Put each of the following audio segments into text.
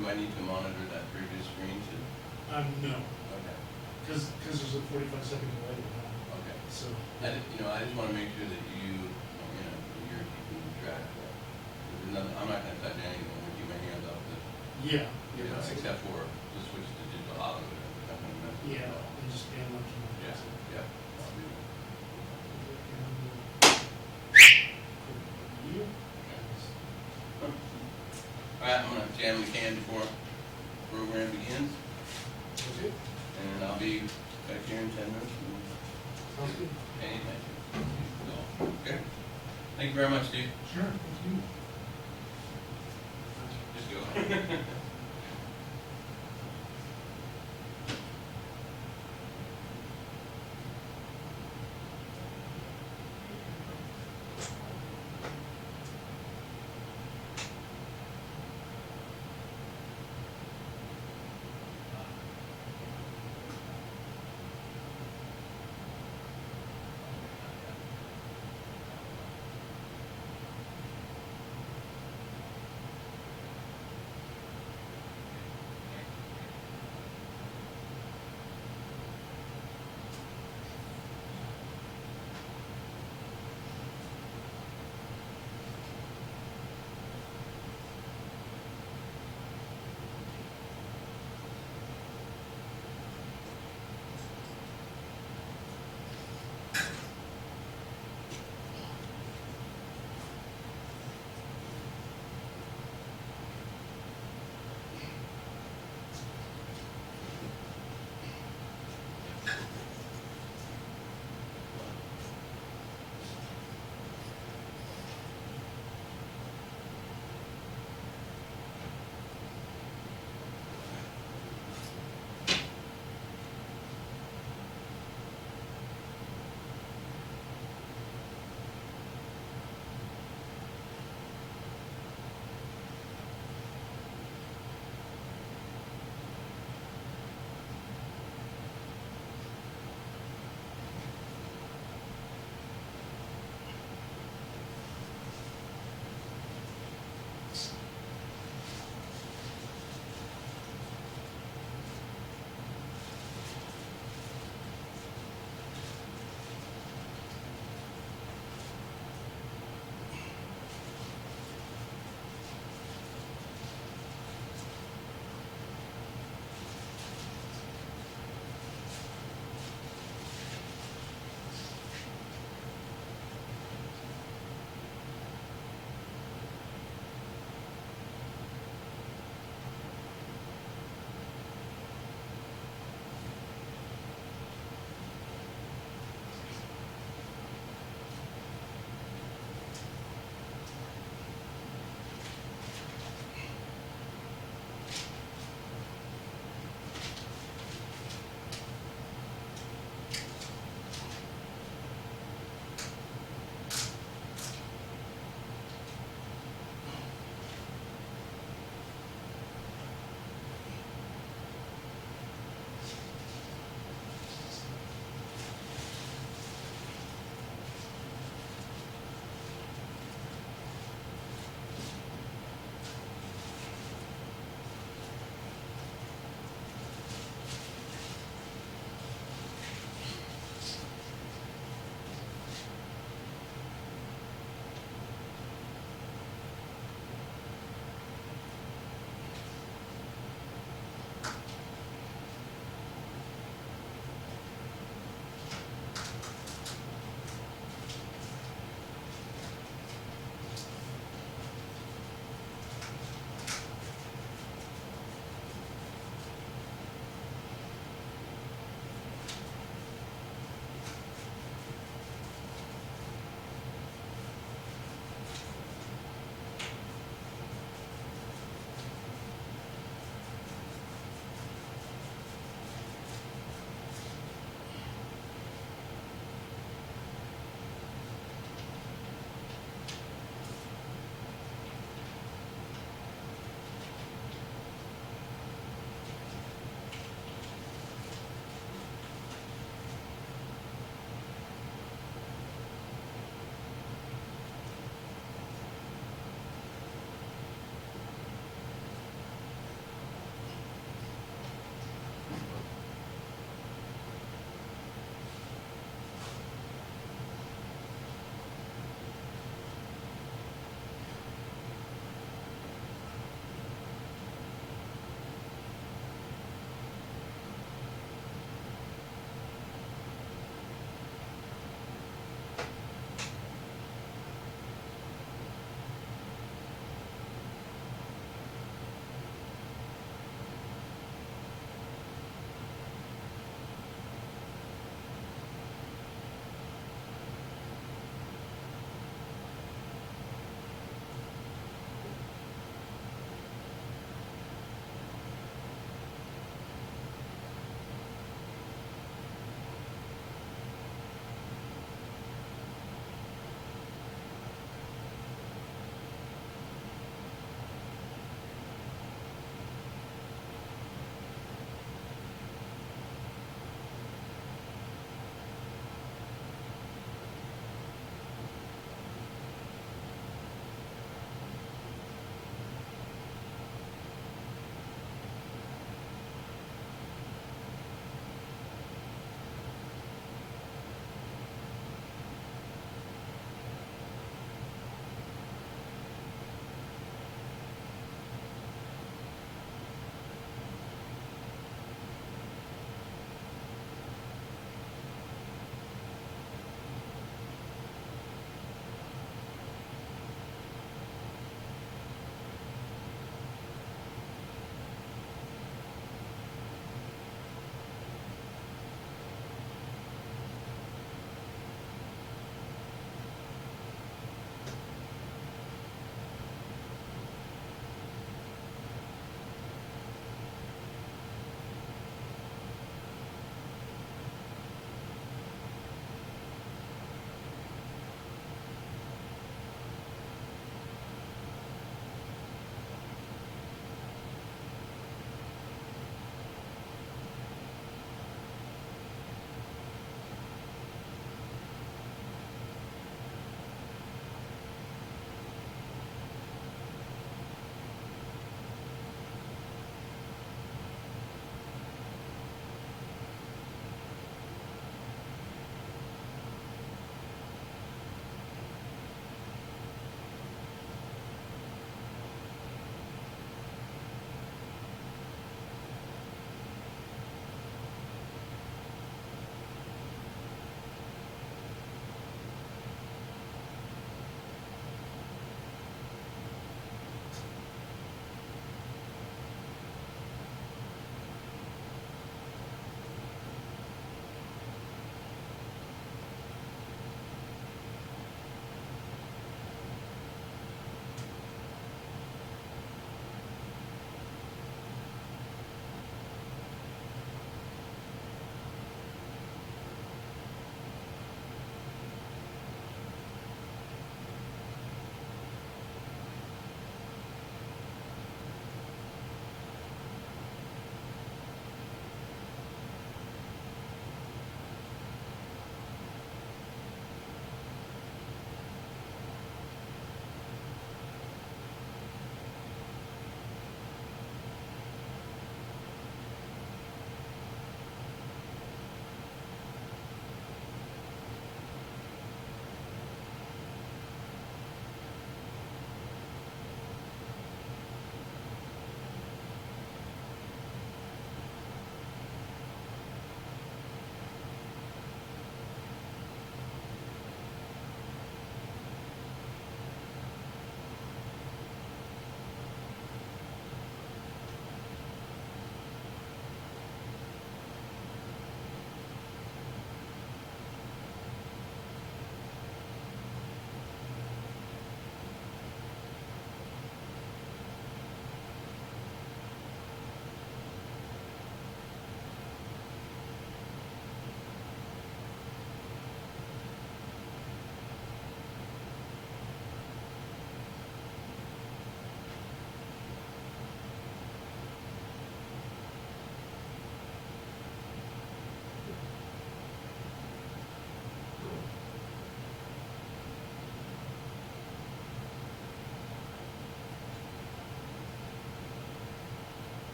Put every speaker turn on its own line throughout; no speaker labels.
do I need to monitor that previous screen too?
No,
Okay,
because there's a 45-second delay in that.
okay.
So,
I just want to make sure that you're keeping track of that. I'm not going to touch anything, I'm going to keep my hands off the,
yeah, that's
except for the switch to digital audio. I'm going to mess with it
yeah,
all.
and just scan them.
Yeah, yeah. I'll do that. All right, I'm going to jam the can before the program begins,
Okay,
and I'll be back here in 10 minutes.
sounds good.
Anything. Okay. Thank you very much, Steve.
Sure, thank you.
Just go.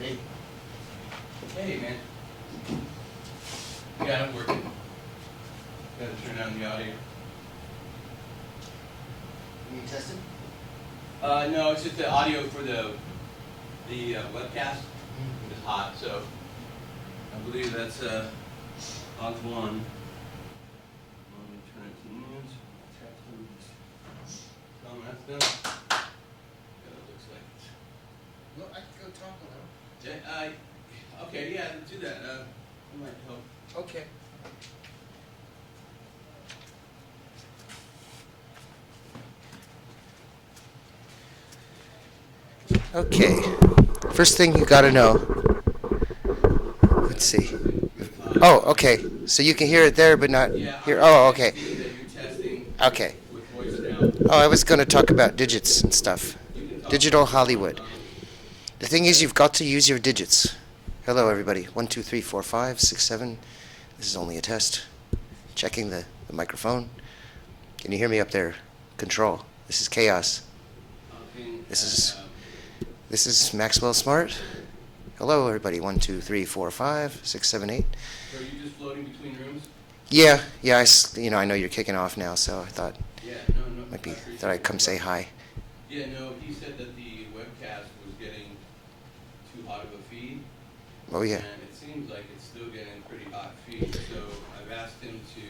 Hey.
Hey, man. Got it working. Gotta turn on the audio.
You tested?
No, it's just the audio for the webcast. It's hot, so I believe that's on one. Let me turn it to news. That's done. Yeah, it looks like it's.
Well, I can go talk now.
Okay, yeah, do that. That might help.
Okay. Okay. First thing you gotta know. Let's see. Oh, okay. So you can hear it there, but not here. Oh, okay. Okay. Oh, I was gonna talk about digits and stuff. Digital Hollywood. The thing is, you've got to use your digits. Hello, everybody. 1, 2, 3, 4, 5, 6, 7. This is only a test. Checking the microphone. Can you hear me up there? Control. This is chaos. This is Maxwell Smart. Hello, everybody. 1, 2, 3, 4, 5, 6, 7, 8.
So are you just floating between rooms?
Yeah. I know you're kicking off now, so I thought
No.
thought I'd come say hi.
Yeah, no, he said that the webcast was getting too hot of a feed.
Oh yeah.
And it seems like it's still getting pretty hot feed, so I've asked him to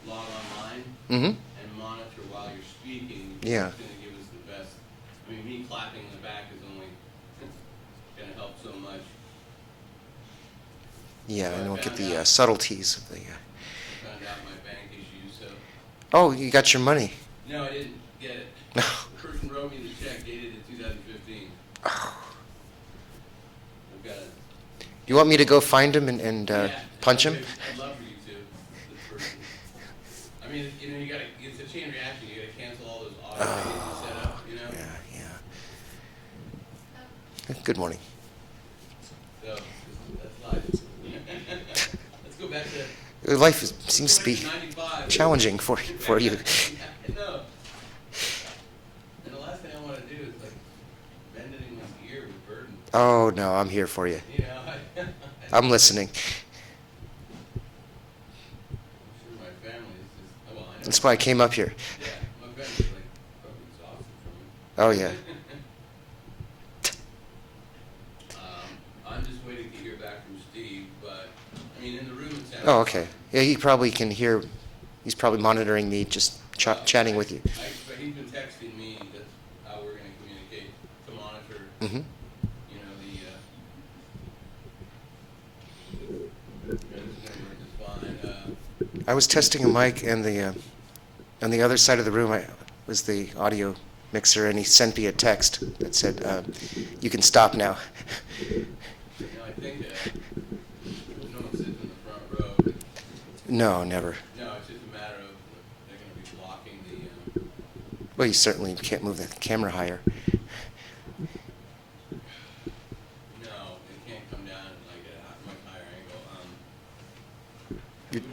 log online
Mm-hmm.
and monitor while you're speaking.
Yeah.
It's going to give us the best. I mean, me clapping in the back is only going to help so much.
Yeah,
So
I
I
don't get
found
the
out-
subtleties of the.
I found out my bank issues, so.
Oh, you got your money.
No, I didn't get it.
No.
The person wrote me the check dated in 2015. I've got it.
You want me to go find him and punch him?
I'd love for you to. This person. I mean, you gotta. It's a chain reaction. You gotta cancel all those auto pays you set up.
Yeah. Good morning.
So that's life. Let's go back to.
Your life seems to be
95.
challenging for you.
No. And the last thing I want to do is like bend it in my ear with burden.
Oh no, I'm here for you.
You know.
I'm listening.
I'm sure my family is just. Well, I know.
That's why I came up here.
Yeah, my family's like probably exhausted from it.
Oh yeah.
I'm just waiting to hear back from Steve, but I mean, in the room it sounds.
Oh okay. Yeah, he probably can hear. He's probably monitoring me, just chatting with you.
But he's been texting me. That's how we're going to communicate to monitor.
Mm-hmm.
You know it's going to work just fine.
I was testing a mic, and on the other side of the room was the audio mixer, and he sent me a text that said, "You can stop now."
I think no one sits in the front row.
No, never.
No, it's just a matter of they're going to be blocking the.
Well, you certainly can't move the camera higher.
No, it can't come down like at a much higher angle.
You-
Do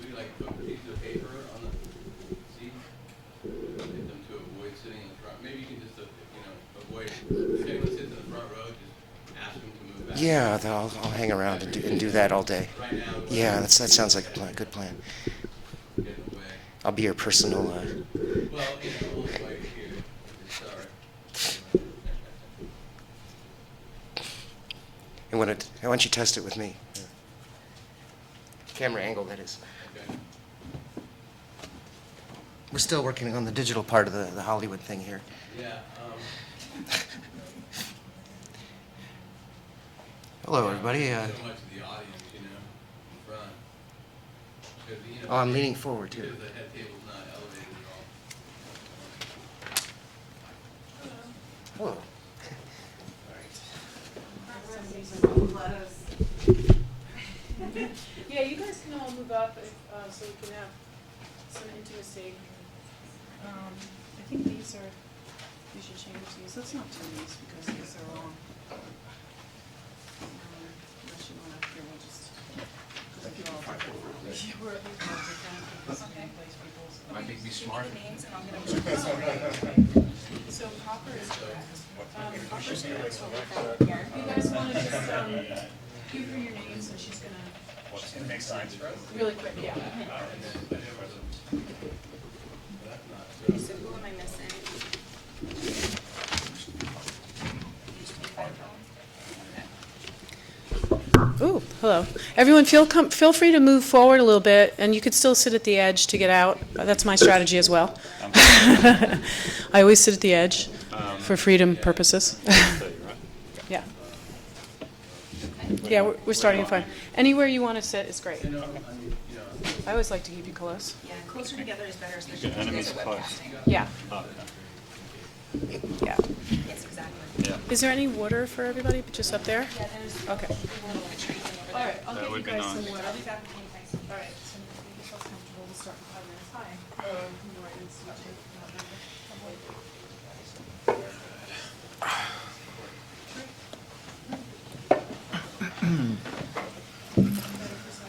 we like put pieces of paper on the seat? Get them to avoid sitting in the front. Maybe you can just avoid. If anyone sits in the front row, just ask them to move back.
Yeah, I'll hang around and do that all day.
Right now.
Yeah, that sounds like a good plan.
Get in the way.
I'll be your personal.
Well, only while you're here. Sorry.
And why don't you test it with me? Camera angle, that is.
Okay.
We're still working on the digital part of the Hollywood thing here.
Yeah.
Hello, everybody.
So much of the audience, in front. 'Cause,
Oh, I'm leaning forward too.
Because the head table's not elevated at all.
Hello.
Yeah, you guys can all move up so we can have some intimacy. I think we should change these. Let's not do these because these are all. Unless you want to, here, we'll just. Because if you're all different. Yeah, we're at least all different. Because same place people.
I think be smart.
So copper is correct. Our first parents will work out. You guys want to just give her your names and she's gonna
Make signs for us?
really quick, yeah.
Okay, so who am I missing?
Ooh, hello. Everyone, feel free to move forward a little bit, and you could still sit at the edge to get out. That's my strategy as well. I always sit at the edge for freedom purposes. Yeah. Yeah, we're starting at 5. Anywhere you want to sit is great. I always like to keep you close.
Yeah, closer together is better, especially
Your
if you
enemies
guys are
close.
webcasting.
Yeah,
Oh,
yeah.
Yes, exactly.
yeah.
Is there any water for everybody just up there?
Yeah, there's
Okay.
one of the trees over
All
there.
right, I'll
That
give you
would be
guys
nice.
some water.
I'll be back with you guys.
All right, so make yourselves comfortable. We'll start in 5 minutes. Hi. More institute.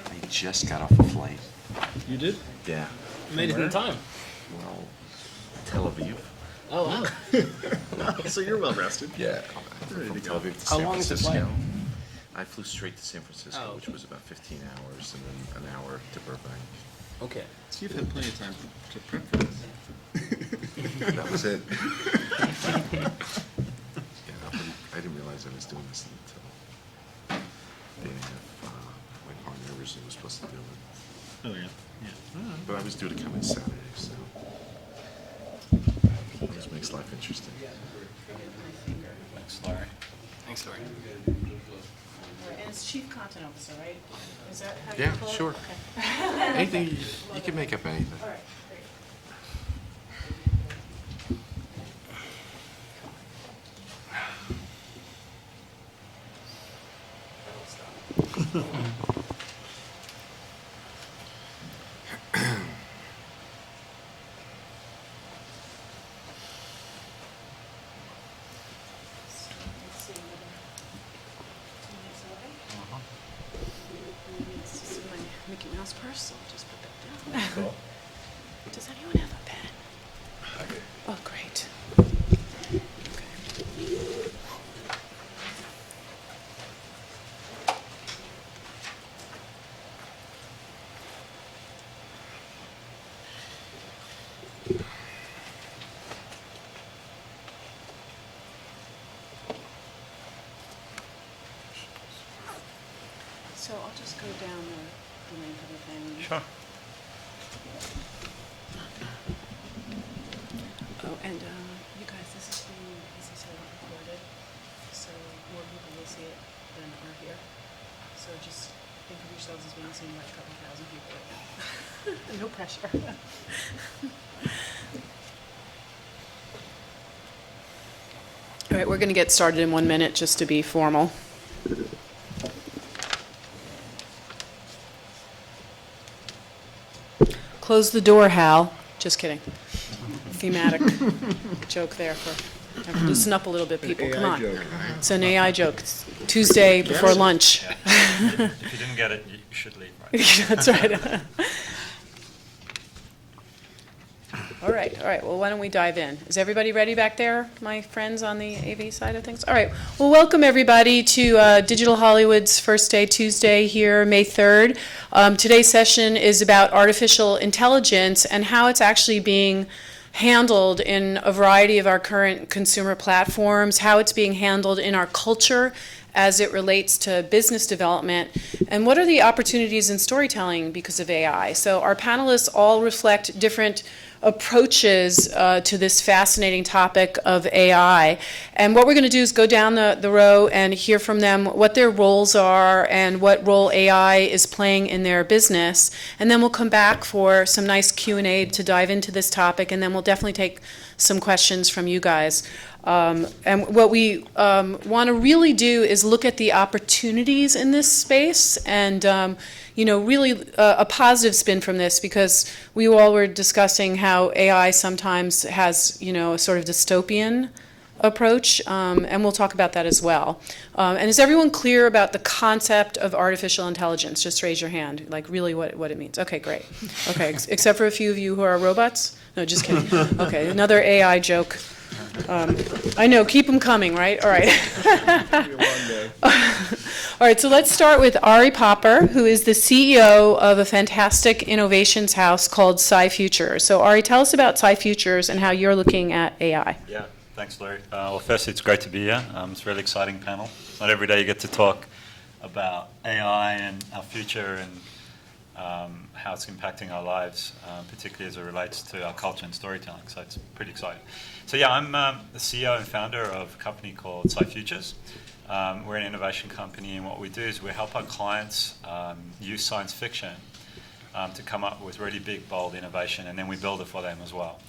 I just got off a flight.
You did?
Yeah.
Made it in time.
Well, Tel Aviv.
Oh, wow. So you're well rested.
Yeah. From Tel Aviv to
How
San
long is the
Francisco.
flight?
I flew straight to San Francisco,
Oh,
which
okay.
was about 15 hours, and then an hour to Burbank.
Okay.
So you've had plenty of time to prep for this.
That was it. Yeah, I didn't realize I was doing this until day and a half. My partner originally was supposed to do it,
Oh, yeah.
but I was due to come in Saturday, so this makes life interesting.
Thanks, Larry. Thanks, Larry.
All right, and it's chief content officer, right? Is that how you
Yeah,
call it?
sure.
Okay.
Anything you can make up anything.
All right, great. So, let's see, another 2 minutes away. This is my Mickey Mouse purse, so I'll just put that down.
Cool.
Does anyone have a pen? Oh, great. Okay. So I'll just go down the link of the thing.
Sure.
Oh, and you guys, this is being, as I said, recorded, so more people will see it than are here. So just think of yourselves as being seen by a couple thousand people right now. No pressure. All right, we're going to get started in 1 minute just to be formal. Close the door, Hal. Just kidding. Thematic joke there for loosen up a little bit, people. Come on. It's an AI joke. It's Tuesday before lunch.
If you didn't get it, you should leave, right?
That's right. All right, all right. Well, why don't we dive in? Is everybody ready back there, my friends on the AV side of things? All right. Well, welcome everybody to Digital Hollywood's first day, Tuesday here, May 3rd. Today's session is about artificial intelligence and how it's actually being handled in a variety of our current consumer platforms, how it's being handled in our culture as it relates to business development, and what are the opportunities in storytelling because of AI. So our panelists all reflect different approaches to this fascinating topic of AI. And what we're going to do is go down the row and hear from them what their roles are and what role AI is playing in their business. And then we'll come back for some nice Q&A to dive into this topic, and then we'll definitely take some questions from you guys. And what we want to really do is look at the opportunities in this space and really a positive spin from this, because we all were discussing how AI sometimes has, a sort of dystopian approach, and we'll talk about that as well. And is everyone clear about the concept of artificial intelligence? Just raise your hand, like really what it means. Okay, great. Okay, except for a few of you who are robots? No, just kidding. Okay, another AI joke I know, keep them coming, right? All right.
It'll be a long day.
All right, so let's start with Ari Popper, who is the CEO of a fantastic innovations house called SciFuture. So Ari, tell us about SciFutures and how you're looking at AI.
Yeah, thanks, Larry. Well, firstly, it's great to be here. It's a really exciting panel. Not every day you get to talk about AI and our future and how it's impacting our lives, particularly as it relates to our culture and storytelling. So it's pretty exciting. So yeah, I'm the CEO and founder of a company called SciFutures. We're an innovation company, and what we do is we help our clients use science fiction to come up with really big, bold innovation, and then we build it for them as well.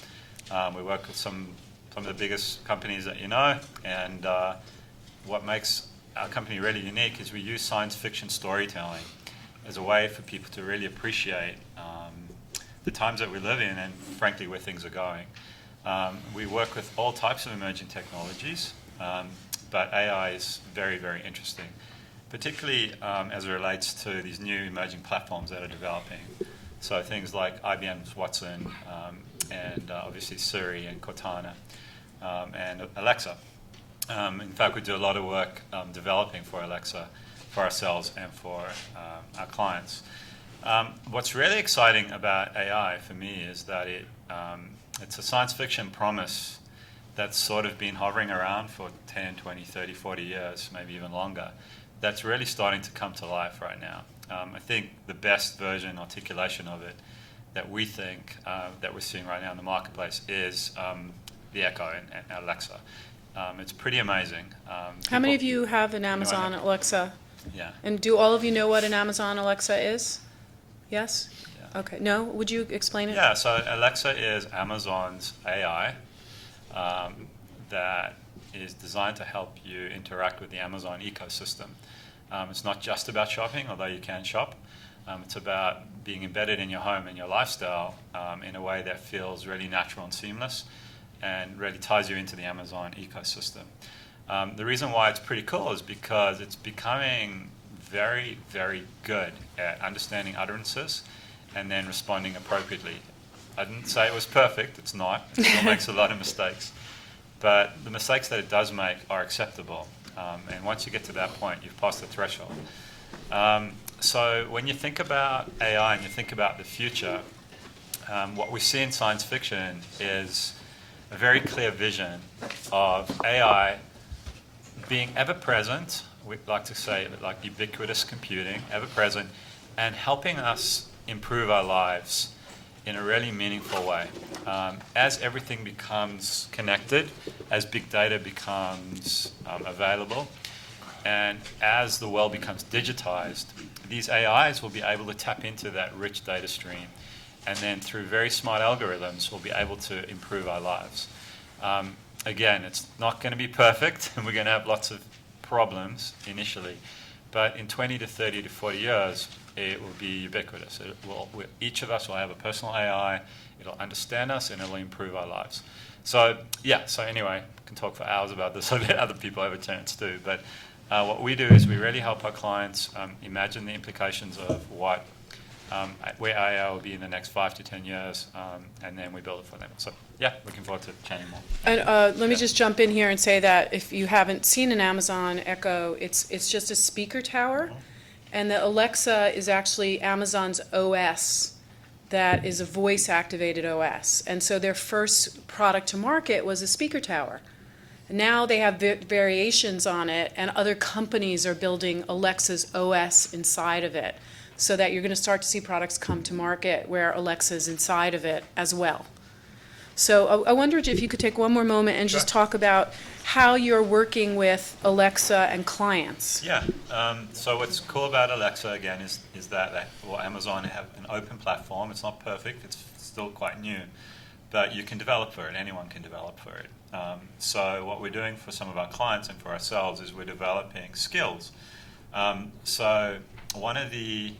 We work with some of the biggest companies that you know, and what makes our company really unique is we use science fiction storytelling as a way for people to really appreciate the times that we live in and, frankly, where things are going. We work with all types of emerging technologies, but AI is very, very interesting, particularly as it relates to these new emerging platforms that are developing. So things like IBM's Watson and obviously Siri and Cortana and Alexa. In fact, we do a lot of work developing for Alexa for ourselves and for our clients. What's really exciting about AI for me is that it's a science fiction promise that's sort of been hovering around for 10, 20, 30, 40 years, maybe even longer. That's really starting to come to life right now. I think the best version, articulation of it that we think that we're seeing right now in the marketplace is the Echo and Alexa. It's pretty amazing.
How many of you have an Amazon Alexa?
Yeah.
And do all of you know what an Amazon Alexa is? Yes?
Yeah.
Okay. No? Would you explain it?
Yeah, so Alexa is Amazon's AI that is designed to help you interact with the Amazon ecosystem. It's not just about shopping, although you can shop. It's about being embedded in your home and your lifestyle in a way that feels really natural and seamless and really ties you into the Amazon ecosystem. The reason why it's pretty cool is because it's becoming very, very good at understanding utterances and then responding appropriately. I didn't say it was perfect, it's not. It still makes a lot of mistakes. But the mistakes that it does make are acceptable. And once you get to that point, you've passed the threshold. So when you think about AI and you think about the future, what we see in science fiction is a very clear vision of AI being ever-present, we like to say like ubiquitous computing, ever-present, and helping us improve our lives in a really meaningful way. As everything becomes connected, as big data becomes available, and as the world becomes digitized, these AIs will be able to tap into that rich data stream, and then through very smart algorithms, we'll be able to improve our lives. Again, it's not going to be perfect, and we're going to have lots of problems initially, but in 20 to 30 to 40 years, it will be ubiquitous. Each of us will have a personal AI, it'll understand us, and it'll improve our lives. So, yeah, so anyway, I can talk for hours about this, so that other people have a chance too, but what we do is we really help our clients imagine the implications of where AI will be in the next 5 to 10 years, and then we build it for them. So, yeah, looking forward to chatting more.
And let me just jump in here and say that if you haven't seen an Amazon Echo, it's just a speaker tower, and the Alexa is actually Amazon's OS that is a voice-activated OS. And so their first product to market was a speaker tower. Now they have variations on it, and other companies are building Alexa's OS inside of it, so that you're going to start to see products come to market where Alexa's inside of it as well. So I wondered if you could take one more moment and just talk about how you're working with Alexa and clients.
Yeah. So what's cool about Alexa, again, is that Amazon have an open platform. It's not perfect. It's still quite new. But you can develop for it. Anyone can develop for it. So what we're doing for some of our clients and for ourselves is we're developing skills. So one of the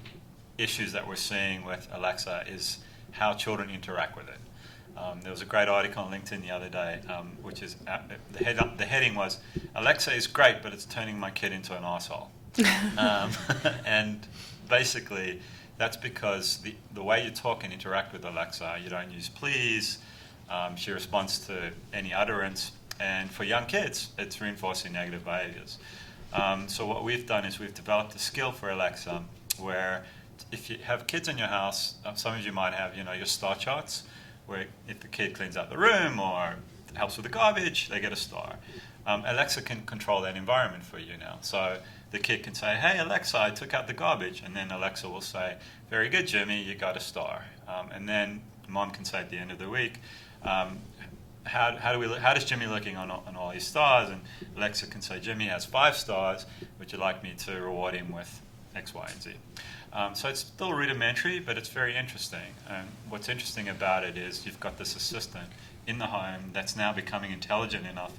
issues that we're seeing with Alexa is how children interact with it. There was a great article on LinkedIn the other day, which is the heading was, "Alexa is great, but it's turning my kid into an arsehole." And basically, that's because the way you talk and interact with Alexa, you don't use please, She responds to any utterance. And for young kids, it's reinforcing negative behaviors. So what we've done is we've developed a skill for Alexa where if you have kids in your house, some of you might have, your star charts, where if the kid cleans out the room or helps with the garbage, they get a star. Alexa can control that environment for you now. So the kid can say, "Hey Alexa, I took out the garbage," and then Alexa will say, "Very good, Jimmy, you got a star." And then mom can say at the end of the week, how does Jimmy looking on all his stars? And Alexa can say, "Jimmy has 5 stars. Would you like me to reward him with X, Y, and Z?" So it's still rudimentary, but it's very interesting. And what's interesting about it is you've got this assistant in the home that's now becoming intelligent enough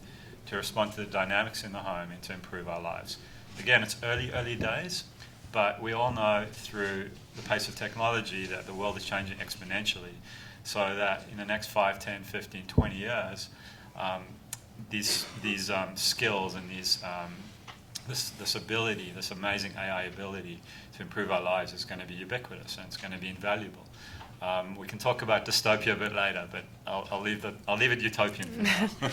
to respond to the dynamics in the home and to improve our lives. Again, it's early days, but we all know through the pace of technology that the world is changing exponentially, so that in the next 5, 10, 15, 20 years, these skills and this ability, this amazing AI ability to improve our lives is going to be ubiquitous and it's going to be invaluable. We can talk about dystopia a bit later, but I'll leave it utopian for now.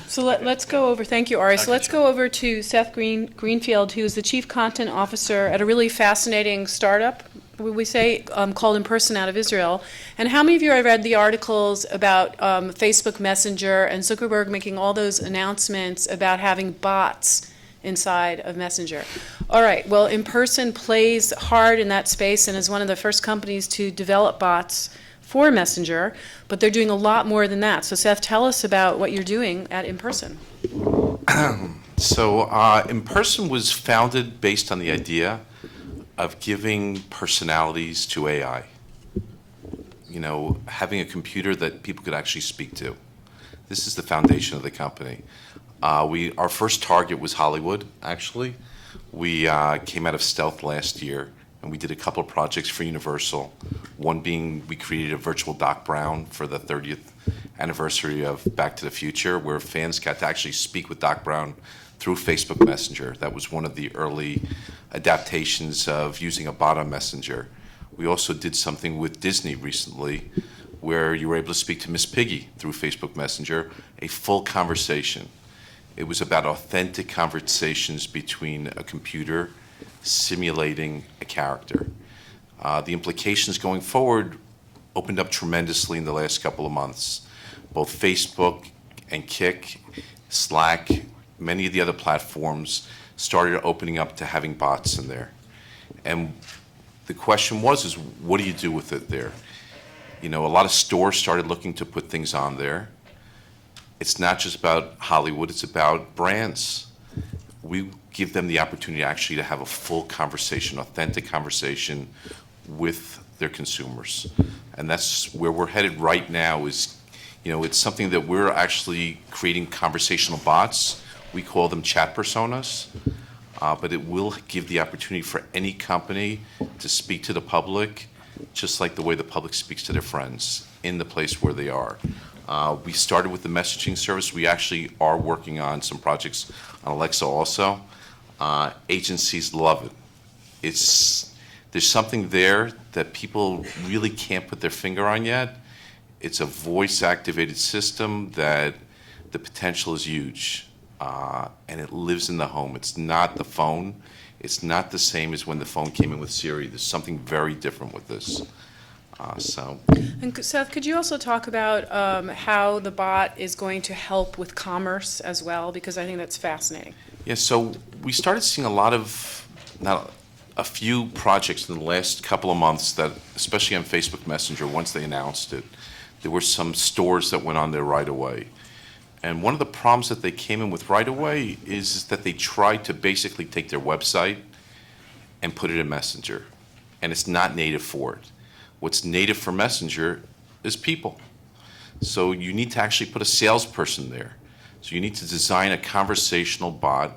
So let's go over, thank you, Ari. So
Okay,
let's
sure.
go over to Seth Greenfield, who's the Chief Content Officer at a really fascinating startup, we say, called In Person out of Israel. And how many of you have read the articles about Facebook Messenger and Zuckerberg making all those announcements about having bots inside of Messenger? All right, well, In Person plays hard in that space and is one of the first companies to develop bots for Messenger, but they're doing a lot more than that. So Seth, tell us about what you're doing at In Person.
So, In Person was founded based on the idea of giving personalities to AI. Having a computer that people could actually speak to. This is the foundation of the company. Our first target was Hollywood, actually. We came out of stealth last year, and we did a couple of projects for Universal. One being we created a virtual Doc Brown for the 30th anniversary of Back to the Future, where fans got to actually speak with Doc Brown through Facebook Messenger. That was one of the early adaptations of using a bot on Messenger. We also did something with Disney recently, where you were able to speak to Miss Piggy through Facebook Messenger, a full conversation. It was about authentic conversations between a computer simulating a character. The implications going forward opened up tremendously in the last couple of months. Both Facebook and Kik, Slack, many of the other platforms started opening up to having bots in there. And the question is what do you do with it there? A lot of stores started looking to put things on there. It's not just about Hollywood, it's about brands. We give them the opportunity actually to have a full conversation, authentic conversation with their consumers. And that's where we're headed right now is, it's something that we're actually creating conversational bots. We call them chat personas, but it will give the opportunity for any company to speak to the public just like the way the public speaks to their friends in the place where they are. We started with the messaging service. We actually are working on some projects on Alexa also. Agencies love it. There's something there that people really can't put their finger on yet. It's a voice-activated system that the potential is huge, and it lives in the home. It's not the phone. It's not the same as when the phone came in with Siri. There's something very different with this.
And Seth, could you also talk about how the bot is going to help with commerce as well? Because I think that's fascinating.
Yeah, so we started seeing a few projects in the last couple of months that, especially on Facebook Messenger, once they announced it, there were some stores that went on there right away. And one of the problems that they came in with right away is that they tried to basically take their website and put it in Messenger. And it's not native for it. What's native for Messenger is people. So you need to actually put a salesperson there. So you need to design a conversational bot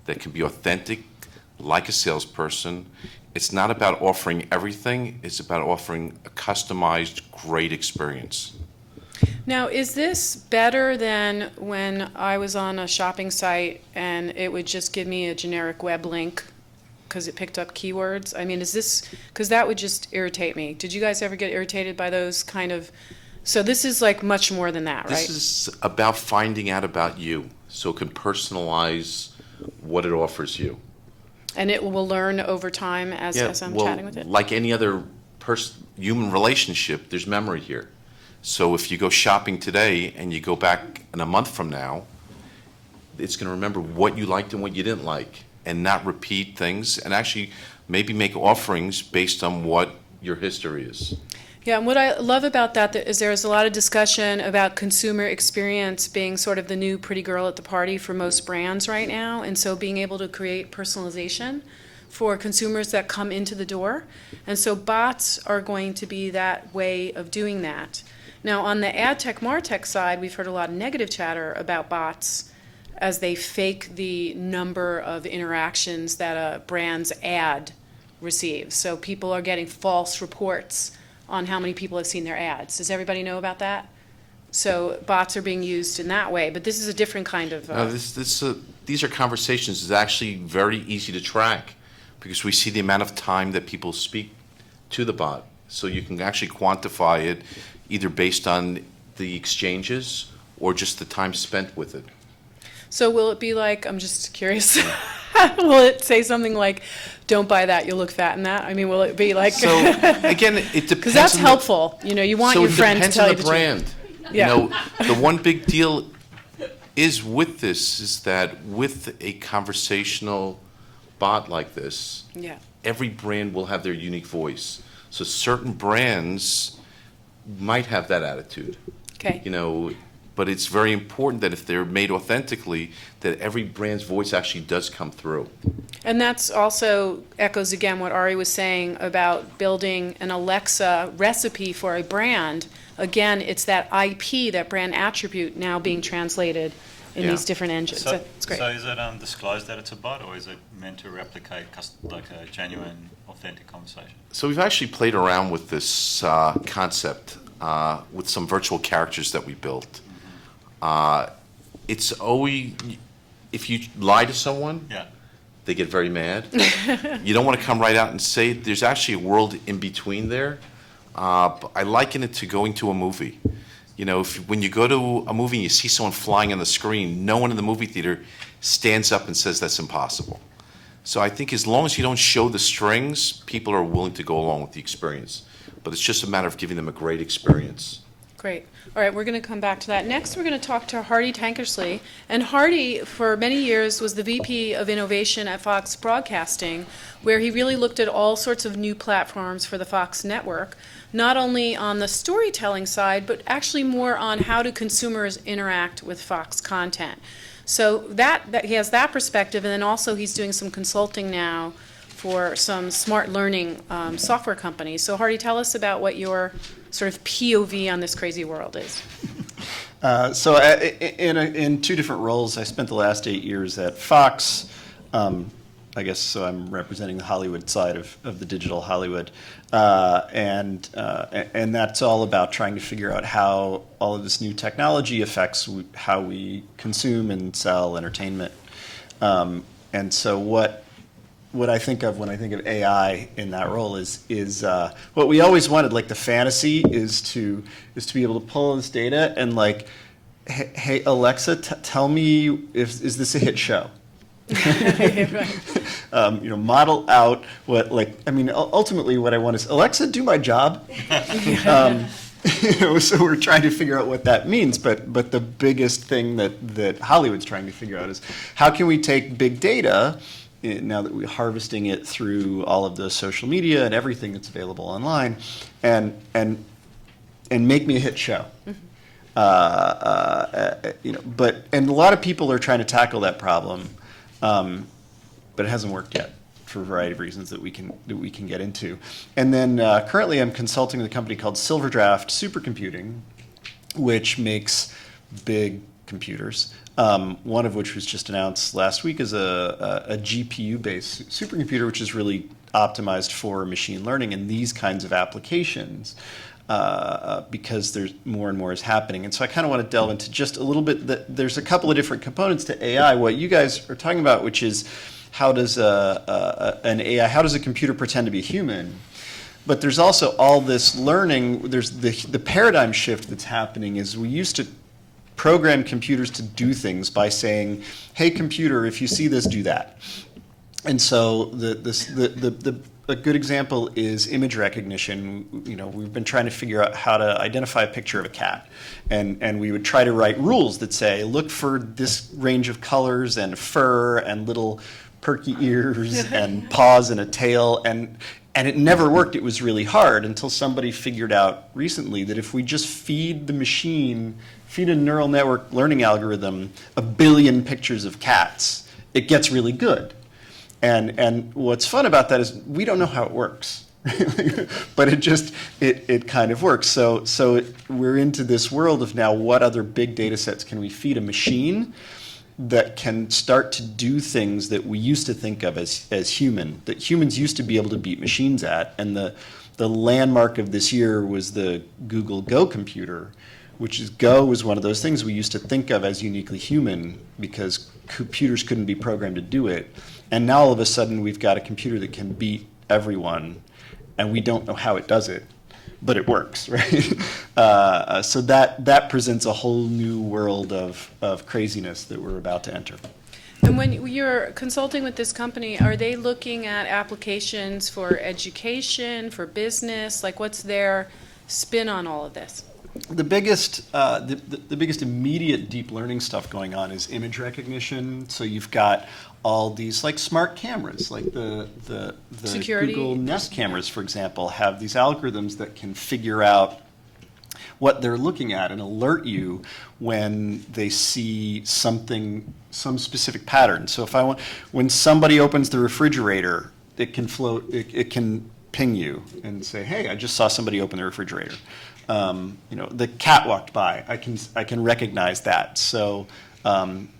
that can be authentic, like a salesperson. It's not about offering everything. It's about offering a customized, great experience.
Now, is this better than when I was on a shopping site and it would just give me a generic web link because it picked up keywords? I mean, is this, because that would just irritate me. Did you guys ever get irritated by those kind of So this is like much more than that, right?
This is about finding out about you, so it can personalize what it offers you.
And it will learn over time as I'm chatting with it?
Like any other human relationship, there's memory here. So if you go shopping today and you go back in a month from now, it's going to remember what you liked and what you didn't like, and not repeat things, and actually maybe make offerings based on what your history is.
Yeah, and what I love about that is there's a lot of discussion about consumer experience being sort of the new pretty girl at the party for most brands right now, and so being able to create personalization for consumers that come into the door. And so bots are going to be that way of doing that. Now, on the ad tech, martech side, we've heard a lot of negative chatter about bots as they fake the number of interactions that a brand's ad receives. So people are getting false reports on how many people have seen their ads. Does everybody know about that? So bots are being used in that way, but this is a different kind of...
These are conversations that's actually very easy to track, because we see the amount of time that people speak to the bot. So you can actually quantify it either based on the exchanges or just the time spent with it.
So will it be like, I'm just curious, will it say something like, don't buy that, you'll look fat in that? I mean, will it be like...
So, again, it depends.
Because that's helpful. You want your friend to tell you the truth.
So it depends on the brand.
Yeah.
The one big deal is with this is that with a conversational bot like this,
Yeah.
every brand will have their unique voice. So certain brands might have that attitude.
Okay.
But it's very important that if they're made authentically, that every brand's voice actually does come through.
And that's also echoes again what Ari was saying about building an Alexa recipe for a brand. Again, it's that IP, that brand attribute, now being translated in these different engines.
So,
That's great.
So is it disclosed that it's a bot, or is it meant to replicate like a genuine, authentic conversation?
So we've actually played around with this concept with some virtual characters that we built. It's always, if you lie to someone,
Yeah.
they get very mad. You don't want to come right out and say it. There's actually a world in between there. But I liken it to going to a movie. When you go to a movie and you see someone flying on the screen, no one in the movie theater stands up and says that's impossible. So I think as long as you don't show the strings, people are willing to go along with the experience. But it's just a matter of giving them a great experience.
Great. All right, we're going to come back to that. Next, we're going to talk to Hardy Tankersley. And Hardy, for many years, was the VP of Innovation at Fox Broadcasting, where he really looked at all sorts of new platforms for the Fox network, not only on the storytelling side, but actually more on how do consumers interact with Fox content. So that he has that perspective, and then also he's doing some consulting now for some smart learning software companies. So Hardy, tell us about what your sort of POV on this crazy world is.
So in two different roles, I spent the last 8 years at Fox. I guess so I'm representing the Hollywood side of the digital Hollywood. And that's all about trying to figure out how all of this new technology affects how we consume and sell entertainment. And so what I think of when I think of AI in that role is what we always wanted, like the fantasy is to be able to pull this data and like, hey Alexa, tell me is this a hit show? Model out what ultimately what I want is Alexa, do my job. So we're trying to figure out what that means, but the biggest thing that Hollywood's trying to figure out is how can we take big data, now that we're harvesting it through all of the social media and everything that's available online, and make me a hit show. But a lot of people are trying to tackle that problem, but it hasn't worked yet for a variety of reasons that we can get into. And then currently I'm consulting with a company called Silverdraft Supercomputing, which makes big computers. One of which was just announced last week as a GPU-based supercomputer, which is really optimized for machine learning and these kinds of applications, because there's more and more is happening. And so I kind of want to delve into just a little bit. There's a couple of different components to AI. What you guys are talking about, which is how does a computer pretend to be human? But there's also all this learning. There's the paradigm shift that's happening is we used to program computers to do things by saying, "Hey, computer, if you see this, do that." And so a good example is image recognition. You know, we've been trying to figure out how to identify a picture of a cat, and we would try to write rules that say, look for this range of colors and fur and little perky ears and paws and a tail, and it never worked. It was really hard until somebody figured out recently that if we just feed a neural network learning algorithm 1 billion pictures of cats, it gets really good. And what's fun about that is we don't know how it works, but it kind of works. So we're into this world of now what other big data sets can we feed a machine that can start to do things that we used to think of as human, that humans used to be able to beat machines at. And the landmark of this year was the Google Go computer, which is Go was one of those things we used to think of as uniquely human because computers couldn't be programmed to do it. And now all of a sudden we've got a computer that can beat everyone, and we don't know how it does it, but it works, right? So that presents a whole new world of craziness that we're about to enter.
And when you're consulting with this company, are they looking at applications for education, for business? Like, what's their spin on all of this?
The biggest immediate deep learning stuff going on is image recognition. So you've got all these like smart cameras, like the
Security.
Google Nest cameras, for example, have these algorithms that can figure out what they're looking at and alert you when they see some specific pattern. So when somebody opens the refrigerator, it can can ping you and say, "Hey, I just saw somebody open the refrigerator." The cat walked by. I can recognize that. So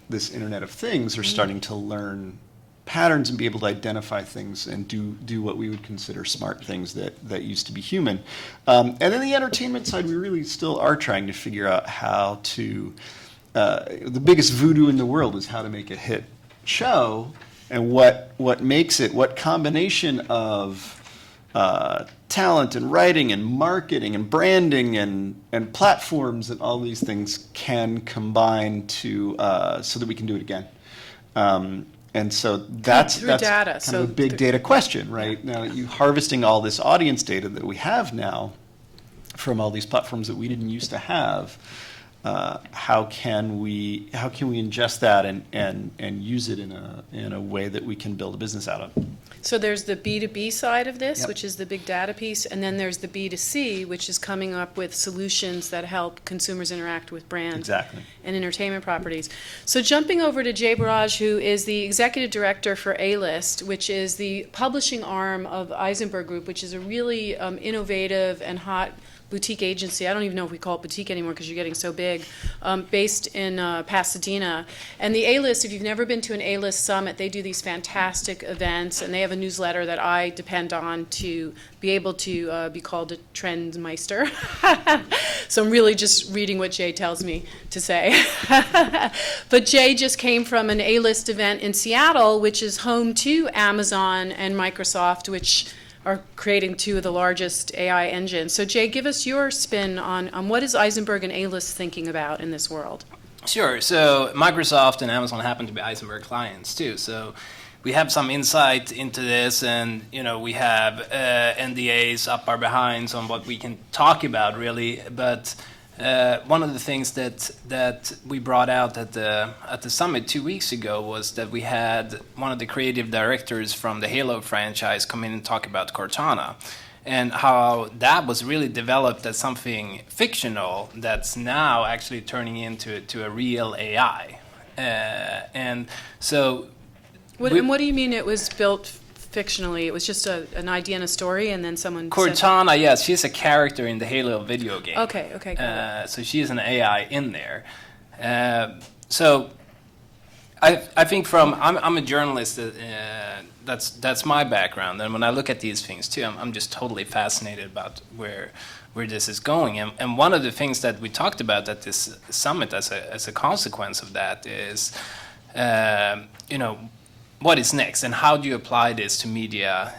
this Internet of Things are starting to learn patterns and be able to identify things and do what we would consider smart things that used to be human. And then the entertainment side, we really still are trying to figure out how to. The biggest voodoo in the world is how to make a hit show, and what makes it. What combination of talent and writing and marketing and branding and platforms and all these things can combine to so that we can do it again. And so that's
data.
Kind of a big data question, right? Now you harvesting all this audience data that we have now from all these platforms that we didn't used to have. How can we ingest that and use it in a way that we can build a business out of?
So there's the B2B side of this,
Yep.
which is the big data piece, and then there's the B2C, which is coming up with solutions that help consumers interact with brands
Exactly.
and entertainment properties. So jumping over to Jay Barrage, who is the executive director for A-List, which is the publishing arm of Eisenberg Group, which is a really innovative and hot boutique agency. I don't even know if we call it boutique anymore because you're getting so big, based in Pasadena. And the A-List, if you've never been to an A-List summit, they do these fantastic events, and they have a newsletter that I depend on to be able to be called a trendmeister. So I'm really just reading what Jay tells me to say. But Jay just came from an A-List event in Seattle, which is home to Amazon and Microsoft, which are creating two of the largest AI engines. So Jay, give us your spin on what is Eisenberg and A-List thinking about in this world?
Sure. So Microsoft and Amazon happen to be Eisenberg clients too. So we have some insight into this, and we have NDAs up our behinds on what we can talk about really. But one of the things that we brought out at the summit 2 weeks ago was that we had one of the creative directors from the Halo franchise come in and talk about Cortana, and how that was really developed as something fictional that's now actually turning into a real AI. And so,
What do you mean it was built fictionally? It was just an idea and a story, and then someone
Cortana,
said...
yes, she's a character in the Halo video game.
Okay, got it.
So she is an AI in there. So I think I'm a journalist. That's my background, and when I look at these things too, I'm just totally fascinated about where this is going. And one of the things that we talked about at this summit as a consequence of that is, what is next and how do you apply this to media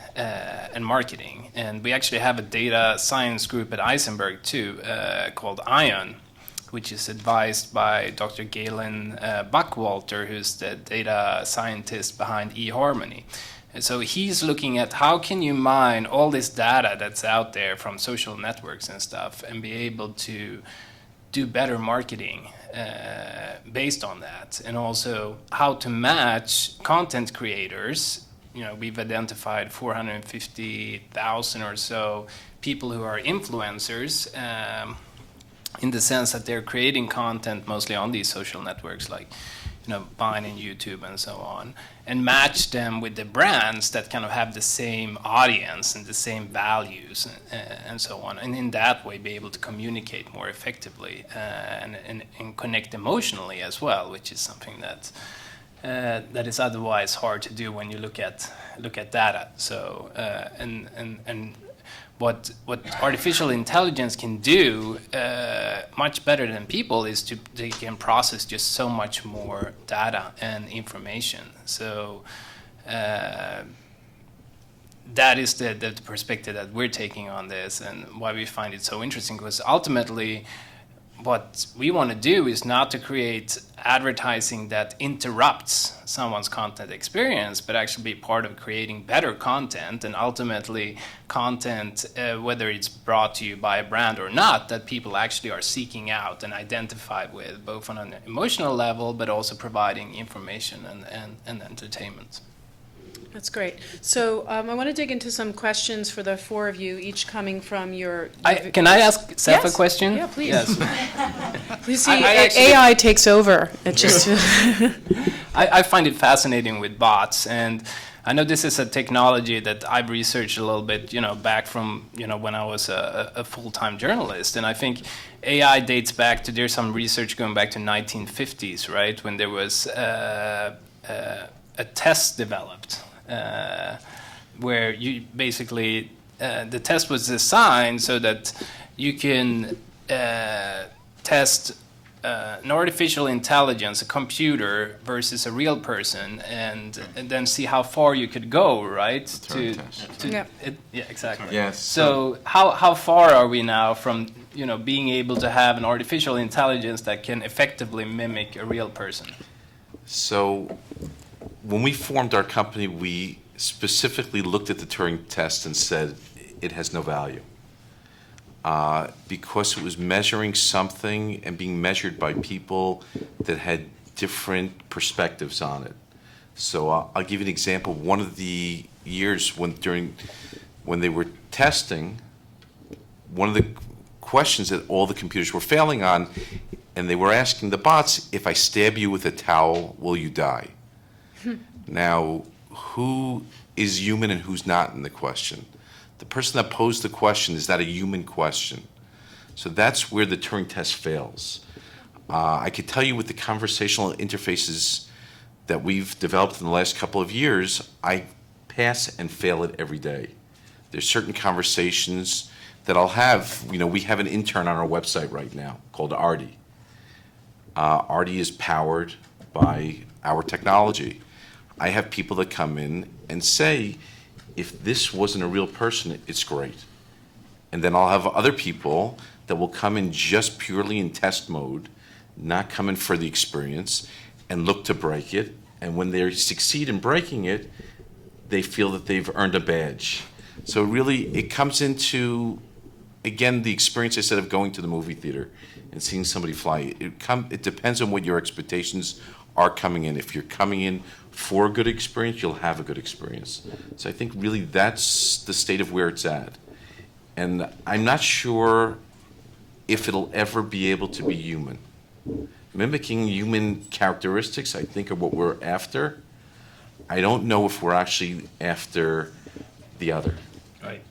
and marketing. And we actually have a data science group at Eisenberg too, called ION, which is advised by Dr. Galen Buckwalter, who's the data scientist behind eHarmony. And so he's looking at how can you mine all this data that's out there from social networks and stuff and be able to do better marketing based on that, and also how to match content creators. You know, we've identified 450,000 or so people who are influencers, in the sense that they're creating content mostly on these social networks like, you know, Vine and YouTube and so on, and match them with the brands that kind of have the same audience and the same values and so on, and in that way be able to communicate more effectively and connect emotionally as well, which is something that that is otherwise hard to do when you look at data. So and what artificial intelligence can do much better than people is they can process just so much more data and information. So that is the perspective that we're taking on this, and why we find it so interesting, because ultimately what we want to do is not to create advertising that interrupts someone's content experience, but actually be part of creating better content, and ultimately content, whether it's brought to you by a brand or not, that people actually are seeking out and identify with, both on an emotional level, but also providing information and entertainment.
That's great. So I want to dig into some questions for the four of you, each coming from your...
Can I ask Seth a
Yes.
question?
Yeah, please.
Yes.
You see,
I actually-
AI takes over. It just...
I find it fascinating with bots, and I know this is a technology that I've researched a little bit, you know, back from, you know, when I was a full-time journalist, and I think AI dates back to, there's some research going back to 1950s, right, when there was a test developed, where you basically, the test was designed so that you can test an artificial intelligence, a computer versus a real person, and then see how far you could go, right?
Turing test.
Yeah.
Yeah, exactly.
Yes.
So how far are we now from, you know, being able to have an artificial intelligence that can effectively mimic a real person?
So when we formed our company, we specifically looked at the Turing test and said it has no value. Because it was measuring something and being measured by people that had different perspectives on it. So I'll give you an example. One of the years when they were testing, one of the questions that all the computers were failing on, and they were asking the bots, if I stab you with a towel, will you die? Now, who is human and who's not in the question? The person that posed the question is not a human question. So that's where the Turing test fails. I could tell you with the conversational interfaces that we've developed in the last couple of years, I pass and fail it every day. There's certain conversations that I'll have. You know, we have an intern on our website right now called Artie. Artie is powered by our technology. I have people that come in and say, if this wasn't a real person, it's great. And then I'll have other people that will come in just purely in test mode, not come in for the experience, and look to break it. And when they succeed in breaking it, they feel that they've earned a badge. So really, it comes into, again, the experience I said of going to the movie theater and seeing somebody fly. It depends on what your expectations are coming in. If you're coming in for a good experience, you'll have a good experience. So I think really that's the state of where it's at. And I'm not sure if it'll ever be able to be human. Mimicking human characteristics, I think, are what we're after. I don't know if we're actually after the other.
Right.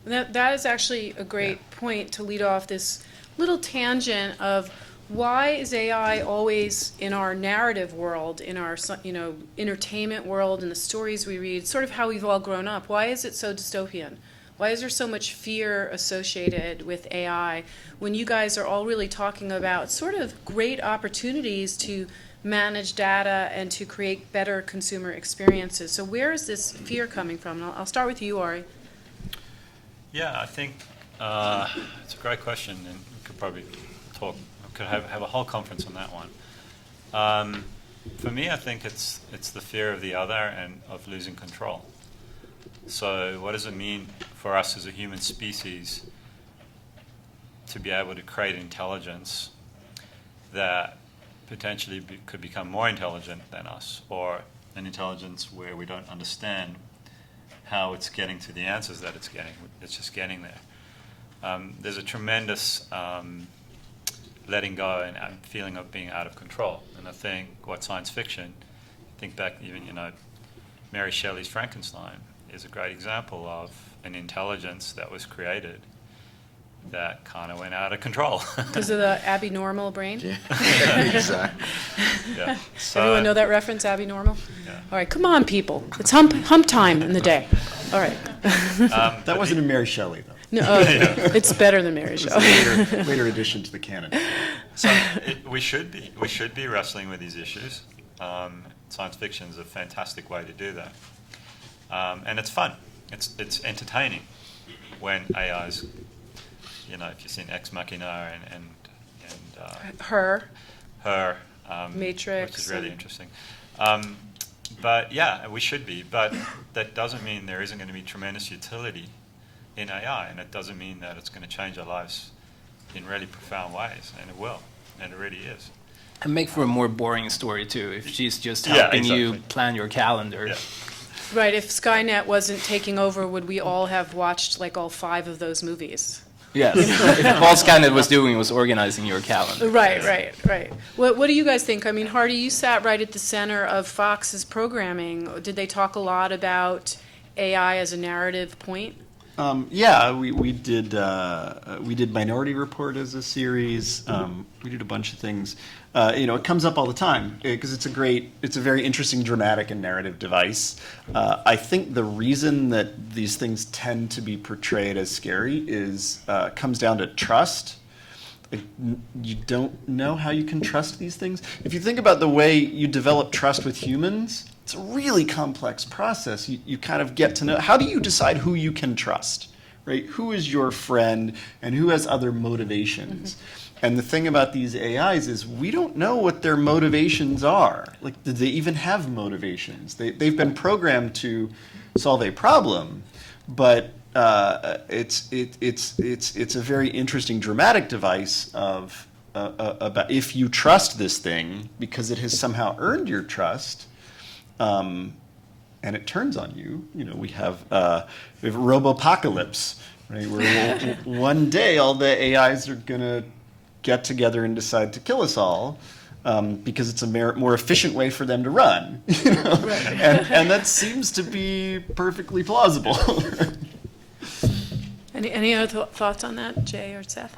That is actually a great point to lead off this little tangent of why is AI always in our narrative world, in our, you know, entertainment world and the stories we read, sort of how we've all grown up. Why is it so dystopian? Why is there so much fear associated with AI when you guys are all really talking about sort of great opportunities to manage data and to create better consumer experiences. So where is this fear coming from? And I'll start with you, Ari.
Yeah, I think it's a great question, and we could probably could have a whole conference on that one. For me, I think it's the fear of the other and of losing control. So what does it mean for us as a human species to be able to create intelligence that potentially could become more intelligent than us, or an intelligence where we don't understand how it's getting to the answers that it's getting. It's just getting there. There's a tremendous letting go and feeling of being out of control. And I think what science fiction, think back even, Mary Shelley's Frankenstein is a great example of an intelligence that was created that kind of went out of control.
Because of the Abby Normal brain?
Yeah, exactly.
Yeah. So,
Everyone know that reference, Abby Normal?
Yeah.
All right, come on, people. It's hump time in the day. All right.
That wasn't a Mary Shelley, though.
No, it's better than Mary
It was
Shelley.
a later addition to the canon.
So we should be wrestling with these issues. Science fiction is a fantastic way to do that, and it's fun. It's entertaining when AI's, if you've seen Ex Machina and
Her,
which
Matrix.
is really interesting. But yeah, we should be. But that doesn't mean there isn't going to be tremendous utility in AI, and it doesn't mean that it's going to change our lives in really profound ways, and it will, and it really is.
And make for a more boring story too, if she's just helping you plan your calendar.
Yeah.
Right, if Skynet wasn't taking over, would we all have watched like all 5 of those movies?
Yes. If all Skynet was doing was organizing your calendar.
Right. What do you guys think? I mean, Hardy, you sat right at the center of Fox's programming. Did they talk a lot about AI as a narrative point?
Yeah, we did Minority Report as a series. We did a bunch of things. It comes up all the time because it's a very interesting dramatic and narrative device. I think the reason that these things tend to be portrayed as scary comes down to trust. You don't know how you can trust these things. If you think about the way you develop trust with humans, it's a really complex process. You kind of get to know, how do you decide who you can trust, right? Who is your friend and who has other motivations? Mm-hmm. And the thing about these AIs is we don't know what their motivations are. Like, do they even have motivations? They've been programmed to solve a problem, but it's a very interesting dramatic device of about if you trust this thing because it has somehow earned your trust. And it turns on you. We have Robopocalypse, right? Where one day all the AIs are gonna get together and decide to kill us all because it's a more efficient way for them to run. Right. And that seems to be perfectly plausible.
Any other thoughts on that, Jay or Seth?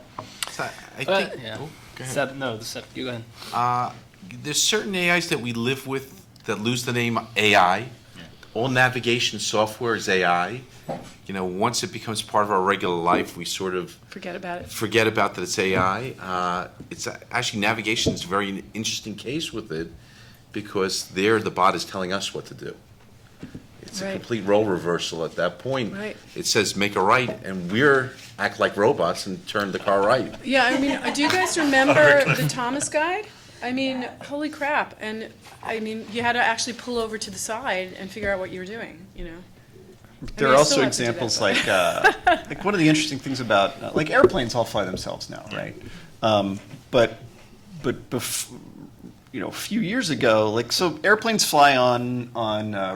So I think.
Yeah.
Oh, go ahead.
Seth, you go ahead.
There's certain AIs that we live with that lose the name AI. Yeah. All navigation software is AI. Once it becomes part of our regular life, we sort of
forget about
that it's AI. It's actually, navigation is a very interesting case with it because there the bot is telling us what to do. It's a complete role reversal at that point.
Right.
It says make a right, and we're act like robots and turn the car right.
Yeah, I mean, do you guys remember the Thomas Guide? I mean, holy crap. And I mean, you had to actually pull over to the side and figure out what you were doing,
There are also examples like one of the interesting things about, like airplanes all fly themselves now, right? But a few years ago, so airplanes fly on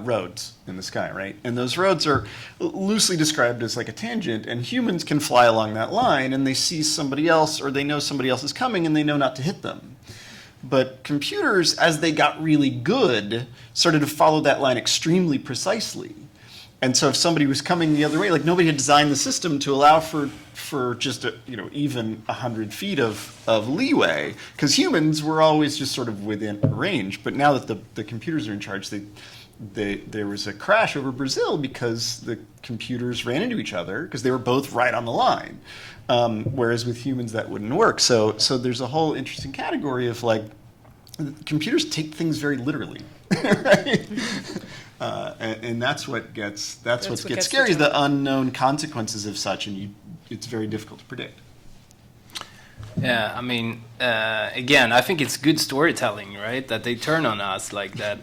roads in the sky, right? And those roads are loosely described as like a tangent, and humans can fly along that line, and they see somebody else, or they know somebody else is coming, and they know not to hit them. But computers, as they got really good, started to follow that line extremely precisely. And so if somebody was coming the other way, nobody had designed the system to allow for just even 100 feet of leeway, because humans were always just sort of within range. But now that the computers are in charge, there was a crash over Brazil because the computers ran into each other because they were both right on the line. Whereas with humans that wouldn't work. So there's a whole interesting category of computers take things very literally, right? And that's what gets what
what
gets
gets
scary,
the
the unknown consequences of such, and it's very difficult to predict.
Yeah, I mean, again, I think it's good storytelling, right? That they turn on us like that.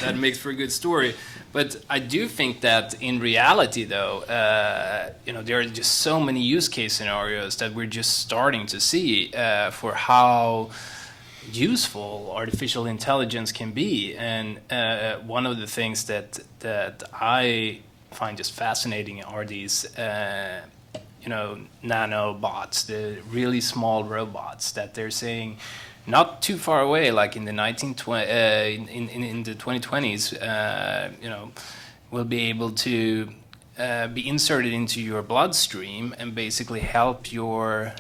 That makes for a good story. But I do think that in reality, though, there are just so many use case scenarios that we're just starting to see for how useful artificial intelligence can be. And one of the things that I find just fascinating are these nanobots, the really small robots that they're saying not too far away, like in the in the 2020s, will be able to be inserted into your bloodstream and basically help your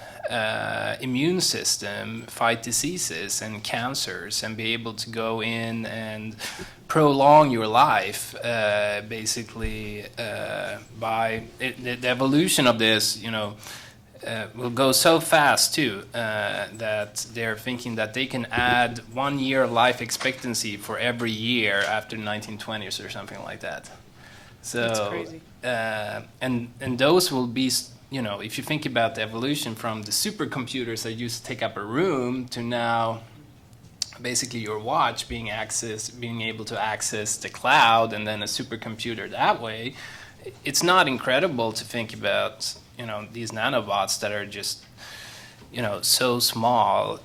immune system fight diseases and cancers, and be able to go in and prolong your life, basically by the evolution of this, will go so fast too, that they're thinking that they can add 1 year life expectancy for every year after the 1920s or something like that. So
That's crazy.
And those will be, if you think about the evolution from the supercomputers that used to take up a room to now basically your watch being able to access the cloud and then a supercomputer that way, it's not incredible to think about, these nanobots that are just, so small,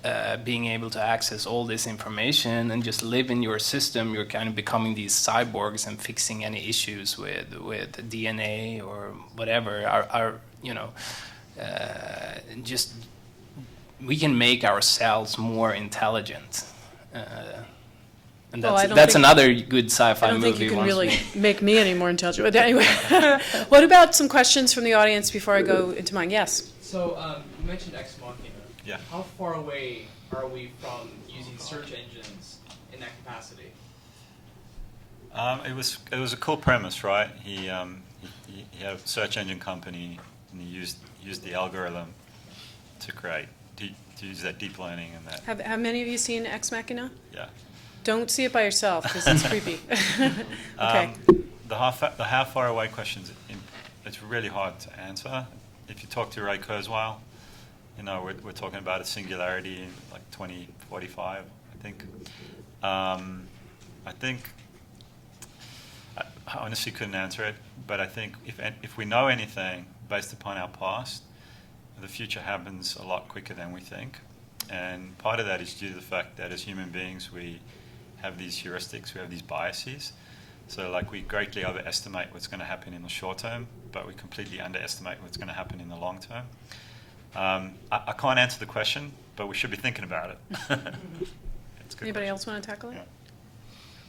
being able to access all this information and just live in your system. You're kind of becoming these cyborgs and fixing any issues with DNA or whatever. Just we can make ourselves more intelligent. And
Well, I don't
that's
think-
another good sci-fi movie.
I don't think you can
once
really
we-
make me any more intelligent. But anyway, what about some questions from the audience before I go into mine? Yes.
So you mentioned Ex Machina.
Yeah.
How far away are we from using search engines in that capacity?
It was a cool premise, right? He had a search engine company, and he used the algorithm to use that deep learning and that.
Have many of you seen Ex Machina?
Yeah.
Don't see it by yourself because it's creepy. Okay.
The how far away questions, it's really hard to answer. If you talk to Ray Kurzweil, we're talking about a singularity in like 2045, I think. I honestly couldn't answer it, but I think if we know anything based upon our past, the future happens a lot quicker than we think. And part of that is due to the fact that as human beings, we have these heuristics, we have these biases. So like we greatly overestimate what's going to happen in the short term, but we completely underestimate what's going to happen in the long term. I can't answer the question, but we should be thinking about it. It's a good
Anybody
question.
else want to tackle it?
Yeah.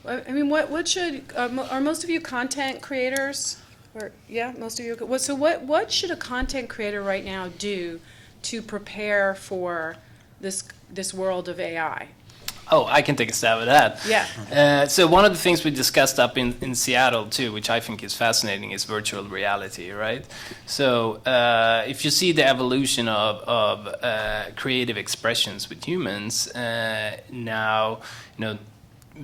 Well, I mean, what should are most of you content creators? Or yeah, most of you. So what should a content creator right now do to prepare for this world of AI?
Oh, I can take a stab at that.
Yeah.
So one of the things we discussed up in Seattle too, which I think is fascinating, is virtual reality, right? So if you see the evolution of creative expressions with humans, now,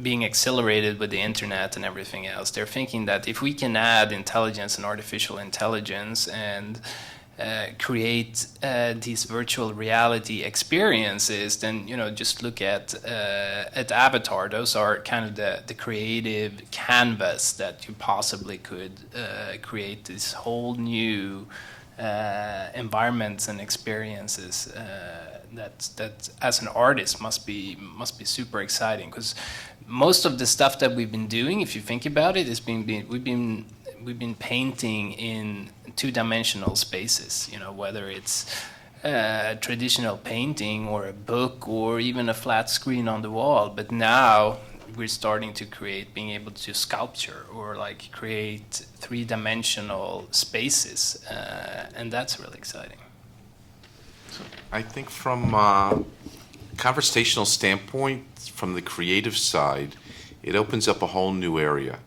being accelerated with the internet and everything else, they're thinking that if we can add intelligence and artificial intelligence and create these virtual reality experiences, then just look at Avatar. Those are kind of the creative canvas that you possibly could create this whole new environments and experiences that as an artist must be super exciting, because most of the stuff that we've been doing, if you think about it, we've been painting in two-dimensional spaces, whether it's traditional painting or a book or even a flat screen on the wall. But now we're starting to being able to sculpture or like create three-dimensional spaces, and that's really exciting.
I think from a conversational standpoint, from the creative side, it opens up a whole new area.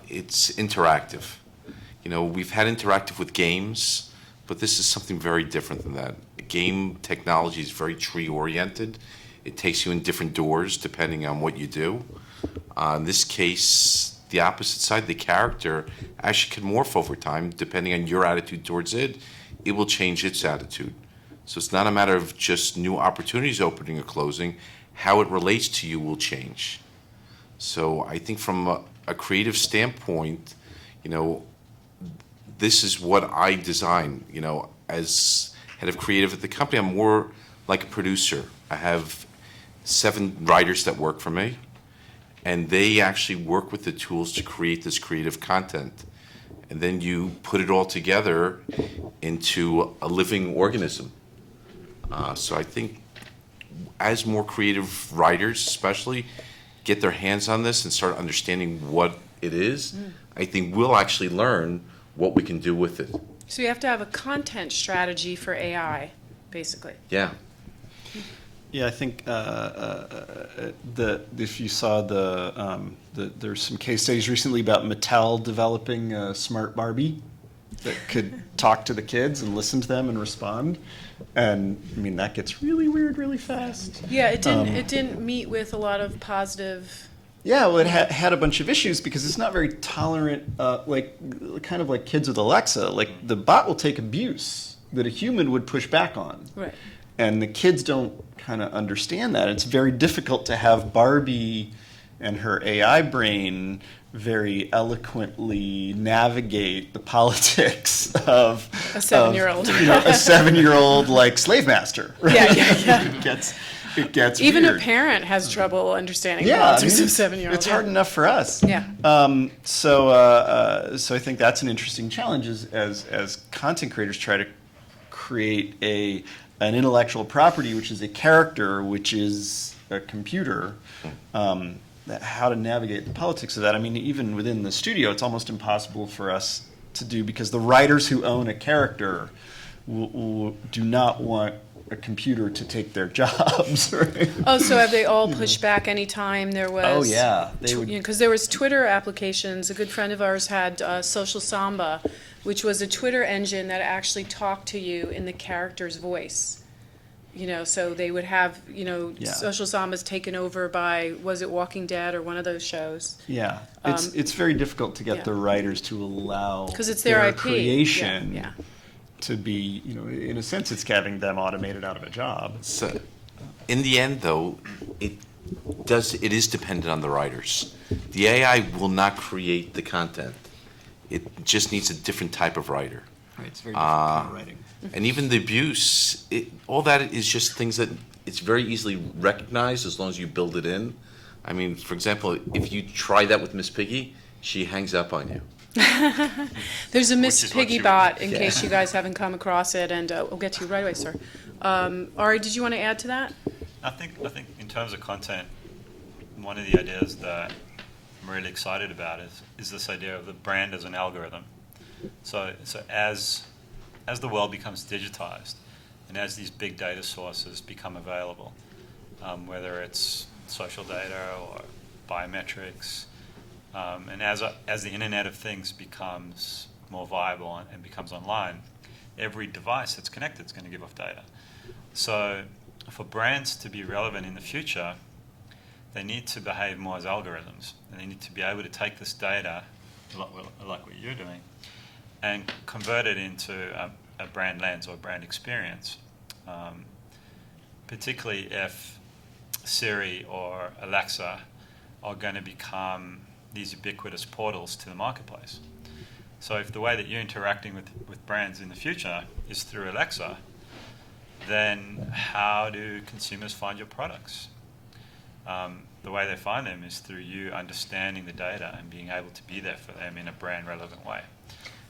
It's interactive. We've had interactive with games, but this is something very different than that. Game technology is very tree-oriented. It takes you in different doors depending on what you do. In this case, the opposite side, the character, actually can morph over time depending on your attitude towards it. It will change its attitude. So it's not a matter of just new opportunities opening or closing. How it relates to you will change. So I think from a creative standpoint, this is what I design. As head of creative at the company, I'm more like a producer. I have 7 writers that work for me, and they actually work with the tools to create this creative content. And then you put it all together into a living organism. So I think as more creative writers especially get their hands on this and start understanding what it is, I think we'll actually learn what we can do with it.
So you have to have a content strategy for AI, basically.
Yeah.
Yeah, I think if you saw there's some case studies recently about Mattel developing a smart Barbie that could talk to the kids and listen to them and respond. And I mean, that gets really weird really fast.
Yeah, it didn't meet with a lot of positive.
Yeah, well, it had a bunch of issues because it's not very tolerant, kind of like kids with Alexa. Like, the bot will take abuse that a human would push back on.
Right.
And the kids don't kind of understand that. It's very difficult to have Barbie and her AI brain very eloquently navigate the politics of
A 7-year-old.
A 7-year-old like slave master. Right?
Yeah.
It gets
Even
weird.
a parent has trouble understanding the politics of 7-year-olds.
It's hard enough for us.
Yeah.
So I think that's an interesting challenge as content creators try to create an intellectual property, which is a character, which is a computer. How to navigate the politics of that. I mean, even within the studio, it's almost impossible for us to do because the writers who own a character do not want a computer to take their jobs. Right?
Oh, so have they all pushed back any time there was?
Oh yeah,
because there was Twitter applications. A good friend of ours had Social Samba, which was a Twitter engine that actually talked to you in the character's voice. So they would have, Social Samba's taken over by, was it Walking Dead or one of those shows?
Yeah, it's very difficult to get the writers to allow
because it's their IP.
Creation.
Yeah.
To be, in a sense, it's having them automated out of a job.
So, in the end, though, it is dependent on the writers. The AI will not create the content. It just needs a different type of writer.
Right, it's very different kind of writing.
And even the abuse, all that is just things that it's very easily recognized as long as you build it in. I mean, for example, if you try that with Miss Piggy, she hangs up on you.
There's a Miss Piggy bot, in case you guys haven't come across it, and we'll get to you right away, sir. Ari, did you want to add to that?
I think in terms of content, one of the ideas that I'm really excited about is this idea of the brand as an algorithm. So as the world becomes digitized and as these big data sources become available, whether it's social data or biometrics, and as the Internet of Things becomes more viable and becomes online, every device that's connected is going to give off data. So for brands to be relevant in the future, they need to behave more as algorithms, and they need to be able to take this data, like what you're doing, and convert it into a brand lens or brand experience, particularly if Siri or Alexa are going to become these ubiquitous portals to the marketplace. So if the way that you're interacting with brands in the future is through Alexa, then how do consumers find your products? The way they find them is through you understanding the data and being able to be there for them in a brand relevant way.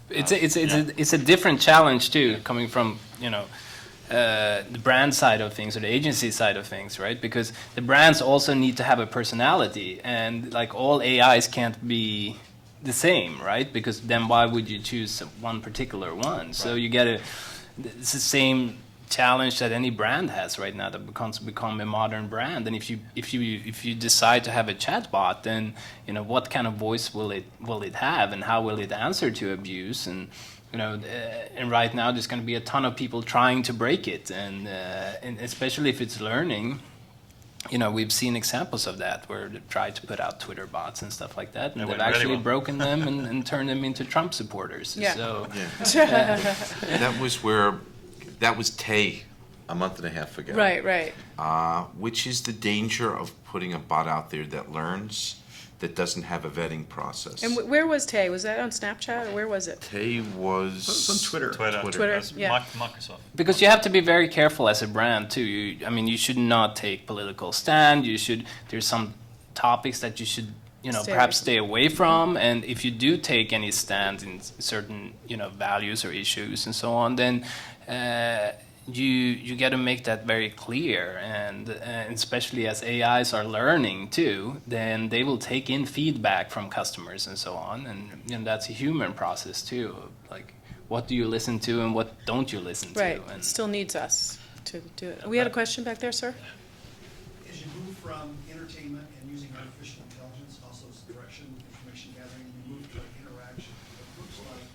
It's a different challenge too, coming from the brand side of things or the agency side of things, right? Because the brands also need to have a personality, and like all AIs can't be the same, right? Because then why would you choose one particular one? Right. So it's the same challenge that any brand has right now that become a modern brand. And if you decide to have a chatbot, then what kind of voice will it have, and how will it answer to abuse? And and right now there's going to be a ton of people trying to break it, and especially if it's learning, we've seen examples of that where they tried to put out Twitter bots and stuff like that, and
It
they've
went really
actually
well.
broken them and turned them into Trump supporters.
Yeah.
So
Yeah. That was Tay a month and a half ago.
Right.
Which is the danger of putting a bot out there that learns, that doesn't have a vetting process.
And where was Tay? Was that on Snapchat or where was it?
Tay was...
It's on Twitter.
Twitter,
That's
yeah.
Microsoft.
because you have to be very careful as a brand too. You should not take political stand. There's some topics that you should
Stay
perhaps
away
stay away from. And if you do take any stand in certain values or issues and so on, then you got to make that very clear. And especially as AIs are learning too, then they will take in feedback from customers and so on. And that's a human process too. Like, what do you listen to and what don't you listen to?
Right.
And
It still needs us to do it. We had a question back there, sir?
As you move from entertainment and using artificial intelligence, also as direction, information gathering, you move to interaction. It looks like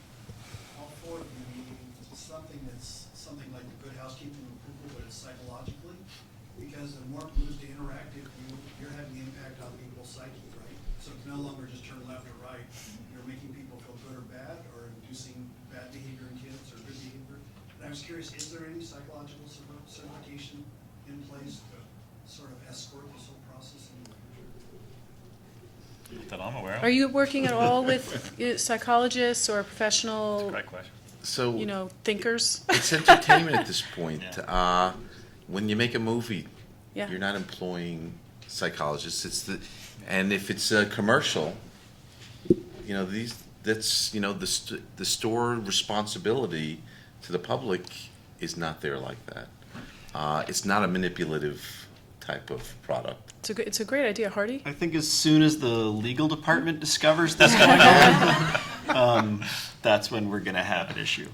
all four of you meaning something that's something like the good housekeeping approval, but it's psychologically. Because the more it moves to interactive, you're having the impact on people's psyche, right? So it's no longer just turn left or right. You're making people feel good or bad, or inducing bad behavior in kids or good behavior. And I was curious, is there any psychological certification in place to sort of escort this whole process in the future?
That I'm aware of.
Are you working at all with psychologists or professional,
Great question.
So
thinkers?
it's entertainment at this point.
Yeah.
When you make a movie,
Yeah.
you're not employing psychologists. And if it's a commercial, the store responsibility to the public is not there like that. It's not a manipulative type of product.
It's a great idea, Hardy.
I think as soon as the legal department discovers this going on, that's when we're going to have an issue.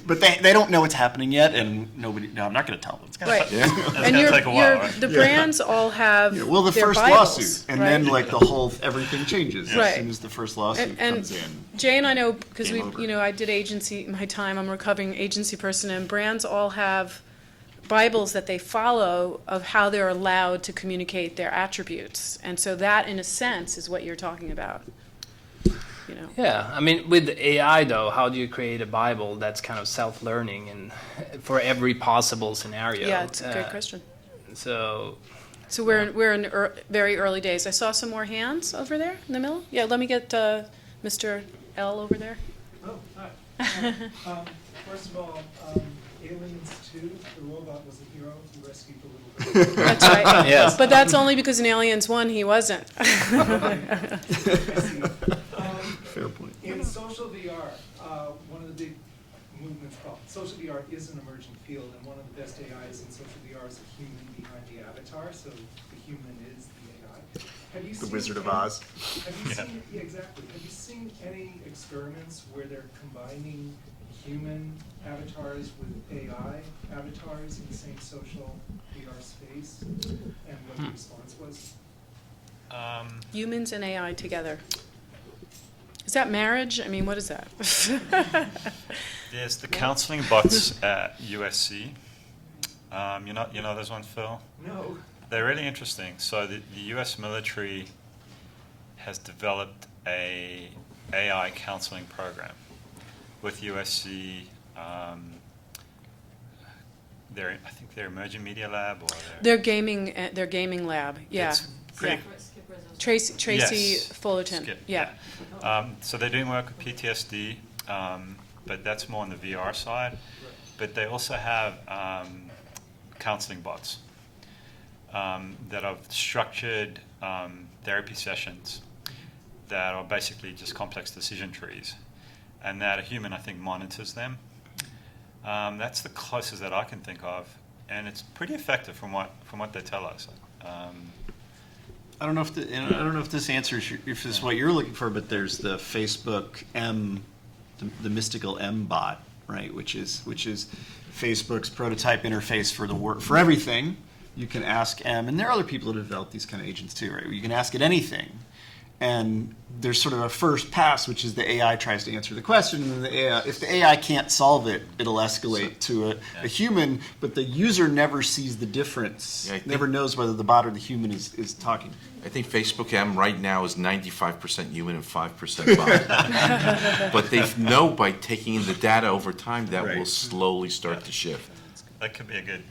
But they don't know what's happening yet, and I'm not going to tell them. It's gonna
Right.
Yeah.
And
gonna take a while, right?
the brands all have
the
their
first
Bibles,
lawsuit, and
right?
then everything changes
Right.
as soon as the first lawsuit
And
comes in.
Jay and I know, because
Game over.
I did agency, my time, I'm a recovering agency person, and brands all have Bibles that they follow of how they're allowed to communicate their attributes. And so that, in a sense, is what you're talking about.
Yeah, I mean, with AI though, how do you create a Bible that's kind of self-learning and for every possible scenario?
Yeah, it's a great question.
So
So we're in very early days. I saw some more hands over there in the middle. Yeah, let me get Mr. L over there.
Oh, hi. First of all, Aliens 2, the robot was a hero who rescued the little girl.
That's right.
Yes.
But that's only because in Aliens 1 he wasn't.
Fair point.
In social VR, one of the big movements, social VR is an emerging field, and one of the best AIs in social VR is a human behind the avatar, so the human is the AI. Have you
The
seen
Wizard of
any-
Oz.
Have you seen, yeah, exactly. Have you seen any experiments where they're combining human avatars with AI avatars in the same social VR space, and what the response was?
Humans and AI together. Is that marriage? I mean, what is that?
There's the counseling bots at USC. You know those ones, Phil?
No.
They're really interesting. So the U.S. military has developed a AI counseling program with USC. I think their emerging media lab or
Their gaming lab. Yeah.
It's pretty-
Yeah. Tracy
Yes.
Fullerton.
Skip,
Yeah.
So they're doing work with PTSD, but that's more on the VR side. But they also have counseling bots that have structured therapy sessions that are basically just complex decision trees, and that a human, I think, monitors them. That's the closest that I can think of, and it's pretty effective from what they tell us.
I don't know if this answers if this is what you're looking for, but there's the Facebook the mystical M bot, right? Which is Facebook's prototype interface for everything. You can ask M, and there are other people that have developed these kind of agents too, right? You can ask it anything, and there's sort of a first pass, which is the AI tries to answer the question, and the AI, if the AI can't solve it, it'll escalate to a human, but the user never sees the difference,
Yeah, I think-
never knows whether the bot or the human is talking.
I think Facebook M right now is 95% human and 5% bot. But they know by taking in the data over time that will slowly start to shift.
That could be a good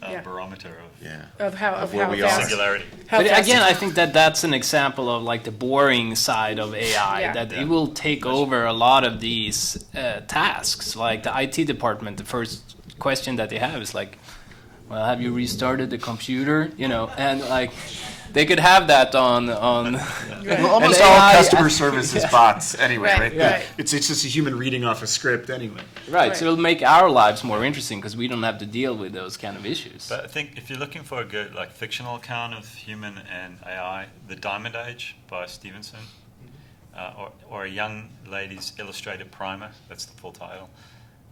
Yeah.
barometer of
Yeah.
Of how
where we are.
singularity.
how
But
fast
again,
it-
I think that's an example of like the boring side of AI,
Yeah.
that it will take over a lot of these tasks. Like the IT department, the first question that they have is like, well, have you restarted the computer? You know, and like they could have that on
Well, almost
And
all
AI
customer service is bots anyway,
Right,
right?
right.
It's just a human reading off a script anyway.
right. So it'll make our lives more interesting because we don't have to deal with those kind of issues.
But I think if you're looking for a good like fictional account of human and AI, The Diamond Age by Stevenson, or A Young Lady's Illustrated Primer, that's the full title.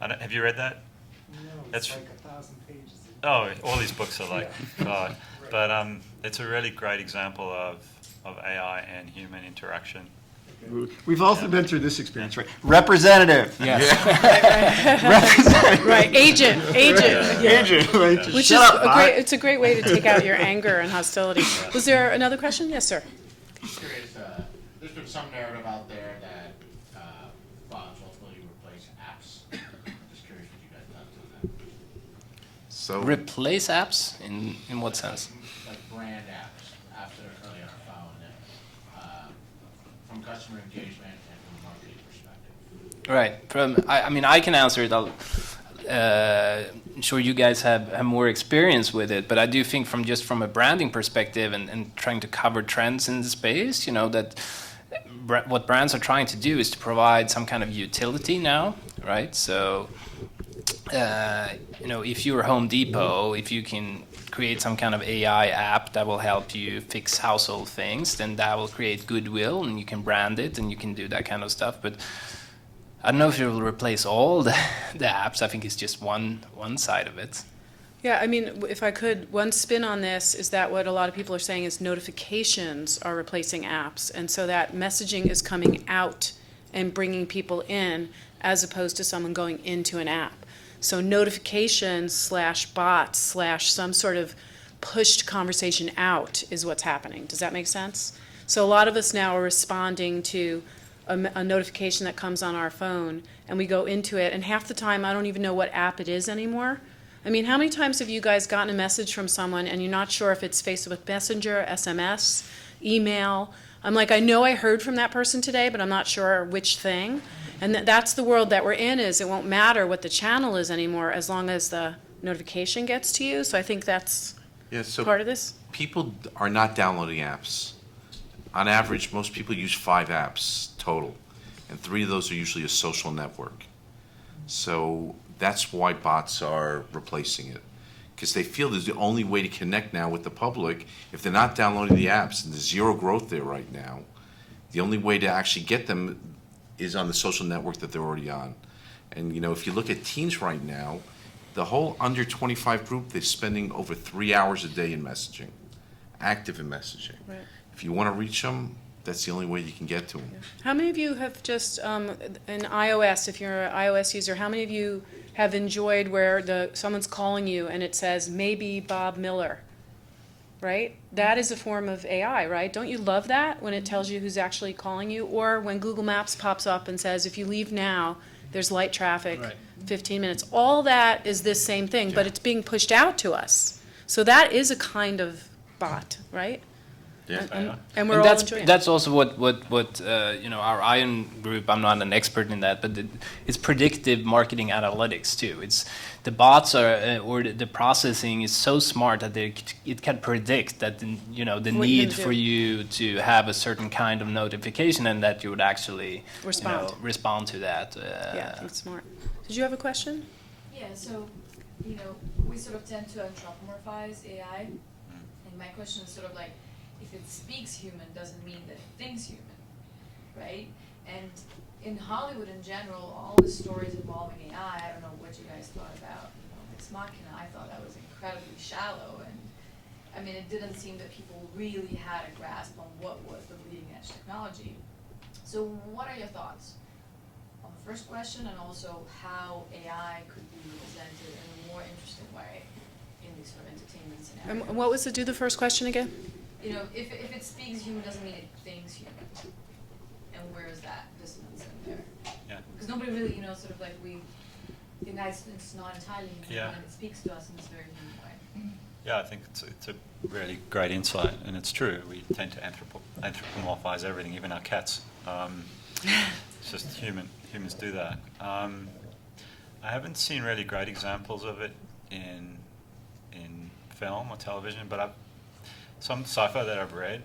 Have you read that?
No,
That's-
it's like 1,000 pages.
Oh, all these books are like God. But it's a really great example of AI and human interaction.
We've all been through this experience, right? Representative.
Yes.
Representative.
Right, agent. Yeah.
Agent. Like,
Which
shut
is
up, bot.
it's a great way to take out your anger and hostility. Was there another question? Yes, sir.
Just curious, there's been some narrative out there that bots ultimately replace apps. Just curious what you guys thought on that.
So
Replace apps in what sense?
Like brand apps that are currently on our phone, from customer engagement and from a marketing perspective.
Right. I mean, I can answer it. I'm sure you guys have more experience with it, but I do think from a branding perspective and trying to cover trends in the space, you know, that what brands are trying to do is to provide some kind of utility now, right? So, you know, if you're Home Depot, if you can create some kind of AI app that will help you fix household things, then that will create goodwill and you can brand it and you can do that kind of stuff. But I don't know if it will replace all the apps. I think it's just one side of it.
Yeah, I mean, if I could, one spin on this is that what a lot of people are saying is notifications are replacing apps, and so that messaging is coming out and bringing people in as opposed to someone going into an app. So notifications / bots / some sort of pushed conversation out is what's happening. Does that make sense? So a lot of us now are responding to a notification that comes on our phone, and we go into it, and half the time I don't even know what app it is anymore. I mean, how many times have you guys gotten a message from someone and you're not sure if it's Facebook Messenger, SMS, email? I'm like, I know I heard from that person today, but I'm not sure which thing. And that's the world that we're in, is it won't matter what the channel is anymore as long as the notification gets to you. So I think that's part of this.
People are not downloading apps. On average, most people use 5 apps total, and 3 of those are usually a social network. So that's why bots are replacing it, because they feel there's the only way to connect now with the public. If they're not downloading the apps, and there's zero growth there right now, the only way to actually get them is on the social network that they're already on. And you know, if you look at teens right now, the whole under 25 group, they're spending over 3 hours a day in messaging, active in messaging.
Right.
If you want to reach them, that's the only way you can get to them.
How many of you have just, in iOS, if you're an iOS user, how many of you have enjoyed where someone's calling you and it says, maybe Bob Miller, right? That is a form of AI, right? Don't you love that when it tells you who's actually calling you? Or when Google Maps pops up and says, if you leave now, there's light traffic, 15 minutes. All that is this same thing, but it's being pushed out to us. So that is a kind of bot, right?
Yeah.
And we're all
that's
enjoying it.
that's also what you know, our Iron group. I'm not an expert in that, but it's predictive marketing analytics too. It's the bots are or the processing is so smart that it can predict that you know the
What you're
need
gonna
for
do.
you to have a certain kind of notification and that you would actually
Respond.
respond to that.
Yeah, I think it's smart. Did you have a question?
Yeah, so, you know, we sort of tend to anthropomorphize AI, and my question is sort of like, if it speaks human, doesn't mean that it thinks human, right? And in Hollywood in general, all the stories involving AI, I don't know what you guys thought about, you know, Ex Machina, I thought that was incredibly shallow, and I mean, it didn't seem that people really had a grasp on what was the bleeding edge technology. So what are your thoughts on the first question, and also how AI could be presented in a more interesting way in these sort of entertainment scenarios?
And what was do the first question again?
You know, if it speaks human doesn't mean it thinks human. And where is that dissonance in there?
Yeah.
Because nobody really, you know, sort of like we think that it's not entirely human,
Yeah.
and it speaks to us in this very human way.
Yeah, I think it's a really great insight, and it's true. We tend to anthropomorphize everything, even our cats. It's just humans do that. I haven't seen really great examples of it in film or television, but some sci-fi that I've read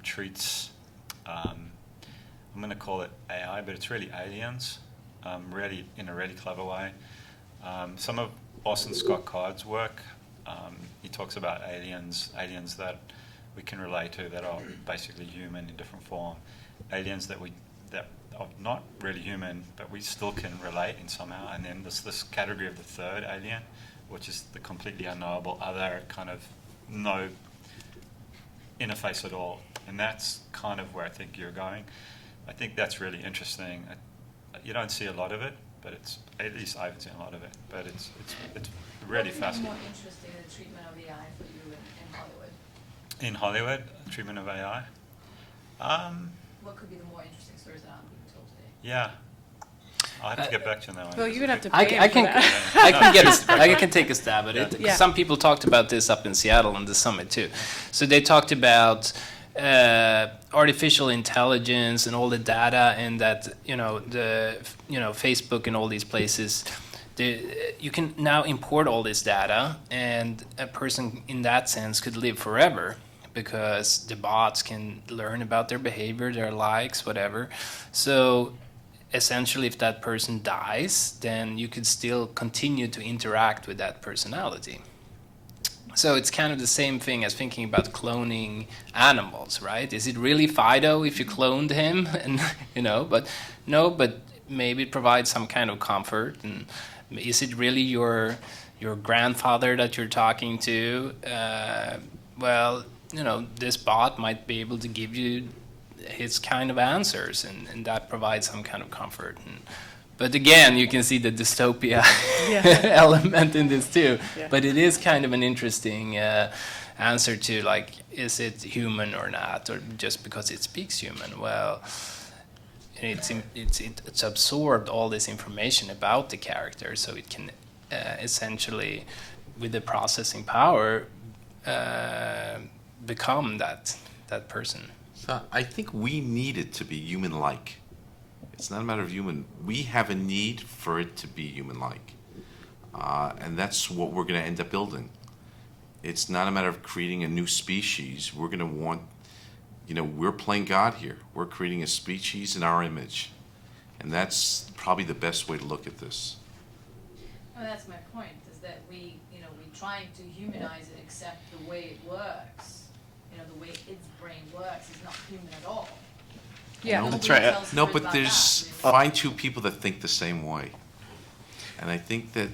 treats, I'm going to call it AI, but it's really aliens, really in a really clever way. Some of Orson Scott Card's work, he talks about aliens that we can relate to, that are basically human in different form, aliens that are not really human, but we still can relate in somehow. And then there's this category of the third alien, which is the completely unknowable other, kind of no interface at all. And that's kind of where I think you're going. I think that's really interesting. You don't see a lot of it, but at least I haven't seen a lot of it. But it's really fascinating.
What's more interesting in the treatment of AI for you in Hollywood?
In Hollywood, treatment of AI.
What could be the more interesting stories that aren't being told today?
Yeah, I'll have to get back to you on that one.
Well, you're gonna have to
I
pay
I
him for
can
that.
I can take a stab at it.
Yeah.
Some people talked about this up in Seattle on the summit too. So they talked about artificial intelligence and all the data, and that Facebook and all these places. You can now import all this data, and a person in that sense could live forever, because the bots can learn about their behavior, their likes, whatever. So essentially, if that person dies, then you could still continue to interact with that personality. So it's kind of the same thing as thinking about cloning animals, right? Is it really Fido if you cloned him? And but no, but maybe it provides some kind of comfort. And is it really your grandfather that you're talking to? This bot might be able to give you his kind of answers, and that provides some kind of comfort. But again, you can see the dystopia element in this too.
Yeah.
But it is kind of an interesting answer to, like, is it human or not, or just because it speaks human? Well, it's absorbed all this information about the character, so it can essentially, with the processing power, become that person.
So I think we need it to be human-like. It's not a matter of human. We have a need for it to be human-like. And that's what we're going to end up building. It's not a matter of creating a new species. We're going to want, we're playing God here. We're creating a species in our image. And that's probably the best way to look at this.
Well, that's my point, is that we're trying to humanize it, except the way it works, the way its brain works is not human at all.
Yeah,
No,
that's right.
No, but there's find two people that think the same way. And I think that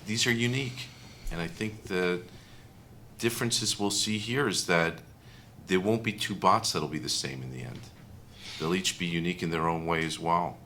these are unique. And I think the differences we'll see here is that there won't be two bots that'll be the same in the end. They'll each be unique in their own way as well.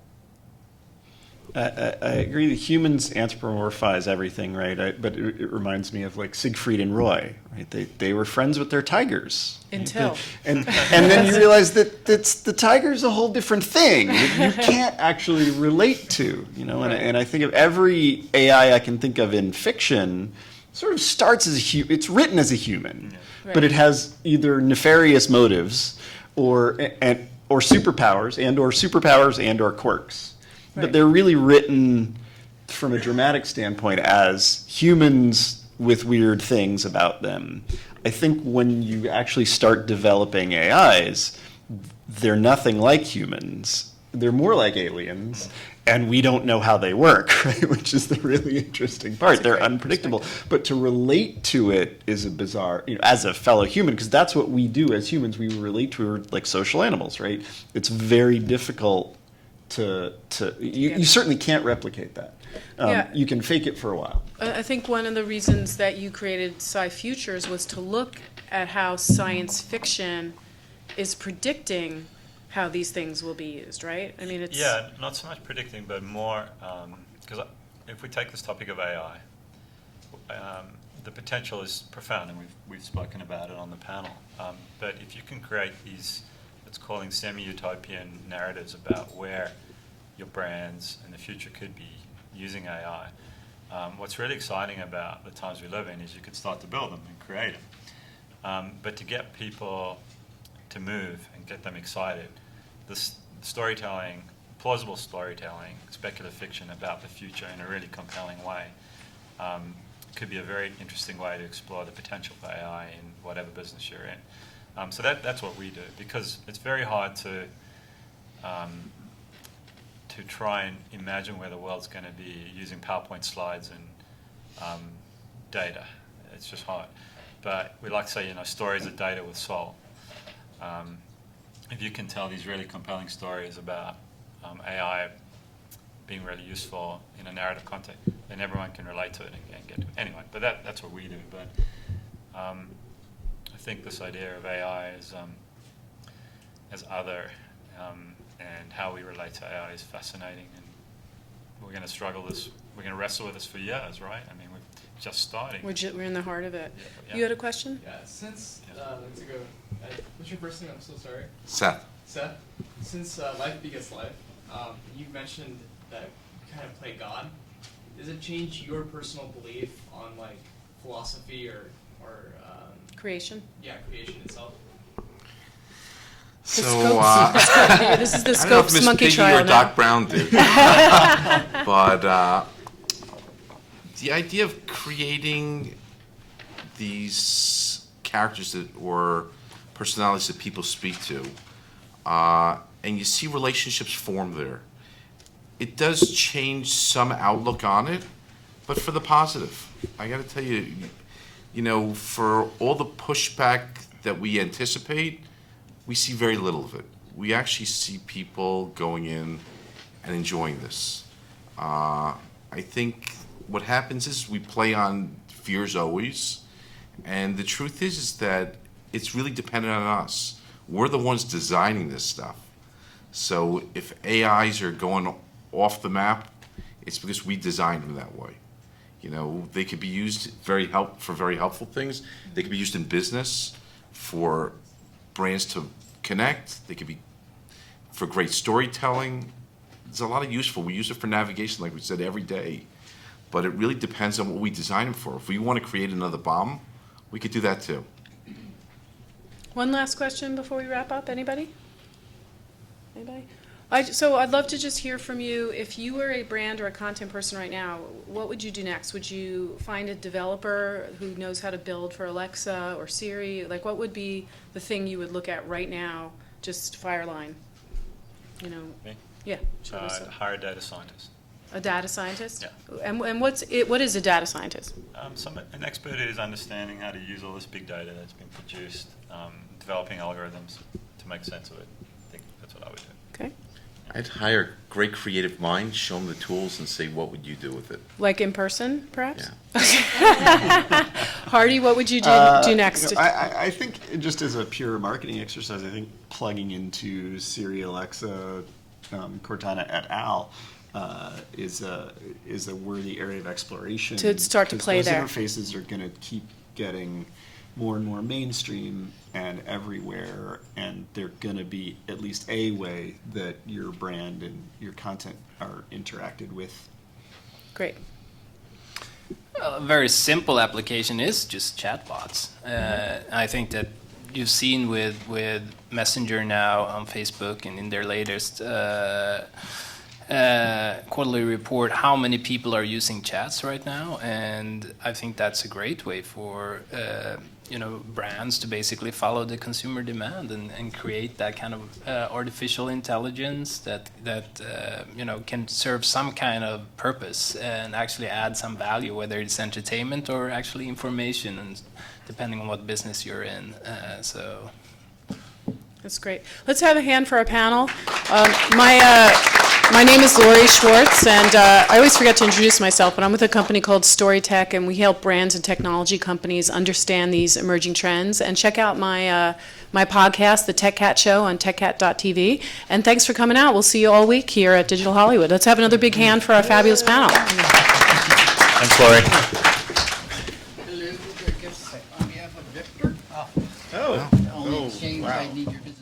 I agree that humans anthropomorphize everything, right? But it reminds me of like Siegfried and Roy, right? They were friends with their tigers.
Until.
And then you realize that the tiger's a whole different thing that you can't actually relate to, And I think of every AI I can think of in fiction sort of starts as it's written as a human, but it has either nefarious motives or superpowers and/or quirks.
Right.
But they're really written from a dramatic standpoint as humans with weird things about them. I think when you actually start developing AIs, they're nothing like humans. They're more like aliens, and we don't know how they work, right? Which is the really interesting part. They're unpredictable. But to relate to it is a bizarre, as a fellow human, because that's what we do as humans. We relate to, we're like social animals, right? It's very difficult you certainly can't replicate that. You can fake it for a while.
I think one of the reasons that you created Sci Futures was to look at how science fiction is predicting how these things will be used, right? I mean, it's...
Yeah, not so much predicting, but more, because if we take this topic of AI, the potential is profound, and we've spoken about it on the panel. But if you can create these, let's calling semi-utopian narratives about where your brands in the future could be using AI, what's really exciting about the times we live in is you could start to build them and create them. But to get people to move and get them excited, this storytelling, plausible storytelling, speculative fiction about the future in a really compelling way could be a very interesting way to explore the potential for AI in whatever business you're in. So that's what we do, because it's very hard to try and imagine where the world's going to be using PowerPoint slides and data. It's just hard. But we like to say, stories are data with soul. If you can tell these really compelling stories about AI being really useful in a narrative context, then everyone can relate to it and get to it. Anyway, but that's what we do. But I think this idea of AI as other and how we relate to AI is fascinating, and we're going to we're going to wrestle with this for years, right? I mean, we're just starting.
We're in the heart of it.
Yeah.
You had a question?
Yeah, since, let's go, what's your first name? I'm so sorry.
Seth.
Seth, since Life Begets Life, you mentioned that you kind of play God. Does it change your personal belief on like philosophy or
creation?
Yeah, creation itself.
So,
this is the
I don't know if
Scopes
Miss
monkey
Piggy
trial
or
now.
Doc Brown did. But the idea of creating these characters or personalities that people speak to, and you see relationships form there, it does change some outlook on it, but for the positive. I got to tell you, for all the pushback that we anticipate, we see very little of it. We actually see people going in and enjoying this. I think what happens is we play on fears always, and the truth is that it's really dependent on us. We're the ones designing this stuff. So if AIs are going off the map, it's because we designed them that way. They could be used for very helpful things. They could be used in business for brands to connect. They could be for great storytelling. There's a lot of useful. We use it for navigation, like we said, every day. But it really depends on what we design them for. If we want to create another bomb, we could do that too.
One last question before we wrap up. Anybody? So I'd love to just hear from you. If you were a brand or a content person right now, what would you do next? Would you find a developer who knows how to build for Alexa or Siri? Like, what would be the thing you would look at right now? Just fireline.
Me?
Yeah.
Hire a data scientist.
A data scientist?
Yeah.
And what is a data scientist?
An expert is understanding how to use all this big data that's been produced, developing algorithms to make sense of it. I think that's what I would do.
Okay.
I'd hire a great creative mind, show them the tools, and say, what would you do with it?
Like in person, perhaps?
Yeah.
Hardy, what would you do next?
I think just as a pure marketing exercise, I think plugging into Siri, Alexa, Cortana et al. Is a worthy area of exploration.
To start to play
those
there.
Interfaces are going to keep getting more and more mainstream and everywhere, and they're going to be at least a way that your brand and your content are interacted with.
Great.
A very simple application is just chatbots. I think that you've seen with Messenger now on Facebook and in their latest quarterly report how many people are using chats right now, and I think that's a great way for brands to basically follow the consumer demand and create that kind of artificial intelligence that can serve some kind of purpose and actually add some value, whether it's entertainment or actually information, and depending on what business you're in. That's
great. Let's have a hand for our panel. My name is Lori Schwartz, and I always forget to introduce myself, but I'm with a company called Storytech, and we help brands and technology companies understand these emerging trends. And check out my my podcast, The Tech Cat Show, on techcat.tv. And thanks for coming out. We'll see you all week here at Digital Hollywood. Let's have another big hand for our fabulous panel.
Thanks, Lori.
Elizabeth, I guess on behalf of Victor.
Oh.
Only exchange I need your business.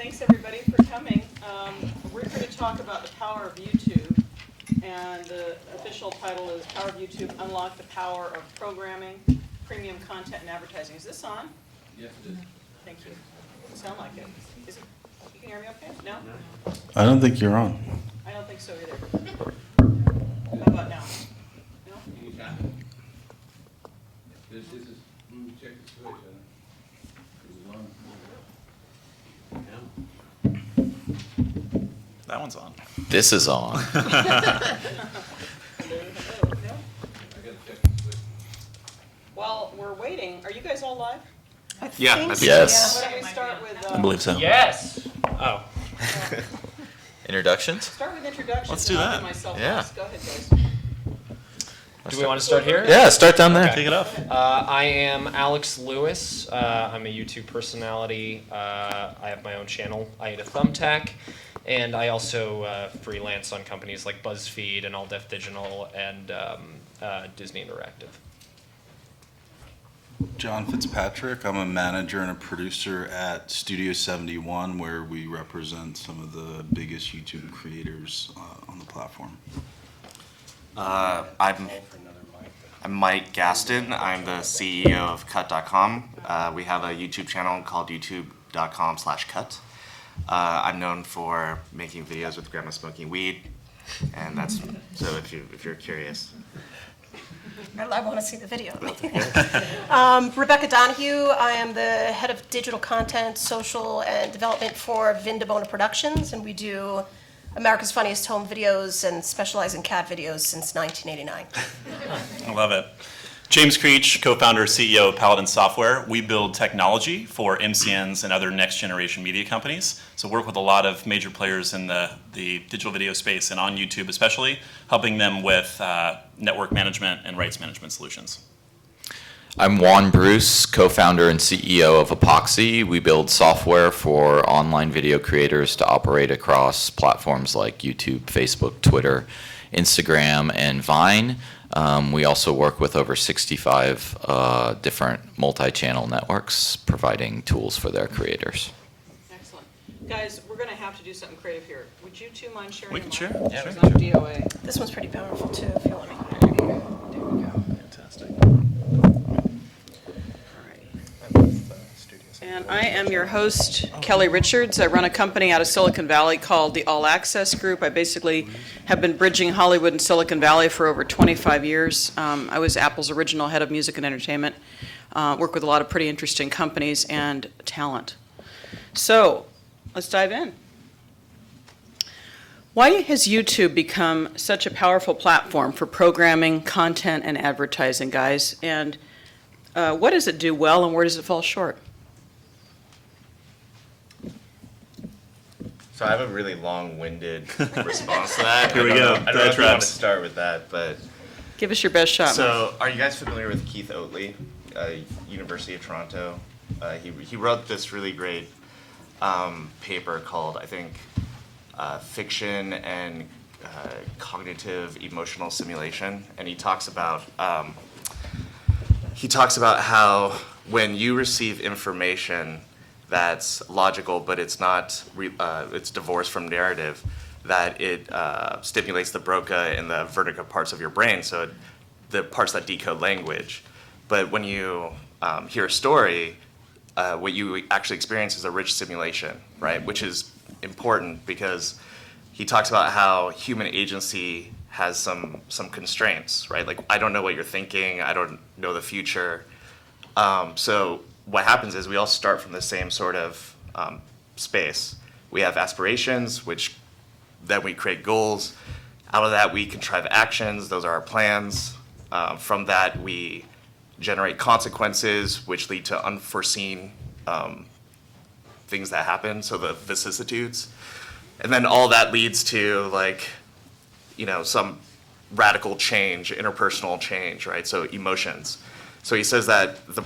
thanks everybody for coming. We're here to talk about the power of YouTube, and the official title is Power of YouTube, Unlock the Power of Programming, Premium Content and Advertising. Is this on?
Yes, it is.
Thank you. Doesn't sound like it. Is it? You can hear me okay? No?
I don't think you're on.
I don't think so either. How about now? No?
You can tap it. This is, check the switch. Is it on? No?
That one's on.
This is on.
I gotta check the switch.
While we're waiting, are you guys all live?
Yeah, I think
Yes.
Why don't we start with,
I believe so.
Yes. Oh.
Introductions?
start with introductions.
Let's do
and I'll
that.
give myself
Yeah.
last. Go ahead, guys.
Do we want to start here?
Yeah, start down there.
Okay.
Take it off.
I am Alex Lewis. I'm a YouTube personality. I have my own channel, I Eat a Thumbtack, and I also freelance on companies like BuzzFeed and All Def Digital and Disney Interactive.
John Fitzpatrick. I'm a manager and a producer at Studio 71, where we represent some of the biggest YouTube creators on the platform.
I'm Mike Gaston. I'm the CEO of Cut.com. We have a YouTube channel called youtube.com/cut. I'm known for making videos with grandma smoking weed, and that's so if you're curious.
I want to see the video. Rebecca Donahue. I am the head of digital content, social, and development for Vindabona Productions, and we do America's Funniest Home Videos and specialize in cat videos since 1989.
I love it. James Creech, co-founder, CEO of Paladin Software. We build technology for MCNs and other next-generation media companies. So work with a lot of major players in the digital video space and on YouTube especially, helping them with network management and rights management solutions.
I'm Juan Bruce, co-founder and CEO of Epoxy. We build software for online video creators to operate across platforms like YouTube, Facebook, Twitter, Instagram, and Vine. We also work with over 65 different multi-channel networks, providing tools for their creators.
Excellent. Guys, we're going to have to do something creative here. Would you two mind sharing?
We can
your
share.
mic?
Yeah,
It's
we
not
can
DOA.
This one's pretty powerful too, if you let me.
Fantastic.
And I am your host, Kelly Richards. I run a company out of Silicon Valley called the All Access Group. I basically have been bridging Hollywood and Silicon Valley for over 25 years. I was Apple's original head of music and entertainment. Work with a lot of pretty interesting companies and talent. So, let's dive in. Why has YouTube become such a powerful platform for programming, content, and advertising, guys? And what does it do well and where does it fall short?
So I have a really long-winded response to that.
Here we go.
I don't know if you want to start with that, but
Give us your best shot.
so are you guys familiar with Keith Oatley, University of Toronto? He wrote this really great paper called, I think, Fiction and Cognitive Emotional Simulation, and he talks about how when you receive information that's logical, but it's not, it's divorced from narrative, that it stimulates the Broca and the Vertica parts of your brain, so the parts that decode language. But when you hear a story, what you actually experience is a rich simulation, right? Which is important because he talks about how human agency has some constraints, right? Like, I don't know what you're thinking, I don't know the future. So what happens is we all start from the same sort of space. We have aspirations, which then we create goals. Out of that, we contrive actions. Those are our plans. From that, we generate consequences, which lead to unforeseen things that happen, so the vicissitudes. And then all that leads to, like, some radical change, interpersonal change, right? So emotions. So he says that the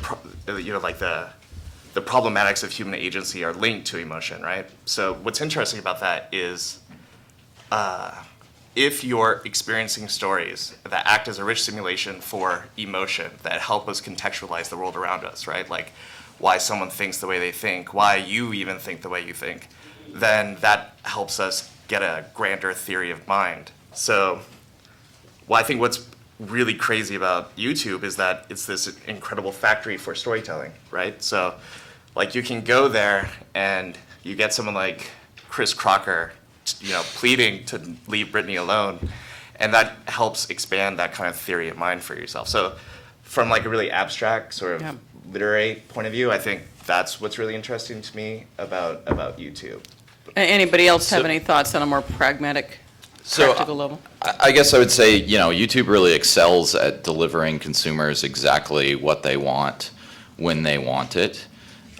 problematics of human agency are linked to emotion, right? So what's interesting about that is if you're experiencing stories that act as a rich simulation for emotion, that help us contextualize the world around us, right? Like why someone thinks the way they think, why you even think the way you think, then that helps us get a grander theory of mind. So, well, I think what's really crazy about YouTube is that it's this incredible factory for storytelling, right? So, like, you can go there and you get someone like Chris Crocker, pleading to leave Britney alone, and that helps expand that kind of theory of mind for yourself. So, from like a really abstract sort of literary point of view, I think that's what's really interesting to me about YouTube.
Anybody else have any thoughts on a more pragmatic, practical level?
I guess I would say, YouTube really excels at delivering consumers exactly what they want when they want it.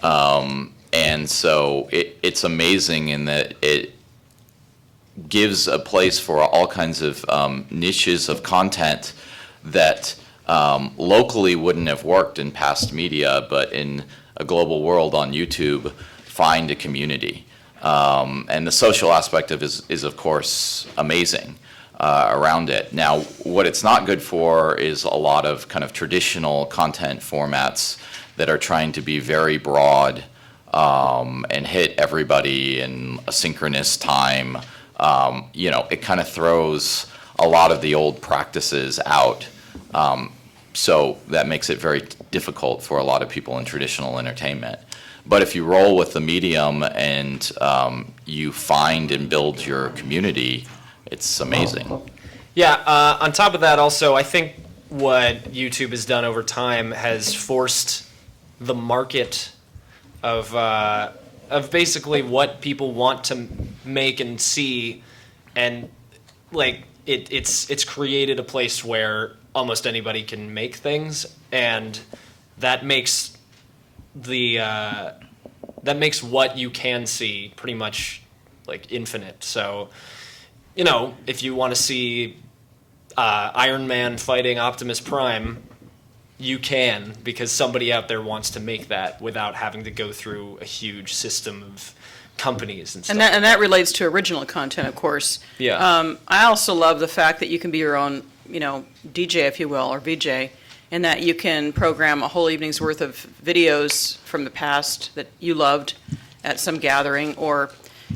And so it's amazing in that it gives a place for all kinds of niches of content that locally wouldn't have worked in past media, but in a global world on YouTube, find a community. And the social aspect of it is of course, amazing around it. Now, what it's not good for is a lot of kind of traditional content formats that are trying to be very broad and hit everybody in a synchronous time. It kind of throws a lot of the old practices out. So that makes it very difficult for a lot of people in traditional entertainment. But if you roll with the medium and you find and build your community, it's amazing.
Yeah, on top of that also, I think what YouTube has done over time has forced the market of basically what people want to make and see, and like it's created a place where almost anybody can make things, and that makes what you can see pretty much like infinite. So, if you want to see Iron Man fighting Optimus Prime, you can, because somebody out there wants to make that without having to go through a huge system of companies and stuff.
And that relates to original content, of course.
Yeah.
I also love the fact that you can be your own, DJ, if you will, or VJ, and that you can program a whole evening's worth of videos from the past that you loved at some gathering, or,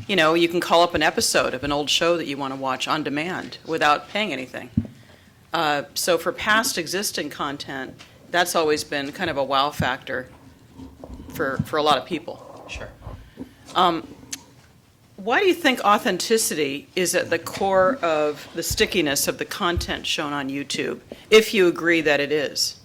you can call up an episode of an old show that you want to watch on demand without paying anything. So for past existing content, that's always been kind of a wow factor for a lot of people.
Sure.
Why do you think authenticity is at the core of the stickiness of the content shown on YouTube, if you agree that it is?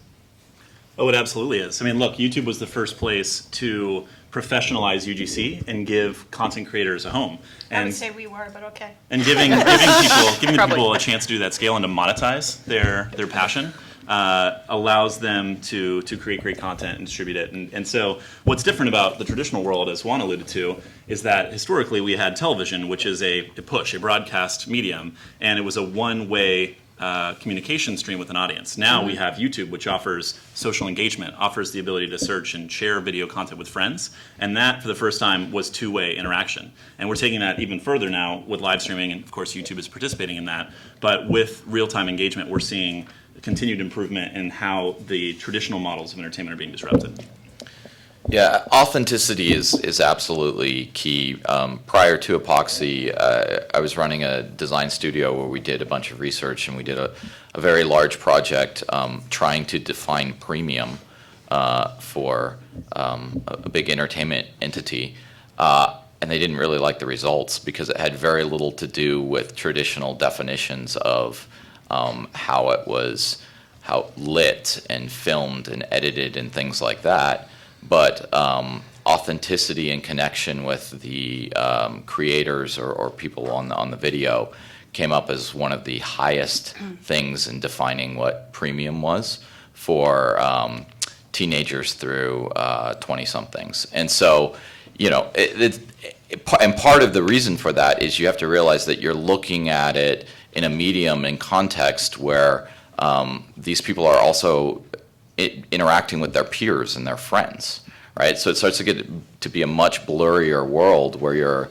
Oh, it absolutely is. I mean, look, YouTube was the first place to professionalize UGC and give content creators a home.
I would say we were, but okay.
And giving people a chance to do that scale and to monetize their passion allows them to create great content and distribute it. And so what's different about the traditional world, as Juan alluded to, is that historically we had television, which is a broadcast medium, and it was a one-way communication stream with an audience. Now we have YouTube, which offers social engagement, offers the ability to search and share video content with friends, and that, for the first time, was two-way interaction. And we're taking that even further now with live streaming, and of course YouTube is participating in that, but with real-time engagement, we're seeing continued improvement in how the traditional models of entertainment are being disrupted.
Yeah, authenticity is absolutely key. Prior to Epoxy, I was running a design studio where we did a bunch of research, and we did a very large project trying to define premium for a big entertainment entity. And they didn't really like the results because it had very little to do with traditional definitions of how it was lit and filmed and edited and things like that. But authenticity and connection with the creators or people on the video came up as one of the highest things in defining what premium was for teenagers through 20-somethings. And so, and part of the reason for that is you have to realize that you're looking at it in a medium and context where these people are also interacting with their peers and their friends, right? So it starts to get to be a much blurrier world where you're,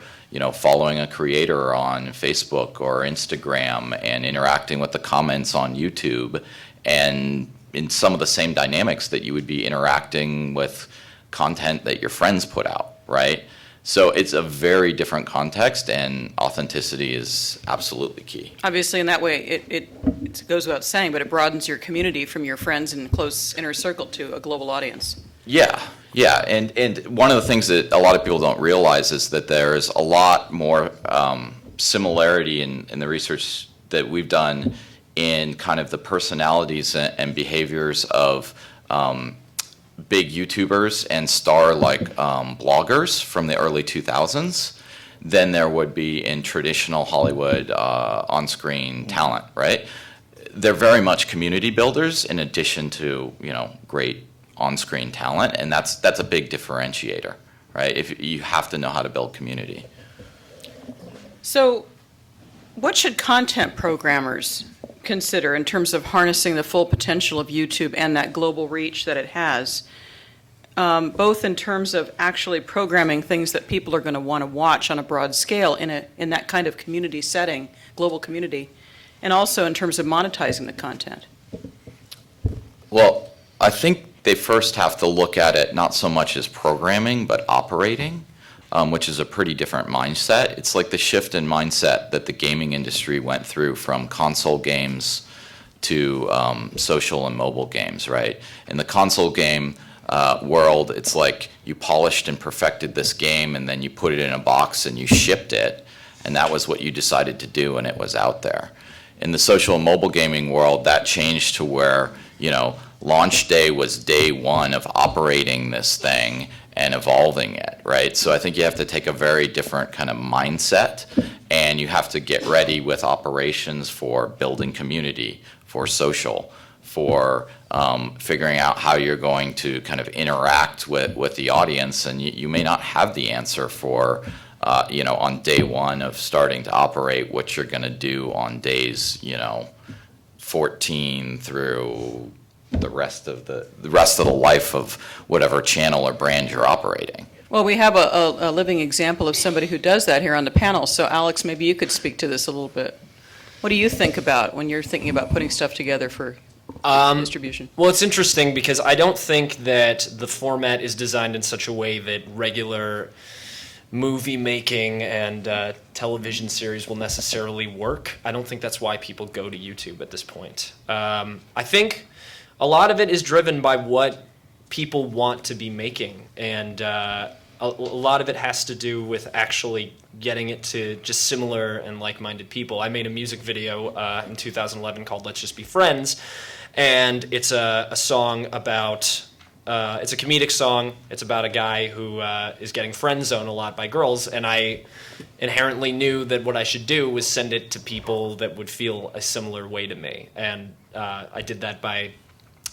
following a creator on Facebook or Instagram and interacting with the comments on YouTube, and in some of the same dynamics that you would be interacting with content that your friends put out, right? So it's a very different context, and authenticity is absolutely key.
Obviously, in that way, it goes without saying, but it broadens your community from your friends and close inner circle to a global audience.
Yeah, yeah, and one of the things that a lot of people don't realize is that there's a lot more similarity in the research that we've done in kind of the personalities and behaviors of big YouTubers and star bloggers from the early 2000s than there would be in traditional Hollywood on-screen talent, right? They're very much community builders in addition to, great on-screen talent, and that's a big differentiator, right? If you have to know how to build community.
So, what should content programmers consider in terms of harnessing the full potential of YouTube and that global reach that it has, both in terms of actually programming things that people are going to want to watch on a broad scale in that kind of community setting, global community, and also in terms of monetizing the content?
Well, I think they first have to look at it not so much as programming, but operating, which is a pretty different mindset. It's like the shift in mindset that the gaming industry went through from console games to social and mobile games, right? In the console game world, it's like you polished and perfected this game, and then you put it in a box and you shipped it, and that was what you decided to do, and it was out there. In the social and mobile gaming world, that changed to where, launch day was day one of operating this thing and evolving it, right? So I think you have to take a very different kind of mindset, and you have to get ready with operations for building community, for social, for figuring out how you're going to kind of interact with the audience, and you may not have the answer for, on day one of starting to operate what you're going to do on days, 14 through the rest of the life of whatever channel or brand you're operating.
Well, we have a living example of somebody who does that here on the panel. So, Alex, maybe you could speak to this a little bit. What do you think about when you're thinking about putting stuff together for distribution?
Well, it's interesting because I don't think that the format is designed in such a way that regular movie making and television series will necessarily work. I don't think that's why people go to YouTube at this point. I think a lot of it is driven by what people want to be making, and a lot of it has to do with actually getting it to just similar and like-minded people. I made a music video in 2011 called Let's Just Be Friends, and it's a song about, it's a comedic song. It's about a guy who is getting friend-zoned a lot by girls, and I inherently knew that what I should do was send it to people that would feel a similar way to me, and I did that by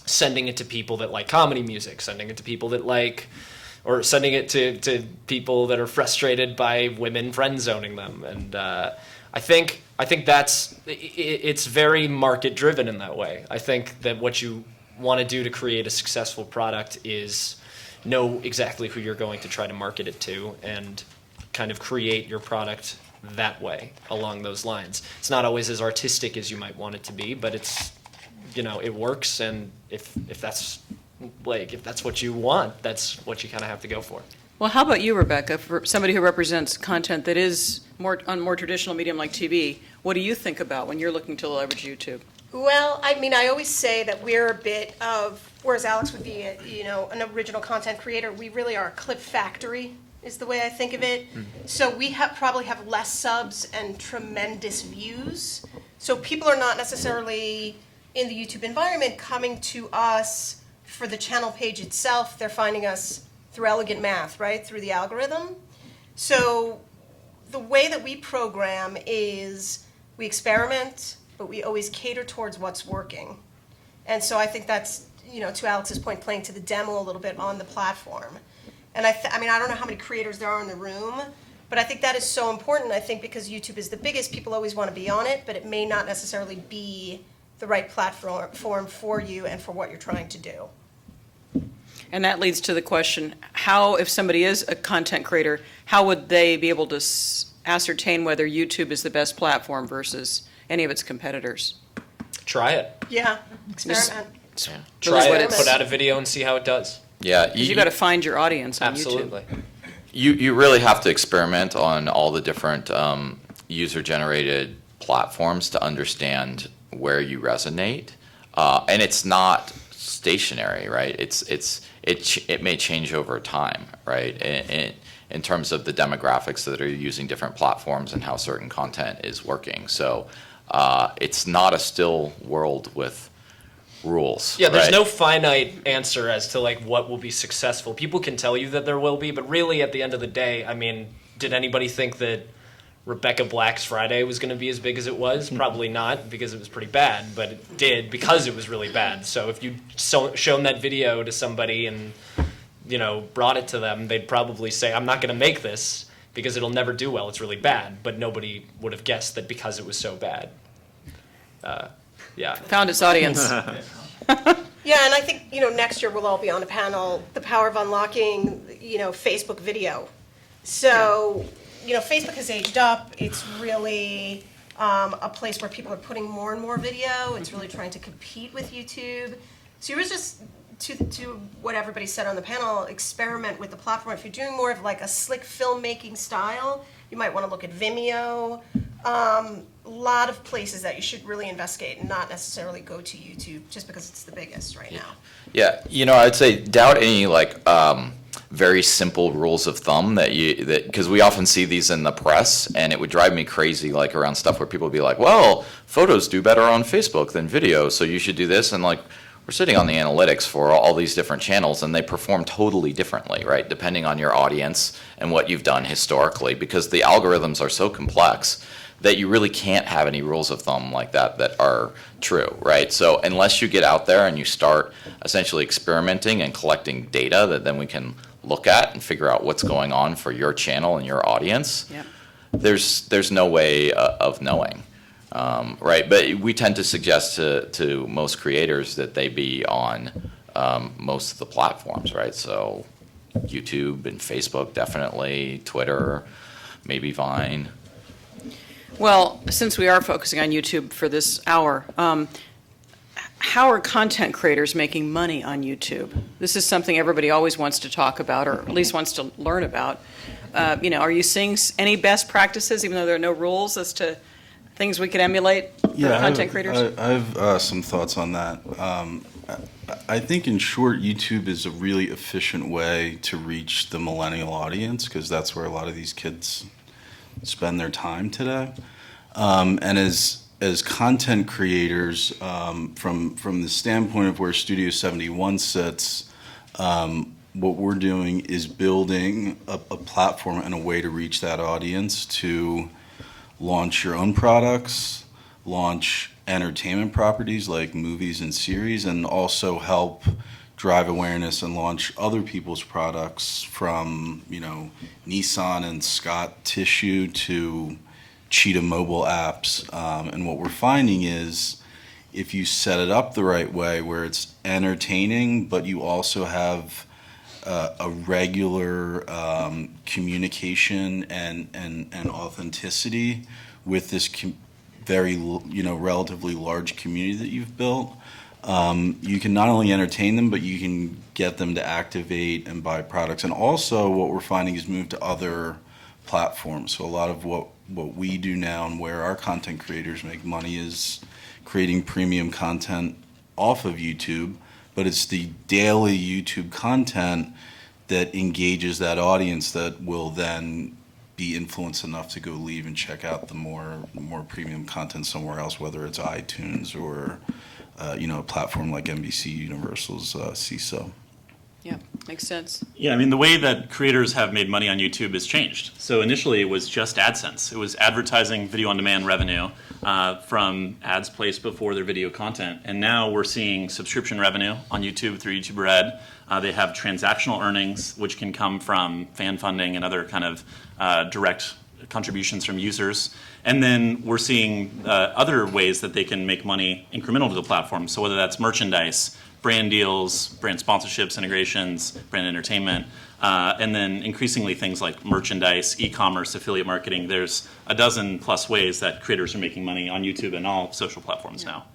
sending it to people that like comedy music, sending it to people that or sending it to people that are frustrated by women friend-zoning them. And I think it's very market-driven in that way. I think that what you want to do to create a successful product is know exactly who you're going to try to market it to and kind of create your product that way, along those lines. It's not always as artistic as you might want it to be, but it's, it works, and if that's what you want, that's what you kind of have to go for.
Well, how about you, Rebecca, for somebody who represents content that is on more traditional medium like TV? What do you think about when you're looking to leverage YouTube?
Well, I always say that we're a bit of, whereas Alex would be, an original content creator, we really are a clip factory, is the way I think of it. So we probably have less subs and tremendous views. So people are not necessarily in the YouTube environment coming to us for the channel page itself. They're finding us through elegant math, right? Through the algorithm. So the way that we program is we experiment, but we always cater towards what's working. And so I think that's, to Alex's point, playing to the demo a little bit on the platform. And I don't know how many creators there are in the room, but I think that is so important. I think because YouTube is the biggest, people always want to be on it, but it may not necessarily be the right platform for you and for what you're trying to do.
And that leads to the question, how, if somebody is a content creator, how would they be able to ascertain whether YouTube is the best platform versus any of its competitors?
Try it.
Yeah, experiment.
Try it, put out a video and see how it does.
Yeah.
Because you got to find your audience on
Absolutely.
YouTube.
you really have to experiment on all the different user-generated platforms to understand where you resonate, and it's not stationary, right? It may change over time, right? In terms of the demographics that are using different platforms and how certain content is working. So it's not a still world with rules.
Yeah, there's
right?
no finite answer as to like what will be successful. People can tell you that there will be, but really at the end of the day, I mean, did anybody think that Rebecca Black's Friday was going to be as big as it was? Probably not, because it was pretty bad, but it did because it was really bad. So if you'd shown that video to somebody and, you know, brought it to them, they'd probably say, I'm not going to make this because it'll never do well. It's really bad. But nobody would have guessed that because it was so bad. Yeah.
Found its audience.
Yeah, and I think, you know, next year we'll all be on a panel, the power of unlocking, you know, Facebook video. So, you know, Facebook has aged up. It's really a place where people are putting more and more video. It's really trying to compete with YouTube. So you were just, to what everybody said on the panel, experiment with the platform. If you're doing more of like a slick filmmaking style, you might want to look at Vimeo. A lot of places that you should really investigate and not necessarily go to YouTube just because it's the biggest right now.
Yeah, you know, I'd say doubt any like very simple rules of thumb that because we often see these in the press, and it would drive me crazy like around stuff where people would be like, well, photos do better on Facebook than video, so you should do this, and like we're sitting on the analytics for all these different channels, and they perform totally differently, right, depending on your audience and what you've done historically, because the algorithms are so complex that you really can't have any rules of thumb like that are true, right? So unless you get out there and you start essentially experimenting and collecting data that then we can look at and figure out what's going on for your channel and your audience,
Yep.
there's no way of knowing, right? But we tend to suggest to most creators that they be on most of the platforms, right? So YouTube and Facebook definitely, Twitter, maybe Vine.
Well, since we are focusing on YouTube for this hour, how are content creators making money on YouTube? This is something everybody always wants to talk about, or at least wants to learn about. You know, are you seeing any best practices, even though there are no rules, as to things we could emulate for content creators?
I have some thoughts on that. I think, in short, YouTube is a really efficient way to reach the millennial audience, because that's where a lot of these kids spend their time today. And as content creators, from the standpoint of where Studio 71 sits, what we're doing is building a platform and a way to reach that audience, to launch your own products, launch entertainment properties like movies and series, and also help drive awareness and launch other people's products, from, you know, Nissan and Scott Tissue to Cheetah mobile apps. And what we're finding is, if you set it up the right way, where it's entertaining, but you also have a regular communication and authenticity with this very, you know, relatively large community that you've built, you can not only entertain them, but you can get them to activate and buy products. And also what we're finding is move to other platforms. So a lot of what we do now and where our content creators make money is creating premium content off of YouTube, but it's the daily YouTube content that engages that audience that will then be influenced enough to go leave and check out the more premium content somewhere else, whether it's iTunes or you know, a platform like NBC Universal's CISO.
Yeah, makes sense.
Yeah, I mean, the way that creators have made money on YouTube has changed. So initially it was just AdSense. It was advertising video on demand revenue from ads placed before their video content. And now we're seeing subscription revenue on YouTube through YouTube Red. They have transactional earnings, which can come from fan funding and other kind of direct contributions from users. And then we're seeing other ways that they can make money incremental to the platform. So whether that's merchandise, brand deals, brand sponsorships, integrations, brand entertainment, and then increasingly things like merchandise, e-commerce, affiliate marketing. There's a dozen plus ways that creators are making money on YouTube and all social platforms now.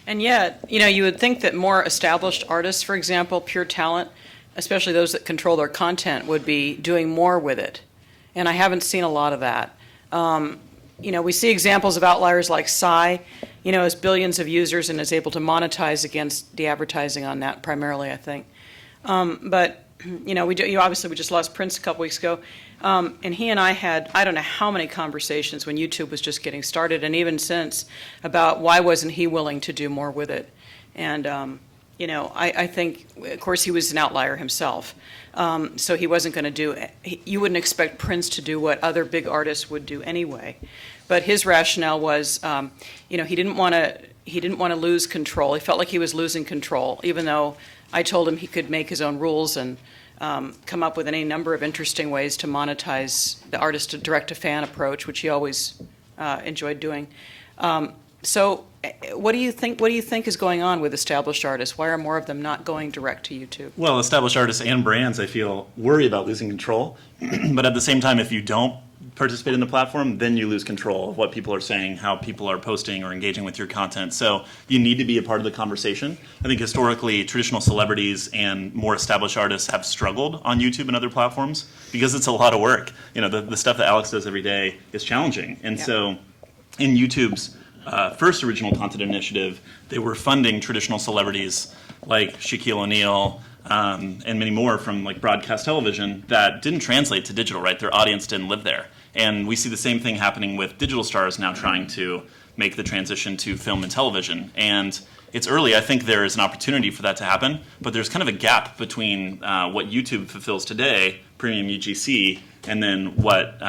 And yet, you know, you would think that more established artists, for example, pure talent, especially those that control their content, would be doing more with it. And I haven't seen a lot of that. We see examples of outliers like Psy, has billions of users and is able to monetize against the advertising on that primarily, I think. But obviously we just lost Prince a couple weeks ago, and he and I had, I don't know how many conversations when YouTube was just getting started, and even since, about why wasn't he willing to do more with it. And I think, of course, he was an outlier himself, so he wasn't going to do. You wouldn't expect Prince to do what other big artists would do anyway. But his rationale was, he didn't want to lose control. He felt like he was losing control, even though I told him he could make his own rules and come up with any number of interesting ways to monetize the artist to direct-to-fan approach, which he always enjoyed doing. So, what do you think is going on with established artists? Why are more of them not going direct to YouTube?
Well, established artists and brands, I feel, worry about losing control. But at the same time, if you don't participate in the platform, then you lose control of what people are saying, how people are posting or engaging with your content. So you need to be a part of the conversation. I think historically, traditional celebrities and more established artists have struggled on YouTube and other platforms because it's a lot of work. The stuff that Alex does every day is challenging. And so in YouTube's first original content initiative, they were funding traditional celebrities like Shaquille O'Neal, and many more from like broadcast television that didn't translate to digital, right? Their audience didn't live there. And we see the same thing happening with digital stars now trying to make the transition to film and television. And it's early. I think there is an opportunity for that to happen, but there's kind of a gap between what YouTube fulfills today, premium UGC, and then what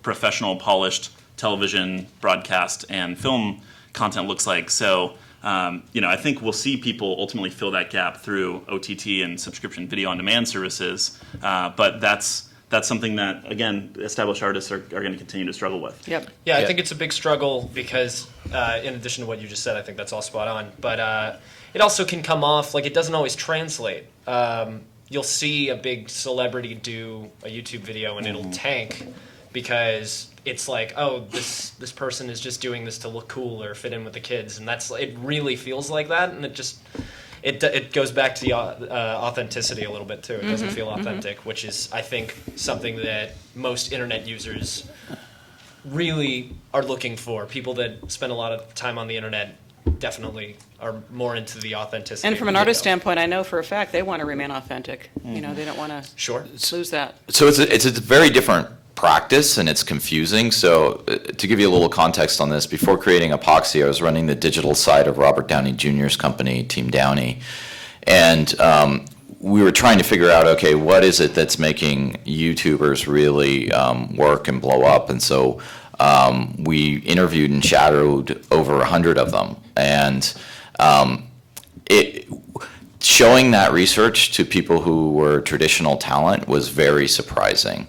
professional, polished television, broadcast, and film content looks like. So I think we'll see people ultimately fill that gap through OTT and subscription video on demand services, but that's something that, again, established artists are going to continue to struggle with.
Yep.
Yeah, I think it's a big struggle because, in addition to what you just said, I think that's all spot on. But it also can come off like it doesn't always translate. You'll see a big celebrity do a YouTube video and it'll tank because it's like, oh, this person is just doing this to look cool or fit in with the kids, and it really feels like that, and it goes back to the authenticity a little bit too. It doesn't feel authentic, which is, I think, something that most internet users really are looking for. People that spend a lot of time on the internet definitely are more into the authenticity.
And from an artist standpoint, I know for a fact they want to remain authentic. They don't want to lose that.
So it's a very different practice, and it's confusing. So to give you a little context on this, before creating Epoxy, I was running the digital side of Robert Downey Jr.'s company, Team Downey, and we were trying to figure out, okay, what is it that's making YouTubers really work and blow up? And so we interviewed and shadowed over 100 of them, and showing that research to people who were traditional talent was very surprising,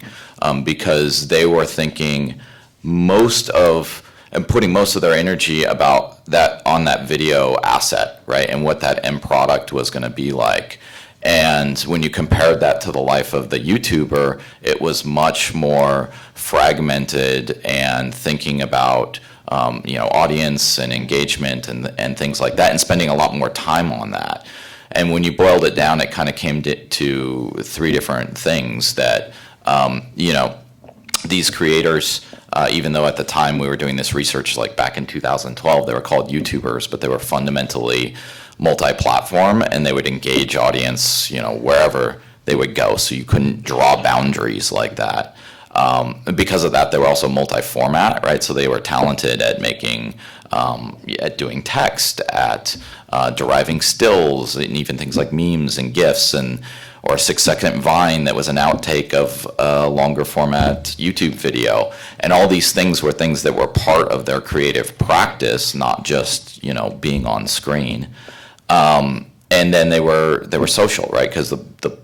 because they were thinking and putting most of their energy about that on that video asset, right, and what that end product was going to be like. And when you compared that to the life of the YouTuber, it was much more fragmented and thinking about audience and engagement and things like that, and spending a lot more time on that. And when you boiled it down, it kind of came to three different things that, these creators, even though at the time we were doing this research, like back in 2012, they were called YouTubers, but they were fundamentally multi-platform, and they would engage audience, wherever they would go. So you couldn't draw boundaries like that. Because of that, they were also multi-format, right? So they were talented at at doing text, at deriving stills, and even things like memes and GIFs, or a 6-second Vine that was an outtake of a longer format YouTube video. And all these things were things that were part of their creative practice, not just, being on screen. And then they were social, right? Because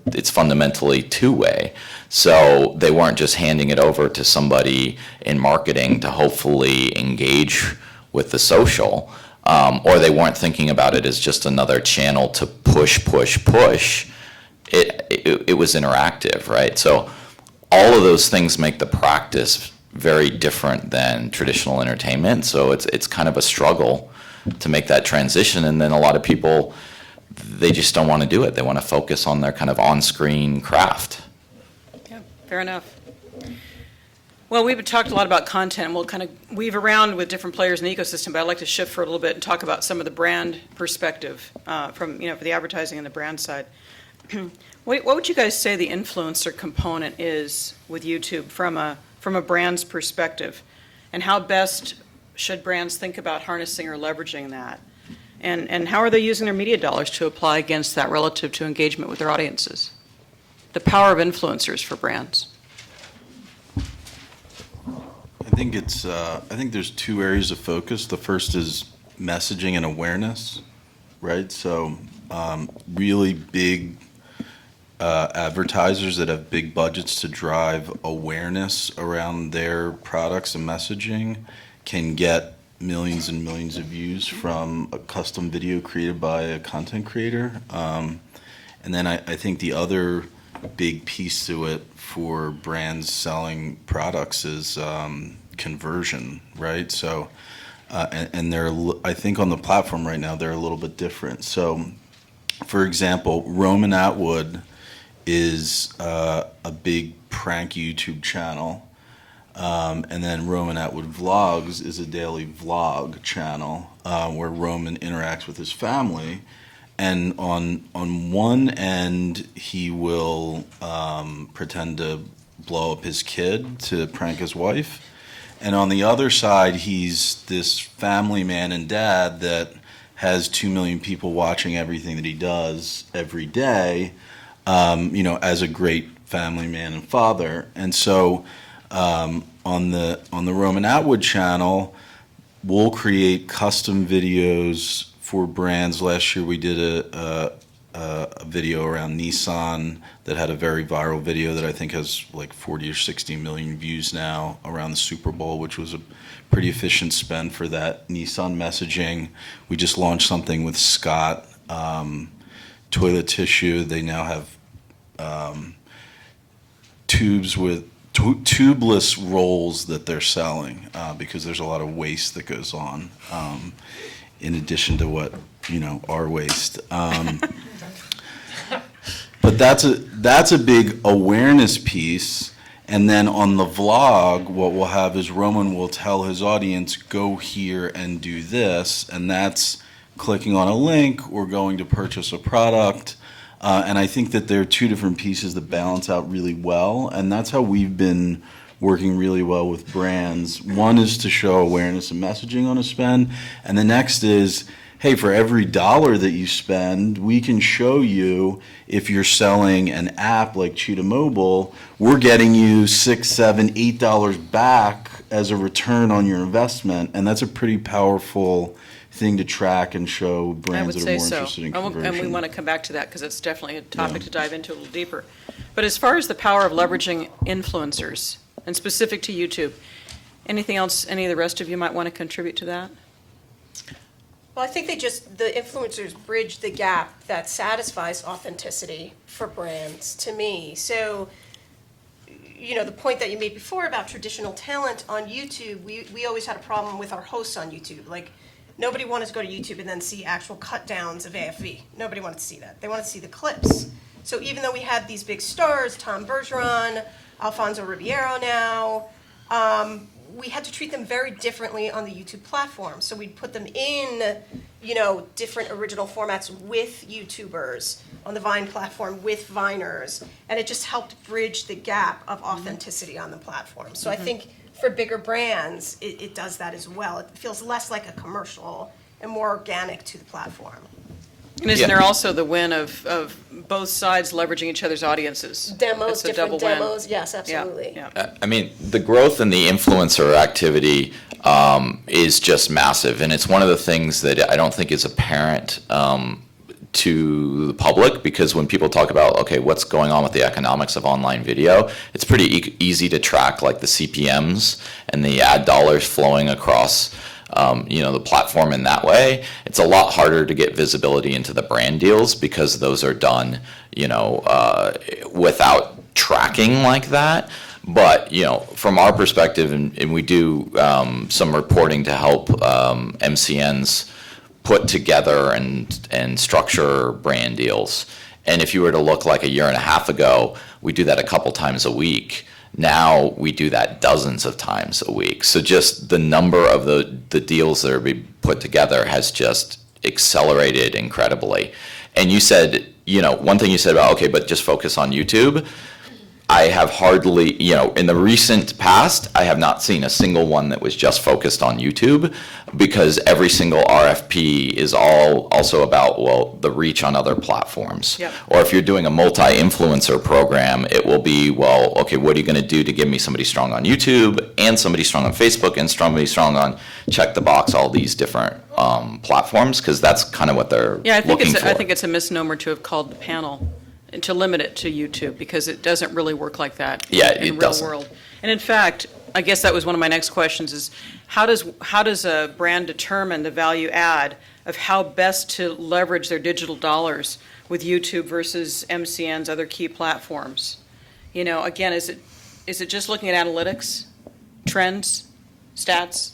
it's fundamentally two-way. So they weren't just handing it over to somebody in marketing to hopefully engage with the social, or they weren't thinking about it as just another channel to push. It was interactive, right? So all of those things make the practice very different than traditional entertainment. So it's kind of a struggle to make that transition. And then a lot of people, they just don't want to do it. They want to focus on their kind of on-screen craft.
Yeah, fair enough. Well, we've talked a lot about content, and we'll kind of weave around with different players in the ecosystem, but I'd like to shift for a little bit and talk about some of the brand perspective from, for the advertising and the brand side. What would you guys say the influencer component is with YouTube from a brand's perspective? And how best should brands think about harnessing or leveraging that? And how are they using their media dollars to apply against that relative to engagement with their audiences? The power of influencers for brands.
I think there's two areas of focus. The first is messaging and awareness, right? So really big advertisers that have big budgets to drive awareness around their products and messaging can get millions and millions of views from a custom video created by a content creator. And then I think the other big piece to it for brands selling products is conversion, right? So, and they're, I think on the platform right now, they're a little bit different. So, for example, Roman Atwood is a big prank YouTube channel. And then Roman Atwood Vlogs is a daily vlog channel where Roman interacts with his family. And on one end, he will pretend to blow up his kid to prank his wife. And on the other side, he's this family man and dad that has 2 million people watching everything that he does every day, as a great family man and father. And so on the Roman Atwood channel, we'll create custom videos for brands. Last year we did a video around Nissan that had a very viral video that I think has like 40 or 60 million views now around the Super Bowl, which was a pretty efficient spend for that Nissan messaging. We just launched something with Scott toilet tissue. They now have tubes with tubeless rolls that they're selling because there's a lot of waste that goes on in addition to what our waste. But that's a big awareness piece. And then on the vlog, what we'll have is Roman will tell his audience, go here and do this, and that's clicking on a link or going to purchase a product. And I think that there are two different pieces that balance out really well, and that's how we've been working really well with brands. One is to show awareness and messaging on a spend, and the next is, hey, for every dollar that you spend, we can show you if you're selling an app like Cheetah Mobile, we're getting you $6, $7, $8 back as a return on your investment, and that's a pretty powerful thing to track and show brands that are more interested in conversion.
And we want to come back to that because it's definitely a topic to dive into a little deeper. But as far as the power of leveraging influencers, and specific to YouTube, anything else any of the rest of you might want to contribute to that?
Well, I think the influencers bridge the gap that satisfies authenticity for brands to me. So, the point that you made before about traditional talent on YouTube, we always had a problem with our hosts on YouTube. Like, nobody wanted to go to YouTube and then see actual cut downs of AFV. Nobody wanted to see that. They wanted to see the clips. So even though we had these big stars, Tom Bergeron, Alfonso Ribeiro now, we had to treat them very differently on the YouTube platform. So we'd put them in, different original formats with YouTubers, on the Vine platform with Viners, and it just helped bridge the gap of authenticity on the platform. So I think for bigger brands, it does that as well. It feels less like a commercial and more organic to the platform.
And isn't there also the win of both sides leveraging each other's audiences?
Demos,
That's a double
different
win.
demos, yes, absolutely.
Yeah.
I mean, the growth in the influencer activity is just massive, and it's one of the things that I don't think is apparent to the public, because when people talk about, okay, what's going on with the economics of online video, it's pretty easy to track like the CPMs and the ad dollars flowing across the platform in that way. It's a lot harder to get visibility into the brand deals because those are done, without tracking like that. But, from our perspective, and we do some reporting to help MCNs put together and structure brand deals. And if you were to look like a year and a half ago, we do that a couple times a week. Now we do that dozens of times a week. So just the number of the deals that are being put together has just accelerated incredibly. And you said, one thing you said about, okay, but just focus on YouTube. I have hardly, in the recent past, I have not seen a single one that was just focused on YouTube, because every single RFP is all also about, well, the reach on other platforms.
Yep.
Or if you're doing a multi-influencer program, it will be, well, okay, what are you going to do to give me somebody strong on YouTube and somebody strong on Facebook and somebody strong on, check the box, all these different platforms, because that's kind of what they're looking for.
I think it's a misnomer to have called the panel and to limit it to YouTube, because it doesn't really work like that in
it
real
doesn't.
world. And in fact, I guess that was one of my next questions is how does a brand determine the value add of how best to leverage their digital dollars with YouTube versus MCN's other key platforms? Again, is it just looking at analytics, trends, stats,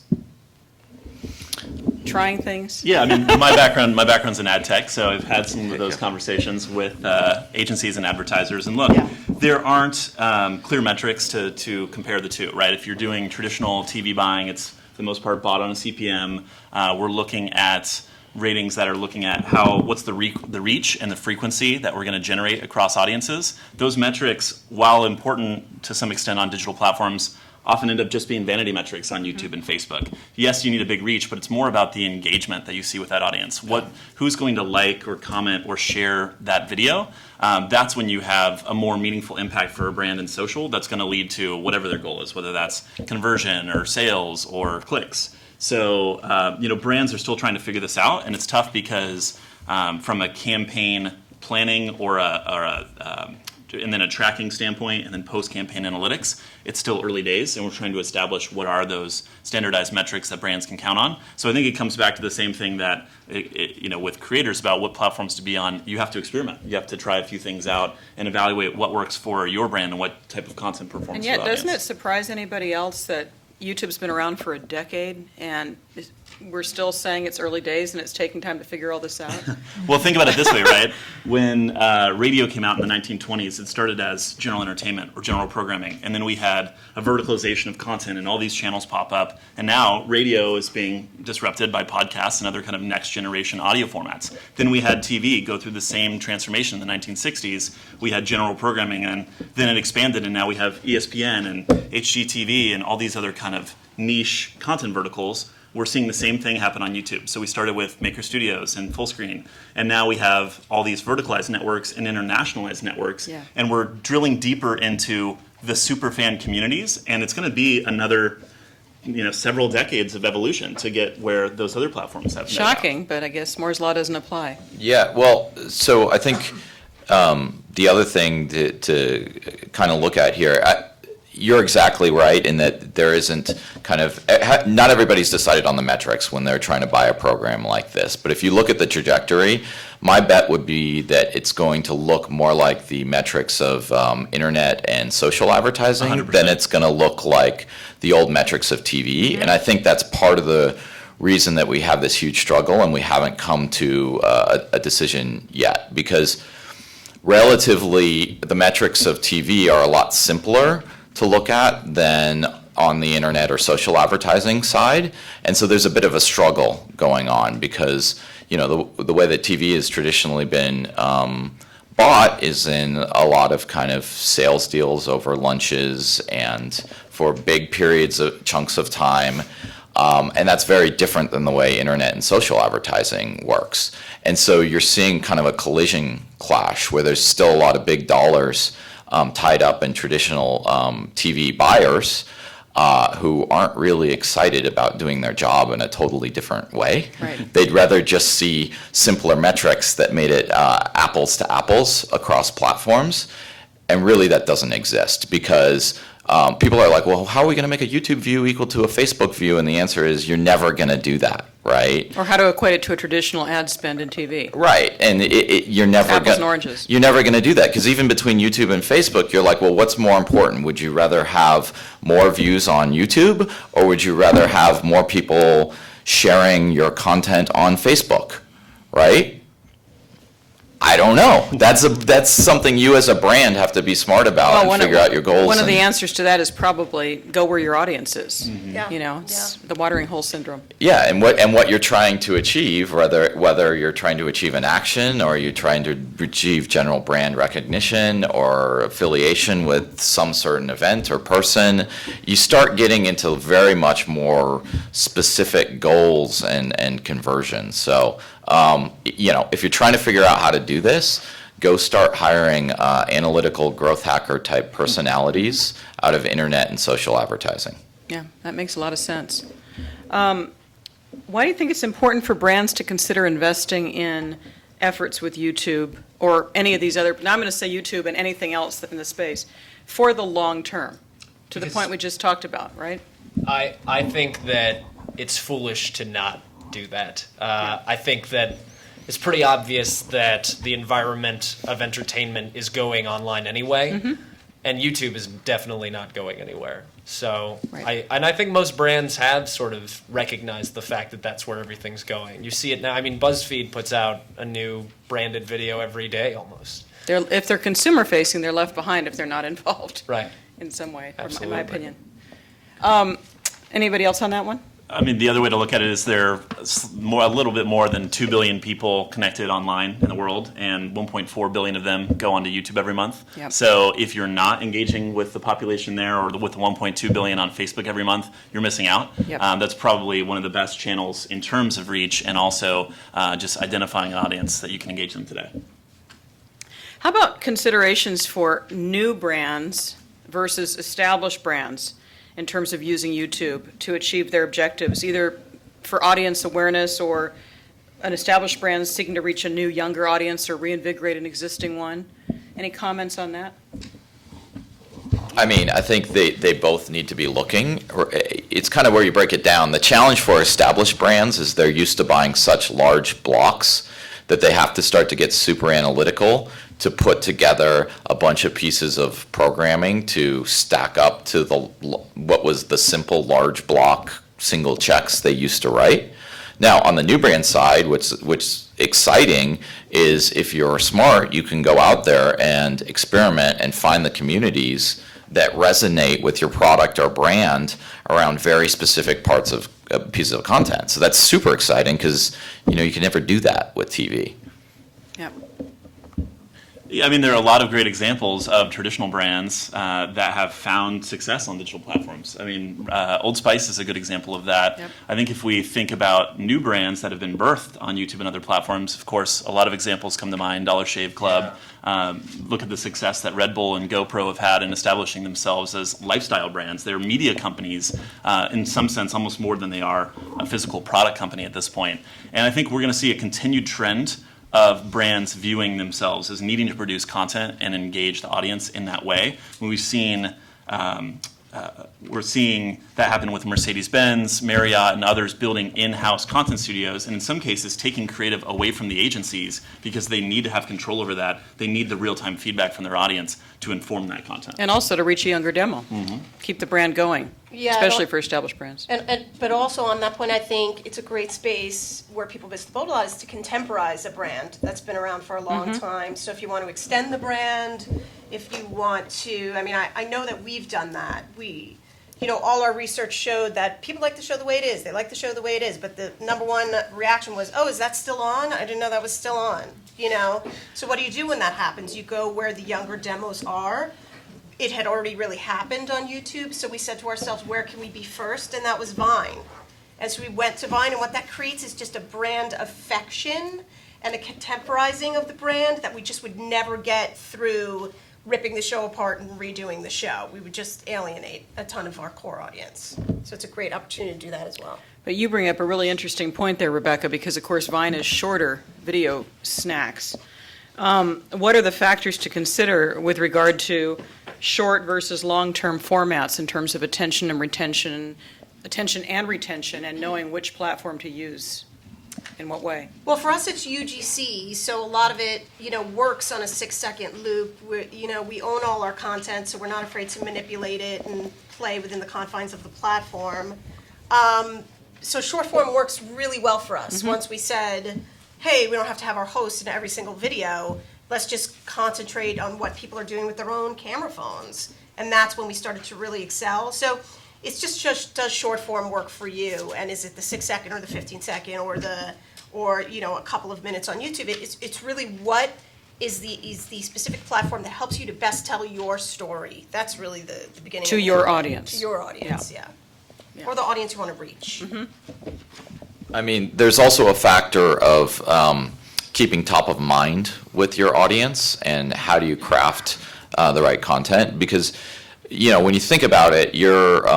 trying things?
Yeah, I mean, my background's in ad tech, so I've had some of those conversations with agencies and advertisers. And look, there aren't clear metrics to compare the two, right? If you're doing traditional TV buying, it's for the most part bought on a CPM. We're looking at ratings that are looking at what's the reach and the frequency that we're going to generate across audiences. Those metrics, while important to some extent on digital platforms, often end up just being vanity metrics on YouTube and Facebook. Yes, you need a big reach, but it's more about the engagement that you see with that audience. Who's going to like or comment or share that video? That's when you have a more meaningful impact for a brand in social that's going to lead to whatever their goal is, whether that's conversion or sales or clicks. So, brands are still trying to figure this out, and it's tough because from a campaign planning or and then a tracking standpoint, and then post-campaign analytics, it's still early days, and we're trying to establish what are those standardized metrics that brands can count on. So I think it comes back to the same thing that, with creators about what platforms to be on. You have to experiment. You have to try a few things out and evaluate what works for your brand and what type of content performs.
And yet,
for the
doesn't it
audience.
surprise anybody else that YouTube's been around for a decade, and we're still saying it's early days and it's taking time to figure all this out?
Well, think about it this way, right? When radio came out in the 1920s, it started as general entertainment or general programming, and then we had a verticalization of content, and all these channels pop up, and now radio is being disrupted by podcasts and other kind of next generation audio formats. Then we had TV go through the same transformation in the 1960s. We had general programming, and then it expanded, and now we have ESPN and HGTV and all these other kind of niche content verticals. We're seeing the same thing happen on YouTube. So we started with Maker Studios and Fullscreen, and now we have all these verticalized networks and internationalized networks, and we're drilling deeper into the super fan communities, and it's going to be another several decades of evolution to get where those other platforms have.
Shocking, but I guess Moore's Law doesn't apply.
Yeah, well, so I think the other thing to kind of look at here, you're exactly right in that there isn't not everybody's decided on the metrics when they're trying to buy a program like this. But if you look at the trajectory, my bet would be that it's going to look more like the metrics of internet and social advertising
100%.
Than it's going to look like the old metrics of TV. And I think that's part of the reason that we have this huge struggle and we haven't come to a decision yet, because relatively the metrics of TV are a lot simpler to look at than on the internet or social advertising side. And so there's a bit of a struggle going on because, the way that TV has traditionally been bought is in a lot of kind of sales deals over lunches and for big periods of chunks of time. And that's very different than the way internet and social advertising works. And so you're seeing kind of a collision clash where there's still a lot of big dollars tied up in traditional TV buyers who aren't really excited about doing their job in a totally different way.
Right.
They'd rather just see simpler metrics that made it apples to apples across platforms. And really that doesn't exist because people are like, well, how are we going to make a YouTube view equal to a Facebook view? And the answer is you're never going to do that, right?
Or how to equate it to a traditional ad spend in TV.
Right, and you're never
Apples and oranges.
You're never going to do that because even between YouTube and Facebook, you're like, well, what's more important? Would you rather have more views on YouTube, or would you rather have more people sharing your content on Facebook, right? I don't know. That's something you as a brand have to be smart about and figure out your goals.
One of the
and-
answers to that is probably go where your audience is.
Yeah.
You know, it's the watering hole syndrome.
Yeah, and what you're trying to achieve, whether you're trying to achieve an action or you're trying to achieve general brand recognition or affiliation with some certain event or person, you start getting into very much more specific goals and conversions. So, if you're trying to figure out how to do this, go start hiring analytical growth hacker type personalities out of internet and social advertising.
Yeah, that makes a lot of sense. Why do you think it's important for brands to consider investing in efforts with YouTube or any of these other, now I'm going to say YouTube and anything else in the space, for the long term, to the point we just talked about, right?
I think that it's foolish to not do that. I think that it's pretty obvious that the environment of entertainment is going online anyway, and YouTube is definitely not going anywhere. So, I think most brands have sort of recognized the fact that that's where everything's going. You see it now. I mean, BuzzFeed puts out a new branded video every day almost.
If they're consumer facing, they're left behind if they're not involved.
Right.
In some way,
Absolutely.
in my opinion. Anybody else on that one?
I mean, the other way to look at it is there are a little bit more than 2 billion people connected online in the world, and 1.4 billion of them go onto YouTube every month.
Yep.
So if you're not engaging with the population there or with the 1.2 billion on Facebook every month, you're missing out.
Yep.
That's probably one of the best channels in terms of reach and also just identifying an audience that you can engage them today.
How about considerations for new brands versus established brands in terms of using YouTube to achieve their objectives, either for audience awareness or an established brand seeking to reach a new, younger audience or reinvigorate an existing one? Any comments on that?
I mean, I think they both need to be looking. It's kind of where you break it down. The challenge for established brands is they're used to buying such large blocks that they have to start to get super analytical to put together a bunch of pieces of programming to stack up to what was the simple large block single checks they used to write. Now, on the new brand side, what's exciting is if you're smart, you can go out there and experiment and find the communities that resonate with your product or brand around very specific parts of pieces of content. So that's super exciting because you can never do that with TV.
Yep.
Yeah, I mean, there are a lot of great examples of traditional brands that have found success on digital platforms. I mean, Old Spice is a good example of that.
Yep.
I think if we think about new brands that have been birthed on YouTube and other platforms, of course, a lot of examples come to mind. Dollar Shave Club. Look at the success that Red Bull and GoPro have had in establishing themselves as lifestyle brands. They're media companies, in some sense, almost more than they are a physical product company at this point. And I think we're going to see a continued trend of brands viewing themselves as needing to produce content and engage the audience in that way. We've seen we're seeing that happen with Mercedes-Benz, Marriott, and others building in-house content studios, and in some cases taking creative away from the agencies because they need to have control over that. They need the real-time feedback from their audience to inform that content.
And also to reach a younger demo. Keep the brand going,
Yeah,
especially for established brands.
But also on that point, I think it's a great space where people miss the boat a lot is to contemporize a brand that's been around for a long time. So if you want to extend the brand, if you want to, I mean, I know that we've done that. All our research showed that people like the show the way it is. They like the show the way it is. But the number one reaction was, oh, is that still on? I didn't know that was still on. So what do you do when that happens? You go where the younger demos are. It had already really happened on YouTube, so we said to ourselves, where can we be first? And that was Vine. And so we went to Vine, and what that creates is just a brand affection and a contemporizing of the brand that we just would never get through ripping the show apart and redoing the show. We would just alienate a ton of our core audience. So it's a great opportunity to do that as well.
But you bring up a really interesting point there, Rebecca, because of course Vine is shorter video snacks. What are the factors to consider with regard to short versus long-term formats in terms of attention and retention, and knowing which platform to use in what way?
Well, for us, it's UGC, so a lot of it, works on a 6-second loop. We own all our content, so we're not afraid to manipulate it and play within the confines of the platform. so short form works really well for us.
Mhm.
Once we said, hey, we don't have to have our host in every single video. Let's just concentrate on what people are doing with their own camera phones. And that's when we started to really excel. So it's just does short form work for you? And is it the 6 second or the 15 second or a couple of minutes on YouTube? It's really what is the specific platform that helps you to best tell your story. That's really the beginning.
To
of
your
it.
audience.
To your audience, yeah. Or the audience you want to reach.
I mean, there's also a factor of keeping top of mind with your audience and how do you craft the right content, because when you think about it, your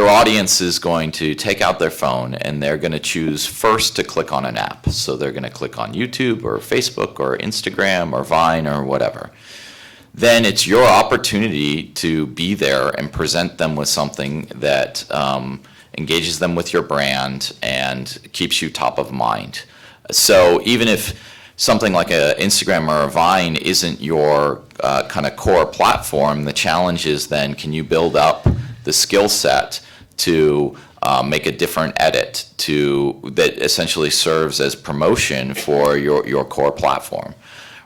audience is going to take out their phone and they're going to choose first to click on an app. So they're going to click on YouTube or Facebook or Instagram or Vine or whatever. Then it's your opportunity to be there and present them with something that engages them with your brand and keeps you top of mind. So even if something like an Instagram or a Vine isn't your kind of core platform, the challenge is then, can you build up the skill set to make a different edit that essentially serves as promotion for your core platform,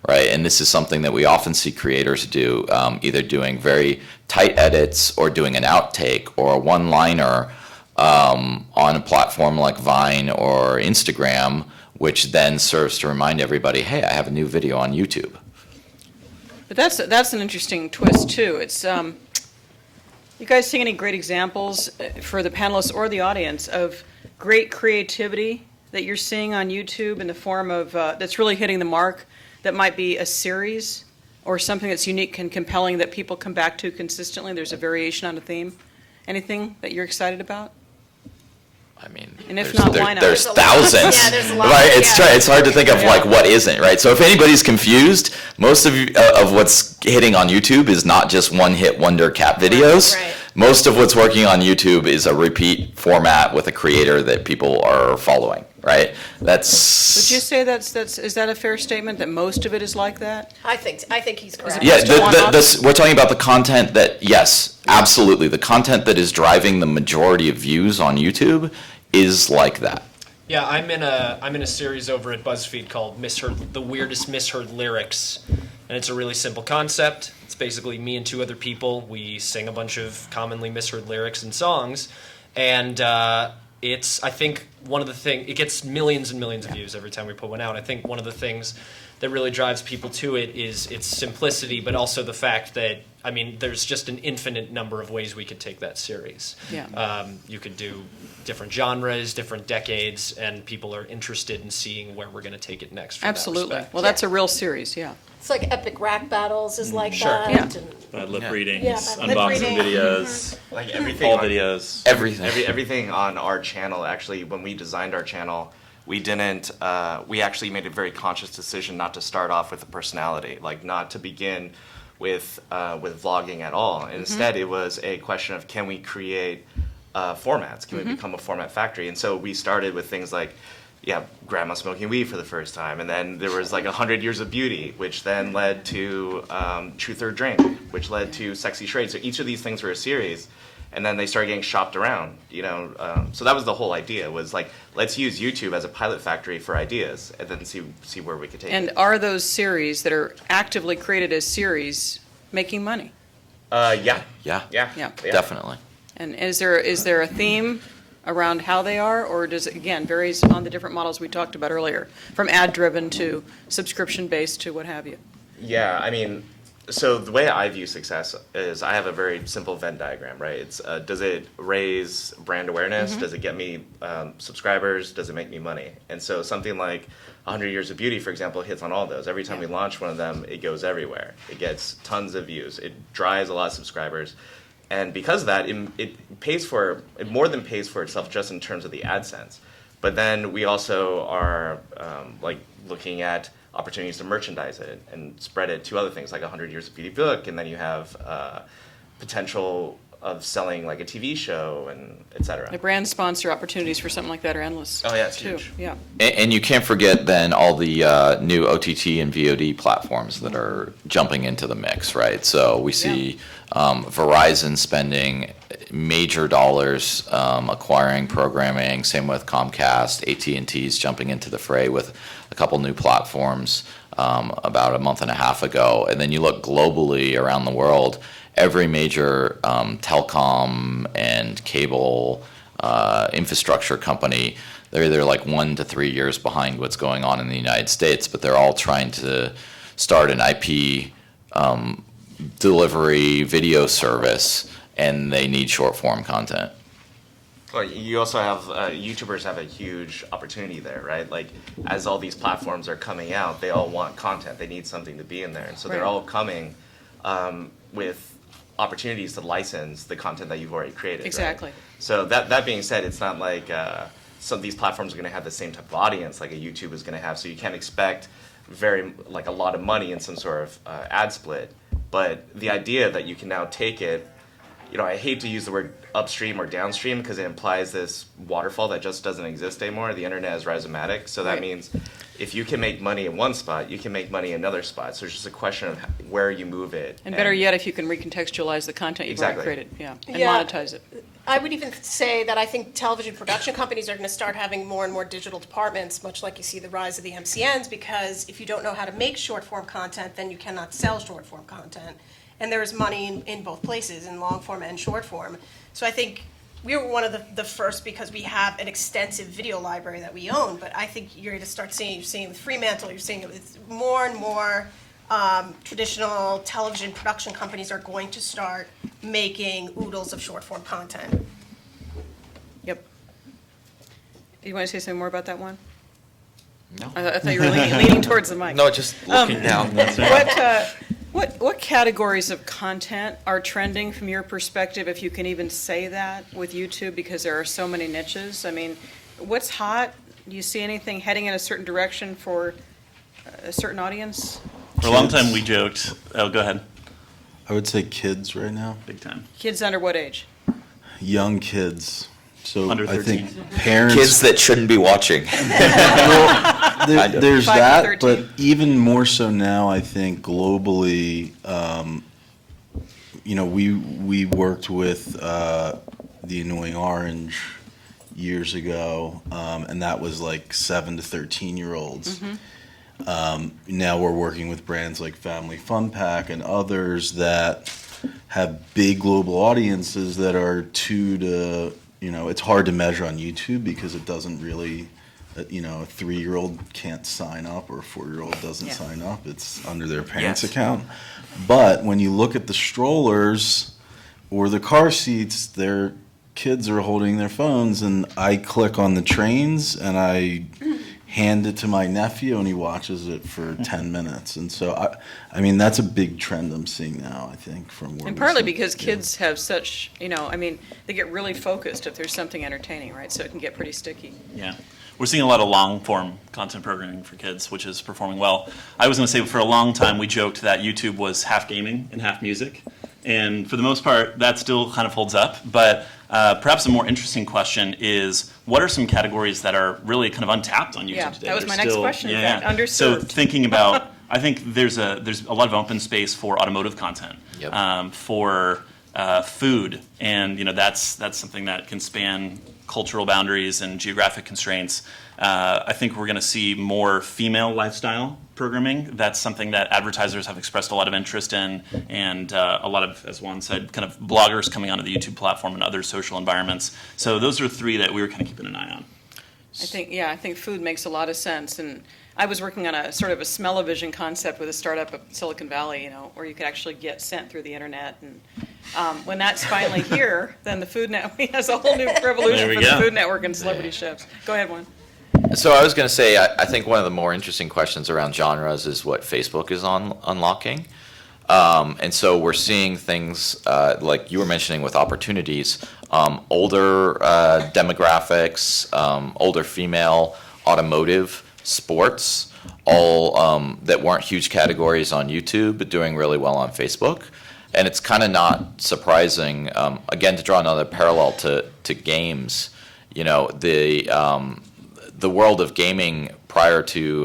right? And this is something that we often see creators do, either doing very tight edits or doing an outtake or a one-liner on a platform like Vine or Instagram, which then serves to remind everybody, hey, I have a new video on YouTube.
But that's an interesting twist too. It's you guys seeing any great examples for the panelists or the audience of great creativity that you're seeing on YouTube in the form of that's really hitting the mark, that might be a series or something that's unique and compelling that people come back to consistently? There's a variation on a theme. Anything that you're excited about?
I mean,
and if not, why not?
There's thousands,
Yeah, there's a lot.
right? It's hard to think of like what isn't, right? So if anybody's confused, most of what's hitting on YouTube is not just one-hit wonder cat videos.
Right.
Most of what's working on YouTube is a repeat format with a creator that people are following, right?
Would you say is that a fair statement, that most of it is like that?
I think he's correct.
Yeah, we're talking about the content that, yes, absolutely. The content that is driving the majority of views on YouTube is like that.
Yeah, I'm in a series over at BuzzFeed called The Weirdest Misheard Lyrics, and it's a really simple concept. It's basically me and two other people. We sing a bunch of commonly misheard lyrics and songs, and it's, I think, one of the things, it gets millions and millions of views every time we put one out. I think one of the things that really drives people to it is its simplicity, but also the fact that, I mean, there's just an infinite number of ways we could take that series.
Yeah.
You could do different genres, different decades, and people are interested in seeing where we're going to take it next. From
Absolutely.
That respect.
Well, that's a real series, yeah.
It's like epic rap battles is like
Sure.
that.
Yeah.
And
Bad lip
Yeah.
readings,
Yeah, bad lip
unboxing
reading.
videos,
Like everything
all
on-
videos.
Everything on our channel, actually, when we designed our channel, we didn't, we actually made a very conscious decision not to start off with a personality, like not to begin with vlogging at all. And instead, it was a question of, can we create formats? Can we become a format factory? And so we started with things like, grandma smoking weed for the first time. And then there was like 100 Years of Beauty, which then led to Truth or Drink, which led to Sexy Charades. So each of these things were a series. And then they started getting shopped around, so that was the whole idea, was like, let's use YouTube as a pilot factory for ideas and then see where we could take it.
And are those series that are actively created as series making money?
Yeah,
Definitely.
And is there a theme around how they are, or does it, again, varies on the different models we talked about earlier, from ad-driven to subscription-based to what have you?
Yeah, I mean, so the way I view success is I have a very simple Venn diagram, right? It's does it raise brand awareness? Does it get me subscribers? Does it make me money? And so something like 100 Years of Beauty, for example, hits on all those. Every time we launch one of them, it goes everywhere. It gets tons of views. It drives a lot of subscribers. And because of that, it more than pays for itself just in terms of the AdSense. But then we also are looking at opportunities to merchandise it and spread it to other things like 100 Years of Beauty book, and then you have potential of selling like a TV show and et cetera.
The brand sponsor opportunities for something like that are endless.
Oh, yeah, it's
too.
huge.
Yeah.
And you can't forget then all the new OTT and VOD platforms that are jumping into the mix, right? So we see Verizon spending major dollars acquiring programming. Same with Comcast. AT&T's jumping into the fray with a couple new platforms about a month and a half ago. And then you look globally around the world, every major telecom and cable infrastructure company, they're either like 1 to 3 years behind what's going on in the United States, but they're all trying to start an IP delivery video service, and they need short form content.
Well, you also have YouTubers have a huge opportunity there, right? Like, as all these platforms are coming out, they all want content. They need something to be in there, and so they're
Right.
all coming with opportunities to license the content that you've already created. right?
Exactly.
So that being said, it's not like some of these platforms are going to have the same type of audience like a YouTube is going to have. So you can't expect a lot of money in some sort of ad split. But the idea that you can now take it, I hate to use the word upstream or downstream because it implies this waterfall that just doesn't exist anymore. The internet is rhizomatic, so that
Right.
means if you can make money in one spot, you can make money in another spot. So it's just a question of where you move it.
And better yet, if you can recontextualize the content you've
Exactly.
already created, and
Yeah.
monetize it.
I would even say that I think television production companies are going to start having more and more digital departments, much like you see the rise of the MCNs, because if you don't know how to make short form content, then you cannot sell short form content. And there is money in both places, in long form and short form. So I think we were one of the first because we have an extensive video library that we own, but I think you're going to start you're seeing with Fremantle, you're seeing it with more and more traditional television production companies are going to start making oodles of short form content.
Yep. You want to say something more about that one?
No.
I thought you were leaning towards the mic.
No, just looking down.
What categories of content are trending from your perspective, if you can even say that with YouTube, because there are so many niches? I mean, what's hot? Do you see anything heading in a certain direction for a certain audience?
For a long time, we joked. Oh, go ahead.
I would say kids right now.
Big time.
Kids under what age?
Young kids. So
Under
I
13.
think parents.
Kids that shouldn't be watching.
There's
5 to
that,
13.
but even more so now, I think globally, we worked with the Annoying Orange years ago, and that was like 7 to 13-year-olds. Now we're working with brands like Family Fun Pack and others that have big global audiences that are 2 to, it's hard to measure on YouTube because it doesn't really, a 3-year-old can't sign up or a 4-year-old doesn't sign up. It's under their parents'
Yes.
account. But when you look at the strollers or the car seats, their kids are holding their phones, and I click on the trains and I hand it to my nephew and he watches it for 10 minutes. And so, I mean, that's a big trend I'm seeing now, I think, from where
And
we
partly
sit.
because kids have such, they get really focused if there's something entertaining, right? So it can get pretty sticky.
Yeah. We're seeing a lot of long-form content programming for kids, which is performing well. I was going to say, for a long time, we joked that YouTube was half gaming and half music. And for the most part, that still kind of holds up. But perhaps a more interesting question is, what are some categories that are really kind of untapped on YouTube
Yeah,
today?
that was
They're
my next question, in fact,
So
underserved.
thinking about, I think there's a lot of open space for automotive content, for food, and that's something that can span cultural boundaries and geographic constraints. I think we're going to see more female lifestyle programming. That's something that advertisers have expressed a lot of interest in, and a lot of, as Juan said, kind of bloggers coming onto the YouTube platform and other social environments. So those are 3 that we were kind of keeping an eye on.
I think food makes a lot of sense. And I was working on a sort of a smell-o-vision concept with a startup at Silicon Valley, where you could actually get scent through the internet. And when that's finally here, then the Food Network has a whole new revolution for the Food Network and celebrity chefs. Go ahead, Juan.
So I was going to say, I think one of the more interesting questions around genres is what Facebook is unlocking. And so we're seeing things like you were mentioning with opportunities, older demographics, older female, automotive, sports, all that weren't huge categories on YouTube, but doing really well on Facebook. And it's kind of not surprising, again, to draw another parallel to games, you know, the world of gaming prior to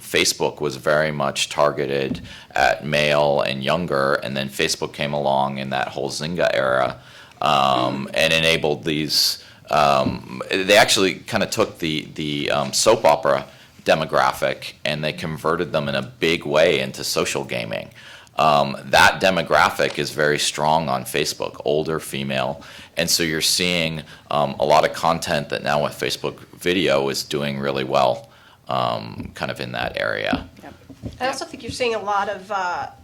Facebook was very much targeted at male and younger, and then Facebook came along in that whole Zynga era and enabled these. They actually kind of took the soap opera demographic and they converted them in a big way into social gaming. That demographic is very strong on Facebook, older female, and so you're seeing a lot of content that now with Facebook video is doing really well, kind of in that area.
I also think you're seeing a lot of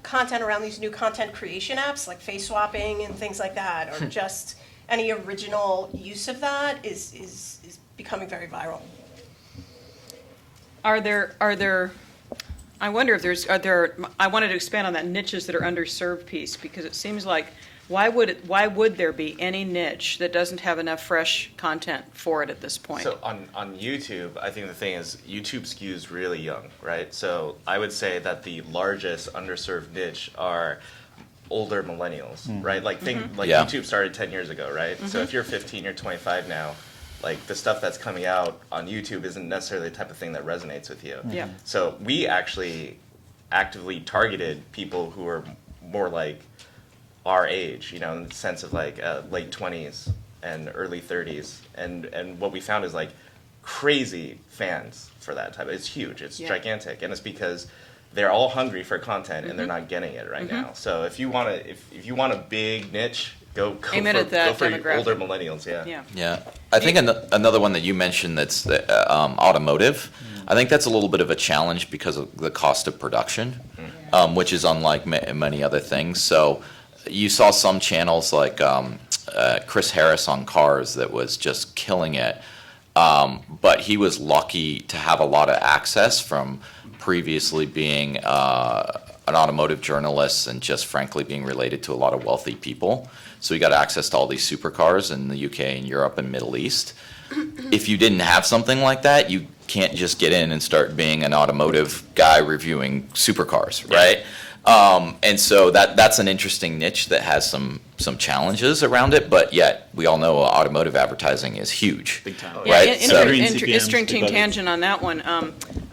content around these new content creation apps like face swapping and things like that, or just any original use of that is becoming very viral.
Are there, I wonder if I wanted to expand on that niches that are underserved piece, because it seems like, why would there be any niche that doesn't have enough fresh content for it at this point?
So on YouTube, I think the thing is YouTube skews really young, right? So I would say that the largest underserved niche are older millennials, right? Like YouTube started 10 years ago, right? So if you're 15, you're 25 now, like the stuff that's coming out on YouTube isn't necessarily the type of thing that resonates with you.
Yeah.
So we actually actively targeted people who are more like our age, you know, in the sense of like late 20s and early 30s. And what we found is like crazy fans for that type. It's huge. It's gigantic. And it's because they're all hungry for content and they're not getting it right now. So if you want a big niche, go for older millennials.
Yeah. I think another one that you mentioned that's automotive. I think that's a little bit of a challenge because of the cost of production, which is unlike many other things. So you saw some channels like Chris Harris on cars that was just killing it, but he was lucky to have a lot of access from previously being an automotive journalist and just frankly being related to a lot of wealthy people. So he got access to all these supercars in the UK and Europe and Middle East. If you didn't have something like that, you can't just get in and start being an automotive guy reviewing supercars, right? And so that's an interesting niche that has some challenges around it, but yet we all know automotive advertising is huge. Big time. Right?
Interesting tangent on that one.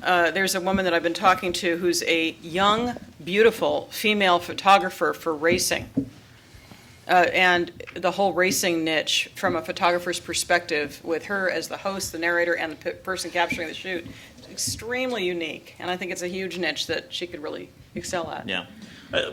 There's a woman that I've been talking to who's a young, beautiful female photographer for racing. And the whole racing niche from a photographer's perspective, with her as the host, the narrator, and the person capturing the shoot, is extremely unique. And I think it's a huge niche that she could really excel at.
Yeah.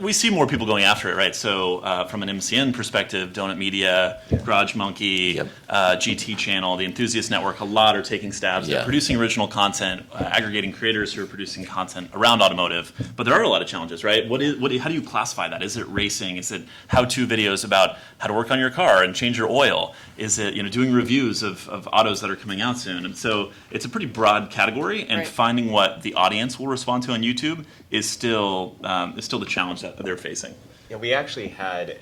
We see more people going after it, right? So from an MCN perspective, Donut Media, Garage Monkey, GT Channel, the Enthusiast Network, a lot are taking stabs at producing original content, aggregating creators who are producing content around automotive. But there are a lot of challenges, right? How do you classify that? Is it racing? Is it how-to videos about how to work on your car and change your oil? Is it doing reviews of autos that are coming out soon? And so it's a pretty broad category, and finding what the audience will respond to on YouTube is still the challenge that they're facing.
Yeah, we actually had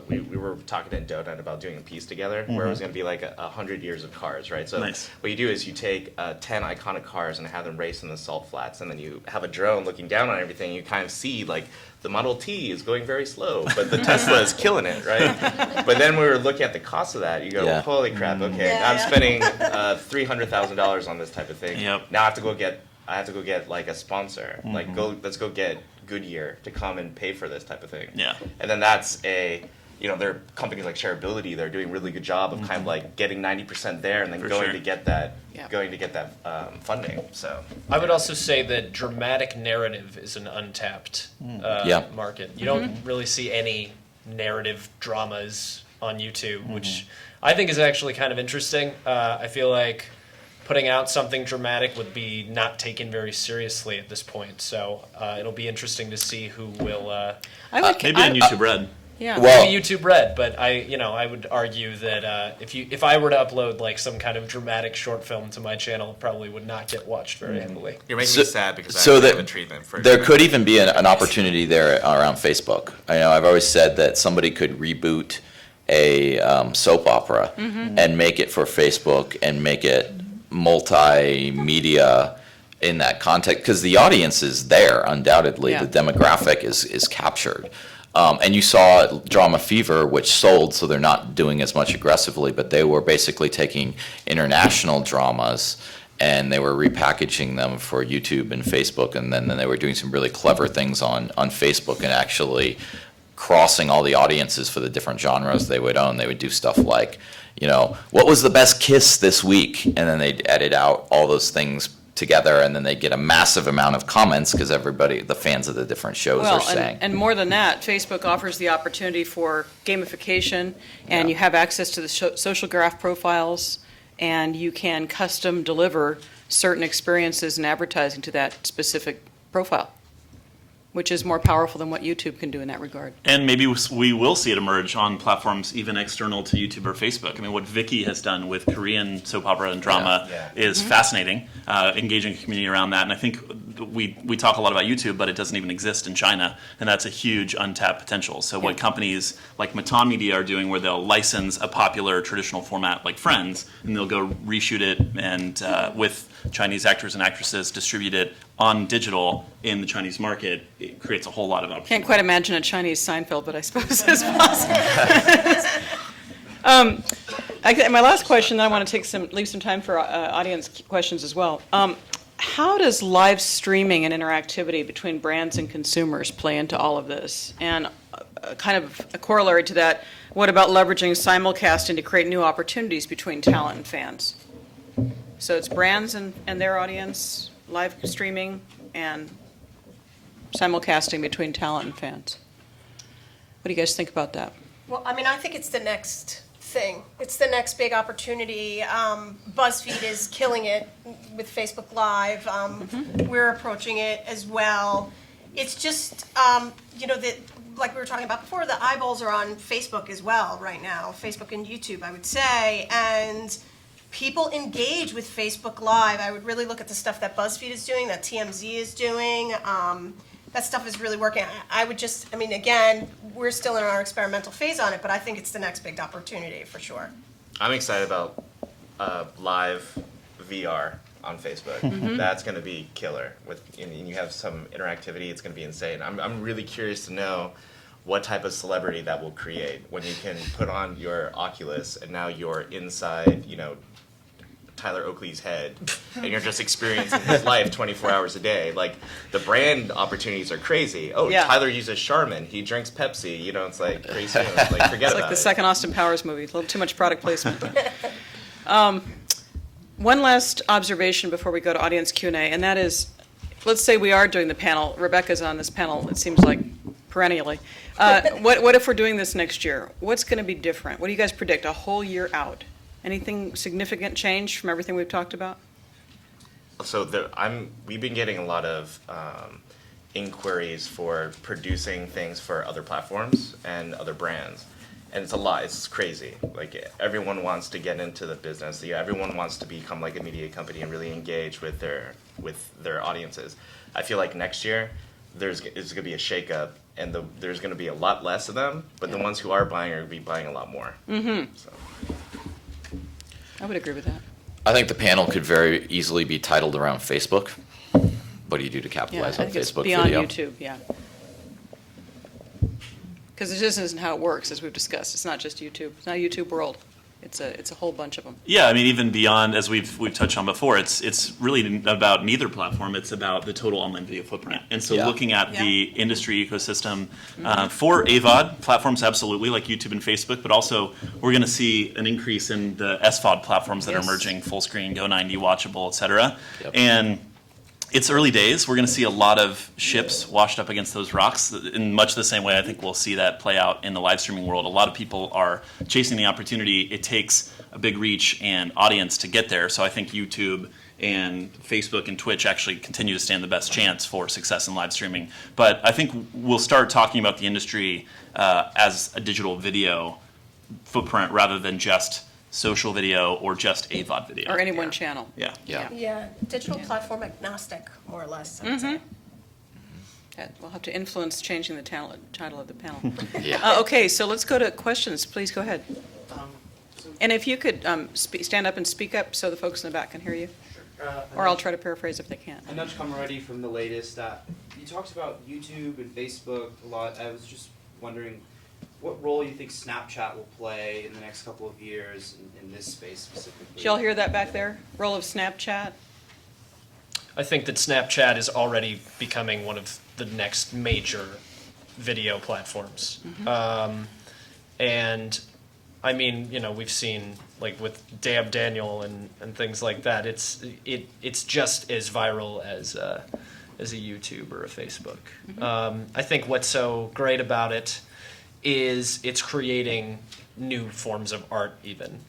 we were talking to Donut about doing a piece together where it was going to be like 100 years of cars, right? So what you do is you take 10 iconic cars and have them race in the salt flats, and then you have a drone looking down on everything. You kind of see like the Model T is going very slow, but the Tesla is killing it, right? But then we were looking at the cost of that. You go, holy crap! Okay, I'm spending $300,000 on this type of thing. Now I have to go get like a sponsor. Like let's go get Goodyear to come and pay for this type of thing. Yeah. And then that's there are companies like Shareability, they're doing a really good job of kind of like getting 90% there and then going to get that funding. So
I would also say that dramatic narrative is an untapped market. You don't really see any narrative dramas on YouTube, which I think is actually kind of interesting. I feel like putting out something dramatic would be not taken very seriously at this point. So it'll be interesting to see who will.
Maybe on YouTube Red.
Yeah.
Maybe YouTube Red, but I would argue that if I were to upload like some kind of dramatic short film to my channel, it probably would not get watched very heavily.
You're making me sad because I have a treatment for it.
There could even be an opportunity there around Facebook. I know I've always said that somebody could reboot a soap opera and make it for Facebook and make it multimedia in that context, because the audience is there undoubtedly. The demographic is captured. And you saw Drama Fever, which sold, so they're not doing as much aggressively, but they were basically taking international dramas and they were repackaging them for YouTube and Facebook, and then they were doing some really clever things on Facebook and actually crossing all the audiences for the different genres they would own. They would do stuff like, what was the best kiss this week? And then they'd edit out all those things together, and then they get a massive amount of comments because everybody, the fans of the different shows are saying.
And more than that, Facebook offers the opportunity for gamification, and you have access to the social graph profiles, and you can custom deliver certain experiences and advertising to that specific profile, which is more powerful than what YouTube can do in that regard.
And maybe we will see it emerge on platforms even external to YouTube or Facebook. I mean, what Vicky has done with Korean soap opera and drama is fascinating, engaging a community around that. And I think we talk a lot about YouTube, but it doesn't even exist in China, and that's a huge untapped potential. So what companies like Matan Media are doing, where they'll license a popular traditional format like Friends, and they'll go reshoot it and with Chinese actors and actresses distribute it on digital in the Chinese market, it creates a whole lot of opportunity.
Can't quite imagine a Chinese Seinfeld, but I suppose it's possible. My last question, then I want to leave some time for audience questions as well. How does live streaming and interactivity between brands and consumers play into all of this? And kind of a corollary to that, what about leveraging simulcasting to create new opportunities between talent and fans? So it's brands and their audience, live streaming, and simulcasting between talent and fans. What do you guys think about that?
Well, I mean, I think it's the next thing. It's the next big opportunity. BuzzFeed is killing it with Facebook Live. We're approaching it as well. It's just, like we were talking about before, the eyeballs are on Facebook as well right now, Facebook and YouTube, I would say, and people engage with Facebook Live. I would really look at the stuff that BuzzFeed is doing, that TMZ is doing. That stuff is really working. Again, we're still in our experimental phase on it, but I think it's the next big opportunity for sure.
I'm excited about live VR on Facebook. That's going to be killer. And you have some interactivity. It's going to be insane. I'm really curious to know what type of celebrity that will create when you can put on your Oculus and now you're inside, Tyler Oakley's head, and you're just experiencing his life 24 hours a day. Like, the brand opportunities are crazy. Oh, yeah. Tyler uses Charmin. He drinks Pepsi. It's like pretty soon. Like, forget about it.
It's like the second Austin Powers movie. A little too much product placement. One last observation before we go to audience Q&A, and that is, let's say we are doing the panel. Rebecca's on this panel, it seems like, perennially. What if we're doing this next year? What's going to be different? What do you guys predict a whole year out? Anything significant change from everything we've talked about?
So we've been getting a lot of inquiries for producing things for other platforms and other brands. And it's a lot. It's crazy. Like, everyone wants to get into the business. Everyone wants to become like a media company and really engage with their audiences. I feel like next year it's going to be a shakeup, and there's going to be a lot less of them. But the ones who are buying are going to be buying a lot more. So.
I would agree with that.
I think the panel could very easily be titled around Facebook. What do you do to capitalize on Facebook
beyond
video?
YouTube, yeah. Because this isn't how it works, as we've discussed. It's not just YouTube. It's not a YouTube world. It's a whole bunch of them.
Yeah, I mean, even beyond, as we've touched on before, it's really about neither platform. It's about the total online video footprint. And so looking at the industry ecosystem for AVOD platforms, absolutely, like YouTube and Facebook, but also we're going to see an increase in the SVOD platforms that are emerging, full screen, Go 90, watchable, et cetera. And it's early days. We're going to see a lot of ships washed up against those rocks in much the same way I think we'll see that play out in the live streaming world. A lot of people are chasing the opportunity. It takes a big reach and audience to get there. So I think YouTube and Facebook and Twitch actually continue to stand the best chance for success in live streaming. But I think we'll start talking about the industry as a digital video footprint rather than just social video or just AVOD video.
Or any one channel.
Yeah, digital platform agnostic, more or less, I would say.
We'll have to influence changing the title of the panel.
Yeah.
Okay, so let's go to questions. Please go ahead. And if you could stand up and speak up so the folks in the back can hear you. Or I'll try to paraphrase if they can't.
Anuj Kamarati from the latest. You talked about YouTube and Facebook a lot. I was just wondering what role you think Snapchat will play in the next couple of years in this space specifically.
Did y'all hear that back there? Role of Snapchat?
I think that Snapchat is already becoming one of the next major video platforms. And I mean, you know, we've seen like with Dab Daniel and things like that. It's just as viral as a YouTube or a Facebook. I think what's so great about it is it's creating new forms of art even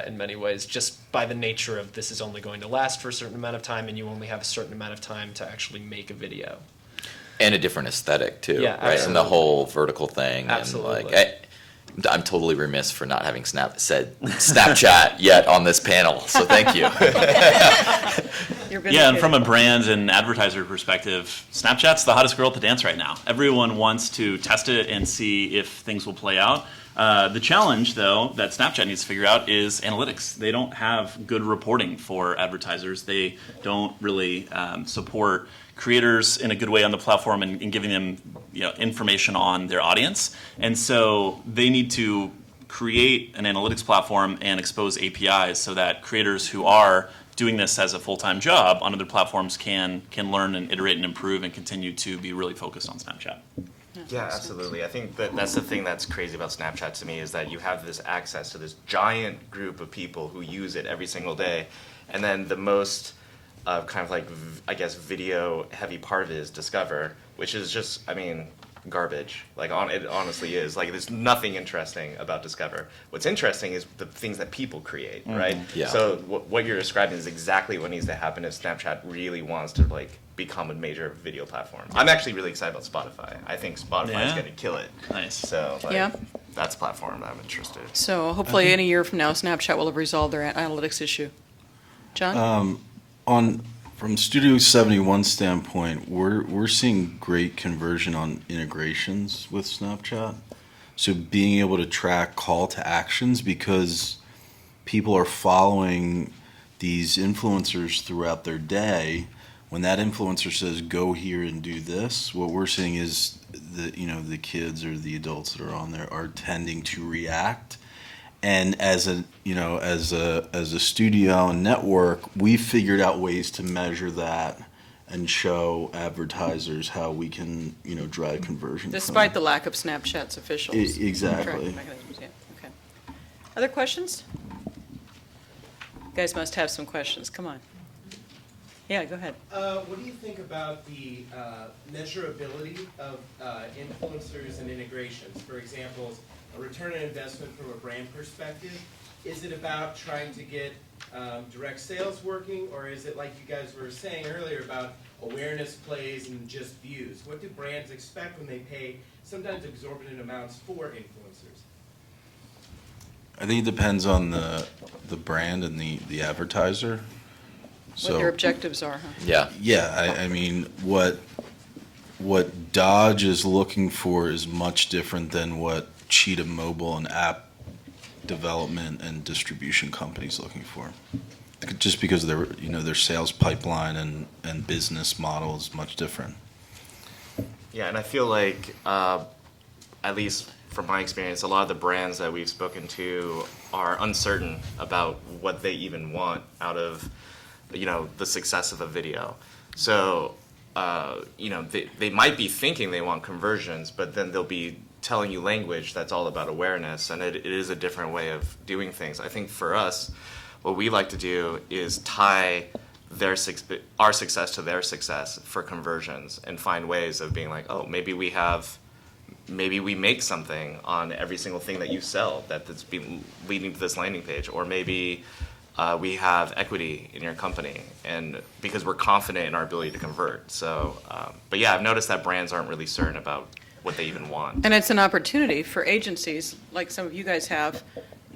in many ways, just by the nature of this is only going to last for a certain amount of time and you only have a certain amount of time to actually make a video.
And a different aesthetic too,
Yeah,
right?
absolutely.
And the whole vertical thing.
Absolutely.
And like, I'm totally remiss for not having said Snapchat yet on this panel, so thank you.
Yeah, and from a brand and advertiser perspective, Snapchat's the hottest girl at the dance right now. Everyone wants to test it and see if things will play out. The challenge, though, that Snapchat needs to figure out is analytics. They don't have good reporting for advertisers. They don't really support creators in a good way on the platform and giving them information on their audience. And so they need to create an analytics platform and expose APIs so that creators who are doing this as a full-time job on other platforms can learn and iterate and improve and continue to be really focused on Snapchat.
Yeah, absolutely. I think that's the thing that's crazy about Snapchat to me is that you have this access to this giant group of people who use it every single day, and then the most kind of like, I guess, video-heavy part of it is Discover, which is just, I mean, garbage. Like, it honestly is. Like, there's nothing interesting about Discover. What's interesting is the things that people create, right?
Yeah.
So what you're describing is exactly what needs to happen if Snapchat really wants to, like, become a major video platform. I'm actually really excited about Spotify. I think Spotify is going to kill it.
Nice.
So, like,
Yeah.
that's a platform that I'm interested in.
So hopefully in a year from now, Snapchat will have resolved their analytics issue. John?
From Studio 71 standpoint, we're seeing great conversion on integrations with Snapchat. So being able to track call to actions because people are following these influencers throughout their day. When that influencer says go here and do this, what we're seeing is the kids or the adults that are on there are tending to react. And as a studio and network, we figured out ways to measure that and show advertisers how we can, drive conversion.
Despite the lack of Snapchat's officials.
Exactly.
tracking mechanisms, yeah, okay. Other questions? You guys must have some questions, come on. Yeah, go ahead.
What do you think about the measurability of influencers and integrations? For example, a return on investment from a brand perspective. Is it about trying to get direct sales working, or is it like you guys were saying earlier about awareness plays and just views? What do brands expect when they pay sometimes exorbitant amounts for influencers?
I think it depends on the brand and the advertiser.
What their objectives are, huh?
Yeah. Yeah, I mean, what Dodge is looking for is much different than what Cheetah Mobile and app development and distribution companies looking for. Just because their sales pipeline and business model is much different.
Yeah, and I feel like, at least from my experience, a lot of the brands that we've spoken to are uncertain about what they even want out of, the success of a video. So, they might be thinking they want conversions, but then they'll be telling you language that's all about awareness, and it is a different way of doing things. I think for us, what we like to do is tie our success to their success for conversions and find ways of being like, oh, maybe we make something on every single thing that you sell that's been leading to this landing page, or maybe we have equity in your company, and because we're confident in our ability to convert. So, but yeah, I've noticed that brands aren't really certain about what they even want.
And it's an opportunity for agencies, like some of you guys have,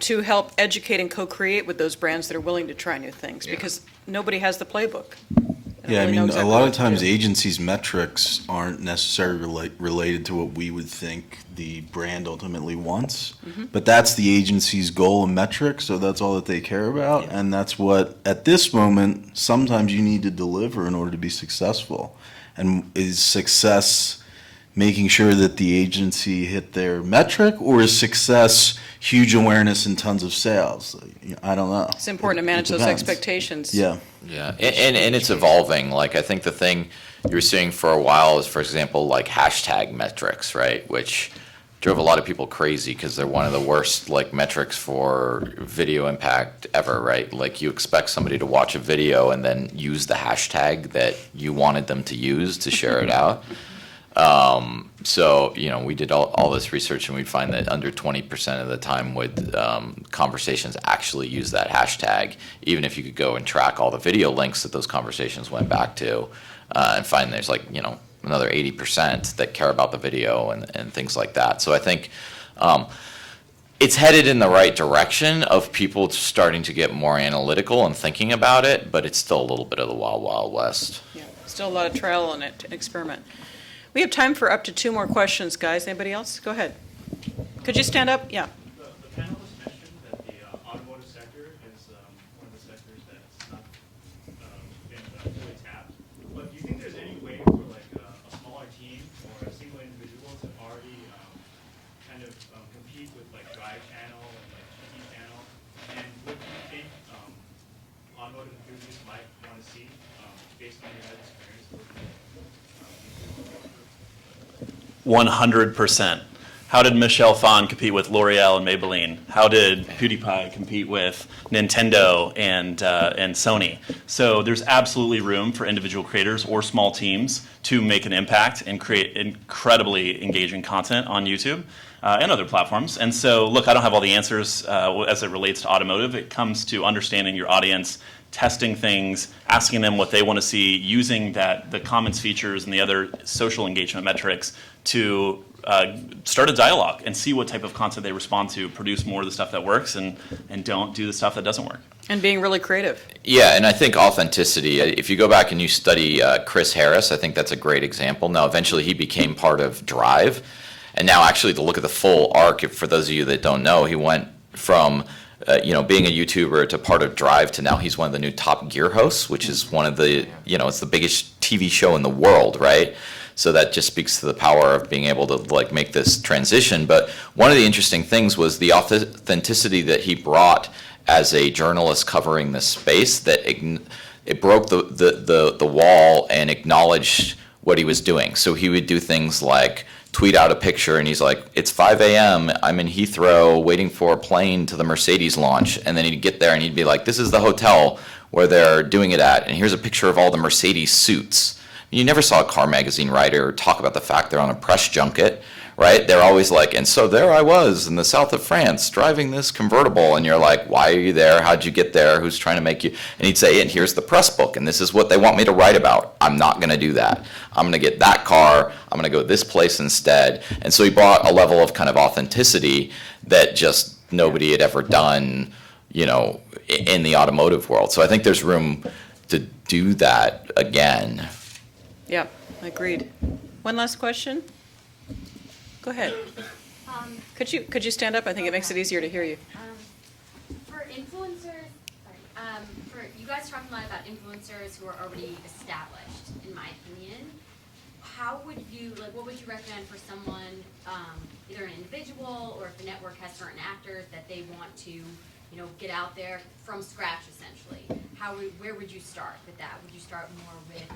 to help educate and co-create with those brands that are willing to try new things, because nobody has the playbook.
Yeah, I mean, a lot of times agencies' metrics aren't necessarily related to what we would think the brand ultimately wants, but that's the agency's goal and metric, so that's all that they care about, and that's what, at this moment, sometimes you need to deliver in order to be successful. And is success making sure that the agency hit their metric, or is success huge awareness and tons of sales? I don't know.
It's important to manage those
depends.
expectations.
Yeah.
Yeah, and it's evolving. Like, I think the thing you were seeing for a while is, for example, like hashtag metrics, right? Which drove a lot of people crazy because they're one of the worst like metrics for video impact ever, right? Like, you expect somebody to watch a video and then use the hashtag that you wanted them to use to share it out. So, you know, we did all this research, and we'd find that under 20% of the time would conversations actually use that hashtag, even if you could go and track all the video links that those conversations went back to, and find there's like, you know, another 80% that care about the video and things like that. So I think it's headed in the right direction of people starting to get more analytical and thinking about it, but it's still a little bit of the wild, wild west.
Yeah, still a lot of trial and experiment. We have time for up to 2 more questions, guys. Anybody else? Go ahead. Could you stand up? Yeah.
The panelists mentioned that the automotive sector is one of the sectors that's not been fully tapped. But do you think there's any way for like a smaller team or a single individual to already kind of compete with like Drive Channel and like TV Channel? And what do you think automotive enthusiasts might want to see based on your guys' experience working with
100%. How did Michelle Phan compete with L'Oreal and Maybelline? How did PewDiePie compete with Nintendo and Sony? So there's absolutely room for individual creators or small teams to make an impact and create incredibly engaging content on YouTube and other platforms. And so, look, I don't have all the answers as it relates to automotive. It comes to understanding your audience, testing things, asking them what they want to see, using the comments features and the other social engagement metrics to start a dialogue and see what type of content they respond to, produce more of the stuff that works and don't do the stuff that doesn't work.
And being really creative.
Yeah, and I think authenticity, if you go back and you study Chris Harris, I think that's a great example. Now, eventually he became part of Drive. And now actually to look at the full arc, for those of you that don't know, he went from being a YouTuber to part of Drive to now he's one of the new Top Gear hosts, which is one of the, it's the biggest TV show in the world, right? So that just speaks to the power of being able to like make this transition. But one of the interesting things was the authenticity that he brought as a journalist covering this space, that it broke the wall and acknowledged what he was doing. So he would do things like tweet out a picture and he's like, it's 5 a.m., I'm in Heathrow waiting for a plane to the Mercedes launch. And then he'd get there and he'd be like, this is the hotel where they're doing it at, and here's a picture of all the Mercedes suits. You never saw a car magazine writer talk about the fact they're on a press junket, right? They're always like, and so there I was in the south of France driving this convertible, and you're like, why are you there? How'd you get there? Who's trying to make you? And he'd say, and here's the press book, and this is what they want me to write about. I'm not going to do that. I'm going to get that car. I'm going to go this place instead. And so he brought a level of kind of authenticity that just nobody had ever done, in the automotive world. So I think there's room to do that again.
Yeah, agreed. One last question. Go ahead. Could you stand up? I think it makes it easier to hear you.
For influencers, for you guys talking a lot about influencers who are already established, in my opinion. How would you what would you recommend for someone, either an individual or if the network has certain actors that they want to, get out there from scratch essentially? Where would you start with that? Would you start more with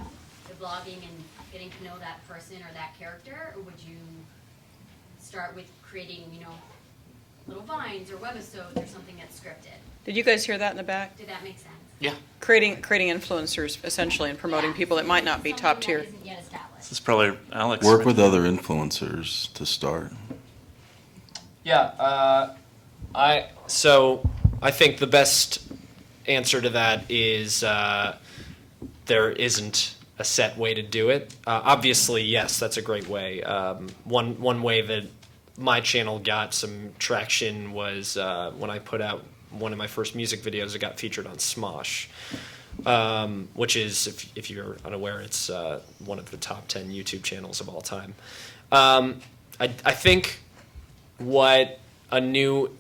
the blogging and getting to know that person or that character, or would you start with creating, little vines or webisodes or something that's scripted?
Did you guys hear that in the back?
Did that make sense?
Yeah.
Creating influencers essentially and promoting people that might not be top tier.
That isn't yet established.
This is probably Alex.
Work with other influencers to start.
Yeah, I think the best answer to that is there isn't a set way to do it. Obviously, yes, that's a great way. One way that my channel got some traction was when I put out one of my first music videos. It got featured on Smosh, which is, if you're unaware, it's one of the top 10 YouTube channels of all time. I think what a new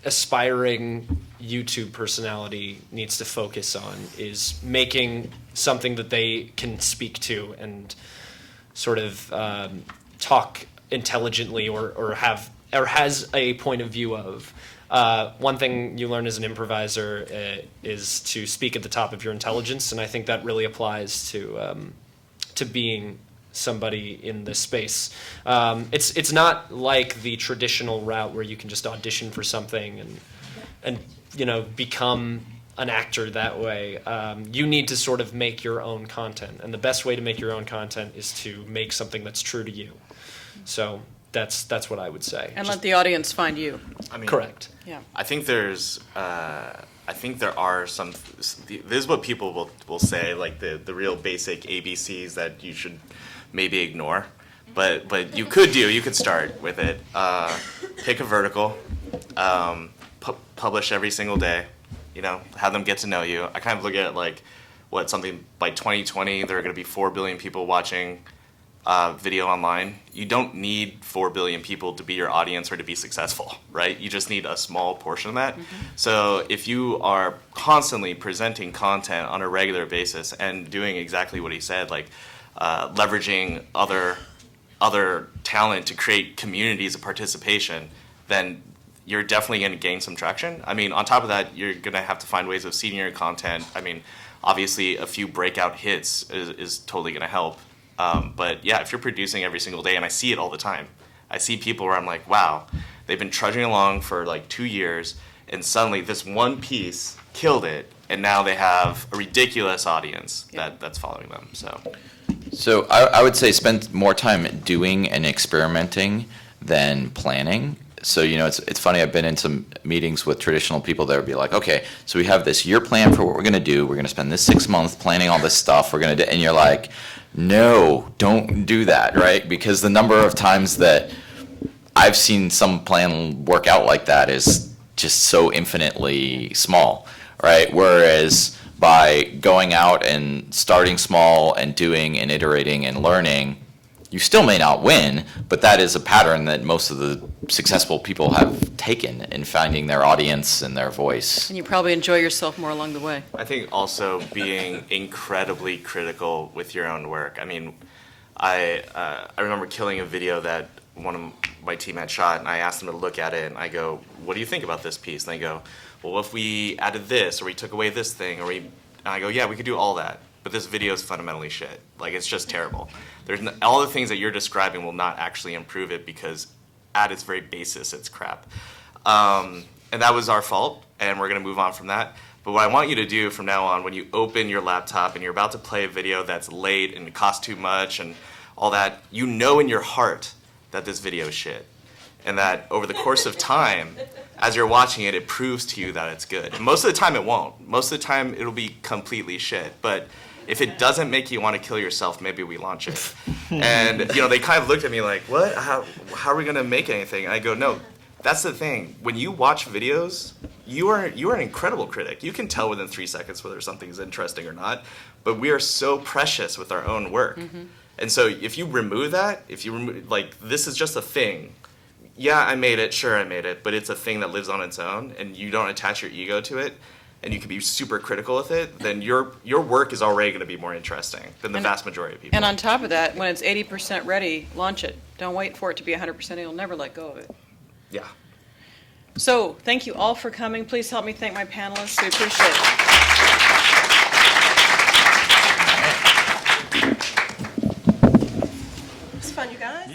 aspiring YouTube personality needs to focus on is making something that they can speak to and sort of talk intelligently or has a point of view of. One thing you learn as an improviser is to speak at the top of your intelligence, and I think that really applies to being somebody in this space. It's not like the traditional route where you can just audition for something and become an actor that way. You need to sort of make your own content, and the best way to make your own content is to make something that's true to you. So that's what I would say.
And let the audience find you.
I mean,
correct.
Yeah.
I think there are some. This is what people will say, like the real basic ABCs that you should maybe ignore, but you could start with it. Pick a vertical, publish every single day. Have them get to know you. I kind of look at it like something by 2020 there are going to be 4 billion people watching video online. You don't need 4 billion people to be your audience or to be successful, right? You just need a small portion of that. So if you are constantly presenting content on a regular basis and doing exactly what he said, like leveraging other talent to create communities of participation, then you're definitely going to gain some traction. I mean, on top of that, you're going to have to find ways of seeding your content. I mean, obviously, a few breakout hits is totally going to help. But yeah, if you're producing every single day, and I see it all the time, I see people where I'm like, wow, they've been trudging along for like 2 years, and suddenly this one piece killed it, and now they have a ridiculous audience that's following them.
So I would say spend more time doing and experimenting than planning. So, it's funny, I've been in some meetings with traditional people that would be like, okay, so we have this year plan for what we're going to do. We're going to spend this 6 months planning all this stuff. We're going to do, and you're like, no, don't do that, right? Because the number of times that I've seen some plan work out like that is just so infinitely small, right? Whereas by going out and starting small and doing and iterating and learning, you still may not win, but that is a pattern that most of the successful people have taken in finding their audience and their voice.
And you probably enjoy yourself more along the way.
I think also being incredibly critical with your own work. I mean, I remember killing a video that one of my team had shot, and I asked them to look at it, and I go, what do you think about this piece? And they go, well, if we added this, or we took away this thing, and I go, yeah, we could do all that. But this video is fundamentally shit. Like, it's just terrible. All the things that you're describing will not actually improve it because at its very basis, it's crap. And that was our fault, and we're going to move on from that. But what I want you to do from now on, when you open your laptop and you're about to play a video that's late and it costs too much and all that, you know in your heart that this video is shit. And that over the course of time, as you're watching it, it proves to you that it's good. And most of the time it won't. Most of the time it'll be completely shit. But if it doesn't make you want to kill yourself, maybe we launch it. And they kind of looked at me like, what? How are we going to make anything? And I go, no, that's the thing. When you watch videos, you are an incredible critic. You can tell within 3 seconds whether something is interesting or not. But we are so precious with our own work. And so if you remove that, this is just a thing. Yeah, I made it, sure I made it, but it's a thing that lives on its own, and you don't attach your ego to it, and you can be super critical with it, then your work is already going to be more interesting than the vast majority of people.
And on top of that, when it's 80% ready, launch it. Don't wait for it to be 100%. You'll never let go of it.
Yeah.
So, thank you all for coming. Please help me thank my panelists. We appreciate it.
It's fun, you guys.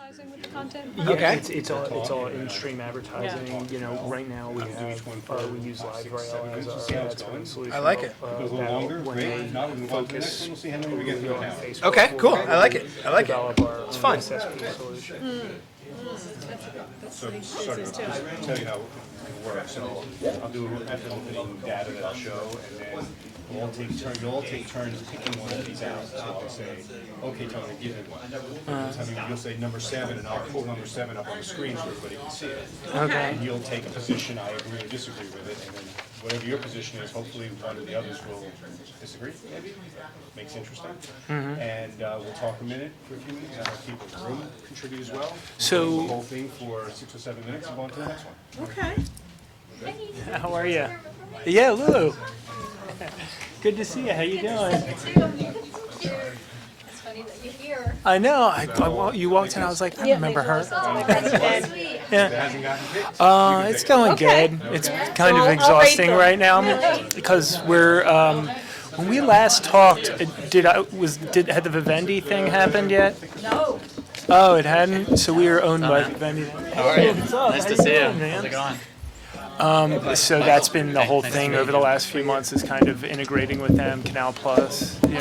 advertising with the content?
Yeah, it's all in-stream advertising. You know, right now we have we use LiveRail as our ad spending solution.
I like it.
When they focus really on Facebook,
Okay, cool. I like it. I like it.
develop our
It's
own
fun.
SSP solution.
That's what he uses too.
I'll tell you how it works. So I'll do after opening data that I'll show, and then you'll all take turns picking one of these out. So I'll say, okay, Tony, give me one. You'll say number 7, and I'll pull number 7 up on the screen so everybody can see it.
Okay.
And you'll take a position, I agree or disagree with it, and then whatever your position is, hopefully one of the others will disagree, maybe. Makes it interesting. And we'll talk a minute for a few minutes, and I'll keep the room contribute as well.
So-
We'll do the whole thing for 6 or 7 minutes and go on to the next one.
Okay.
How are you? Yeah, Lou. Good to see you. How you doing?
It's funny that you're here.
I know. You walked in. I was like, I remember her. Yeah. It's going good. It's kind of exhausting right now because we're. When we last talked, had the Vivendi thing happened yet?
No.
Oh, it hadn't. So we were owned by Vivendi.
All right.
What's up?
Nice
How
to
you
see you.
doing, man?
How's it going?
So that's been the whole thing over the last few months is kind of integrating with them, Canal Plus, and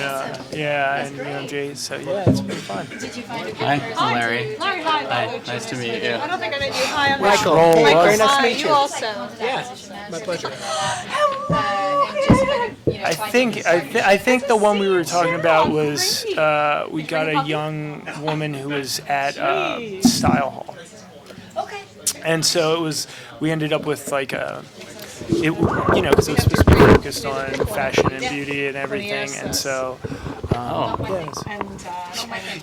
UMG. So yeah, it's been fun.
Did you find a good
Hi,
person
I'm Larry.
Larry, hi.
Hi, nice to meet you.
I don't think I met you. Hi, I'm
Michael.
Michael.
Michael,
very nice to meet
You
you.
also.
Yeah, my pleasure.
I think the one we were talking about was we got a young woman who was at Style Hall.
Okay.
And so we ended up with like because it was supposed to be focused on fashion and beauty and everything, and so.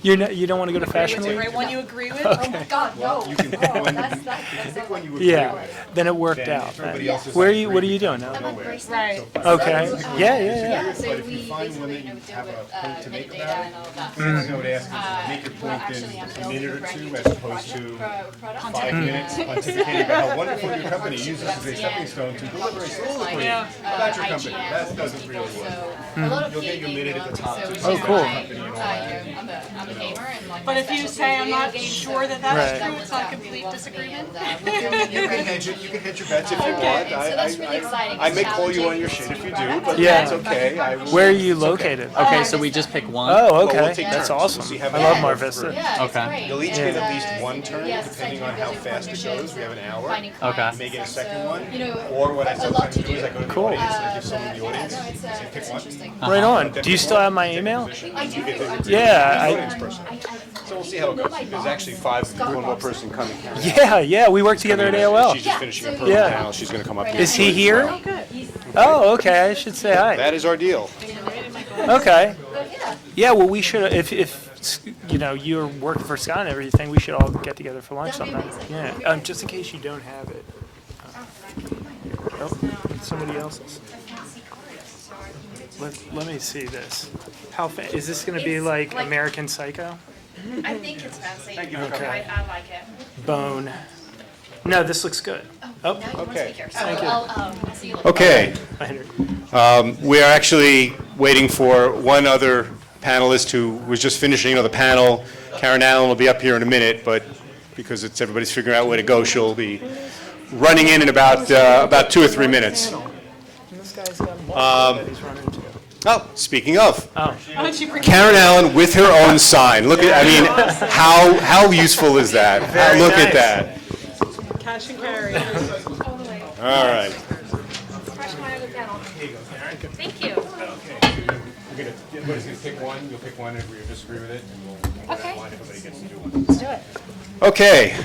You don't want to go to Fashion Week?
Right one you agree with?
Okay.
Oh my God, no.
You can pick one.
Yeah, then it worked out. What are you doing now?
Right.
Okay. Yeah.
So
But if
we
you find one that
basically
you
deal
have
with
a point to make
metadata
about
and all of that.
I would ask you to make your point in a minute or two as opposed to 5 minutes pontificating about how wonderful your company uses as a stepping stone to deliver a soliloquy about your company. That doesn't really work. You'll get your minute at the top.
Oh, cool.
I'm a gamer and like.
But if you say I'm not sure that that's
Right.
true, it's not a complete disagreement.
You can hedge your bets if you want.
Okay, so that's really exciting.
I may call you on your shit if you do, but
Yeah.
that's okay. I will-
Where are you located?
Okay, so we just pick one.
Oh,
Well,
okay.
we'll take
That's
turns.
awesome.
We'll see how
I
many
love
we
Mar
go through.
Vista.
Yeah, it's
Okay.
great.
You'll each
Yeah.
get at least one turn,
Yes,
depending on how fast it goes. We have an hour.
Okay.
You may get a second
So,
one.
you know,
Or what I
I love
sometimes
to
do is I go to the
do.
audience and I give someone in the
Yeah,
audience,
no, it's,
say pick
it's
one.
interesting.
Right on. Do you still have my email?
I do.
You get the
Yeah,
audience person. So we'll see how it goes. There's actually 5 of you. One more person coming.
Yeah. We worked together at AOL.
She's just finishing her
Yeah.
panel. She's going to come up here.
Is he here? Oh, okay. I should say hi.
That is our deal.
Okay. Yeah. Well, we should if you're working for Scott and everything, we should all get together for lunch sometime. Yeah. Just in case you don't have it. Oh, somebody else's. Let me see this. Is this going to be like American Psycho?
I think it's fancy.
Thank you
for coming.
I like it.
Bone. No, this looks good. Oh,
Okay.
thank you.
I'll see you later.
Okay.
Later.
We are actually waiting for one other panelist who was just finishing the panel. Karen Allen will be up here in a minute, but because everybody's figuring out where to go, she'll be running in about 2 or 3 minutes. Oh, speaking of, Karen Allen with her own sign. Look at, how useful is that? Look at that.
Cash and carry.
All right.
Thank you.
Everybody's going to pick one. You'll pick one, agree or disagree with it, and we'll
Okay.
line everybody gets to do one.
Let's do it.
Okay.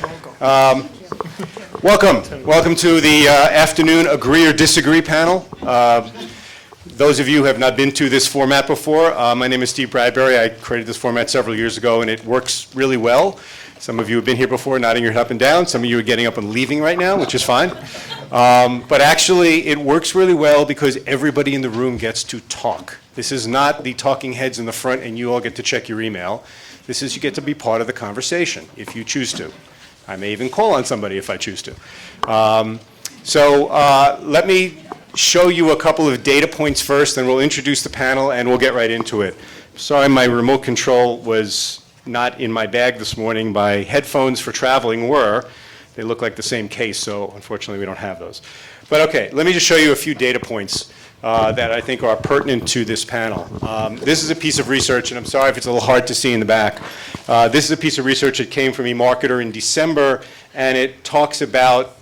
Welcome to the afternoon agree or disagree panel. Those of you who have not been to this format before, my name is Steve Bradbury. I created this format several years ago, and it works really well. Some of you have been here before, nodding your head up and down. Some of you are getting up and leaving right now, which is fine. But actually, it works really well because everybody in the room gets to talk. This is not the talking heads in the front and you all get to check your email. This is you get to be part of the conversation if you choose to. I may even call on somebody if I choose to. Let me show you a couple of data points first, then we'll introduce the panel and we'll get right into it. Sorry, my remote control was not in my bag this morning, my headphones for traveling were. They look like the same case, so unfortunately we don't have those. But okay, let me just show you a few data points that I think are pertinent to this panel. This is a piece of research, and I'm sorry if it's a little hard to see in the back. This is a piece of research that came from eMarketer in December, and it talks about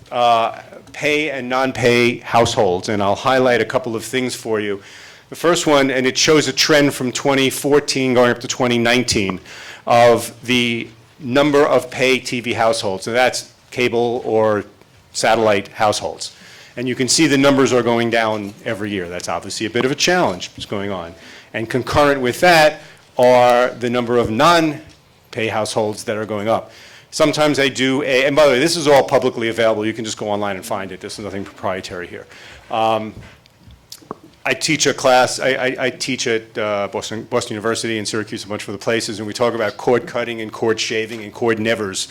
pay and non-pay households, and I'll highlight a couple of things for you. The first one, and it shows a trend from 2014 going up to 2019 of the number of pay TV households, and that's cable or satellite households. And you can see the numbers are going down every year. That's obviously a bit of a challenge that's going on. And concurrent with that are the number of non-pay households that are going up. Sometimes I do and by the way, this is all publicly available. You can just go online and find it. This is nothing proprietary here. I teach a class, I teach at Boston University and Syracuse, a bunch of other places, and we talk about cord cutting and cord shaving and cord nevers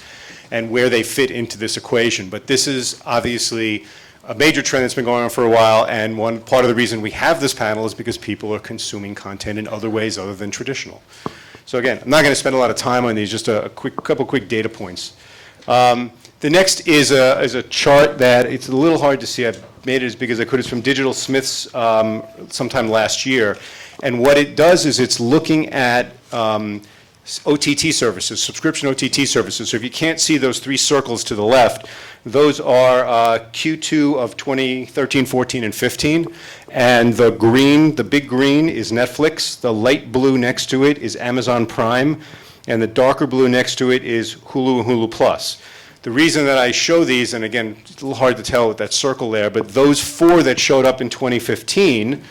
and where they fit into this equation. But this is obviously a major trend that's been going on for a while, and one part of the reason we have this panel is because people are consuming content in other ways other than traditional. So again, I'm not going to spend a lot of time on these, just a couple quick data points. The next is a chart that it's a little hard to see. I've made it as big as I could. It's from Digital Smiths sometime last year. And what it does is it's looking at OTT services, subscription OTT services. So if you can't see those three circles to the left, those are Q2 of 2013, 14, and 15. And the green, the big green is Netflix. The light blue next to it is Amazon Prime. And the darker blue next to it is Hulu and Hulu Plus. The reason that I show these, and again, it's a little hard to tell with that circle there, but those four that showed up in 2015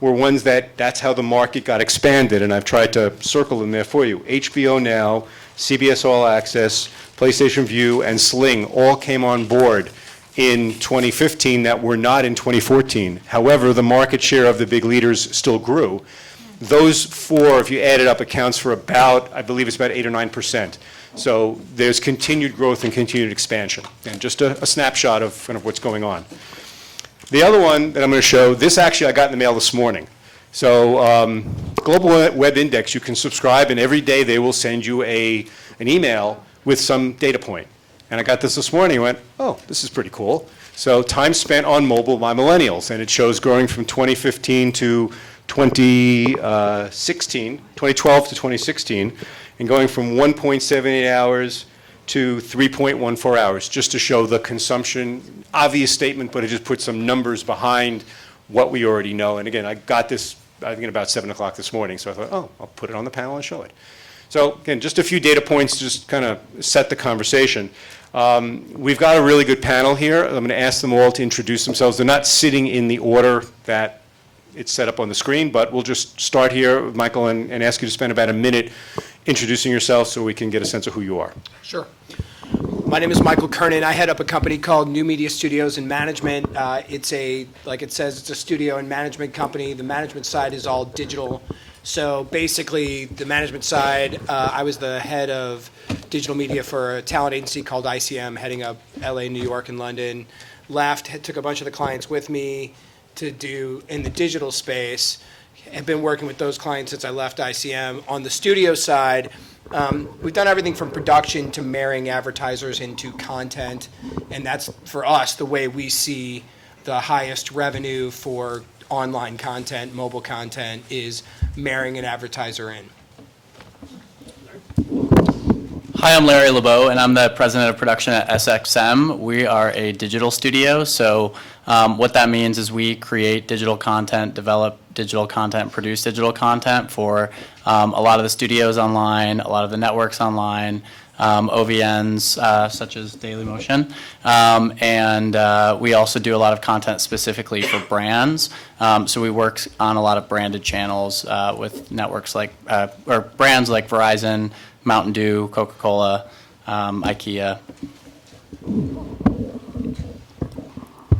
were ones that's how the market got expanded, and I've tried to circle them there for you. HBO Now, CBS All Access, PlayStation Vue, and Sling all came on board in 2015 that were not in 2014. However, the market share of the big leaders still grew. Those four, if you add it up, accounts for about, I believe it's about 8 or 9%. So there's continued growth and continued expansion. And just a snapshot of kind of what's going on. The other one that I'm going to show, this actually I got in the mail this morning. So Global Web Index, you can subscribe, and every day they will send you an email with some data point. And I got this morning and went, oh, this is pretty cool. So time spent on mobile by millennials, and it shows growing from 2015 to 2016, 2012 to 2016, and going from 1.78 hours to 3.14 hours, just to show the consumption. Obvious statement, but it just puts some numbers behind what we already know. And again, I got this, I think, at about 7 o'clock this morning, so I thought, oh, I'll put it on the panel and show it. So again, just a few data points to just kind of set the conversation. We've got a really good panel here. I'm going to ask them all to introduce themselves. They're not sitting in the order that it's set up on the screen, but we'll just start here, Michael, and ask you to spend about a minute introducing yourself so we can get a sense of who you are.
Sure. My name is Michael Kernan. I head up a company called New Media Studios and Management. It's like it says, it's a studio and management company. The management side is all digital. So basically, the management side, I was the head of digital media for a talent agency called ICM, heading up LA, New York, and London. Left, took a bunch of the clients with me to do in the digital space. Have been working with those clients since I left ICM. On the studio side, we've done everything from production to marrying advertisers into content, and that's, for us, the way we see the highest revenue for online content, mobile content, is marrying an advertiser in.
Hi, I'm Larry LeBeau, and I'm the president of production at SXM. We are a digital studio, so what that means is we create digital content, develop digital content, produce digital content for a lot of the studios online, a lot of the networks online, OVNs such as Dailymotion, and we also do a lot of content specifically for brands. So we work on a lot of branded channels with networks like, or brands like Verizon, Mountain Dew, Coca-Cola, IKEA.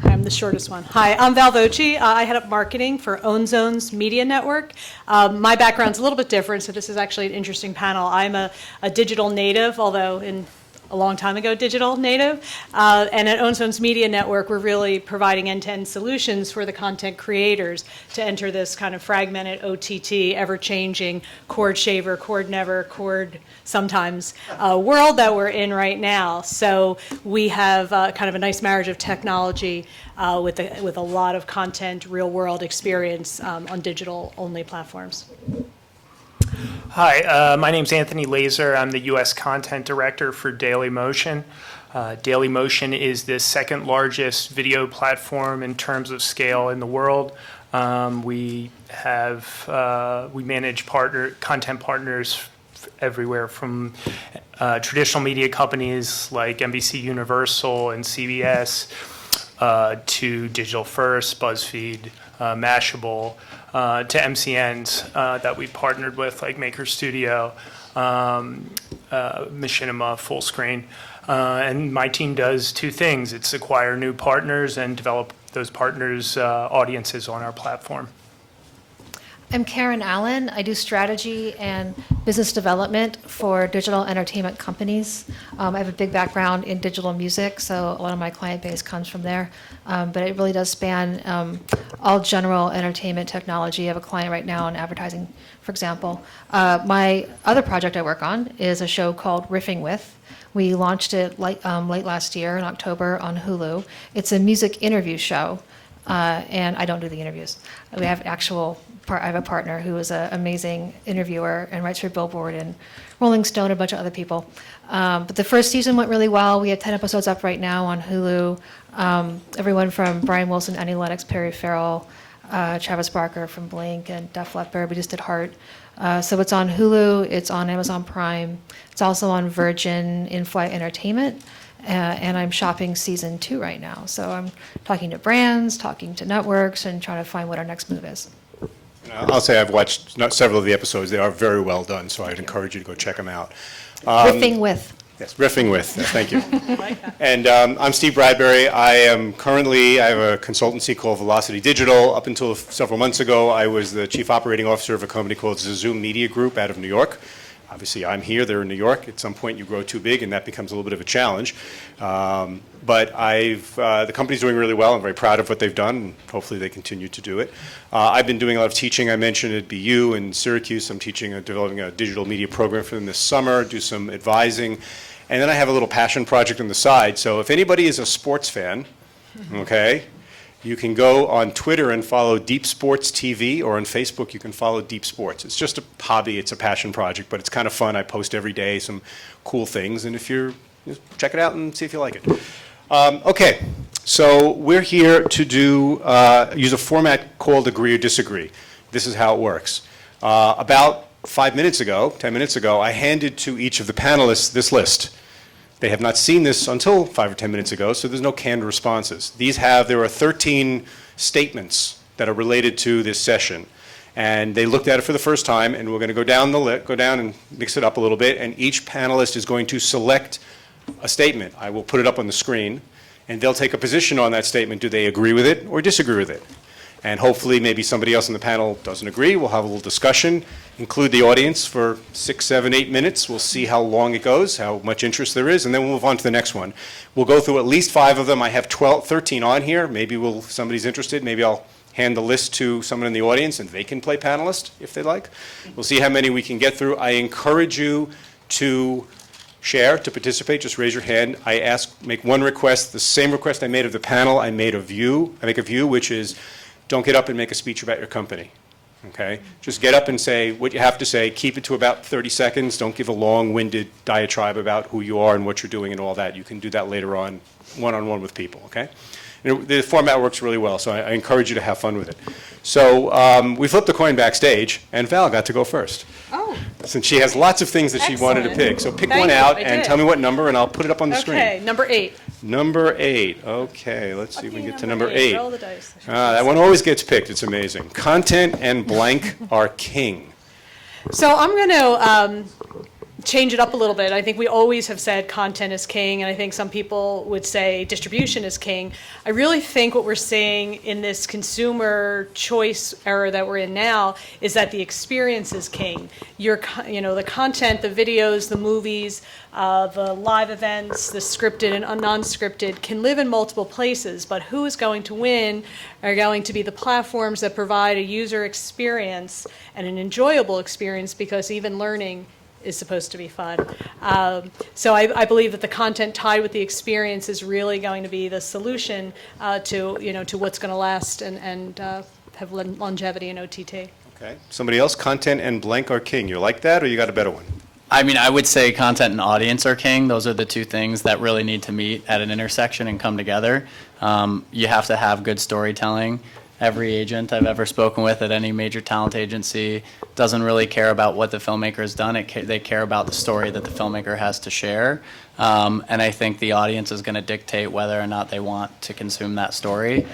I'm the shortest one. Hi, I'm Val Voci. I head up marketing for OwnZone's Media Network. My background's a little bit different, so this is actually an interesting panel. I'm a digital native, although in a long time ago digital native. And at Ownzones Media Network, we're really providing end-to-end solutions for the content creators to enter this kind of fragmented OTT, ever-changing, cord shaver, cord never, cord sometimes world that we're in right now. So we have kind of a nice marriage of technology with a lot of content, real-world experience on digital-only platforms.
Hi, my name's Anthony Laser. I'm the U.S. Content Director for Dailymotion. Dailymotion is the second largest video platform in terms of scale in the world. We manage content partners everywhere from traditional media companies like NBC Universal and CBS to Digital First, BuzzFeed, Mashable, to MCNs that we partnered with, like Maker Studio, Machinima, Fullscreen. And my team does two things. It's acquire new partners and develop those partners' audiences on our platform.
I'm Karen Allen. I do strategy and business development for digital entertainment companies. I have a big background in digital music, so a lot of my client base comes from there. But it really does span all general entertainment technology. I have a client right now in advertising, for example. My other project I work on is a show called Riffing With. We launched it late last year in October on Hulu. It's a music interview show, and I don't do the interviews. We have I have a partner who is an amazing interviewer and writes for Billboard and Rolling Stone and a bunch of other people. But the first season went really well. We have 10 episodes up right now on Hulu. Everyone from Brian Wilson, Annie Lennox, Perry Farrell, Travis Barker from Blink, and Def Leppard. We just did Heart. So it's on Hulu. It's on Amazon Prime. It's also on Virgin In-Flight Entertainment. And I'm shopping season 2 right now. So I'm talking to brands, talking to networks, and trying to find what our next move is.
I'll say I've watched several of the episodes. They are very well done, so I'd encourage you to go check them out.
Riffing With.
Yes, Riffing With. Yes, thank you. And I'm Steve Bradbury. I have a consultancy called Velocity Digital. Up until several months ago, I was the chief operating officer of a company called Zoom Media Group out of New York. Obviously, I'm here, they're in New York. At some point, you grow too big, and that becomes a little bit of a challenge. But the company's doing really well. I'm very proud of what they've done, and hopefully they continue to do it. I've been doing a lot of teaching. I mentioned at BU in Syracuse. I'm developing a digital media program for them this summer, do some advising. And then I have a little passion project on the side. So if anybody is a sports fan, okay, you can go on Twitter and follow Deep Sports TV, or on Facebook you can follow Deep Sports. It's just a hobby, it's a passion project, but it's kind of fun. I post every day some cool things, and just check it out and see if you like it. Okay, so we're here to use a format called Agree or Disagree. This is how it works. About 10 minutes ago, I handed to each of the panelists this list. They have not seen this until 5 or 10 minutes ago, so there's no canned responses. There are 13 statements that are related to this session. And they looked at it for the first time, and we're going to go down and mix it up a little bit, and each panelist is going to select a statement. I will put it up on the screen, and they'll take a position on that statement. Do they agree with it or disagree with it? And hopefully maybe somebody else in the panel doesn't agree. We'll have a little discussion, include the audience for 6, 7, 8 minutes. We'll see how long it goes, how much interest there is, and then we'll move on to the next one. We'll go through at least 5 of them. I have 13 on here. Maybe if somebody's interested, maybe I'll hand the list to someone in the audience and they can play panelist if they like. We'll see how many we can get through. I encourage you to share, to participate. Just raise your hand. Make one request, the same request I made of the panel, I make of you, which is, don't get up and make a speech about your company, okay? Just get up and say what you have to say. Keep it to about 30 seconds. Don't give a long-winded diatribe about who you are and what you're doing and all that. You can do that later on, one-on-one with people, okay? The format works really well, so I encourage you to have fun with it. So we flipped the coin backstage, and Val got to go first.
Oh.
Since she has lots of things that she wanted to pick. So pick one out and tell me what number, and I'll put it up on the screen.
Okay, number 8.
Number 8. Okay, let's see if we can get to number 8.
Roll the dice.
That one always gets picked. It's amazing. Content and blank are king.
So I'm going to change it up a little bit. I think we always have said content is king, and I think some people would say distribution is king. I really think what we're seeing in this consumer choice era that we're in now is that the experience is king. The content, the videos, the movies, the live events, the scripted and non-scripted can live in multiple places, but who is going to win are going to be the platforms that provide a user experience and an enjoyable experience, because even learning is supposed to be fun. So I believe that the content tied with the experience is really going to be the solution to what's going to last and have longevity in OTT.
Okay. Somebody else, content and blank are king. You like that, or you got a better one?
I mean, I would say content and audience are king. Those are the two things that really need to meet at an intersection and come together. You have to have good storytelling. Every agent I've ever spoken with at any major talent agency doesn't really care about what the filmmaker has done. They care about the story that the filmmaker has to share. And I think the audience is going to dictate whether or not they want to consume that story.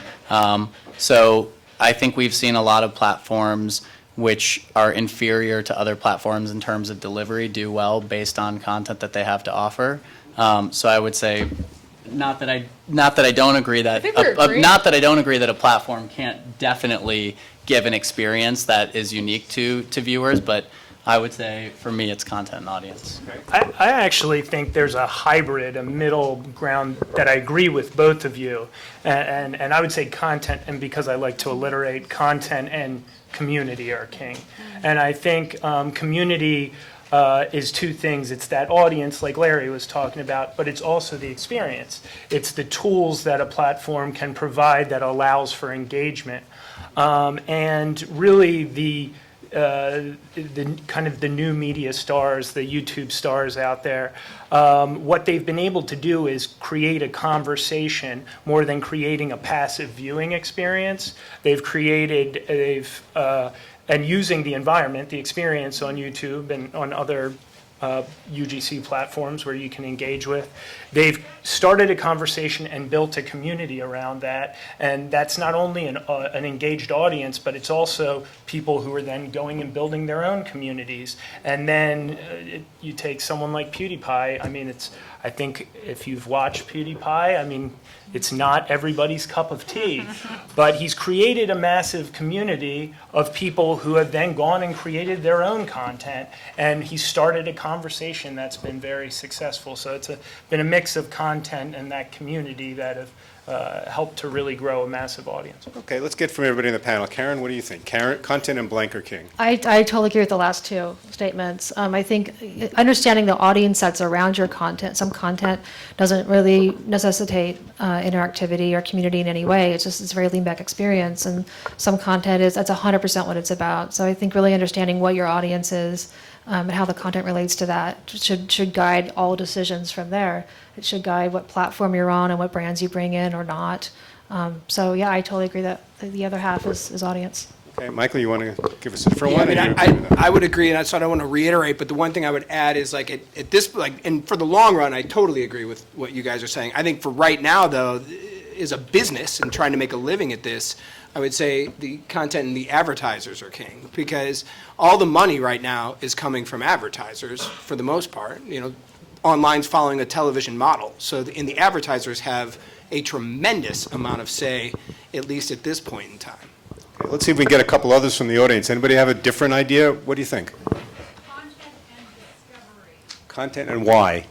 So I think we've seen a lot of platforms which are inferior to other platforms in terms of delivery do well based on content that they have to offer. So I would say, not that I don't agree that a platform can't definitely give an experience that is unique to viewers, but I would say for me it's content and audience.
I actually think there's a hybrid, a middle ground that I agree with both of you, and I would say content, and because I like to alliterate, content and community are king. And I think community is two things. It's that audience, like Larry was talking about, but it's also the experience. It's the tools that a platform can provide that allows for engagement. And really the kind of the new media stars, the YouTube stars out there, what they've been able to do is create a conversation more than creating a passive viewing experience. And using the environment, the experience on YouTube and on other UGC platforms where you can engage with. They've started a conversation and built a community around that, and that's not only an engaged audience, but it's also people who are then going and building their own communities. And then you take someone like PewDiePie. I mean, I think if you've watched PewDiePie, I mean, it's not everybody's cup of tea, but he's created a massive community of people who have then gone and created their own content, and he started a conversation that's been very successful. So it's been a mix of content and that community that have helped to really grow a massive audience.
Okay, let's get from everybody in the panel. Karen, what do you think? Karen, content and blank are king.
I totally agree with the last two statements. I think understanding the audience that's around your content, some content doesn't really necessitate interactivity or community in any way. It's a very lean back experience, and some content that's 100% what it's about. So I think really understanding what your audience is and how the content relates to that should guide all decisions from there. It should guide what platform you're on and what brands you bring in or not. So yeah, I totally agree that the other half is audience.
Okay, Michael, you want to give us a different one?
I would agree, and so I don't want to reiterate, but the one thing I would add is at this, and for the long run, I totally agree with what you guys are saying. I think for right now, though, is a business and trying to make a living at this, I would say the content and the advertisers are king, because all the money right now is coming from advertisers for the most part. Online's following a television model, so the advertisers have a tremendous amount of say, at least at this point in time.
Okay, let's see if we can get a couple others from the audience. Anybody have a different idea? What do you think?
Content and discovery.
Content and why?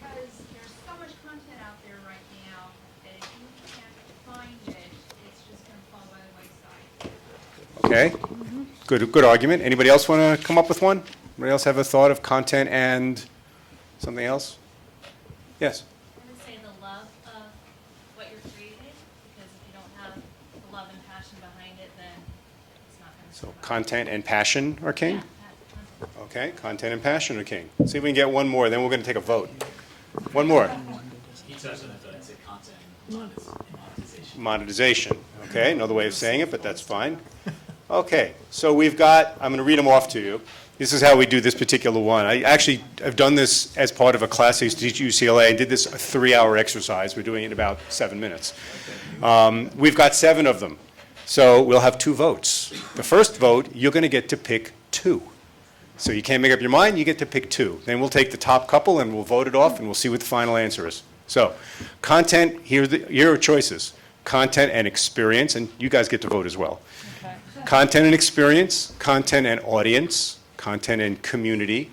Because there's so much content out there right now that if you can't find it, it's just going to fall by the wayside.
Okay, good argument. Anybody else want to come up with one? Anybody else have a thought of content and something else? Yes.
I would say the love of what you're creating, because if you don't have the love and passion behind it, then it's not going to
So content and passion are king?
Yeah.
Okay, content and passion are king. See if we can get one more, then we're going to take a vote. One more.
He touched on it, but I'd say content and monetization.
Monetization. Okay, another way of saying it, but that's fine. Okay, so we've got, I'm going to read them off to you. This is how we do this particular one. I actually have done this as part of a class I used to teach at UCLA and did this a 3-hour exercise. We're doing it in about 7 minutes. We've got 7 of them. So we'll have 2 votes. The first vote, you're going to get to pick 2. So you can't make up your mind, you get to pick 2. Then we'll take the top couple and we'll vote it off and we'll see what the final answer is. So content, here are choices. Content and experience, and you guys get to vote as well.
Okay.
Content and experience, content and audience, content and community,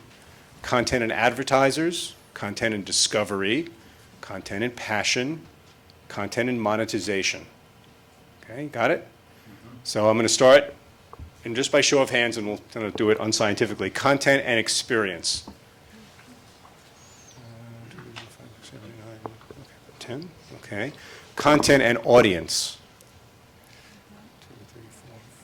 content and advertisers, content and discovery, content and passion, content and monetization. Okay, got it? So I'm going to start, and just by show of hands, and we'll kind of do it unscientifically, content and experience. 10, okay. Content and audience. 2, 3,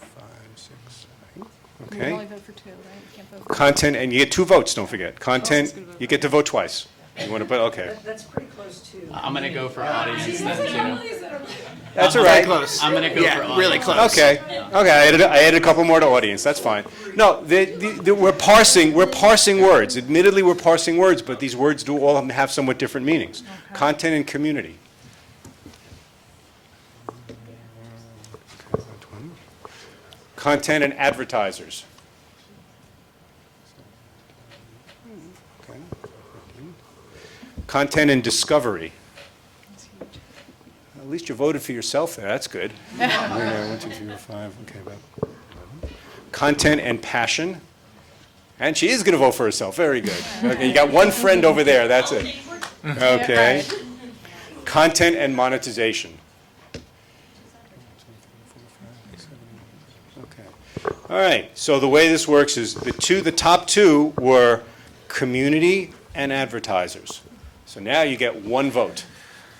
4, 5, 6, 7, 8. Okay.
You only vote for 2, right? You can't vote for
Content, and you get 2 votes, don't forget. Content, you get to vote twice. You want to put, okay.
That's pretty close to.
I'm going to go for audience then, too.
That's all right.
Close.
I'm going to go for audience.
Really close.
Okay, okay, I added a couple more to audience, that's fine. No, we're parsing words. Admittedly, we're parsing words, but these words do all have somewhat different meanings.
Okay.
Content and community. Content and advertisers. Okay. Content and discovery. At least you voted for yourself there, that's good. 1, 2, 3, 4, 5, okay, about 11. Content and passion. And she is going to vote for herself, very good. Okay, you got one friend over there, that's it. Okay. Content and monetization. Okay. All right, so the way this works is the top 2 were community and advertisers. So now you get 1 vote.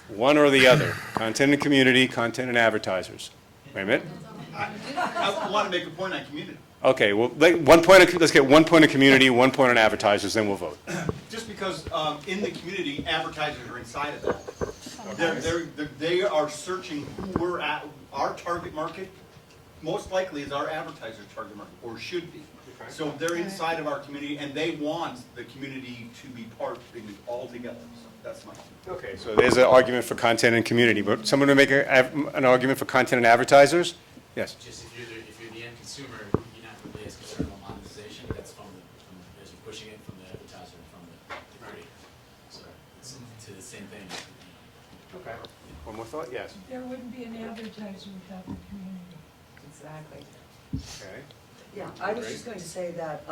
One or the other. Content and community, content and advertisers. Wait a minute.
I want to make a point on community.
Okay, well, let's get 1 point on community, 1 point on advertisers, then we'll vote.
Just because in the community, advertisers are inside of that. They are searching who we're at. Our target market, most likely, is our advertiser target market, or should be. So they're inside of our community, and they want the community to be part of it all together. So that's my.
Okay, so there's an argument for content and community, but someone to make an argument for content and advertisers? Yes.
Just if you're the end consumer, you're not really as concerned about monetization. That's from as you're pushing it from the advertiser and from the creator. So it's to the same thing.
Okay. One more thought? Yes.
There wouldn't be an advertiser without the community. Exactly.
Okay.
Yeah, I was just going to say that,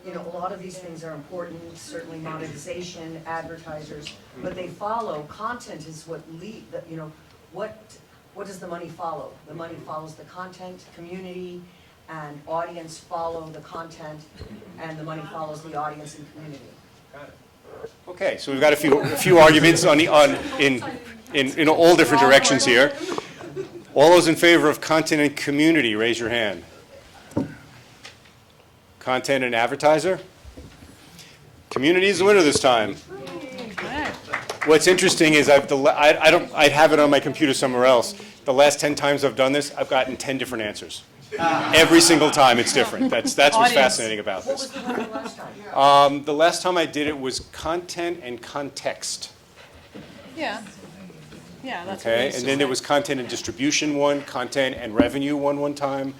you know, a lot of these things are important, certainly monetization, advertisers, but they follow, content is what you know, what does the money follow? The money follows the content, community, and audience follow the content, and the money follows the audience and community.
Got it. Okay, so we've got a few arguments in all different directions here. All those in favor of content and community, raise your hand. Content and advertiser? Community is the winner this time. What's interesting is I have it on my computer somewhere else. The last 10 times I've done this, I've gotten 10 different answers. Every single time it's different. That's what's fascinating about this.
What was the one last time?
The last time I did it was content and context.
Yeah. Yeah, that's what
Okay,
it is.
and then there was content and distribution one, content and revenue one time.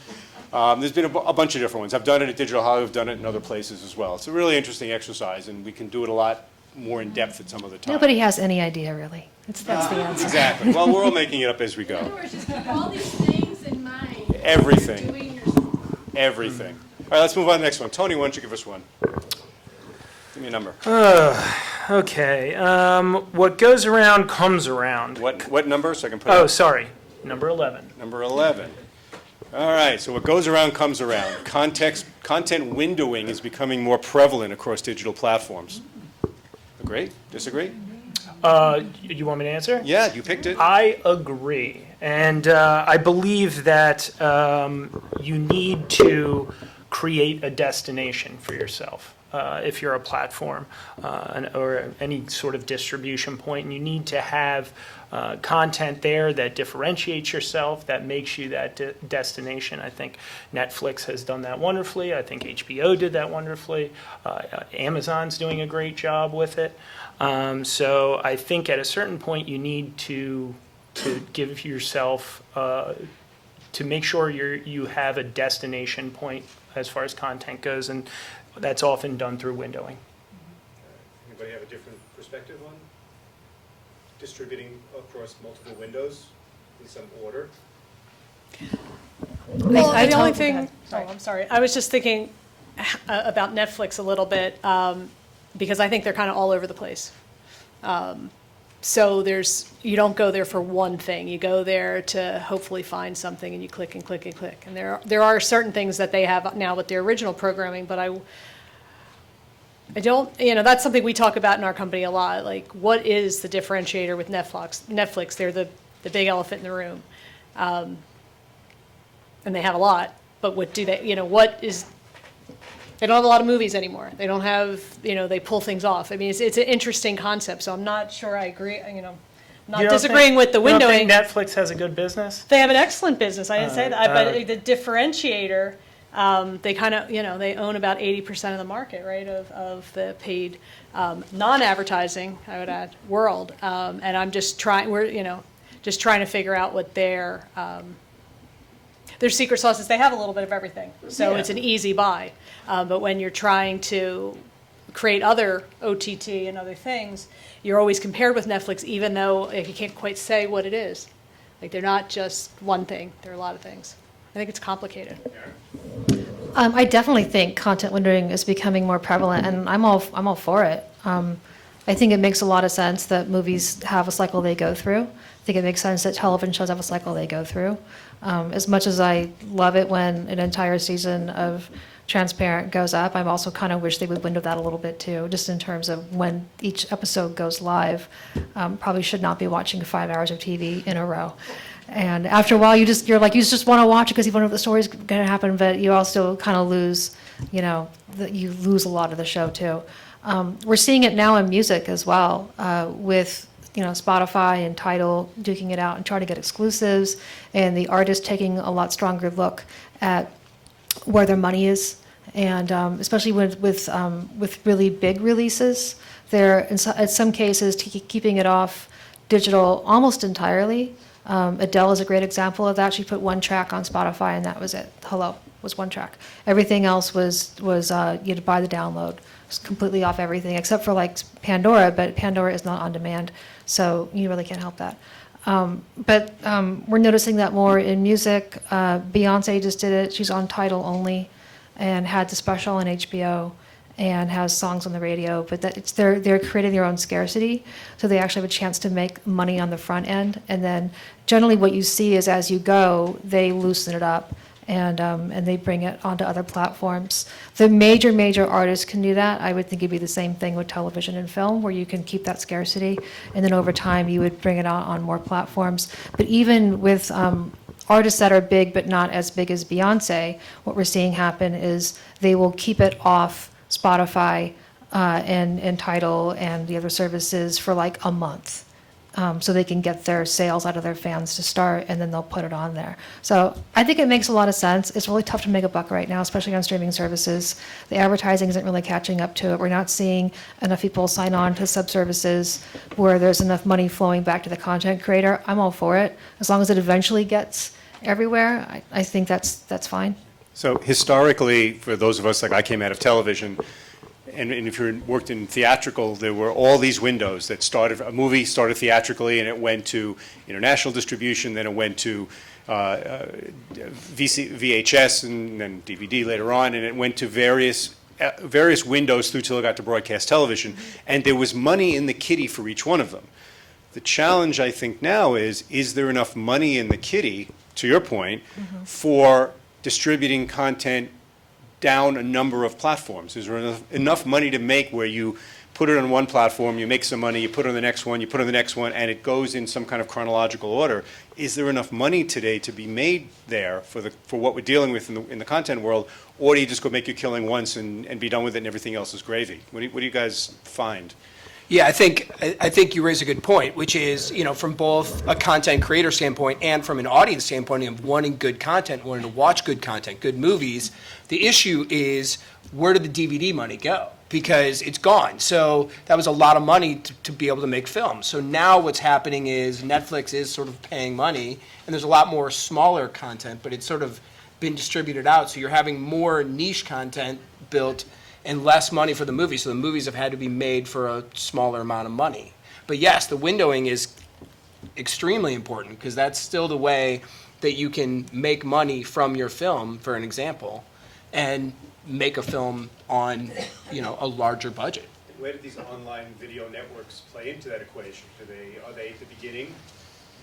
There's been a bunch of different ones. I've done it at Digital Hollywood, I've done it in other places as well. It's a really interesting exercise, and we can do it a lot more in depth at some other time.
Nobody has any idea, really. That's the answer.
Exactly. Well, we're all making it up as we
In other
go.
words, just keep all these things in mind.
Everything.
Doing your
Everything. All right, let's move on to the next one. Tony, why don't you give us one? Give me a number.
Okay. What goes around comes around.
What number, so I can put
Oh,
it?
sorry. Number 11.
Number 11. All right, so what goes around comes around. Content windowing is becoming more prevalent across digital platforms. Agree? Disagree?
You want me to answer?
Yeah, you picked it.
I agree. And I believe that you need to create a destination for yourself. If you're a platform or any sort of distribution point, and you need to have content there that differentiates yourself, that makes you that destination. I think Netflix has done that wonderfully. I think HBO did that wonderfully. Amazon's doing a great job with it. So I think at a certain point you need to give yourself, to make sure you have a destination point as far as content goes, and that's often done through windowing.
Anybody have a different perspective on distributing across multiple windows in some order?
Well, the only
go
thing,
ahead.
I'm sorry, I was just thinking about Netflix a little bit, because I think they're kind of all over the place. So you don't go there for one thing. You go there to hopefully find something, and you click and click and click. And there are certain things that they have now with their original programming, but I don't, that's something we talk about in our company a lot. Like, what is the differentiator with Netflix? They're the big elephant in the room. And they have a lot, but what do they, they don't have a lot of movies anymore. They don't have, they pull things off. I mean, it's an interesting concept, so I'm not sure I agree, not disagreeing with the windowing.
You don't think Netflix has a good business?
They have an excellent business, I didn't say that, but the differentiator, they kind of, they own about 80% of the market, right, of the paid non-advertising, I would add, world. And I'm just trying, just trying to figure out what their secret sauce is. They have a little bit of everything, so it's an easy buy. But when you're trying to create other OTT and other things, you're always compared with Netflix, even though you can't quite say what it is. Like, they're not just one thing. They're a lot of things. I think it's complicated.
I definitely think content windowing is becoming more prevalent, and I'm all for it. I think it makes a lot of sense that movies have a cycle they go through. I think it makes sense that television shows have a cycle they go through. As much as I love it when an entire season of Transparent goes up, I also kind of wish they would window that a little bit too, just in terms of when each episode goes live. Probably should not be watching 5 hours of TV in a row. And after a while, you just want to watch it because you want to know the story's going to happen, but you also kind of lose, you lose a lot of the show too. We're seeing it now in music as well, with Spotify and Tidal duking it out and trying to get exclusives, and the artist taking a lot stronger look at where their money is, and especially with really big releases, they're in some cases keeping it off digital almost entirely. Adele is a great example of that. She put one track on Spotify, and that was it. Hello was one track. Everything else was you had to buy the download. It's completely off everything except for like Pandora, but Pandora is not on demand, so you really can't help that. But we're noticing that more in music. Beyonce just did it. She's on Tidal only, and had the special on HBO, and has songs on the radio. But they're creating their own scarcity, so they actually have a chance to make money on the front end. And then generally, what you see is as you go, they loosen it up. And they bring it onto other platforms. The major artists can do that. I would think it'd be the same thing with television and film, where you can keep that scarcity, and then over time you would bring it on more platforms. But even with artists that are big but not as big as Beyonce, what we're seeing happen is they will keep it off Spotify and Tidal and the other services for like a month. So they can get their sales out of their fans to start, and then they'll put it on there. So I think it makes a lot of sense. It's really tough to make a buck right now, especially on streaming services. The advertising isn't really catching up to it. We're not seeing enough people sign on to sub-services where there's enough money flowing back to the content creator. I'm all for it. As long as it eventually gets everywhere, I think that's fine.
So historically, for those of us, like I came out of television, and if you worked in theatrical, there were all these windows that started, a movie started theatrically and it went to international distribution, then it went to VHS and then DVD later on, and it went to various windows through till it got to broadcast television, and there was money in the kitty for each one of them. The challenge, I think, now is there enough money in the kitty, to your point, for distributing content down a number of platforms? Is there enough money to make where you put it on one platform, you make some money, you put it on the next one, you put it on the next one, and it goes in some kind of chronological order? Is there enough money today to be made there for what we're dealing with in the content world, or do you just go make your killing once and be done with it and everything else is gravy? What do you guys find?
Yeah, I think you raise a good point, which is, from both a content creator standpoint and from an audience standpoint of wanting good content, wanting to watch good content, good movies. The issue is, where did the DVD money go? Because it's gone. So that was a lot of money to be able to make films. So now what's happening is Netflix is sort of paying money, and there's a lot more smaller content, but it's sort of been distributed out, so you're having more niche content built and less money for the movies, so the movies have had to be made for a smaller amount of money. But yes, the windowing is extremely important, because that's still the way that you can make money from your film, for an example, and make a film on, a larger budget.
Where do these online video networks play into that equation? Are they at the beginning?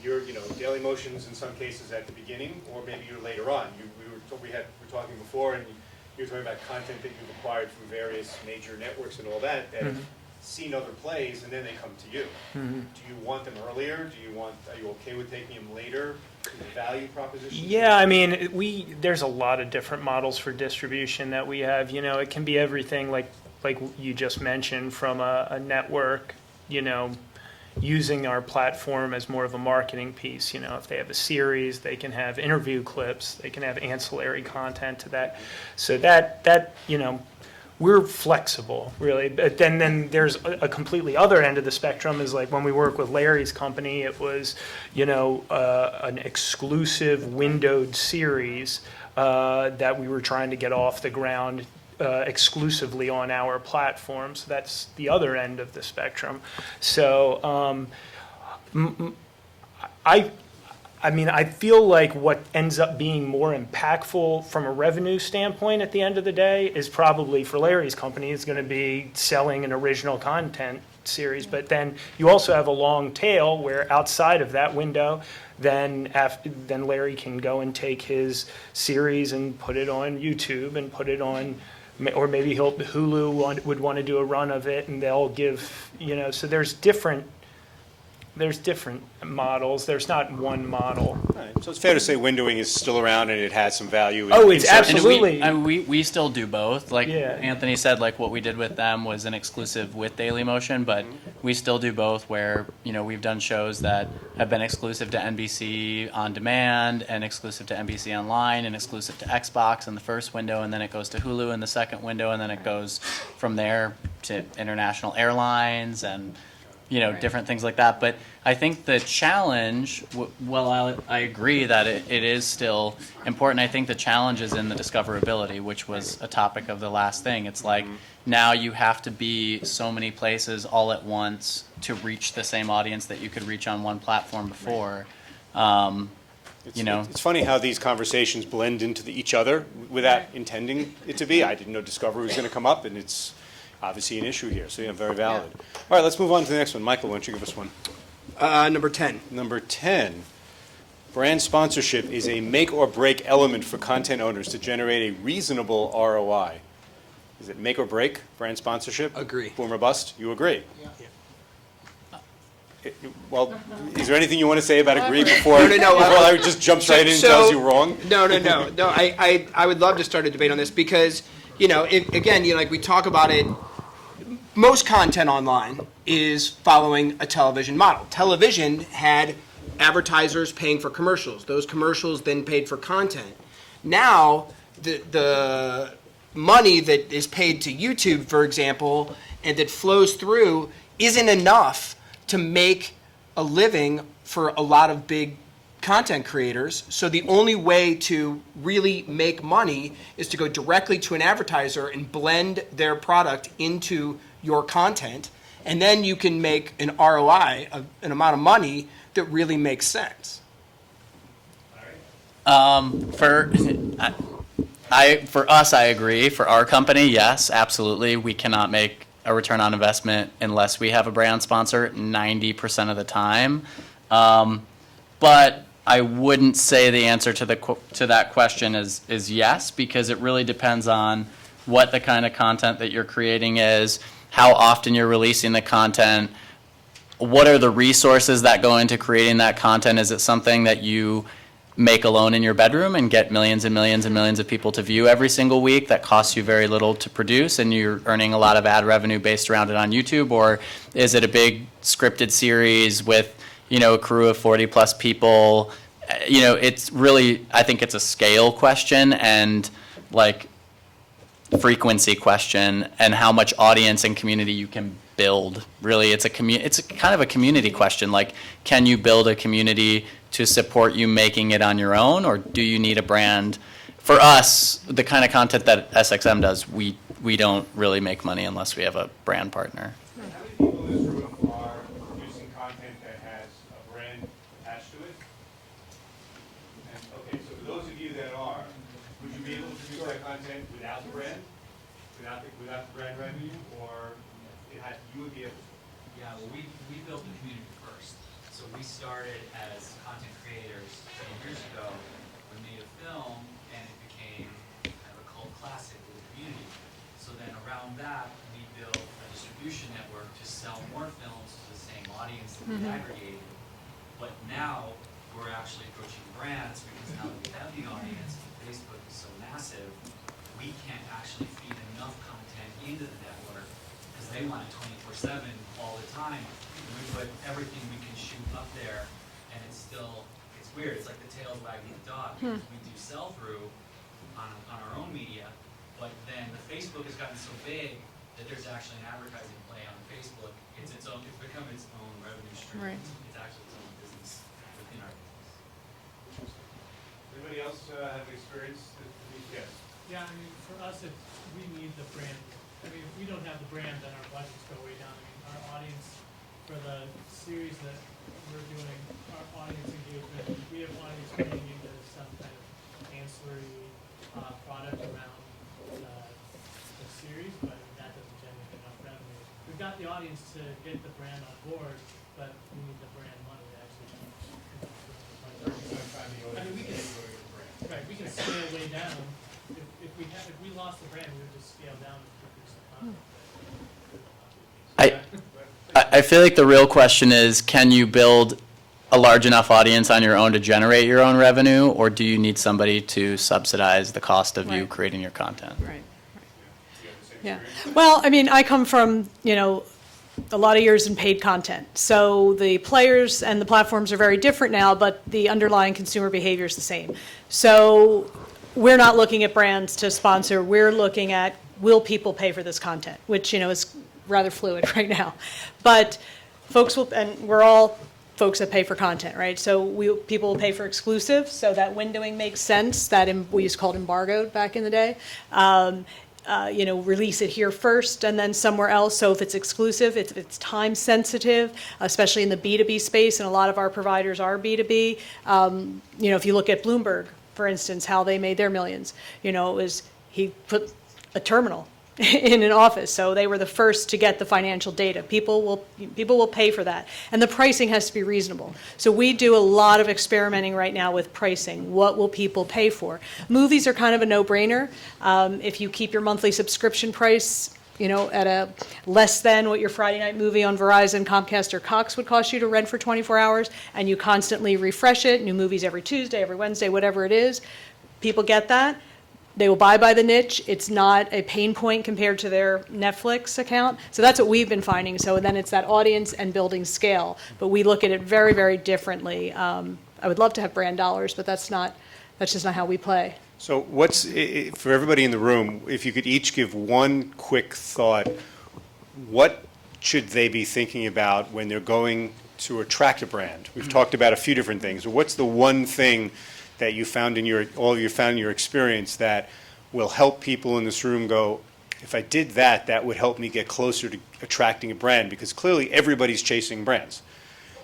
You're, Daily Motion's in some cases at the beginning, or maybe you're later on. We were talking before, and you were talking about content that you've acquired from various major networks and all that have seen other plays, and then they come to you. Do you want them earlier? Are you okay with taking them later? Is the value proposition?
Yeah, I mean, there's a lot of different models for distribution that we have. It can be everything like you just mentioned, from a network, using our platform as more of a marketing piece. If they have a series, they can have interview clips, they can have ancillary content to that. So that we're flexible, really. But then there's a completely other end of the spectrum, is like when we work with Larry's company, it was, an exclusive windowed series that we were trying to get off the ground exclusively on our platform. So that's the other end of the spectrum. So I feel like what ends up being more impactful from a revenue standpoint at the end of the day is probably, for Larry's company, is going to be selling an original content series. But then you also have a long tail where outside of that window, then Larry can go and take his series and put it on YouTube and put it on, or maybe Hulu would want to do a run of it, and they'll give, so there's different models. There's not one model.
Right. So it's fair to say windowing is still around and it has some value.
It's absolutely.
We still do both. Like Anthony said, like what we did with them was an exclusive with Dailymotion, but we still do both, where, we've done shows that have been exclusive to NBC On Demand and exclusive to NBC Online and exclusive to Xbox in the first window, and then it goes to Hulu in the second window, and then it goes from there to international airlines and different things like that. But I think the challenge, I agree that it is still important. I think the challenge is in the discoverability, which was a topic of the last thing. It's like now you have to be so many places all at once to reach the same audience that you could reach on one platform before.
It's funny how these conversations blend into each other without intending it to be. I didn't know discovery was going to come up, and it's obviously an issue here, so very valid. All right, let's move on to the next one. Michael, why don't you give us one?
Number 10.
Number 10. Brand sponsorship is a make or break element for content owners to generate a reasonable ROI. Is it make or break, brand sponsorship?
Agree.
Boom or bust? You agree? Yeah. Well, is there anything you want to say about agree before I just jumps right in and tells you wrong?
No. I would love to start a debate on this, because, like we talk about it, most content online is following a television model. Television had advertisers paying for commercials. Those commercials then paid for content. Now, the money that is paid to YouTube, for example, and that flows through isn't enough to make a living for a lot of big content creators. So the only way to really make money is to go directly to an advertiser and blend their product into your content, and then you can make an ROI, an amount of money that really makes sense.
For us, I agree. For our company, yes, absolutely. We cannot make a return on investment unless we have a brand sponsor 90% of the time. But I wouldn't say the answer to that question is yes, because it really depends on what the kind of content that you're creating is, how often you're releasing the content, what are the resources that go into creating that content. Is it something that you make alone in your bedroom and get millions and millions and millions of people to view every single week that costs you very little to produce and you're earning a lot of ad revenue based around it on YouTube? Or is it a big scripted series with, a crew of 40 plus people? It's really, I think it's a scale question and frequency question, and how much audience and community you can build. Really, it's kind of a community question. Can you build a community to support you making it on your own, or do you need a brand for us, the kind of content that SXM does, we don't really make money unless we have a brand partner.
How many people in this room are producing content that has a brand attached to it? And, okay, so for those of you that are, would you be able to produce that content without the brand? Without the brand revenue, or you would be able to?
Yeah, well, we built the community first. So we started as content creators 10 years ago. We made a film, and it became kind of a cult classic with the community. So then around that, we built a distribution network to sell more films to the same audience that we aggregated. But now we're actually approaching brands because now that we have the audience, and Facebook is so massive, we can't actually feed enough content into the network because they want it 24/7 all the time. And we put everything we can shoot up there, and it's weird. It's like the tail's wagging the dog because we do sell-through on our own media, but then the Facebook has gotten so big that there's actually an advertising play on Facebook. It's become its own revenue stream.
Right.
It's actually its own business within our business.
Anybody else have experience? Yes.
Yeah, I mean, for us, we need the brand. I mean, if we don't have the brand, then our budgets go way down. I mean, our audience, for the series that we're doing, our audience engagement, we have audience paying into some kind of ancillary product around the series, but that doesn't generate enough revenue. We've got the audience to get the brand on board, but we need the brand money to actually. I mean, we can, right, we can scale way down. If we lost the brand, we would just scale down and produce the content.
I feel like the real question is, can you build a large enough audience on your own to generate your own revenue, or do you need somebody to subsidize the cost of you creating your content?
Right.
Yeah. Well, I mean, I come from, a lot of years in paid content. So the players and the platforms are very different now, but the underlying consumer behavior is the same. So we're not looking at brands to sponsor. We're looking at, will people pay for this content, which, is rather fluid right now. But folks will, and we're all folks that pay for content, right? So people will pay for exclusive, so that windowing makes sense. That we used to call it embargoed back in the day. Release it here first and then somewhere else. So if it's exclusive, it's time sensitive, especially in the B2B space, and a lot of our providers are B2B. If you look at Bloomberg, for instance, how they made their millions, it was he put a terminal in an office, so they were the first to get the financial data. People will pay for that, and the pricing has to be reasonable. So we do a lot of experimenting right now with pricing. What will people pay for? Movies are kind of a no-brainer. If you keep your monthly subscription price, at a less than what your Friday night movie on Verizon, Comcast, or Cox would cost you to rent for 24 hours, and you constantly refresh it, new movies every Tuesday, every Wednesday, whatever it is, people get that. They will buy by the niche. It's not a pain point compared to their Netflix account. So that's what we've been finding. So then it's that audience and building scale. But we look at it very, very differently. I would love to have brand dollars, but that's just not how we play.
So for everybody in the room, if you could each give one quick thought, what should they be thinking about when they're going to attract a brand? We've talked about a few different things. What's the one thing that you found in your experience that will help people in this room go, if I did that, that would help me get closer to attracting a brand? Because clearly everybody's chasing brands.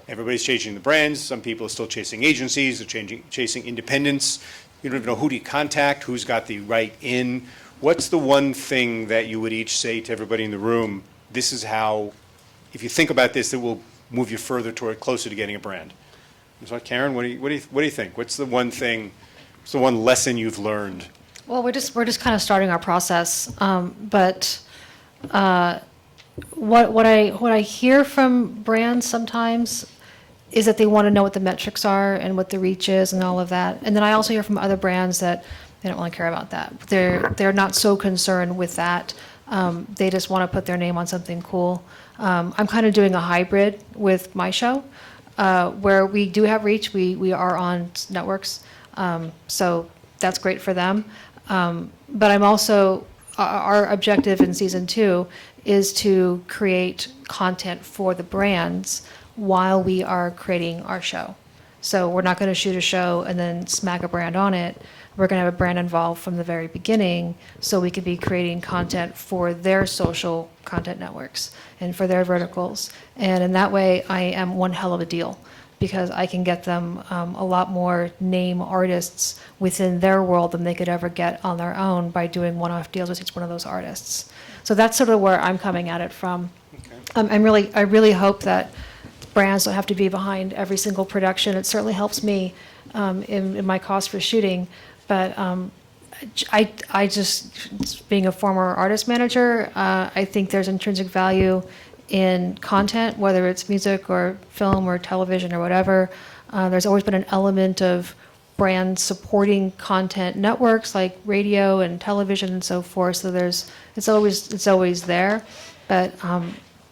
Everybody's chasing the brands. Some people are still chasing agencies. They're chasing independents. You don't even know who to contact, who's got the right in. What's the one thing that you would each say to everybody in the room, this is how, if you think about this, it will move you closer to getting a brand? So Karen, what do you think? What's the one thing, what's the one lesson you've learned?
Well, we're just kind of starting our process, but what I hear from brands sometimes is that they want to know what the metrics are and what the reach is and all of that. And then I also hear from other brands that they don't really care about that. They're not so concerned with that. They just want to put their name on something cool. I'm kind of doing a hybrid with my show. Where we do have reach, we are on networks, so that's great for them. But I'm also, our objective in season 2 is to create content for the brands while we are creating our show. So we're not going to shoot a show and then smack a brand on it. We're going to have a brand involved from the very beginning, so we could be creating content for their social content networks and for their verticals. And in that way, I am one hell of a deal, because I can get them a lot more name artists within their world than they could ever get on their own by doing one-off deals with each one of those artists. So that's sort of where I'm coming at it from. I really hope that brands don't have to be behind every single production. It certainly helps me in my cost for shooting, but I just, being a former artist manager, I think there's intrinsic value in content, whether it's music or film or television or whatever. There's always been an element of brand supporting content networks like radio and television and so forth. So it's always there, but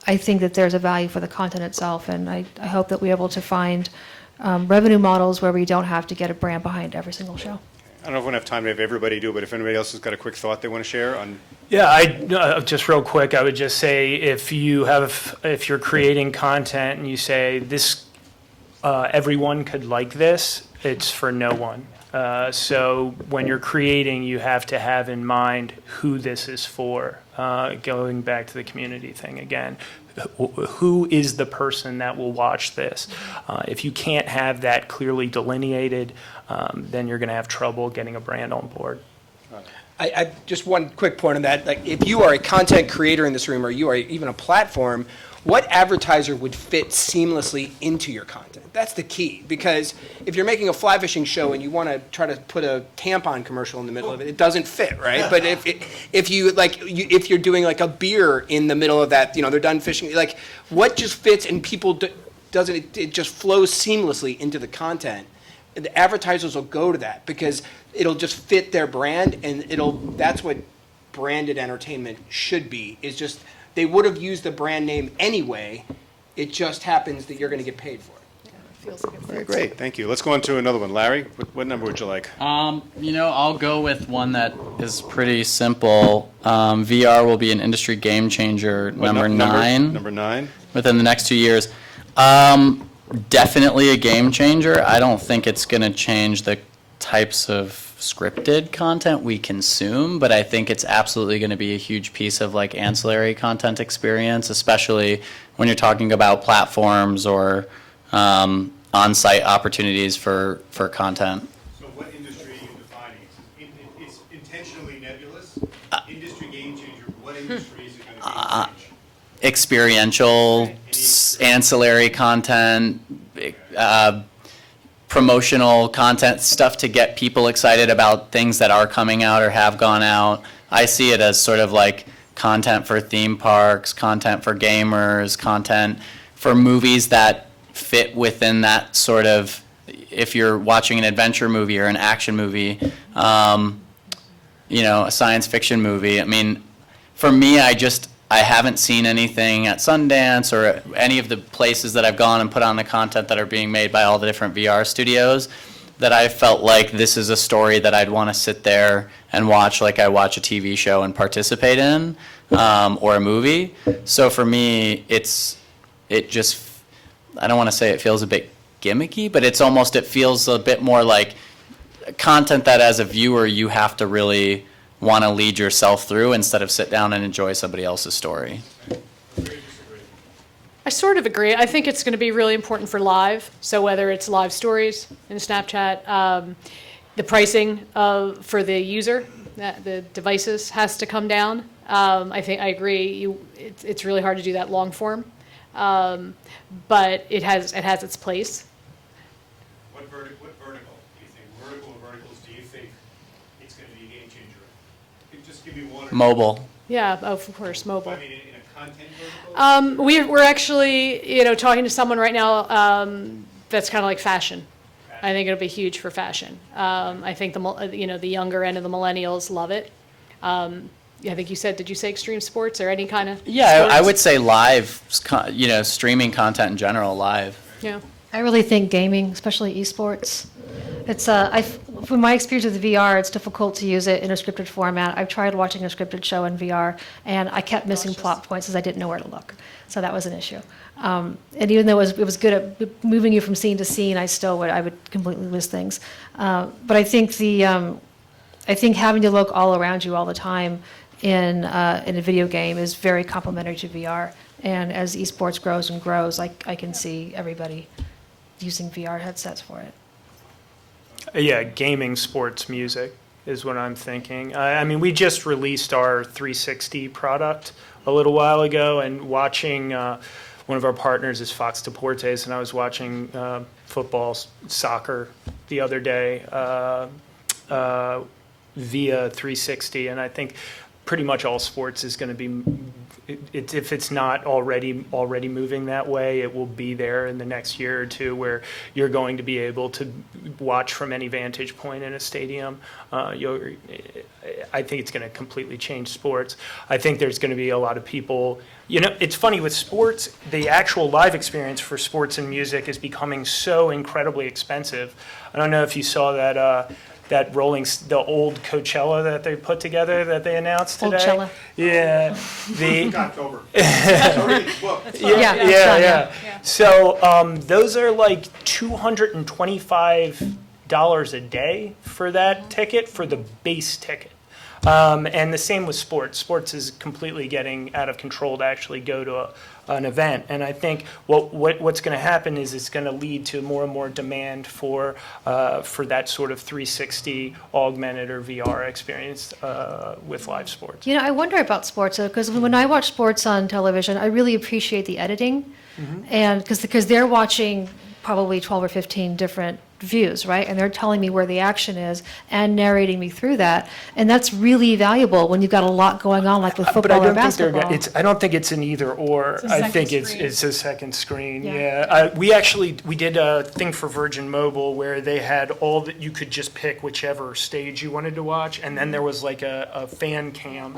I think that there's a value for the content itself, and I hope that we're able to find revenue models where we don't have to get a brand behind every single show.
I don't know if we're going to have time to have everybody do, but if anybody else has got a quick thought they want to share on.
Yeah, just real quick, I would just say if you're creating content and you say this, everyone could like this, it's for no one. So when you're creating, you have to have in mind who this is for. Going back to the community thing again, who is the person that will watch this? If you can't have that clearly delineated, then you're going to have trouble getting a brand on board.
I just one quick point on that. Like, if you are a content creator in this room, or you are even a platform, what advertiser would fit seamlessly into your content? That's the key, because if you're making a fly fishing show and you want to try to put a tampon commercial in the middle of it, it doesn't fit, right? But if you're doing like a beer in the middle of that, they're done fishing. Like, what just fits and people it just flows seamlessly into the content. The advertisers will go to that because it'll just fit their brand, and that's what branded entertainment should be. Is just they would have used the brand name anyway. It just happens that you're going to get paid for it.
Feels like it
Very
fits.
great, thank you. Let's go on to another one. Larry, what number would you like?
I'll go with one that is pretty simple. VR will be an industry game changer, number 9.
Number 9.
Within the next 2 years. Definitely a game changer. I don't think it's going to change the types of scripted content we consume, but I think it's absolutely going to be a huge piece of like ancillary content experience, especially when you're talking about platforms or on-site opportunities for content.
So what industry are you defining? It's intentionally nebulous. Industry game changer. What industry is it going to be?
Experiential, ancillary content, promotional content, stuff to get people excited about things that are coming out or have gone out. I see it as sort of like content for theme parks, content for gamers, content for movies that fit within that sort of, if you're watching an adventure movie or an action movie, a science fiction movie. I mean, for me, I haven't seen anything at Sundance or any of the places that I've gone and put on the content that are being made by all the different VR studios that I felt like this is a story that I'd want to sit there and watch like I watch a TV show and participate in, or a movie. So for me, I don't want to say it feels a bit gimmicky, but it feels a bit more like content that as a viewer you have to really want to lead yourself through instead of sit down and enjoy somebody else's story.
I sort of agree. I think it's going to be really important for live. So whether it's live stories in Snapchat, the pricing for the user, the devices has to come down. I agree. It's really hard to do that long form, but it has its place.
What vertical do you think? Vertical or verticals do you think it's going to be a game changer? Just give me one.
Mobile.
Yeah, of course, mobile.
I mean, in a content vertical?
We're actually, talking to someone right now that's kind of like fashion. I think it'll be huge for fashion. I think the younger end of the millennials love it. I think did you say extreme sports or any kind of?
Yeah,
sports?
I would say live, streaming content in general, live.
Yeah.
I really think gaming, especially esports, from my experience with VR, it's difficult to use it in a scripted format. I've tried watching a scripted show in VR, and I kept missing plot points because I didn't know where to look. So that was an issue. And even though it was good at moving you from scene to scene, I would completely lose things. But I think I think having to look all around you all the time in a video game is very complementary to VR. And as esports grows and grows, I can see everybody using VR headsets for it.
Yeah, gaming, sports, music is what I'm thinking. I mean, we just released our 360 product a little while ago, and watching one of our partners is Fox Deportes, and I was watching football, soccer the other day via 360, and I think pretty much all sports is going to be, if it's not already moving that way, it will be there in the next year or two, where you're going to be able to watch from any vantage point in a stadium. I think it's going to completely change sports. I think there's going to be a lot of people, it's funny with sports, the actual live experience for sports and music is becoming so incredibly expensive. I don't know if you saw that the old Coachella that they put together that they announced today.
Coachella.
Yeah.
October. It's already booked.
Yeah. So those are like $225 a day for that ticket, for the base ticket. And the same with sports. Sports is completely getting out of control to actually go to an event. And I think what's going to happen is it's going to lead to more and more demand for that sort of 360 augmented or VR experience with live sports.
I wonder about sports, because when I watch sports on television, I really appreciate the editing, and because they're watching probably 12 or 15 different views, right? And they're telling me where the action is and narrating me through that. And that's really valuable when you've got a lot going on, like with football or basketball.
I don't think it's an either or. I think it's a second screen. Yeah. We did a thing for Virgin Mobile where they had all that, you could just pick whichever stage you wanted to watch, and then there was like a fan cam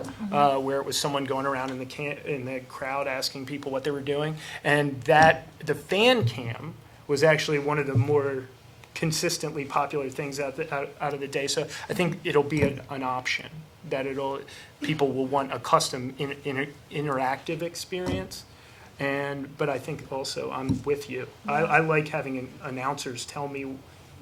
where it was someone going around in the crowd asking people what they were doing, and the fan cam was actually one of the more consistently popular things out of the day. So I think it'll be an option that people will want a custom interactive experience. But I think also I'm with you. I like having announcers tell me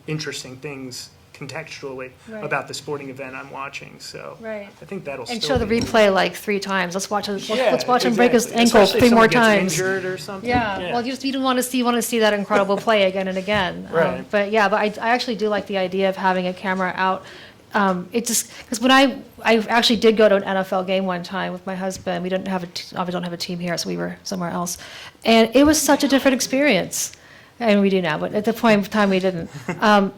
interesting things contextually about the sporting event I'm watching. So I think that'll
and
still
show the replay like 3 times. Let's watch him
exactly.
break his ankle
Especially
3
if
more
someone gets
times.
injured or something.
Yeah. Well, you want to see that incredible play again and again.
Right.
But I actually do like the idea of having a camera out. It just because when I actually did go to an NFL game one time with my husband. We didn't have obviously don't have a team here, so we were somewhere else, and it was such a different experience. And we do now, but at the point in time we didn't.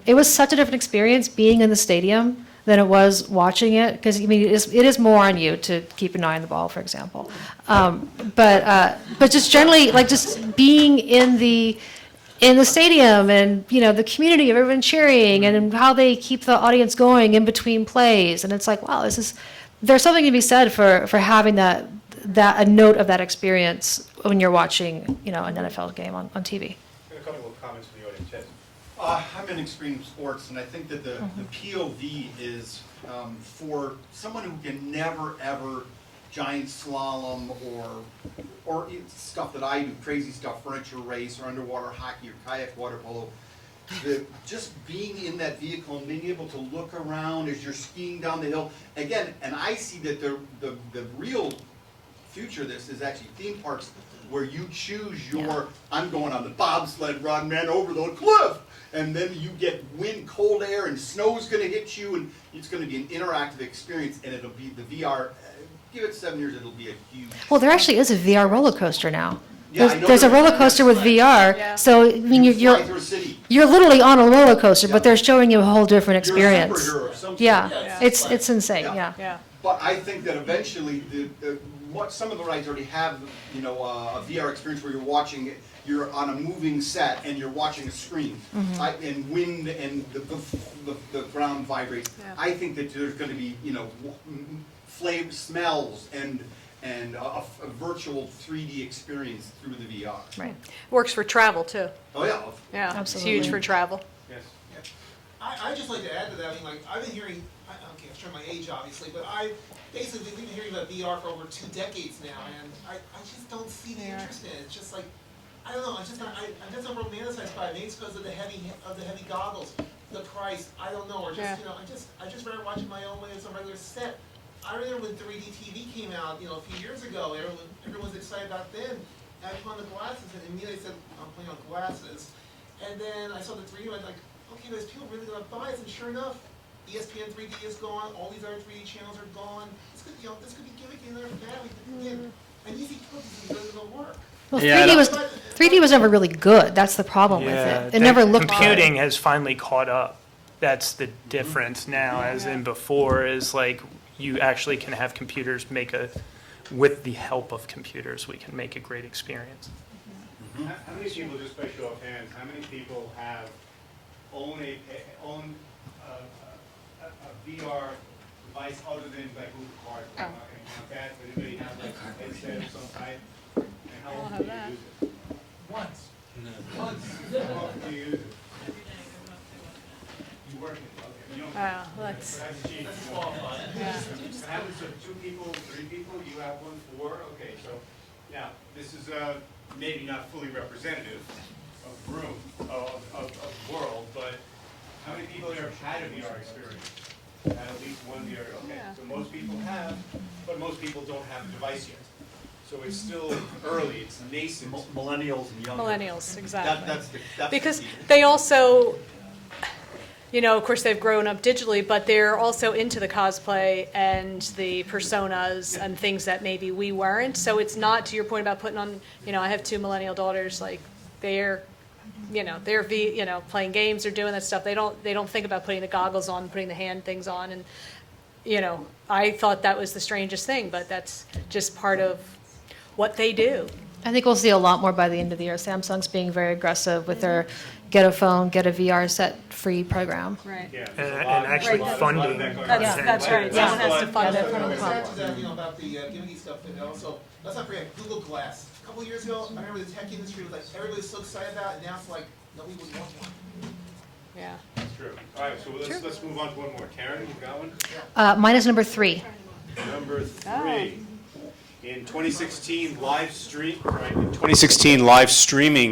It was such a different experience being in the stadium than it was watching it, because it is more on you to keep an eye on the ball, for example. But just generally, like just being in the stadium and the community of everyone cheering and how they keep the audience going in between plays, and it's like, wow, there's something to be said for having a note of that experience when you're watching an NFL game on TV.
A couple of comments from the audience. Yes. I'm in extreme sports, and I think that the POV is for someone who can never ever giant slalom or stuff that I do, crazy stuff, furniture race or underwater hockey or kayak water polo. Just being in that vehicle and being able to look around as you're skiing down the hill again, and I see that the real future of this is actually theme parks, where you choose I'm going on the bobsled run, man, over the cliff, and then you get wind, cold air, and snow's going to hit you, and it's going to be an interactive experience, and it'll be the VR. Give it 7 years, it'll be a huge.
Well, there actually is a VR roller coaster now.
Yeah, I know
there's a roller coaster with VR, so I mean you're literally on a roller coaster, but they're showing you a whole different experience.
You're a superhero of some sort.
Yeah, it's insane. Yeah.
But I think that eventually some of the rides already have a VR experience where you're on a moving set and you're watching a screen, and wind and the ground vibrates. Yeah. I think that there's going to be flavor, smells, and a virtual 3D experience through the VR.
Right. Works for travel too.
Oh yeah.
Yeah,
absolutely.
It's huge for travel.
Yes.
I'd just like to add to that. I mean, like I've been hearing. I'm showing my age, obviously, but I've basically been hearing about VR for over 2 decades now, and I just don't see the interest in it. It's just like, I don't know. I'm just not romanticized by it. Maybe it's because of the heavy goggles. the price, I don't know, or just,
Yeah.
you know, I just rather watch it my own way as a regular set. I remember when 3D TV came out, you know, a few years ago, everyone's excited about then. I put on the glasses and immediately said, I'm putting on glasses. And then I saw the 3D, I was like, okay, there's people really gonna buy this, and sure enough, ESPN 3D is gone, all these other 3D channels are gone. This could, you know, this could be gimmicky in their family, again, an easy cook is gonna work.
Well,
Yeah,
3D was never really good. That's the problem with it. It never looked
Computing
good.
has finally caught up. That's the difference now, as in before, is like you actually can have computers with the help of computers, we can make a great experience.
How many people, just by show of hands, how many people own a VR device other than like Google Card? That, but anybody have like a headset of some type? And how often do you use it?
Once.
Once. How often do you use it? You work it, okay. You don't.
Wow, that's
cheap.
Yeah.
It happens to 2 people, 3 people, you have 1, 4, okay, so, now, this is maybe not fully representative of the room, of the world, but how many people here have had a VR experience? Had at least one VR, okay,
Yeah.
so most people have, but most people don't have a device yet. So it's still early, it's nascent.
Millennials and younger.
Millennials, exactly.
That's the
Because
key.
they also, you know, of course, they've grown up digitally, but they're also into the cosplay and the personas and things that maybe we weren't. So it's not, to your point about putting on, you know, I have 2 millennial daughters, like they're playing games or doing that stuff. They don't think about putting the goggles on, putting the hand things on, and you know, I thought that was the strangest thing, but that's just part of what they do.
I think we'll see a lot more by the end of the year. Samsung's being very aggressive with their get a phone, get a VR set free program.
Right.
Yeah,
And actually funding.
That's right. Someone has to fund it.
Back to that, you know, about the gimmicky stuff, and also, let's not forget, Google Glass. A couple years ago, I remember the tech industry was like, everybody was so excited about it, and now it's like, nobody would want one.
Yeah.
That's true. All right, so let's move on to one more. Karen, you got one?
Mine is number 3.
Number 3. In 2016, live streaming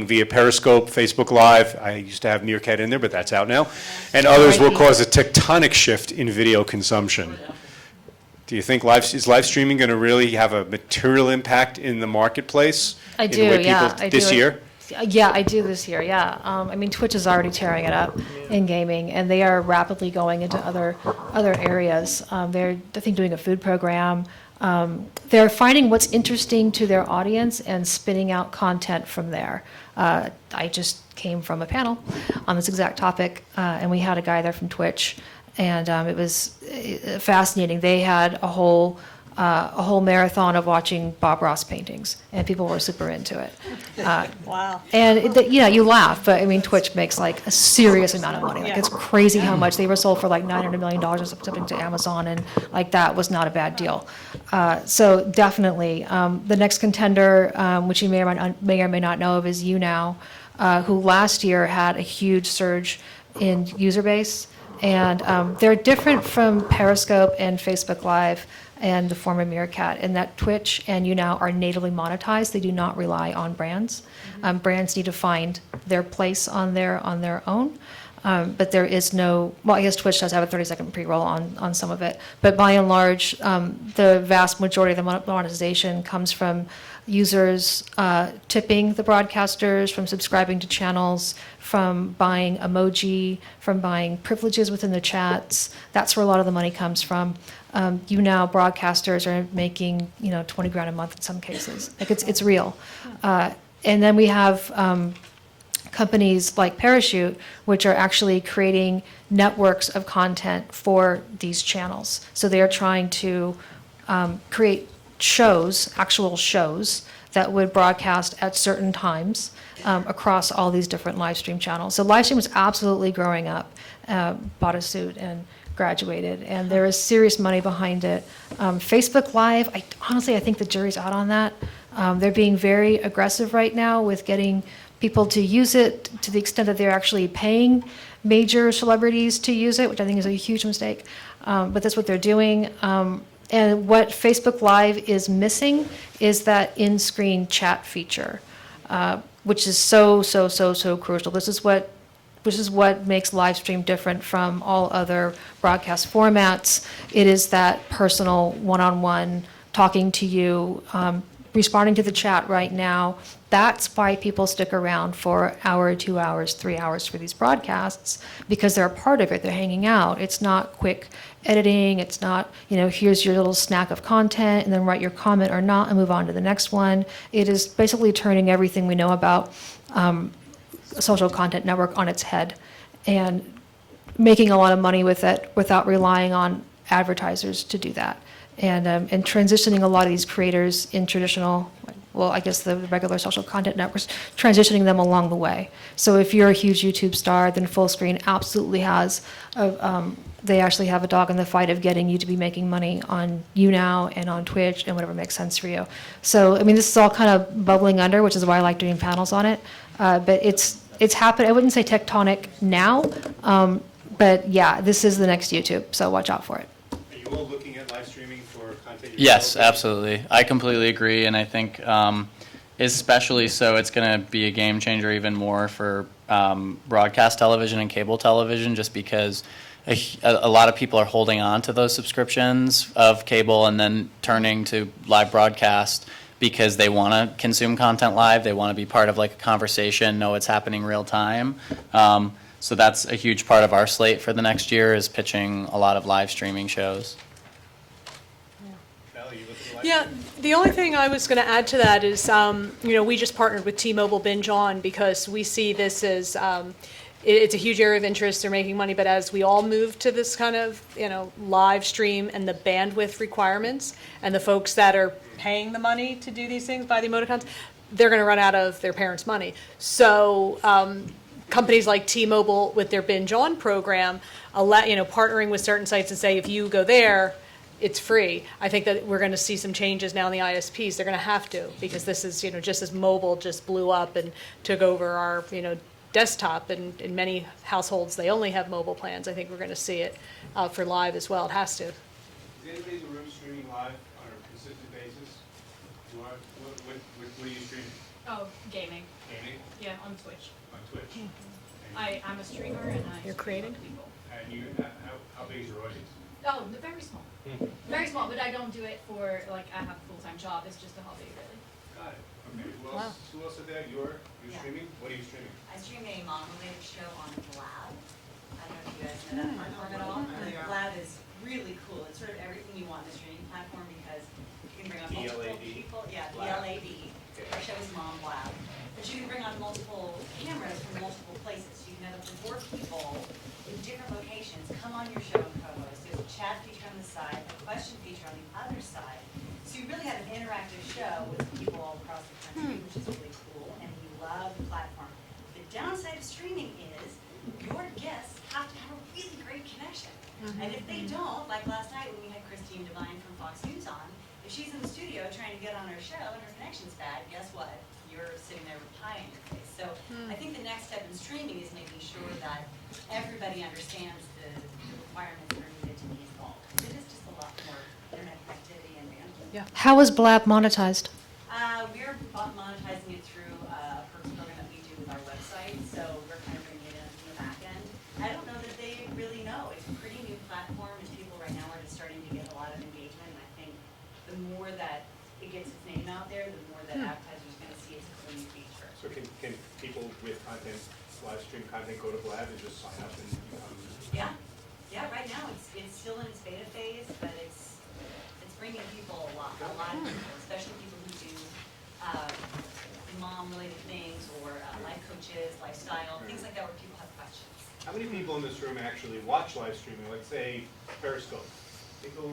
via Periscope, Facebook Live. I used to have Meerkat in there, but that's out now. And others will cause a tectonic shift in video consumption. Do you think live streaming going to really have a material impact in the marketplace?
I
in the
do,
way
yeah.
people
I
this
do.
year?
Yeah, I do this year, yeah. I mean, Twitch is already tearing it up in gaming, and they are rapidly going into other areas. They're, I think, doing a food program. They're finding what's interesting to their audience and spinning out content from there. I just came from a panel on this exact topic, and we had a guy there from Twitch, and it was fascinating. They had a whole marathon of watching Bob Ross paintings, and people were super into it.
Wow.
And you laugh, but I mean, Twitch makes like a serious amount of money. Like it's crazy how much they were sold for, like $900 million or something to Amazon, and like that was not a bad deal. So definitely, the next contender, which you may or may not know of, is YouNow, who last year had a huge surge in user base, and they're different from Periscope and Facebook Live and the former Meerkat, in that Twitch and YouNow are natively monetized. They do not rely on brands. Brands need to find their place on their own. But there is no, well, I guess Twitch does have a 30-second pre-roll on some of it. But by and large, the vast majority of the monetization comes from users tipping the broadcasters, from subscribing to channels, from buying emoji, from buying privileges within the chats. That's where a lot of the money comes from. YouNow broadcasters are making, $20,000 a month in some cases. Like it's real. And then we have companies like Parachute, which are actually creating networks of content for these channels. So they are trying to create actual shows that would broadcast at certain times across all these different live stream channels. So live stream is absolutely growing up. Bought a suit and graduated, and there is serious money behind it. Facebook Live, I think the jury's out on that. They're being very aggressive right now with getting people to use it to the extent that they're actually paying major celebrities to use it, which I think is a huge mistake. But that's what they're doing. And what Facebook Live is missing is that in-screen chat feature, which is so crucial. This is what which is what makes live stream different from all other broadcast formats. It is that personal, one-on-one, talking to you, responding to the chat right now. That's why people stick around for an hour, 2 hours, 3 hours for these broadcasts, because they're a part of it, they're hanging out. It's not quick editing, it's not, here's your little snack of content, and then write your comment or not, and move on to the next one. It is basically turning everything we know about a social content network on its head, and making a lot of money with it without relying on advertisers to do that. And transitioning a lot of these creators in traditional, well, I guess the regular social content networks, transitioning them along the way. So if you're a huge YouTube star, then Fullscreen absolutely has, they actually have a dog in the fight of getting you to be making money on YouNow and on Twitch and whatever makes sense for you. So, I mean, this is all kind of bubbling under, which is why I like doing panels on it. But it's happened, I wouldn't say tectonic now, but yeah, this is the next YouTube, so watch out for it.
Are you all looking at live streaming for content?
Yes, absolutely. I completely agree, and I think especially so it's going to be a game changer even more for broadcast television and cable television, just because a lot of people are holding on to those subscriptions of cable and then turning to live broadcast because they want to consume content live. They want to be part of like a conversation, know what's happening real time. So that's a huge part of our slate for the next year, is pitching a lot of live streaming shows.
Yeah, the only thing I was going to add to that is, we just partnered with T-Mobile Binge On because we see this as, it's a huge area of interest. They're making money, but as we all move to this kind of, live stream and the bandwidth requirements, and the folks that are paying the money to do these things by the emoticons, they're going to run out of their parents' money. So companies like T-Mobile with their Binge On program, partnering with certain sites and say, if you go there, it's free. I think that we're going to see some changes now in the ISPs. They're going to have to, because this is, just as mobile just blew up and took over our, desktop, and in many households they only have mobile plans. I think we're going to see it for live as well. It has to.
Is anybody in the room streaming live on a consistent basis? You are? What are you streaming?
Oh, gaming.
Gaming?
Yeah, on Twitch.
On Twitch.
I'm a streamer and I.
You're creating?
People.
And you, how big is your audience?
Oh, very small. Very small, but I don't do it for, I have a full-time job. It's just a hobby, really.
Got it. Okay. Who else is there? You're streaming? What are you streaming?
I stream a mom-related show on Blab. I don't know if you guys know that platform at all. Blab is really cool. It's sort of everything you want in a streaming platform because you can bring on multiple people. Yeah, BLAB. Our show is Mom Blab. But you can bring on multiple cameras from multiple places. You can have up to 4 people in different locations come on your show and co-host. There's a chat feature on the side, a question feature on the other side. So you really have an interactive show with people all across the country, which is really cool, and we love the platform. The downside of streaming is your guests have to have a really great connection. And if they don't, like last night when we had Christine Devine from Fox News on, if she's in the studio trying to get on her show and her connection's bad, guess what? You're sitting there with pie in your face. So I think the next step in streaming is making sure that everybody understands the requirements that are needed to be involved. It is just a lot more internet connectivity and bandwidth.
Yeah. How is Blab monetized?
We're monetizing it through a perks program that we do with our website, so we're kind of bringing it in from the back end. I don't know that they really know. It's a pretty new platform, and people right now are just starting to get a lot of engagement, and I think the more that it gets its name out there, the more that advertisers are going to see it's a cool new feature.
So can people with content, live stream content, go to Blab and just sign up and become?
Yeah, right now it's still in its beta phase, but it's bringing people a lot of people, especially people who do mom-related things or life coaches, lifestyle, things like that where people have questions.
How many people in this room actually watch live streaming? Let's say Periscope. People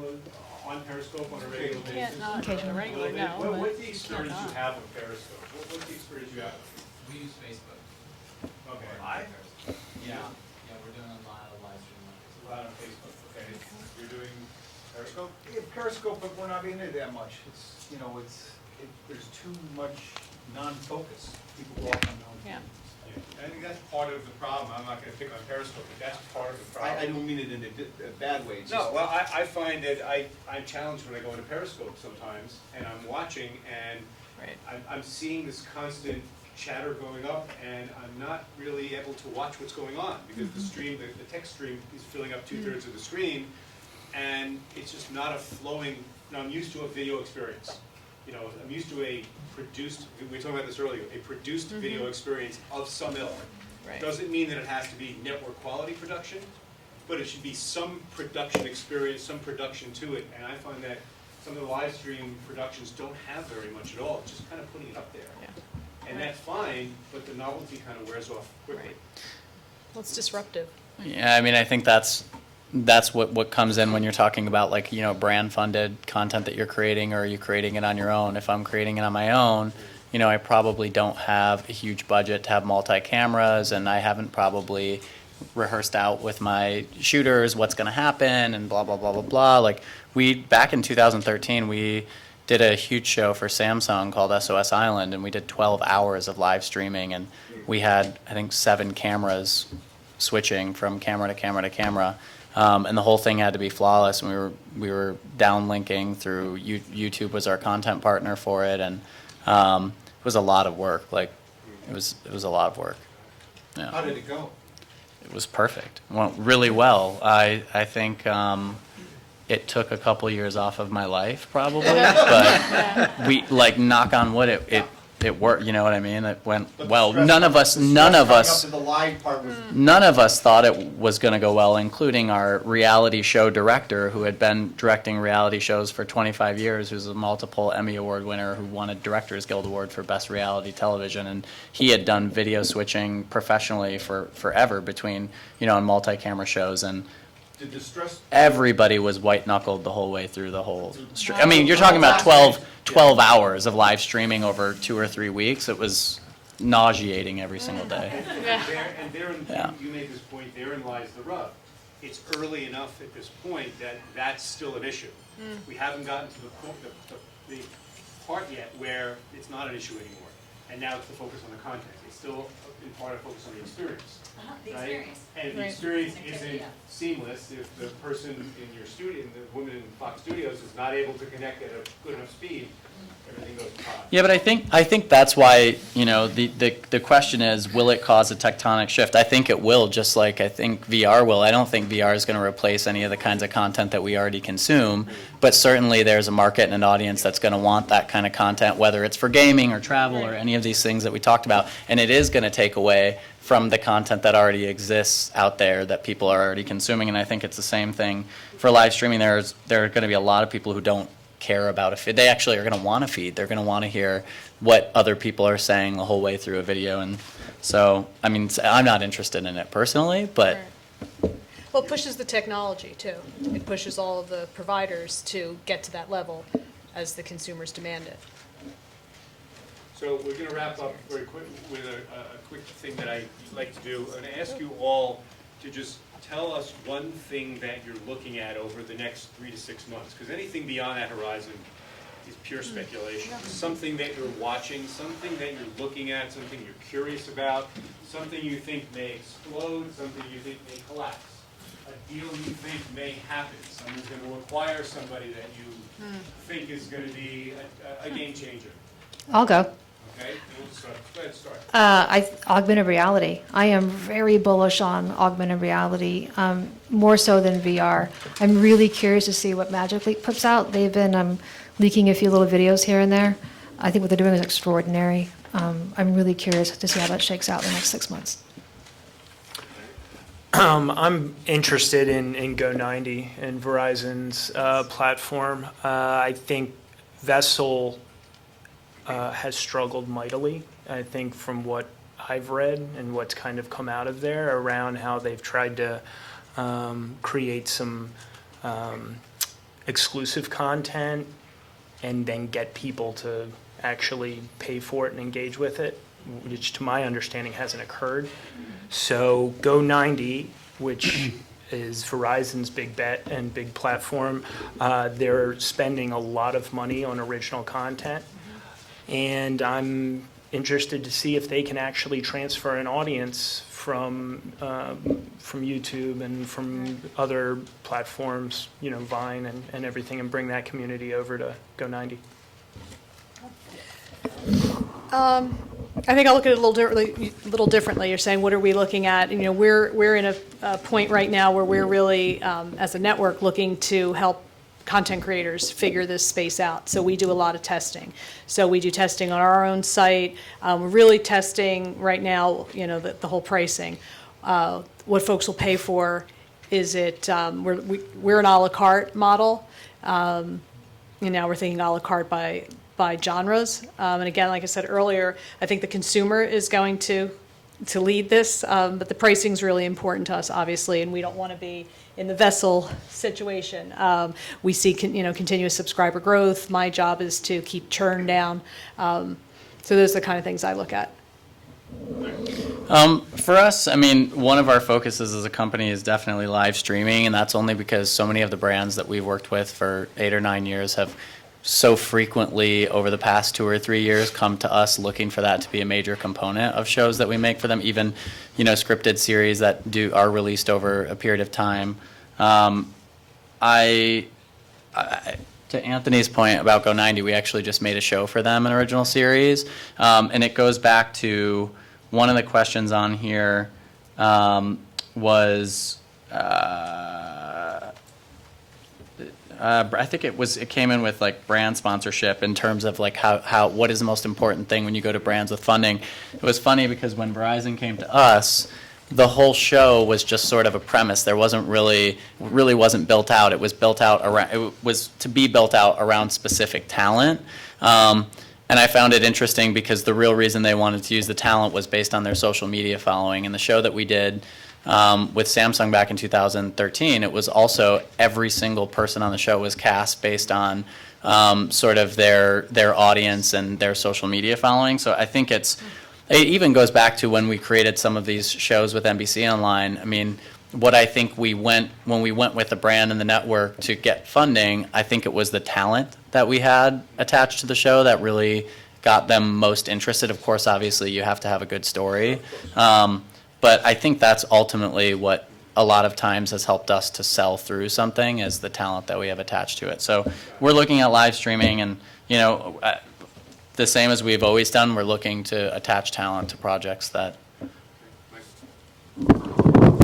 on Periscope on a regular basis?
Occasionally regular, no.
What's the experience you have of Periscope? What's the experience you have?
We use Facebook.
Okay.
Live? Yeah, we're doing a lot of live streaming.
A lot on Facebook. Okay. You're doing Periscope?
Yeah, Periscope, but we're not in it that much. It's, there's too much non-focus. People go off on their own.
Yeah.
I think that's part of the problem. I'm not going to pick on Periscope, but that's part of the problem.
I don't mean it in a bad way. It's
No,
just-
well, I find that I'm challenged when I go into Periscope sometimes, and I'm watching, and I'm seeing this constant chatter going up, and I'm not really able to watch what's going on because the stream, the text stream is filling up 2/3 of the screen, and it's just not a flowing. Now I'm used to a video experience. You know, I'm used to a produced. We were talking about this earlier. A produced video experience of some ilk.
Right.
Doesn't mean that it has to be network quality production, but it should be some production experience, some production to it. And I find that some of the live stream productions don't have very much at all. It's just kind of putting it up there.
Yeah.
And that's fine, but the novelty kind of wears off quickly.
Well, it's disruptive.
Yeah, I mean, I think that's what comes in when you're talking about, like, you know, brand funded content that you're creating, or are you creating it on your own? If I'm creating it on my own, you know, I probably don't have a huge budget to have multi-cameras, and I haven't probably rehearsed out with my shooters what's going to happen and blah, blah, blah, blah, blah. Like, back in 2013, we did a huge show for Samsung called SOS Island, and we did 12 hours of live streaming, and we had, I think, 7 cameras switching from camera to camera to camera. And the whole thing had to be flawless. And we were downlinking through YouTube was our content partner for it, and it was a lot of work. Like, it was a lot of work. Yeah.
How did it go?
It was perfect. It went really well. I think it took a couple years off of my life probably, but we, like, knock on wood, it worked. You know what I mean? It went well. None of us thought it was going to go well, including our reality show director, who had been directing reality shows for 25 years, who's a multiple Emmy Award winner, who won a Directors Guild Award for Best Reality Television, and he had done video switching professionally for forever between, you know, on multi-camera shows, and
Did the stress?
everybody was white-knuckled the whole way through the whole I mean, you're talking about 12 hours of live streaming over 2 or 3 weeks. It was nauseating every single day.
And therein,
Yeah.
you made this point, therein lies the rub. It's early enough at this point that that's still an issue. We haven't gotten to the part yet where it's not an issue anymore. And now it's the focus on the content. It's still in part a focus on the experience.
The
right?
experience.
And if the
Right.
experience
Okay,
isn't
yeah.
seamless, if the person in your studio, the woman in Fox Studios is not able to connect at a good enough speed, everything goes awry.
Yeah, but I think that's why, you know, the question is, will it cause a tectonic shift? I think it will, just like I think VR will. I don't think VR is going to replace any of the kinds of content that we already consume, but certainly there's a market and an audience that's going to want that kind of content, whether it's for gaming or travel or any of these things that we talked about, and it is going to take away from the content that already exists out there that people are already consuming. And I think it's the same thing for live streaming. There are going to be a lot of people who don't care about a feed. They actually are going to want a feed. They're going to want to hear what other people are saying the whole way through a video. And so, I mean, I'm not interested in it personally, but
Well, it pushes the technology, too. It pushes all of the providers to get to that level as the consumers demand it.
So we're going to wrap up very quick with a quick thing that I like to do. I'm going to ask you all to just tell us one thing that you're looking at over the next 3 to 6 months, because anything beyond that horizon is pure speculation. Something that you're watching, something that you're looking at, something you're curious about, something you think may explode, something you think may collapse, a deal you think may happen, something's going to acquire somebody that you think is going to be a game changer.
I'll go.
Okay, we'll start. Go ahead, start.
Augmented reality. I am very bullish on augmented reality, more so than VR. I'm really curious to see what Magic Leap puts out. They've been leaking a few little videos here and there. I think what they're doing is extraordinary. I'm really curious to see how that shakes out in the next 6 months.
I'm interested in Go90 and Verizon's platform. I think Vessel has struggled mightily, I think, from what I've read and what's kind of come out of there around how they've tried to create some exclusive content and then get people to actually pay for it and engage with it, which to my understanding hasn't occurred. So Go90, which is Verizon's big bet and big platform, they're spending a lot of money on original content. And I'm interested to see if they can actually transfer an audience from YouTube and from other platforms, you know, Vine and everything, and bring that community over to Go90.
I think I'll look at it a little differently. You're saying, what are we looking at? You know, we're in a point right now where we're really, as a network, looking to help content creators figure this space out. So we do a lot of testing. So we do testing on our own site. We're really testing right now, you know, the whole pricing. What folks will pay for. Is it, we're an a la carte model. And now we're thinking a la carte by genres. And again, like I said earlier, I think the consumer is going to lead this, but the pricing is really important to us, obviously, and we don't want to be in the vessel situation. We see, continuous subscriber growth. My job is to keep churn down. So those are the kind of things I look at.
For us, I mean, one of our focuses as a company is definitely live streaming, and that's only because so many of the brands that we've worked with for 8 or 9 years have so frequently over the past 2 or 3 years come to us looking for that to be a major component of shows that we make for them, even, you know, scripted series that are released over a period of time. To Anthony's point about Go 90, we actually just made a show for them, an original series, and it goes back to one of the questions on here was I think it came in with like brand sponsorship in terms of like how what is the most important thing when you go to brands with funding. It was funny because when Verizon came to us, the whole show was just sort of a premise. There wasn't really wasn't built out. It was built out around, it was to be built out around specific talent. And I found it interesting because the real reason they wanted to use the talent was based on their social media following. And the show that we did with Samsung back in 2013, it was also every single person on the show was cast based on sort of their audience and their social media following. So I think it even goes back to when we created some of these shows with NBC Online. I mean, what I think when we went with the brand and the network to get funding, I think it was the talent that we had attached to the show that really got them most interested. Of course, obviously, you have to have a good story. But I think that's ultimately what a lot of times has helped us to sell through something is the talent that we have attached to it. So we're looking at live streaming and, you know, the same as we've always done, we're looking to attach talent to projects that.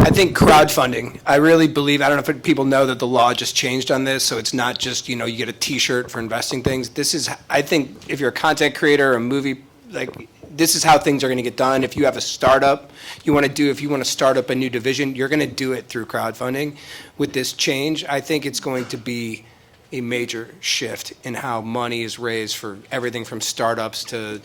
I think crowdfunding. I really believe, I don't know if people know that the law just changed on this, so it's not just, you know, you get a t-shirt for investing things. This is, I think, if you're a content creator or a movie, like, this is how things are going to get done. If you have a startup, if you want to start up a new division, you're going to do it through crowdfunding. With this change, I think it's going to be a major shift in how money is raised for everything from startups to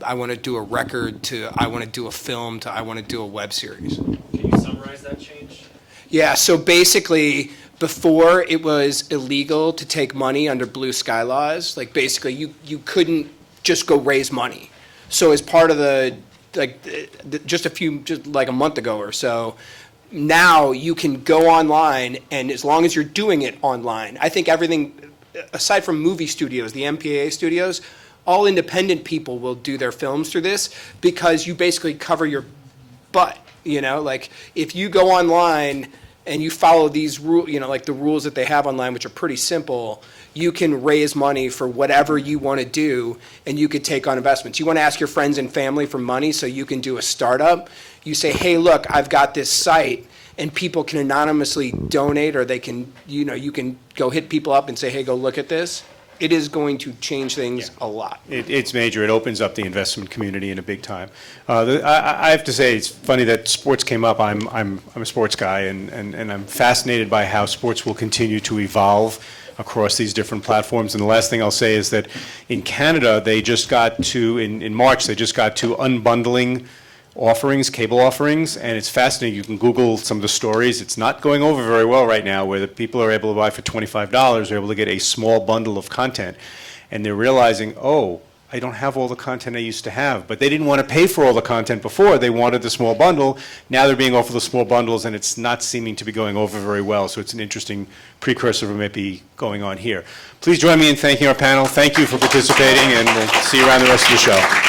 I want to do a record to I want to do a film to I want to do a web series.
Can you summarize that change?
Yeah, so basically before it was illegal to take money under blue sky laws. Like basically you couldn't just go raise money. So as part of just like a month ago or so, now you can go online, and as long as you're doing it online, I think everything, aside from movie studios, the MPAA studios, all independent people will do their films through this because you basically cover your butt, you know? Like, if you go online and you follow these rules, you know, like the rules that they have online, which are pretty simple, you can raise money for whatever you want to do, and you could take on investments. You want to ask your friends and family for money so you can do a startup. You say, hey, look, I've got this site, and people can anonymously donate, or they can, you know, you can go hit people up and say, hey, go look at this. It is going to change things a lot.
It's major. It opens up the investment community in a big time. I have to say, it's funny that sports came up. I'm a sports guy, and I'm fascinated by how sports will continue to evolve across these different platforms. And the last thing I'll say is that in Canada, they just got to, in March, they just got to unbundling offerings, cable offerings, and it's fascinating. You can Google some of the stories. It's not going over very well right now, where the people are able to buy for $25, they're able to get a small bundle of content, and they're realizing, oh, I don't have all the content I used to have. But they didn't want to pay for all the content before. They wanted the small bundle. Now they're being offered the small bundles, and it's not seeming to be going over very well. So it's an interesting precursor of what might be going on here. Please join me in thanking our panel. Thank you for participating, and we'll see you around the rest of the show.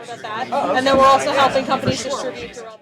about that. And then we're also helping companies distribute throughout.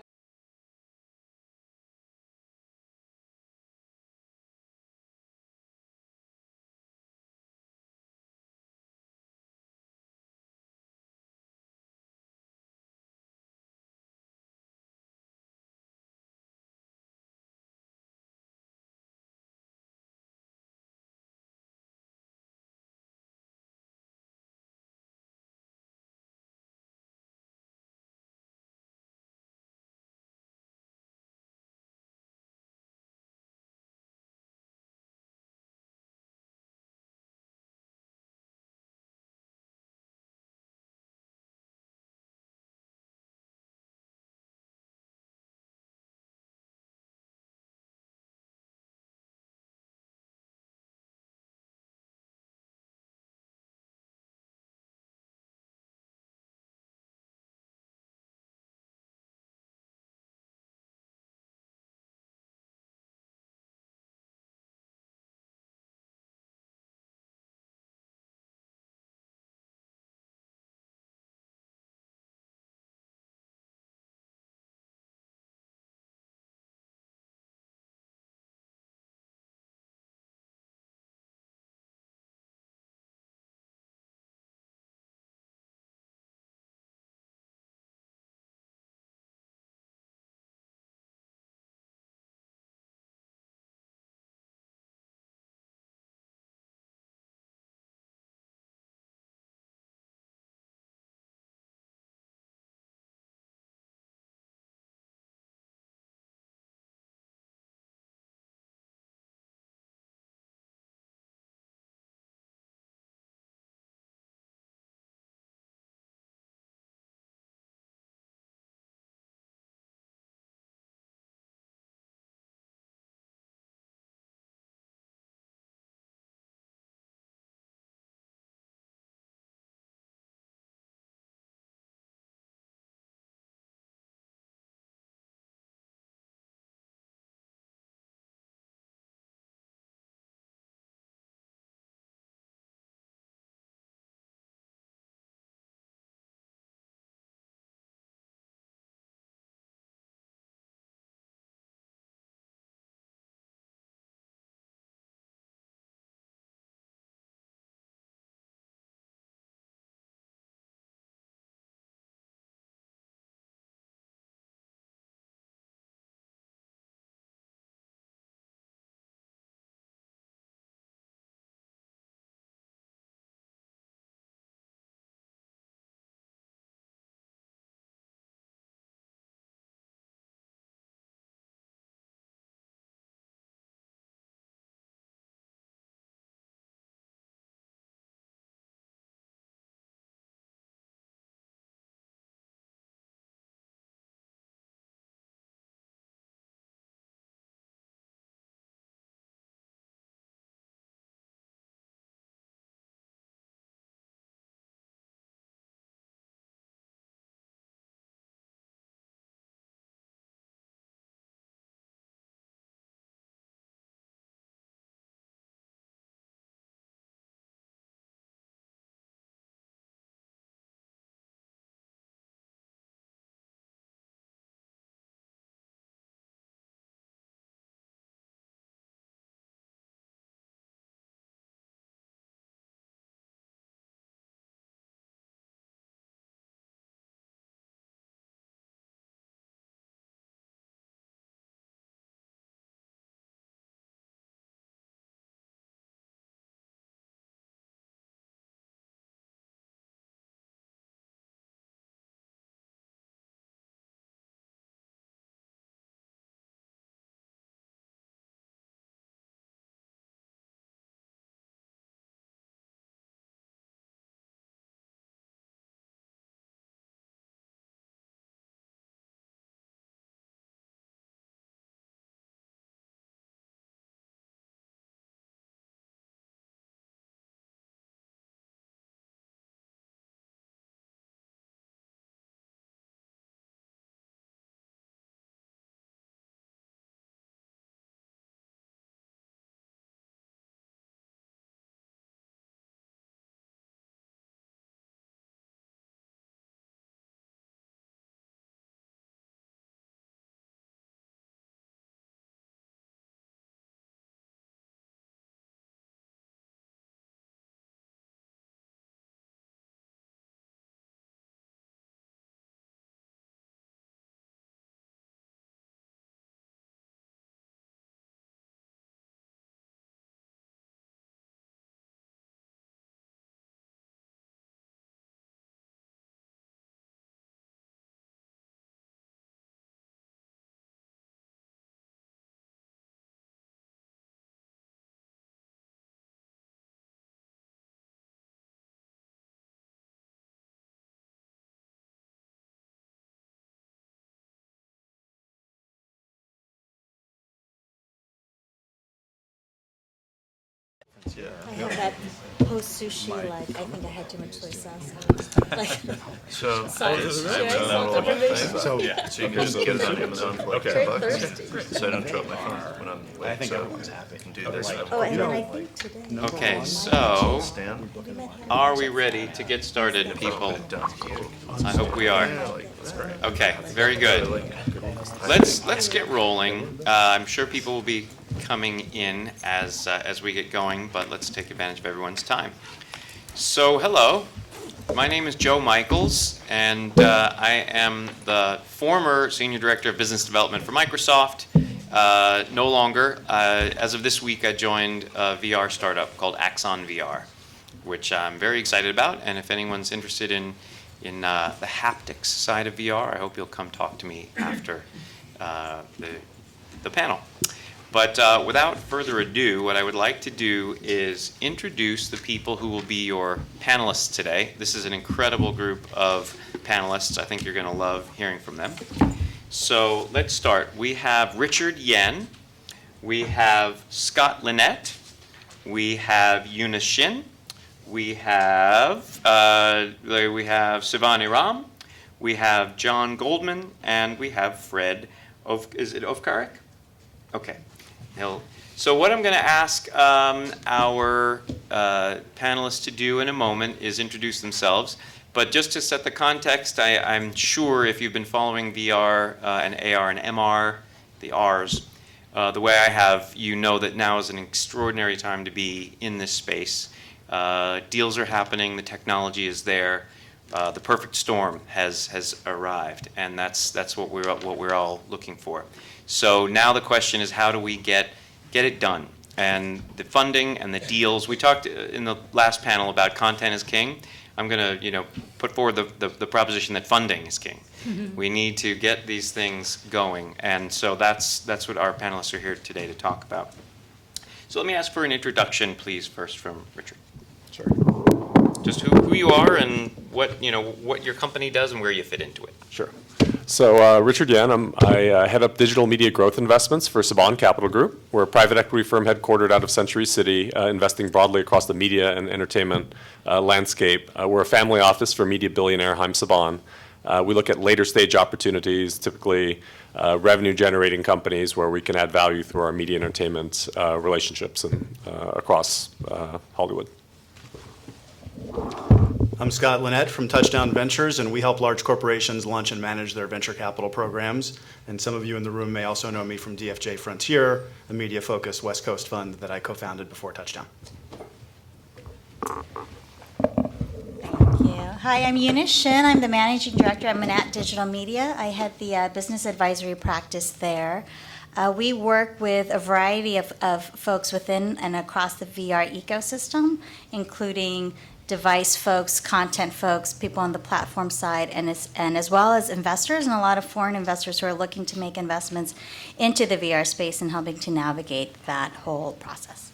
I had that post sushi, like, I think I had too much soy sauce. Like,
So,
So,
yeah, so you can just get it on Amazon for like
Very
$10.
thirsty.
So I don't drop my phone when I'm away.
I think
so
everyone's happy.
I can do this.
oh, and then I think today.
Okay, so Stan,
Are we ready to get started, people? I hope we are. Okay, very good. Let's get rolling. I'm sure people will be coming in as we get going, but let's take advantage of everyone's time. So, hello. My name is Joe Michaels, and I am the former Senior Director of Business Development for Microsoft. No longer. As of this week, I joined a VR startup called Axon VR, which I'm very excited about. And if anyone's interested in the haptics side of VR, I hope you'll come talk to me after the panel. But without further ado, what I would like to do is introduce the people who will be your panelists today. This is an incredible group of panelists. I think you're going to love hearing from them. So let's start. We have Richard Yen. We have Scott Lynette. We have Eunice Shin. We have Sivani Ram. We have John Goldman, and we have Fred. Is it Ovkarek? Okay. So what I'm going to ask our panelists to do in a moment is introduce themselves. But just to set the context, I'm sure if you've been following VR and AR and MR, the Rs, the way I have, you know that now is an extraordinary time to be in this space. Deals are happening, the technology is there, the perfect storm has arrived, and that's what we're all looking for. So now the question is, how do we get it done? And the funding and the deals. We talked in the last panel about content is king. I'm going to, put forward the proposition that funding is king. We need to get these things going, and so that's what our panelists are here today to talk about. So let me ask for an introduction, please, first from Richard.
Sure.
Just who you are and what your company does and where you fit into it.
Sure. So Richard Yan, I head up digital media growth investments for Saban Capital Group. We're a private equity firm headquartered out of Century City, investing broadly across the media and entertainment landscape. We're a family office for media billionaire Haim Saban. We look at later stage opportunities, typically revenue generating companies where we can add value through our media entertainment relationships and across Hollywood.
I'm Scott Lynette from Touchdown Ventures, and we help large corporations launch and manage their venture capital programs. And some of you in the room may also know me from DFJ Frontier, a media-focused West Coast fund that I co-founded before Touchdown.
Thank you. Hi, I'm Eunice Shin. I'm the managing director at Manat Digital Media. I head the business advisory practice there. We work with a variety of folks within and across the VR ecosystem, including device folks, content folks, people on the platform side, and as well as investors and a lot of foreign investors who are looking to make investments into the VR space and helping to navigate that whole process.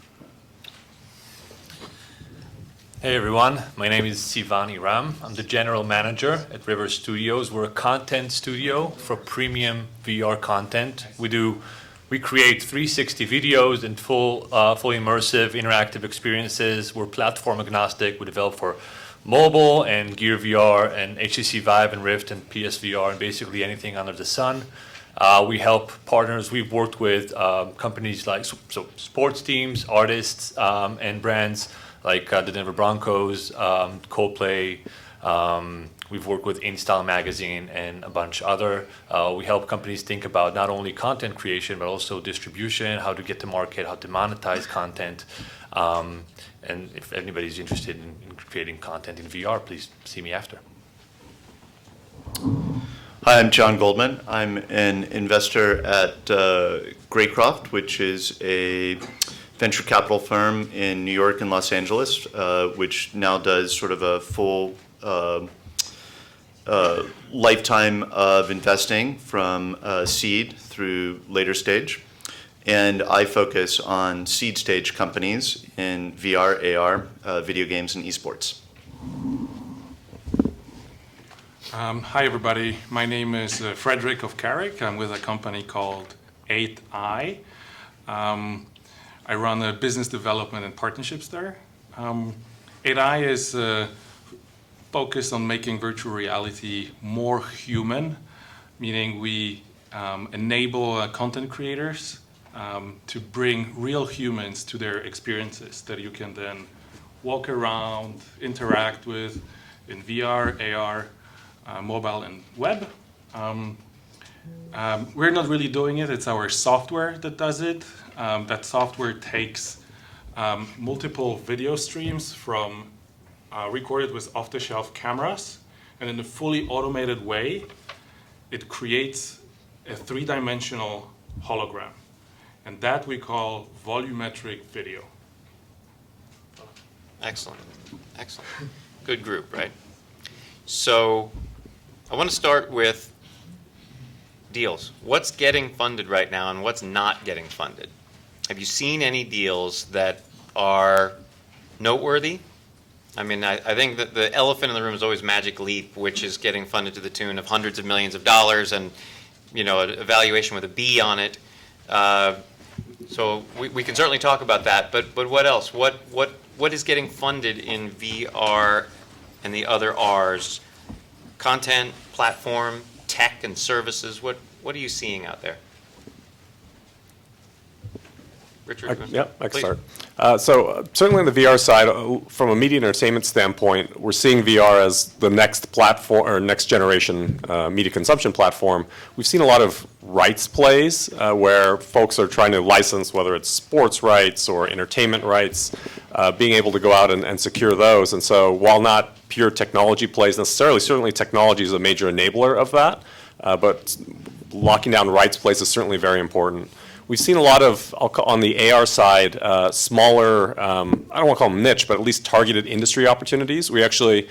Hey everyone, my name is Sivani Ram. I'm the general manager at River Studios. We're a content studio for premium VR content. We create 360 videos and fully immersive interactive experiences. We're platform agnostic. We develop for mobile and Gear VR and HTC Vive and Rift and PSVR and basically anything under the sun. We help partners. We've worked with companies like sports teams, artists, and brands like the Denver Broncos, Coldplay. We've worked with InStyle Magazine and a bunch other. We help companies think about not only content creation, but also distribution, how to get to market, how to monetize content. And if anybody's interested in creating content in VR, please see me after.
Hi, I'm John Goldman. I'm an investor at Graycroft, which is a venture capital firm in New York and Los Angeles, which now does sort of a full lifetime of investing from seed through later stage. And I focus on seed stage companies in VR, AR, video games, and esports.
Hi, everybody. My name is Frederick Ovkarek. I'm with a company called 8i. I run a business development and partnerships there. 8i is focused on making virtual reality more human, meaning we enable content creators to bring real humans to their experiences that you can then walk around, interact with in VR, AR, mobile, and web. We're not really doing it, it's our software that does it. That software takes multiple video streams from recorded with off-the-shelf cameras, and in a fully automated way, it creates a three-dimensional hologram. And that we call volumetric video.
Excellent, excellent. Good group, right? So I want to start with deals. What's getting funded right now and what's not getting funded? Have you seen any deals that are noteworthy? I mean, I think that the elephant in the room is always Magic Leap, which is getting funded to the tune of hundreds of millions of dollars and, you know, a valuation with a B on it. So we can certainly talk about that, but what else? What is getting funded in VR and the other Rs? Content, platform, tech, and services. What are you seeing out there? Richard?
Yeah, I can start. So certainly on the VR side, from a media and entertainment standpoint, we're seeing VR as the next platform or next generation media consumption platform. We've seen a lot of rights plays where folks are trying to license, whether it's sports rights or entertainment rights, being able to go out and secure those. And so while not pure technology plays necessarily, certainly technology is a major enabler of that, but locking down rights plays is certainly very important. We've seen a lot of, on the AR side, smaller, I don't want to call them niche, but at least targeted industry opportunities. We actually,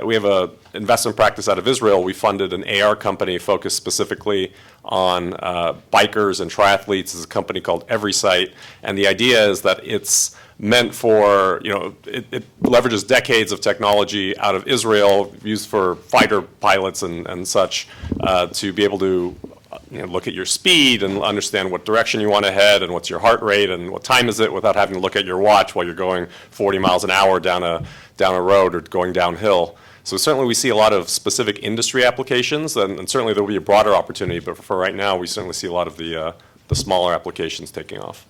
we have an investment practice out of Israel. We funded an AR company focused specifically on bikers and triathletes. It's a company called EverySight. And the idea is that it's meant for, you know, it leverages decades of technology out of Israel, used for fighter pilots and such, to be able to look at your speed and understand what direction you want to head and what's your heart rate and what time is it without having to look at your watch while you're going 40 miles an hour down a road or going downhill. So certainly we see a lot of specific industry applications, and certainly there will be a broader opportunity, but for right now we certainly see a lot of the smaller applications taking off.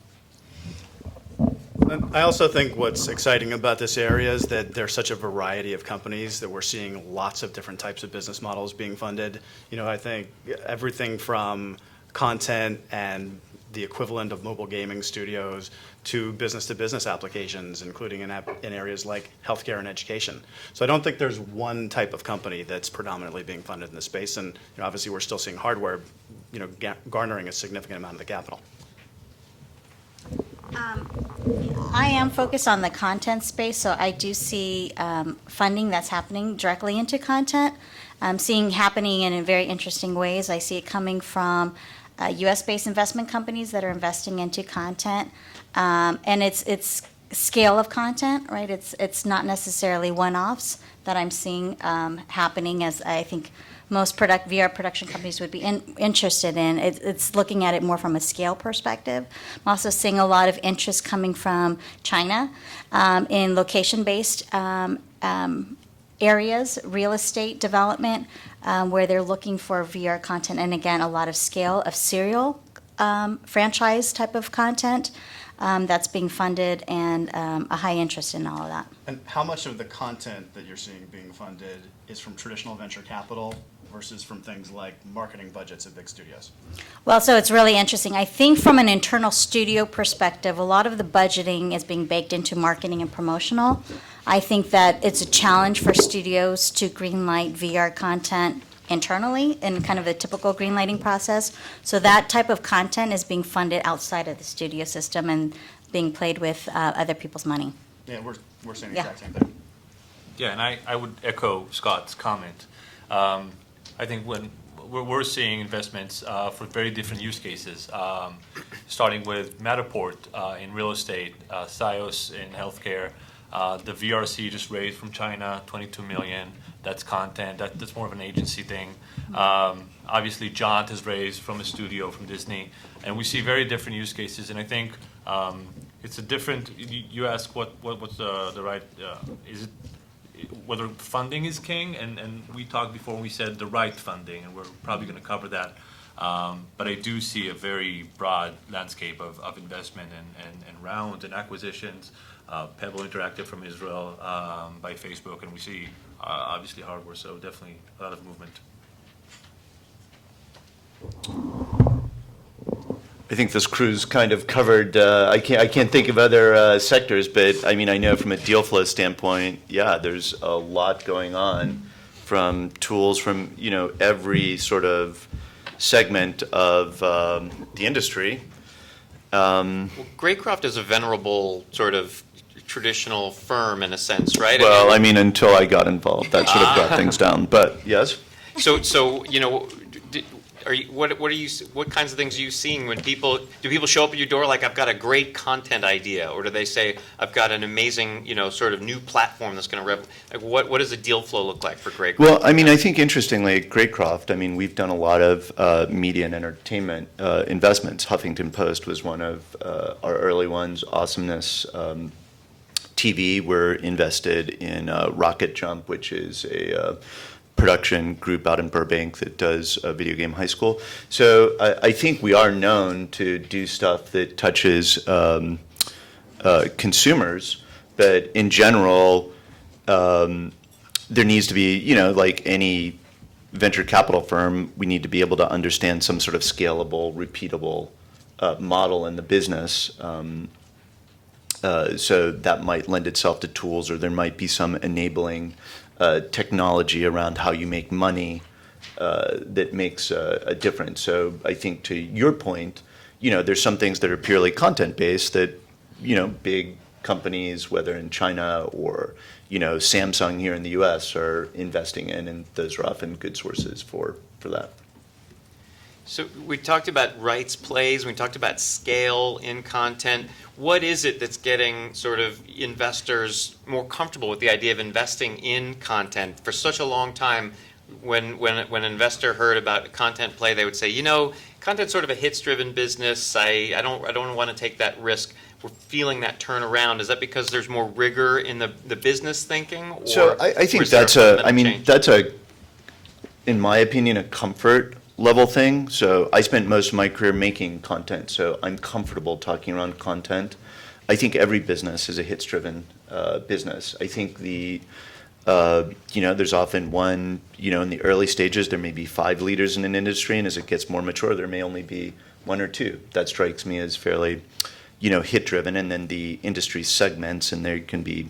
I also think what's exciting about this area is that there's such a variety of companies that we're seeing lots of different types of business models being funded. You know, I think everything from content and the equivalent of mobile gaming studios to business applications, including in areas like healthcare and education. So I don't think there's one type of company that's predominantly being funded in this space. And you know, obviously we're still seeing hardware, you know, garnering a significant amount of the capital.
I am focused on the content space, so I do see funding that's happening directly into content. I'm seeing happening in very interesting ways. I see it coming from U.S.-based investment companies that are investing into content, and it's scale of content, right? It's not necessarily one-offs that I'm seeing happening, as I think most VR production companies would be interested in. It's looking at it more from a scale perspective. I'm also seeing a lot of interest coming from China in location-based areas, real estate development, where they're looking for VR content, and again, a lot of scale of serial franchise type of content that's being funded, and a high interest in all of that.
And how much of the content that you're seeing being funded is from traditional venture capital versus from things like marketing budgets at big studios?
Well, so it's really interesting. I think from an internal studio perspective, a lot of the budgeting is being baked into marketing and promotional. I think that it's a challenge for studios to greenlight VR content internally in kind of a typical greenlighting process. So that type of content is being funded outside of the studio system and being played with other people's money.
Yeah, we're saying the
Yeah.
exact same thing.
Yeah, and I would echo Scott's comment. I think when we're seeing investments for very different use cases, starting with Matterport in real estate, Sios in healthcare, the VRC just raised from China, $22 million. That's content. That's more of an agency thing. obviously John has raised from a studio from Disney, and we see very different use cases. And I think it's a different. You ask what's the right is it whether funding is king, and we talked before when we said the right funding, and we're probably going to cover that. But I do see a very broad landscape of investment and rounds and acquisitions. Pebble Interactive from Israel by Facebook, and we see obviously hardware, so definitely a lot of movement.
I think this crew's kind of covered, I can't think of other sectors, but I mean, I know from a deal flow standpoint, yeah, there's a lot going on from tools from, every sort of segment of the industry.
Well, Graycroft is a venerable sort of traditional firm in a sense, right?
Well, I mean, until I got involved, that sort of brought things down, but yes.
So what kinds of things are you seeing when do people show up at your door like, I've got a great content idea, or do they say, I've got an amazing, sort of new platform that's going to what does the deal flow look like for Graycroft?
Well, I mean, I think interestingly at Graycroft, I mean, we've done a lot of media and entertainment investments. Huffington Post was one of our early ones. Awesomeness TV, we're invested in Rocket Jump, which is a production group out in Burbank that does Video Game High School. So I think we are known to do stuff that touches consumers, but in general, there needs to be, like any venture capital firm, we need to be able to understand some sort of scalable, repeatable model in the business. So that might lend itself to tools, or there might be some enabling technology around how you make money that makes a difference. So I think to your point, there's some things that are purely content-based that, big companies, whether in China or, Samsung here in the US are investing in, and those are often good sources for that.
So we talked about rights plays, we talked about scale in content. What is it that's getting sort of investors more comfortable with the idea of investing in content? For such a long time, when an investor heard about a content play, they would say, content's sort of a hits-driven business. I don't want to take that risk. We're feeling that turnaround. Is that because there's more rigor in the business thinking? Or,
so I think that's in my opinion, a comfort level thing. So I spent most of my career making content, so I'm comfortable talking around content. I think every business is a hits-driven business. I think there's often one, in the early stages, there may be 5 leaders in an industry, and as it gets more mature, there may only be 1 or 2. That strikes me as fairly, hit-driven, and then the industry segments, and there can be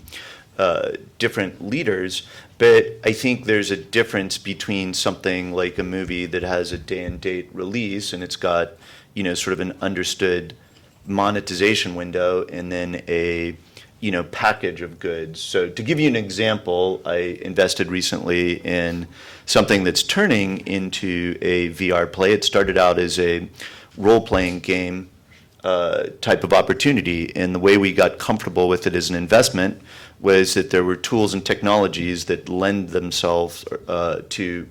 different leaders. But I think there's a difference between something like a movie that has a day and date release, and it's got, sort of an understood monetization window, and then a, package of goods. So to give you an example, I invested recently in something that's turning into a VR play. It started out as a role-playing game type of opportunity, and the way we got comfortable with it as an investment was that there were tools and technologies that lend themselves to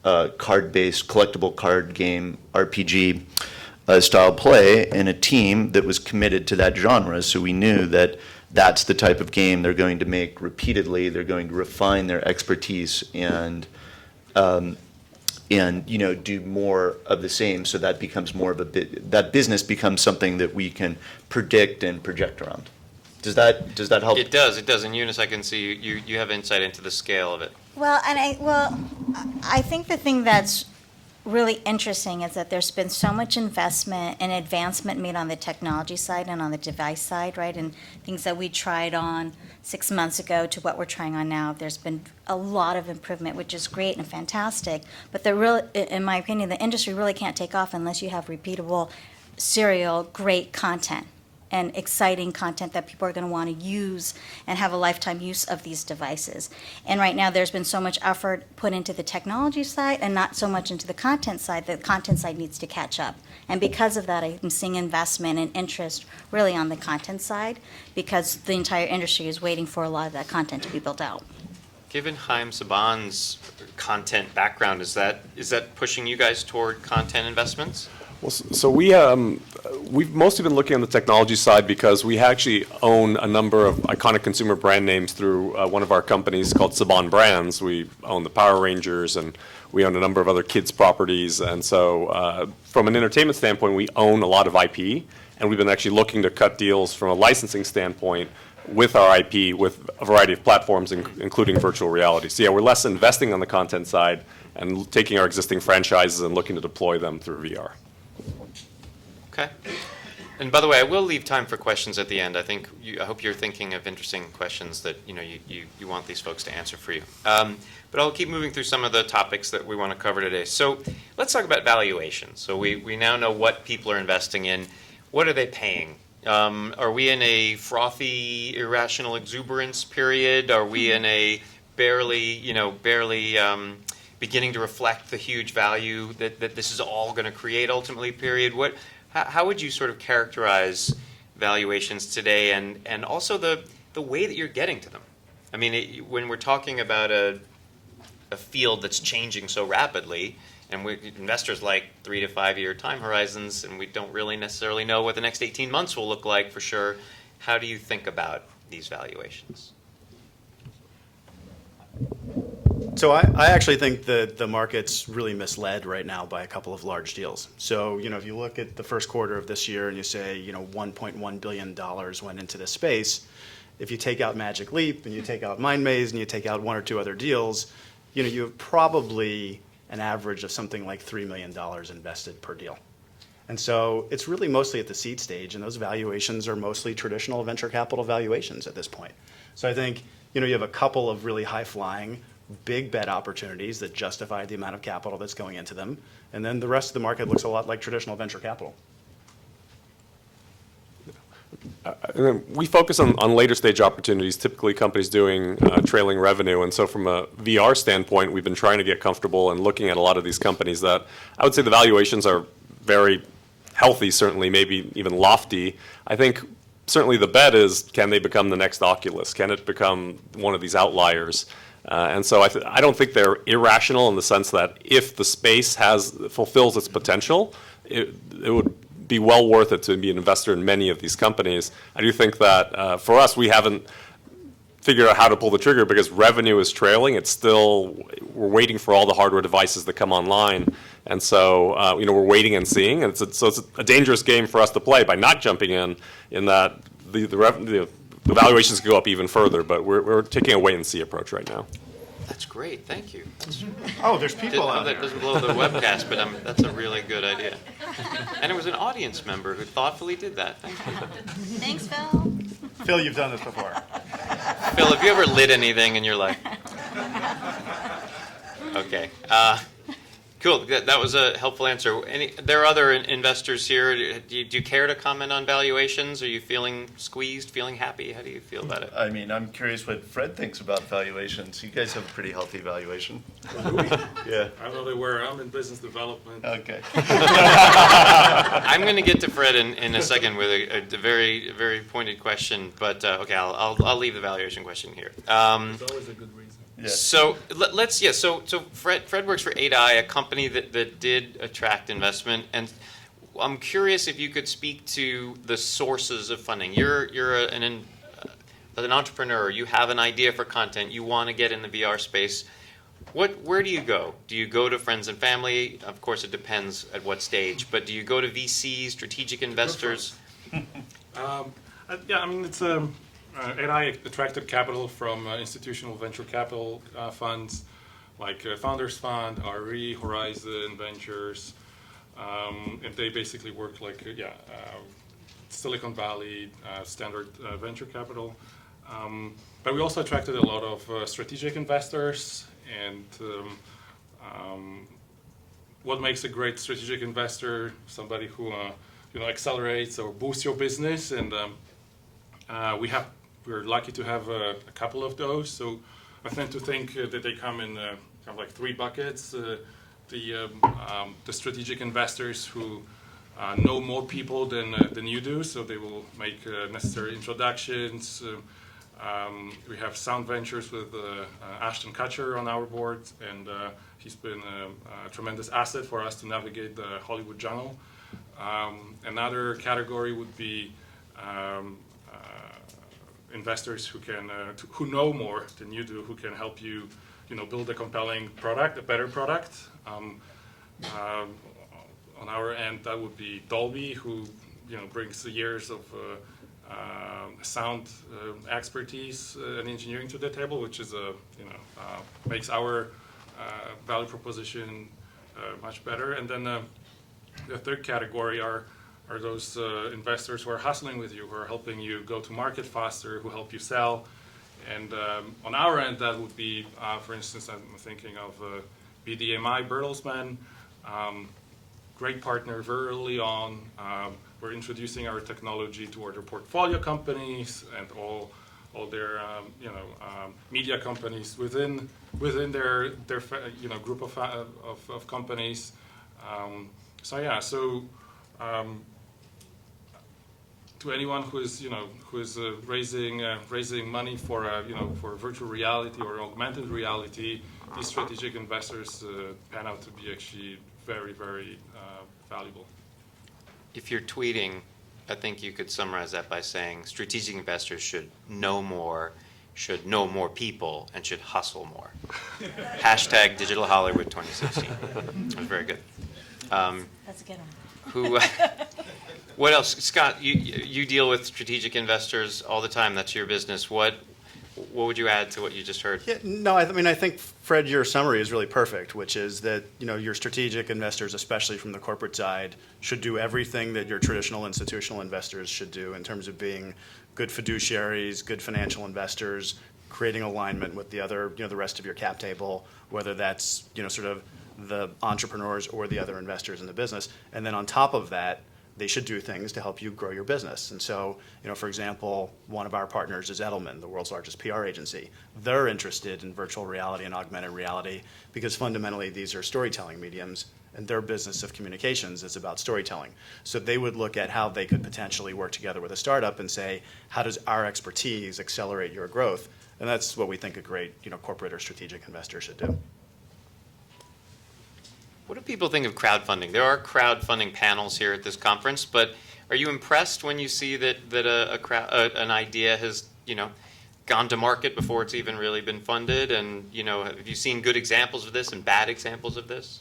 card-based, collectible card game, RPG style play, and a team that was committed to that genre. So we knew that that's the type of game they're going to make repeatedly. They're going to refine their expertise and do more of the same. So that becomes more of that business becomes something that we can predict and project around. Does that help?
It does. And Eunice, I can see you have insight into the scale of it.
Well, I think the thing that's really interesting is that there's been so much investment and advancement made on the technology side and on the device side, right? And things that we tried on 6 months ago to what we're trying on now. There's been a lot of improvement, which is great and fantastic. But in my opinion, the industry really can't take off unless you have repeatable, serial, great content and exciting content that people are going to want to use and have a lifetime use of these devices. And right now there's been so much effort put into the technology side and not so much into the content side. The content side needs to catch up. And because of that, I'm seeing investment and interest really on the content side, because the entire industry is waiting for a lot of that content to be built out.
Given Chaim Saban's content background, is that pushing you guys toward content investments?
Well, so we've mostly been looking on the technology side because we actually own a number of iconic consumer brand names through one of our companies called Saban Brands. We own the Power Rangers, and we own a number of other kids' properties. And so from an entertainment standpoint, we own a lot of IP, and we've been actually looking to cut deals from a licensing standpoint with our IP with a variety of platforms, including virtual reality. So yeah, we're less investing on the content side and taking our existing franchises and looking to deploy them through VR.
Okay. And by the way, I will leave time for questions at the end. I hope you're thinking of interesting questions that you want these folks to answer for you. But I'll keep moving through some of the topics that we want to cover today. So let's talk about valuation. So we now know what people are investing in. What are they paying? Are we in a frothy, irrational exuberance period? Are we in a barely beginning to reflect the huge value that this is all going to create ultimately period? How would you sort of characterize valuations today, and also the way that you're getting to them? I mean, when we're talking about a field that's changing so rapidly, and investors like 3 to 5 year time horizons, and we don't really necessarily know what the next 18 months will look like for sure, how do you think about these valuations?
So I actually think that the market's really misled right now by a couple of large deals. So, if you look at the first quarter of this year and you say, $1.1 billion went into this space, if you take out Magic Leap and you take out Mind Maze and you take out one or two other deals, you have probably an average of something like $3 million invested per deal. And so it's really mostly at the seed stage, and those valuations are mostly traditional venture capital valuations at this point. So I think, you have a couple of really high-flying, big bet opportunities that justify the amount of capital that's going into them, and then the rest of the market looks a lot like traditional venture capital.
And then we focus on later stage opportunities, typically companies doing trailing revenue. And so from a VR standpoint, we've been trying to get comfortable and looking at a lot of these companies that I would say the valuations are very healthy, certainly maybe even lofty. I think certainly the bet is, can they become the next Oculus? Can it become one of these outliers? And so I don't think they're irrational in the sense that if the space fulfills its potential, it would be well worth it to be an investor in many of these companies. I do think that for us, we haven't figured out how to pull the trigger because revenue is trailing. We're waiting for all the hardware devices that come online. And so, we're waiting and seeing. And so it's a dangerous game for us to play by not jumping in that the valuations could go up even further, but we're taking a wait and see approach right now.
That's great, thank you.
There's people out there.
That doesn't blow the webcast, but that's a really good idea. And it was an audience member who thoughtfully did that. Thank you.
Thanks, Phil.
Phil, you've done this before.
Phil, have you ever lit anything in your life? Okay. Cool. That was a helpful answer. There are other investors here. Do you care to comment on valuations? Are you feeling squeezed, feeling happy? How do you feel about it?
I mean, I'm curious what Fred thinks about valuations. You guys have a pretty healthy valuation. Yeah.
I know they were. I'm in business development.
Okay.
I'm going to get to Fred in a second with a very, very pointed question, but okay, I'll leave the valuation question here.
It's always a good reason.
Yeah.
So so Fred works for 8i, a company that did attract investment, and I'm curious if you could speak to the sources of funding. You're an entrepreneur. You have an idea for content. You want to get in the VR space. Where do you go? Do you go to friends and family? Of course, it depends at what stage. But do you go to VCs, strategic investors?
Yeah, I mean, it's 8i attracted capital from institutional venture capital funds like Founders Fund, RE, Horizon Ventures, and they basically work like Silicon Valley standard venture capital. But we also attracted a lot of strategic investors, and what makes a great strategic investor? Somebody who accelerates or boosts your business, and we're lucky to have a couple of those. So I tend to think that they come in kind of like three buckets. The strategic investors who know more people than you do, so they will make necessary introductions, We have Sound Ventures with Ashton Kutcher on our board, and he's been a tremendous asset for us to navigate the Hollywood Jungle. Another category would be investors who know more than you do, who can help you, build a compelling product, a better product. On our end, that would be Dolby, who brings the years of sound expertise and engineering to the table, which is makes our value proposition much better. And then the third category are those investors who are hustling with you, who are helping you go to market faster, who help you sell. And on our end, that would be, for instance, I'm thinking of BDMI Bertelsmann, great partner very early on. We're introducing our technology to other portfolio companies and all their media companies within their group of companies. To anyone who is raising money for virtual reality or augmented reality, these strategic investors pan out to be actually very, very valuable.
If you're tweeting, I think you could summarize that by saying strategic investors should know more people, and should hustle more. Hashtag Digital Hollywood 2016. That was very good.
That's a good one.
What else? Scott, you deal with strategic investors all the time. That's your business. What would you add to what you just heard?
Yeah, no, I think, Fred, your summary is really perfect, which is that, your strategic investors, especially from the corporate side, should do everything that your traditional institutional investors should do in terms of being good fiduciaries, good financial investors, creating alignment with the other, the rest of your cap table, whether that's, sort of the entrepreneurs or the other investors in the business. And then on top of that, they should do things to help you grow your business. And so, for example, one of our partners is Edelman, the world's largest PR agency. They're interested in virtual reality and augmented reality because fundamentally these are storytelling mediums, and their business of communications is about storytelling. So they would look at how they could potentially work together with a startup and say, how does our expertise accelerate your growth? And that's what we think a great, corporate or strategic investor should do.
What do people think of crowdfunding? There are crowdfunding panels here at this conference, but are you impressed when you see that an idea has gone to market before it's even really been funded? And have you seen good examples of this and bad examples of this?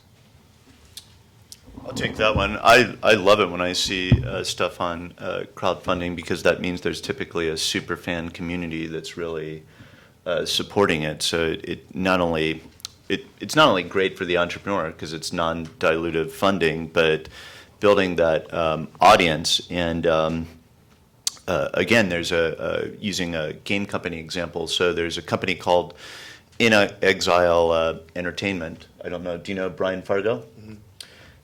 I'll take that one. I love it when I see stuff on crowdfunding, because that means there's typically a super fan community that's really supporting it. So it's not only great for the entrepreneur because it's non-dilutive funding, but building that audience. And again, there's using a game company example. So there's a company called In Exile Entertainment. I don't know. Do you know Brian Fargo? Mm-hmm.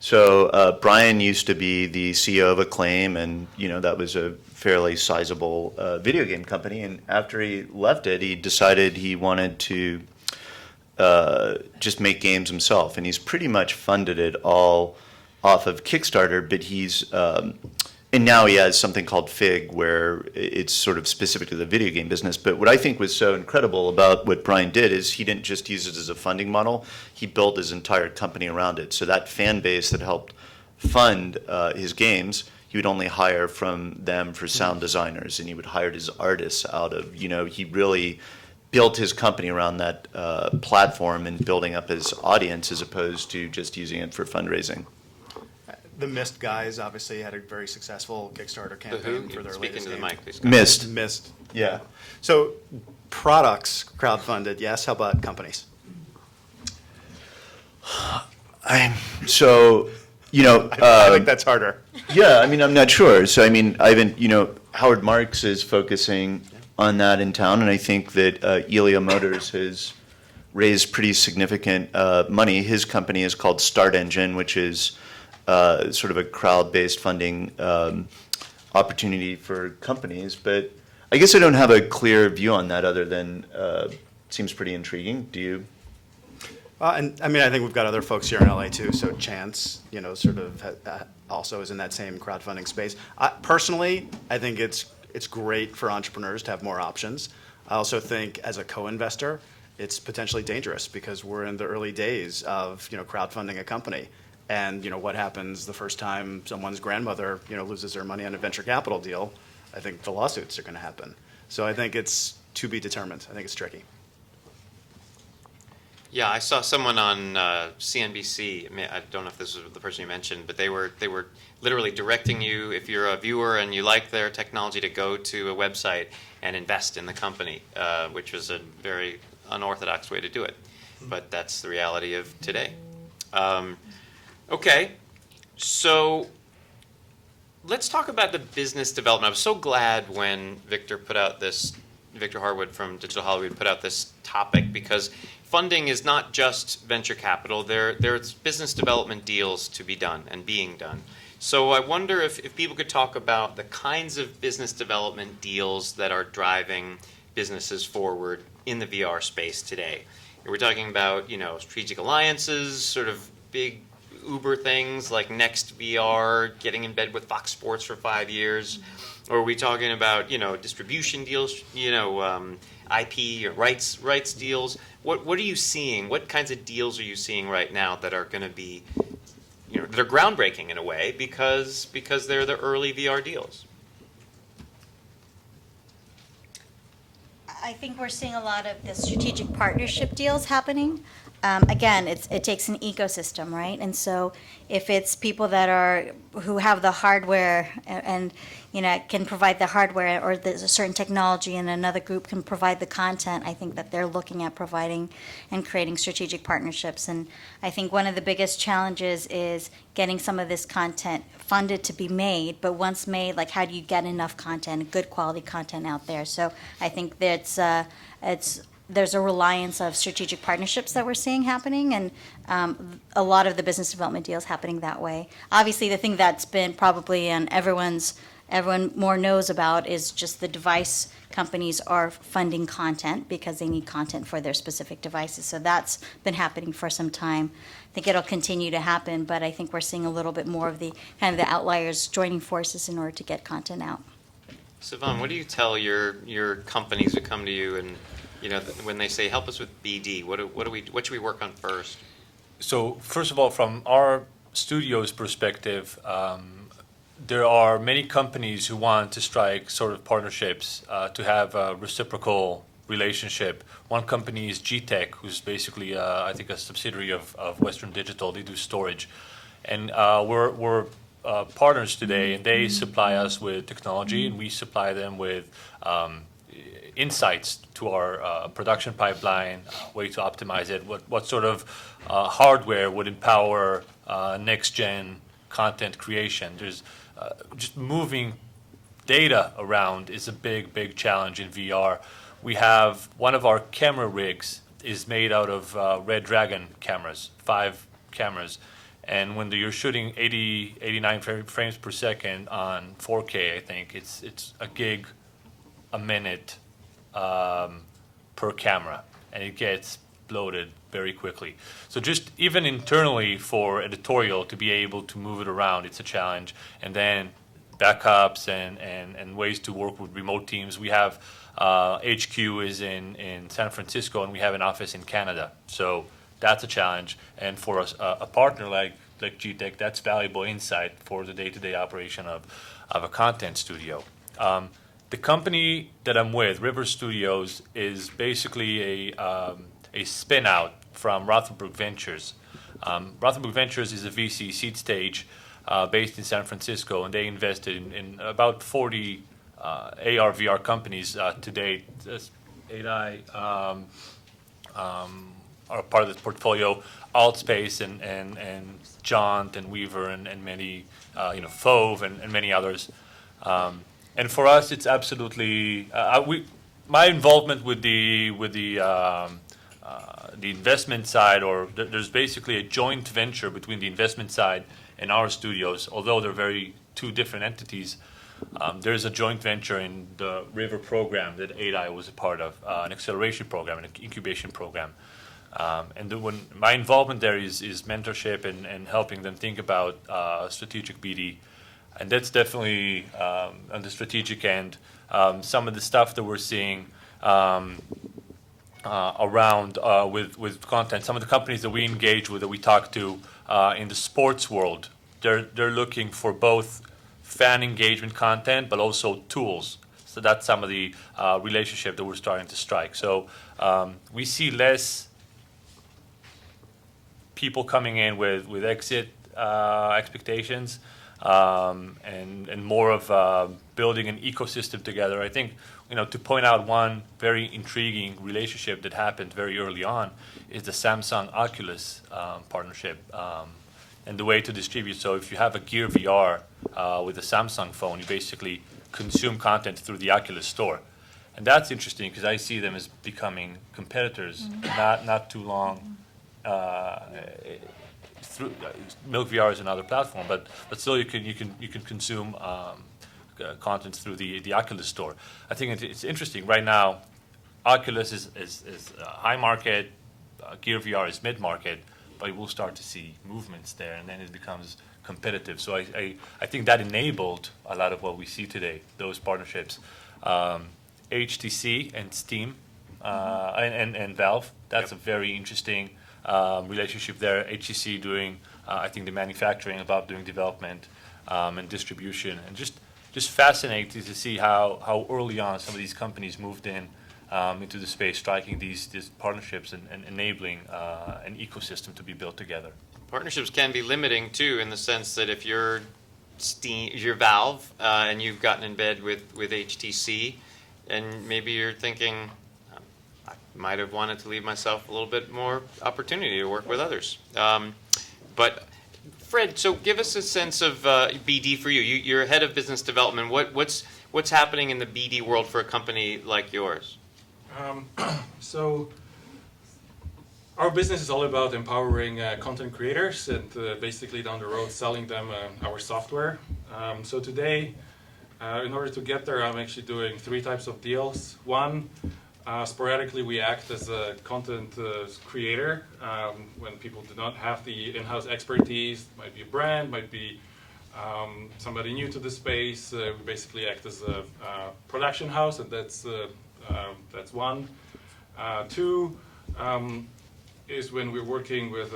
So Brian used to be the CEO of Acclaim, and that was a fairly sizable video game company. And after he left it, he decided he wanted to just make games himself, and he's pretty much funded it all off of Kickstarter. But and now he has something called Fig, where it's sort of specific to the video game business. But what I think was so incredible about what Brian did is he didn't just use it as a funding model; he built his entire company around it. So that fan base that helped fund his games, he would only hire from them for sound designers, and he would hire his artists out of. He really built his company around that platform and building up his audience as opposed to just using it for fundraising.
The Mist guys obviously had a very successful Kickstarter campaign for their latest game.
Speaking to the mic, please.
Mist. Yeah. So products crowdfunded, yes. How about companies?
I think
that's harder.
Yeah, I'm not sure. So Howard Marks is focusing on that in town, and I think that Elio Motors has raised pretty significant money. His company is called Start Engine, which is sort of a crowd-based funding opportunity for companies. But I guess I don't have a clear view on that other than it seems pretty intriguing. Do you?
I think we've got other folks here in LA too. So Chance, sort of also is in that same crowdfunding space. Personally, I think it's great for entrepreneurs to have more options. I also think as a co-investor, it's potentially dangerous because we're in the early days of, crowdfunding a company. And, what happens the first time someone's grandmother, loses their money on a venture capital deal? I think the lawsuits are going to happen. So I think it's to be determined. I think it's tricky.
Yeah, I saw someone on CNBC. I don't know if this was the person you mentioned, but they were literally directing you, if you're a viewer and you like their technology, to go to a website and invest in the company, which was a very unorthodox way to do it. But that's the reality of today. Okay, so let's talk about the business development. I was so glad when Victor Harwood from Digital Hollywood put out this topic, because funding is not just venture capital. There's business development deals to be done and being done. So I wonder if people could talk about the kinds of business development deals that are driving businesses forward in the VR space today. We're talking about, strategic alliances, sort of big Uber things like Next VR, getting in bed with Fox Sports for 5 years. Or are we talking about, distribution deals, IP or rights deals? What are you seeing? What kinds of deals are you seeing right now that are going to be, they're groundbreaking in a way because they're the early VR deals?
I think we're seeing a lot of the strategic partnership deals happening. Again, it takes an ecosystem, right? And so if it's people who have the hardware and can provide the hardware, or there's a certain technology and another group can provide the content, I think that they're looking at providing and creating strategic partnerships. And I think one of the biggest challenges is getting some of this content funded to be made, but once made, like, how do you get enough content, good quality content out there? So I think that there's a reliance of strategic partnerships that we're seeing happening, and a lot of the business development deals happening that way. Obviously, the thing that's been probably on everyone more knows about is just the device companies are funding content because they need content for their specific devices. So that's been happening for some time. I think it'll continue to happen, but I think we're seeing a little bit more of the outliers joining forces in order to get content out.
Sivan, what do you tell your companies who come to you and when they say, help us with BD, what should we work on first?
So first of all, from our studio's perspective, there are many companies who want to strike sort of partnerships to have a reciprocal relationship. One company is G-Tech, who's basically, I think, a subsidiary of Western Digital. They do storage. And we're partners today, and they supply us with technology, and we supply them with insights to our production pipeline, way to optimize it, what sort of hardware would empower next-gen content creation. There's just moving data around is a big challenge in VR. We have one of our camera rigs is made out of Red Dragon cameras, 5 cameras. And when you're shooting 89 frames per second on 4K, I think it's a gig a minute per camera, and it gets bloated very quickly. So just even internally for editorial to be able to move it around, it's a challenge. And then backups and ways to work with remote teams. We have HQ is in San Francisco, and we have an office in Canada. So that's a challenge. And for us, a partner like G-Tech, that's valuable insight for the day-to-day operation of a content studio. The company that I'm with, River Studios, is basically a spin-out from Rothenberg Ventures. Rothenberg Ventures is a VC seed stage based in San Francisco, and they invested in about 40 AR/VR companies to date. Tueday are part of this portfolio, Altspace and Jaunt and Weaver and many, Fove and many others. And for us, it's absolutely my involvement with the investment side, or there's basically a joint venture between the investment side and our studios. Although they're two different entities, there's a joint venture in the River program that Tueday was a part of, an acceleration program, an incubation program. When my involvement there is mentorship and helping them think about strategic BD. And that's definitely on the strategic end. Some of the stuff that we're seeing, around with content. Some of the companies that we engage with, that we talk to in the sports world, they're looking for both fan engagement content, but also tools. So that's some of the relationship that we're starting to strike. So we see less people coming in with exit expectations, and more of building an ecosystem together. I think, to point out one very intriguing relationship that happened very early on is the Samsung Oculus partnership, and the way to distribute. So if you have a Gear VR with a Samsung phone, you basically consume content through the Oculus store. And that's interesting because I see them as becoming competitors, not too long. Through Milk VR is another platform, but still you can consume content through the Oculus store. I think it's interesting right now. Oculus is high market, Gear VR is mid market, but we'll start to see movements there, and then it becomes competitive. So I think that enabled a lot of what we see today. Those partnerships, HTC and Steam, and Valve. That's a very interesting relationship there. HTC doing, I think, the manufacturing, Valve doing development and distribution, and just fascinating to see how early on some of these companies moved into the space, striking these partnerships and enabling an ecosystem to be built together.
Partnerships can be limiting too, in the sense that if you're Valve and you've gotten in bed with HTC, and maybe you're thinking, I might have wanted to leave myself a little bit more opportunity to work with others. But Fred, so give us a sense of BD for you. You're head of business development. What's happening in the BD world for a company like yours?
So our business is all about empowering content creators and basically down the road selling them our software. So today, in order to get there, I'm actually doing 3 types of deals. One, sporadically we act as a content creator when people do not have the in-house expertise. Might be a brand, might be somebody new to the space. We basically act as a production house, and that's one. 2 is when we're working with,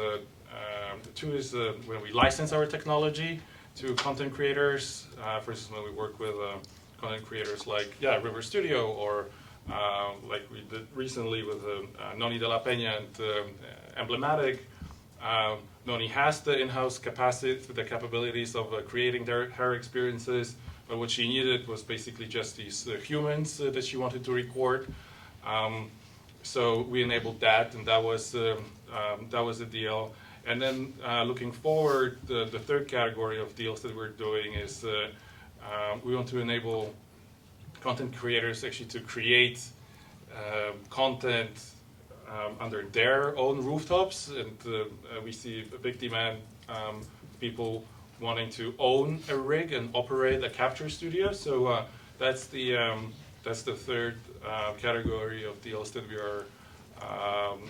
2 is when we license our technology to content creators. For instance, when we work with content creators like River Studio, or like we did recently with Noni de la Peña and Emblematic. Noni has the in-house capacity, the capabilities of creating her experiences, but what she needed was basically just these humans that she wanted to record. So we enabled that, and that was a deal. And then looking forward, the 3rd category of deals that we're doing is we want to enable content creators actually to create content under their own rooftops, and we see a big demand, people wanting to own a rig and operate a capture studio. So that's the 3rd category of deals that we are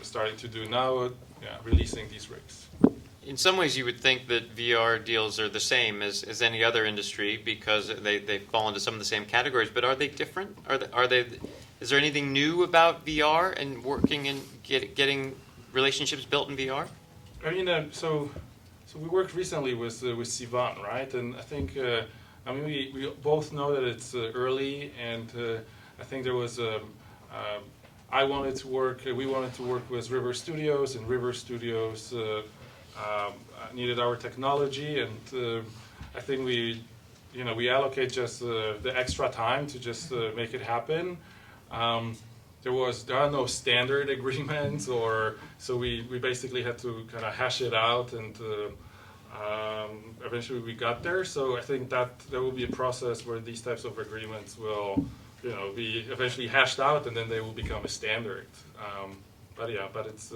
starting to do now, releasing these rigs.
In some ways, you would think that VR deals are the same as any other industry because they fall into some of the same categories. But are they different? Is there anything new about VR and working and getting relationships built in VR?
I mean, so we worked recently with Sivan, right? And I think we both know that it's early, and I think there was we wanted to work with River Studios, and River Studios needed our technology, and I think we allocate just the extra time to just make it happen. There are no standard agreements, so we basically had to kind of hash it out, and eventually we got there. So I think that there will be a process where these types of agreements will be eventually hashed out, and then they will become a standard. But it's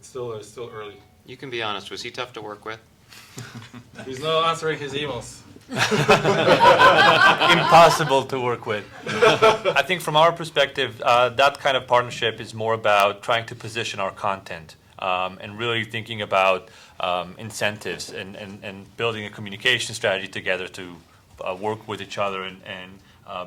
still early.
You can be honest. Was he tough to work with?
He's not answering his emails.
Impossible to work with. I think from our perspective, that kind of partnership is more about trying to position our content and really thinking about incentives and building a communication strategy together to work with each other and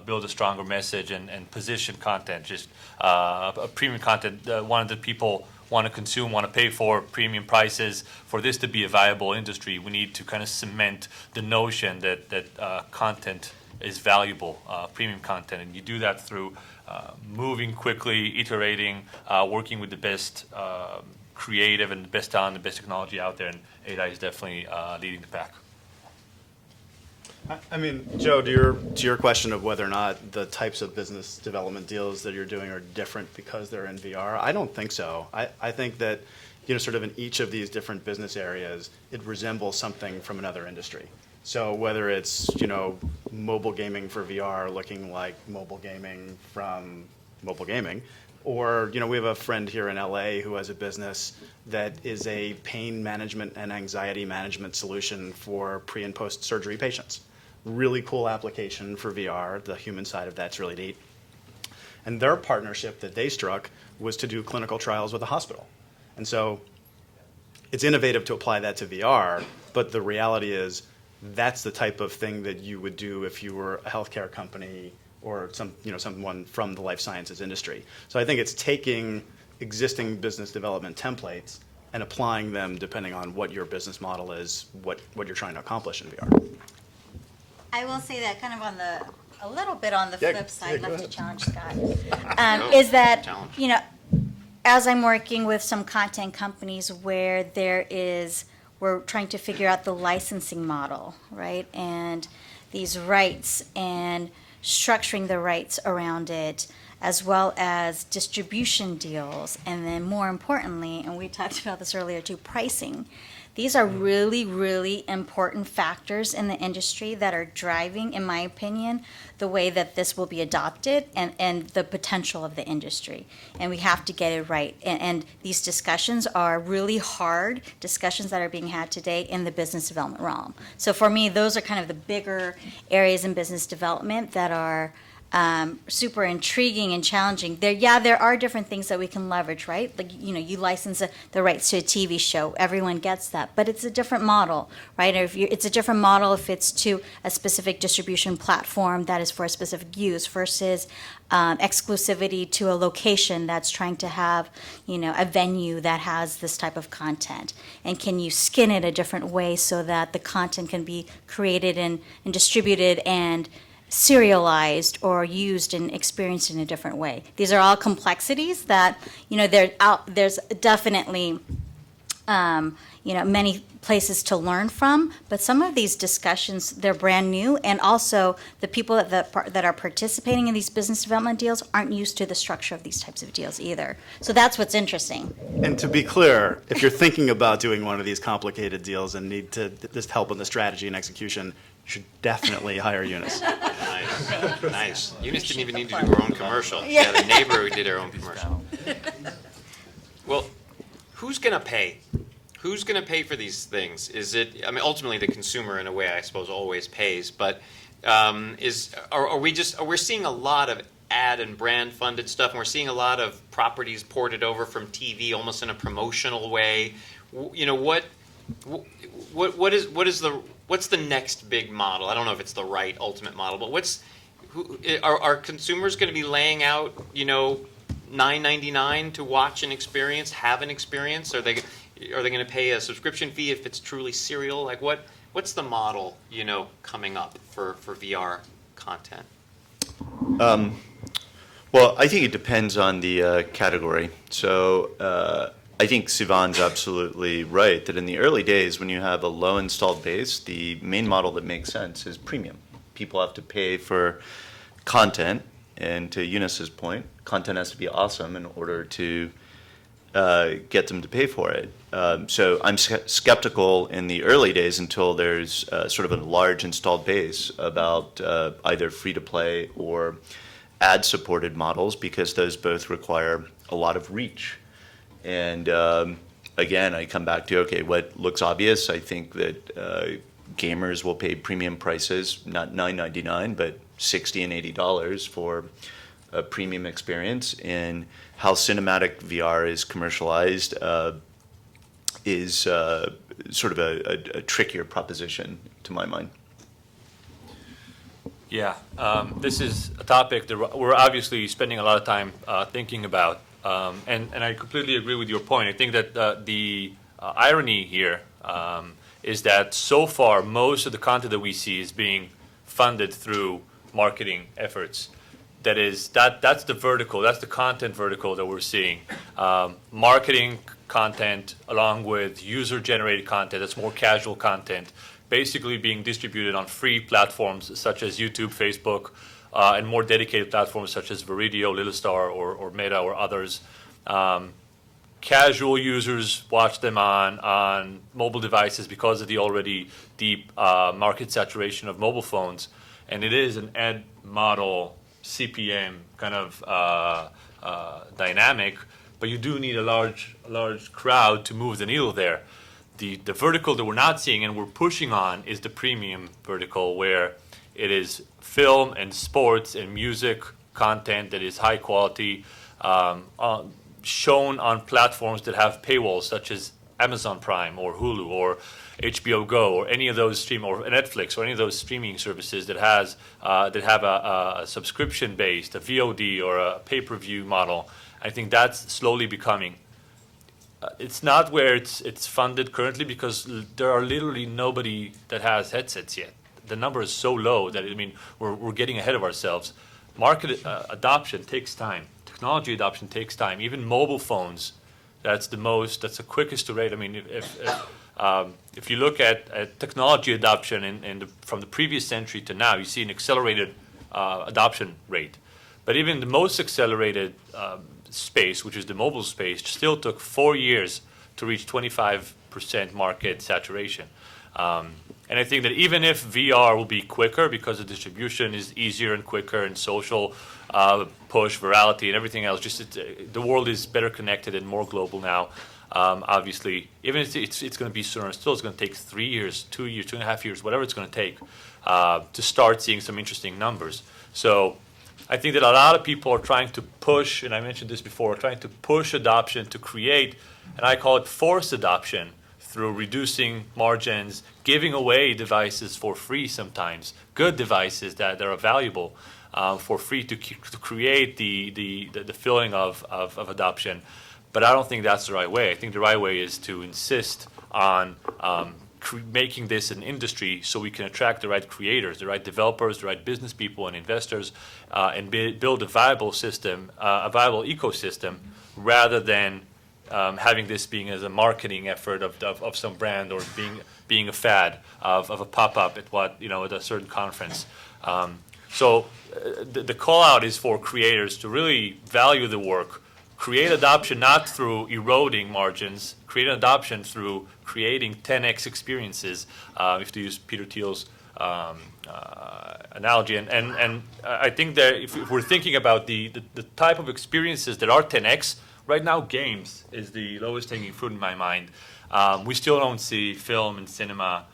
build a stronger message and position content, just a premium content, one that people want to consume, want to pay for premium prices. For this to be a viable industry, we need to kind of cement the notion that content is valuable, premium content, and you do that through moving quickly, iterating, working with the best creative and the best talent, the best technology out there, and ADI is definitely leading the pack.
I mean, Joe, to your question of whether or not the types of business development deals that you're doing are different because they're in VR, I don't think so. I think that, sort of in each of these different business areas, it resembles something from another industry. So whether it's, mobile gaming for VR looking like mobile gaming from mobile gaming, or, we have a friend here in LA who has a business that is a pain management and anxiety management solution for pre and post surgery patients. Really cool application for VR. The human side of that's really neat. And their partnership that they struck was to do clinical trials with a hospital. And so it's innovative to apply that to VR, but the reality is that's the type of thing that you would do if you were a healthcare company or someone from the life sciences industry. So I think it's taking existing business development templates and applying them depending on what your business model is, what you're trying to accomplish in VR.
I will say that kind of a little bit on the flip side,
go
love to
ahead.
challenge Scott, is that, as I'm working with some content companies where we're trying to figure out the licensing model, right? And these rights and structuring the rights around it, as well as distribution deals, and then more importantly, and we talked about this earlier too, pricing. These are really, really important factors in the industry that are driving, in my opinion, the way that this will be adopted and the potential of the industry. And we have to get it right. And these discussions are really hard discussions that are being had today in the business development realm. So for me, those are kind of the bigger areas in business development that are super intriguing and challenging. There are different things that we can leverage, right? Like, you license the rights to a TV show. Everyone gets that. But it's a different model, right? It's a different model if it's to a specific distribution platform that is for a specific use versus exclusivity to a location that's trying to have, a venue that has this type of content. And can you skin it a different way so that the content can be created and distributed and serialized or used and experienced in a different way. These are all complexities that, there's definitely, many places to learn from, but some of these discussions, they're brand new, and also the people that are participating in these business development deals aren't used to the structure of these types of deals either. So that's what's interesting.
And to be clear, if you're thinking about doing one of these complicated deals and need to just help in the strategy and execution, you should definitely hire Eunice.
Nice. Eunice didn't even need to do her own commercial. She had a neighbor who did her own commercial. Well, who's going to pay? Who's going to pay for these things? Is it, ultimately the consumer in a way, I suppose, always pays, but are we seeing a lot of ad and brand funded stuff, and we're seeing a lot of properties ported over from TV almost in a promotional way? What's the next big model? I don't know if it's the right ultimate model, but are consumers going to be laying out, $9.99 to watch an experience, have an experience? Are they going to pay a subscription fee if it's truly serial? Like what's the model, coming up for VR content?
Well, I think it depends on the category. So I think Sivan's absolutely right that in the early days when you have a low installed base, the main model that makes sense is premium. People have to pay for content, and to Eunice's point, content has to be awesome in order to get them to pay for it. So I'm skeptical in the early days until there's sort of a large installed base about either free-to-play or ad-supported models, because those both require a lot of reach. And again, I come back to, okay, what looks obvious? I think that gamers will pay premium prices, not $9.99, but $60 and $80 for a premium experience. And how cinematic VR is commercialized is sort of a trickier proposition to my mind.
Yeah, this is a topic that we're obviously spending a lot of time thinking about, and I completely agree with your point. I think that the irony here is that so far most of the content that we see is being funded through marketing efforts. That's the vertical, that's the content vertical that we're seeing. Marketing content along with user-generated content, that's more casual content, basically being distributed on free platforms such as YouTube, Facebook, and more dedicated platforms such as Viridio, Little Star, or Meta, or others. Casual users watch them on mobile devices because of the already deep market saturation of mobile phones. And it is an ad model CPM kind of dynamic, but you do need a large crowd to move the needle there. The vertical that we're not seeing and we're pushing on is the premium vertical, where it is film and sports and music content that is high quality, shown on platforms that have paywalls such as Amazon Prime or Hulu or HBO Go or any of those or Netflix or any of those streaming services that have a subscription based, a VOD or a pay-per-view model. I think that's slowly becoming. It's not where it's funded currently because there are literally nobody that has headsets yet. The number is so low that we're getting ahead of ourselves. Market adoption takes time. Technology adoption takes time. Even mobile phones, that's the quickest to rate. If you look at technology adoption from the previous century to now, you see an accelerated adoption rate. But even the most accelerated space, which is the mobile space, still took 4 years to reach 25% market saturation. And I think that even if VR will be quicker because the distribution is easier and quicker and social push, virality, and everything else, the world is better connected and more global now. Obviously, even if it's going to be sooner, still it's going to take 3 years, 2 years, 2.5 years, whatever it's going to take to start seeing some interesting numbers. So I think that a lot of people are trying to push, and I mentioned this before, trying to push adoption to create, and I call it forced adoption, through reducing margins, giving away devices for free sometimes, good devices that are valuable for free to create the feeling of adoption. But I don't think that's the right way. I think the right way is to insist on making this an industry so we can attract the right creators, the right developers, the right business people and investors, and build a viable system, a viable ecosystem, rather than having this being as a marketing effort of some brand, or being a fad of a pop-up at a certain conference. So the call out is for creators to really value the work, create adoption not through eroding margins, create an adoption through creating 10x experiences, if to use Peter Thiel's analogy. And I think that if we're thinking about the type of experiences that are 10x, right now games is the lowest hanging fruit in my mind. We still don't see film and cinema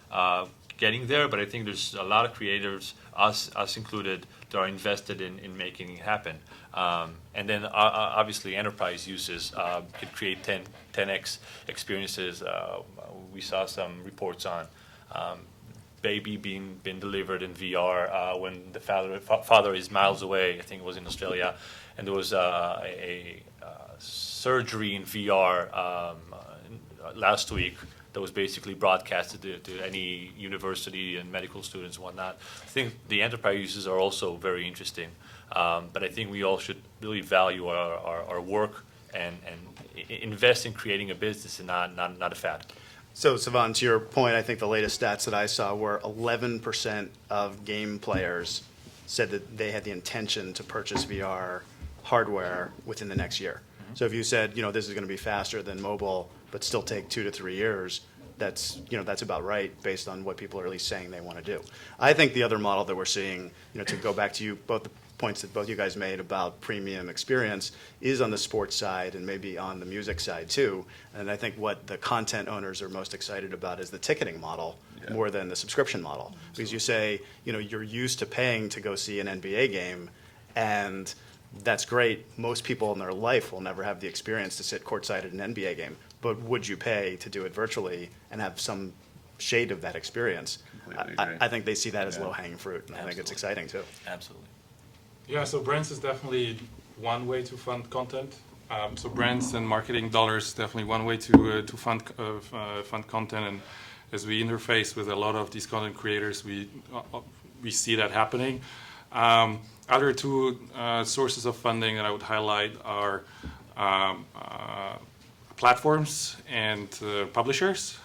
getting there, but I think there's a lot of creators, us included, that are invested in making it happen. And then obviously enterprise uses could create 10x experiences. We saw some reports on baby being delivered in VR when the father is miles away. I think it was in Australia, and there was a surgery in VR last week that was basically broadcasted to any university and medical students and whatnot. I think the enterprise uses are also very interesting, but I think we all should really value our work and invest in creating a business and not a fad.
So, Sivan, to your point, I think the latest stats that I saw were 11% of game players said that they had the intention to purchase VR hardware within the next year. So if you said, this is going to be faster than mobile, but still take 2 to 3 years, that's about right based on what people are at least saying they want to do. I think the other model that we're seeing, to go back to both the points that both you guys made about premium experience, is on the sports side and maybe on the music side too. And I think what the content owners are most excited about is the ticketing model more than the subscription model. Because you say, you're used to paying to go see an NBA game, and that's great. Most people in their life will never have the experience to sit courtside at an NBA game. But would you pay to do it virtually and have some shade of that experience,
Completely
I,
agree.
I think they see that as
Yeah.
low-hanging fruit, and I think it's
Absolutely.
exciting too.
Absolutely.
Yeah, so brands is definitely one way to fund content. So brands and marketing dollars is definitely one way to fund content. And as we interface with a lot of these content creators, we see that happening. Other two sources of funding that I would highlight are platforms and publishers.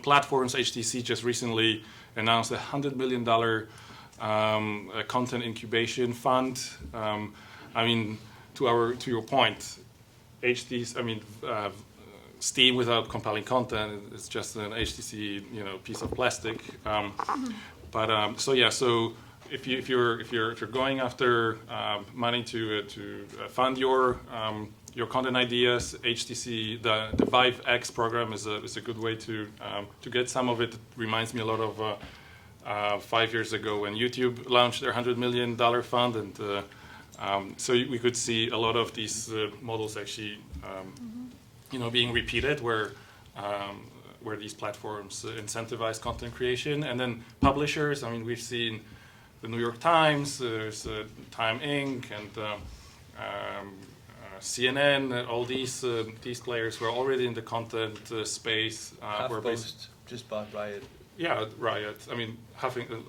Platforms, HTC just recently announced a $100 million content incubation fund. I mean, to your point, Steam without compelling content is just an HTC piece of plastic. So if you're going after money to fund your content ideas, HTC the Vive X program is a good way to get some of it. It reminds me a lot of 5 years ago when YouTube launched their $100 million fund, and so we could see a lot of these models actually being repeated where these platforms incentivize content creation. And then publishers, I mean, we've seen the New York Times, there's Time Inc., and CNN, all these players were already in the content space.
HuffPost just bought Riot.
Yeah, Riot. I mean,
Huffington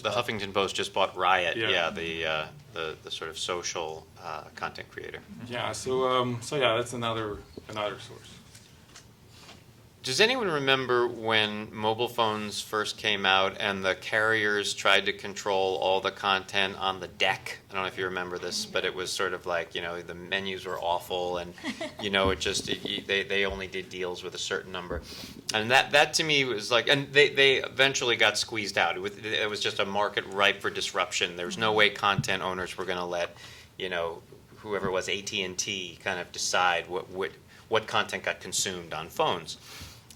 The Huffington Post just bought Riot.
Yeah.
Yeah, the sort of social content creator.
Yeah. So that's another source.
Does anyone remember when mobile phones first came out and the carriers tried to control all the content on the deck? I don't know if you remember this, but it was sort of like, the menus were awful and, they only did deals with a certain number. And that to me was like, and they eventually got squeezed out. It was just a market ripe for disruption. There was no way content owners were going to let, whoever it was, AT&T, kind of decide what content got consumed on phones.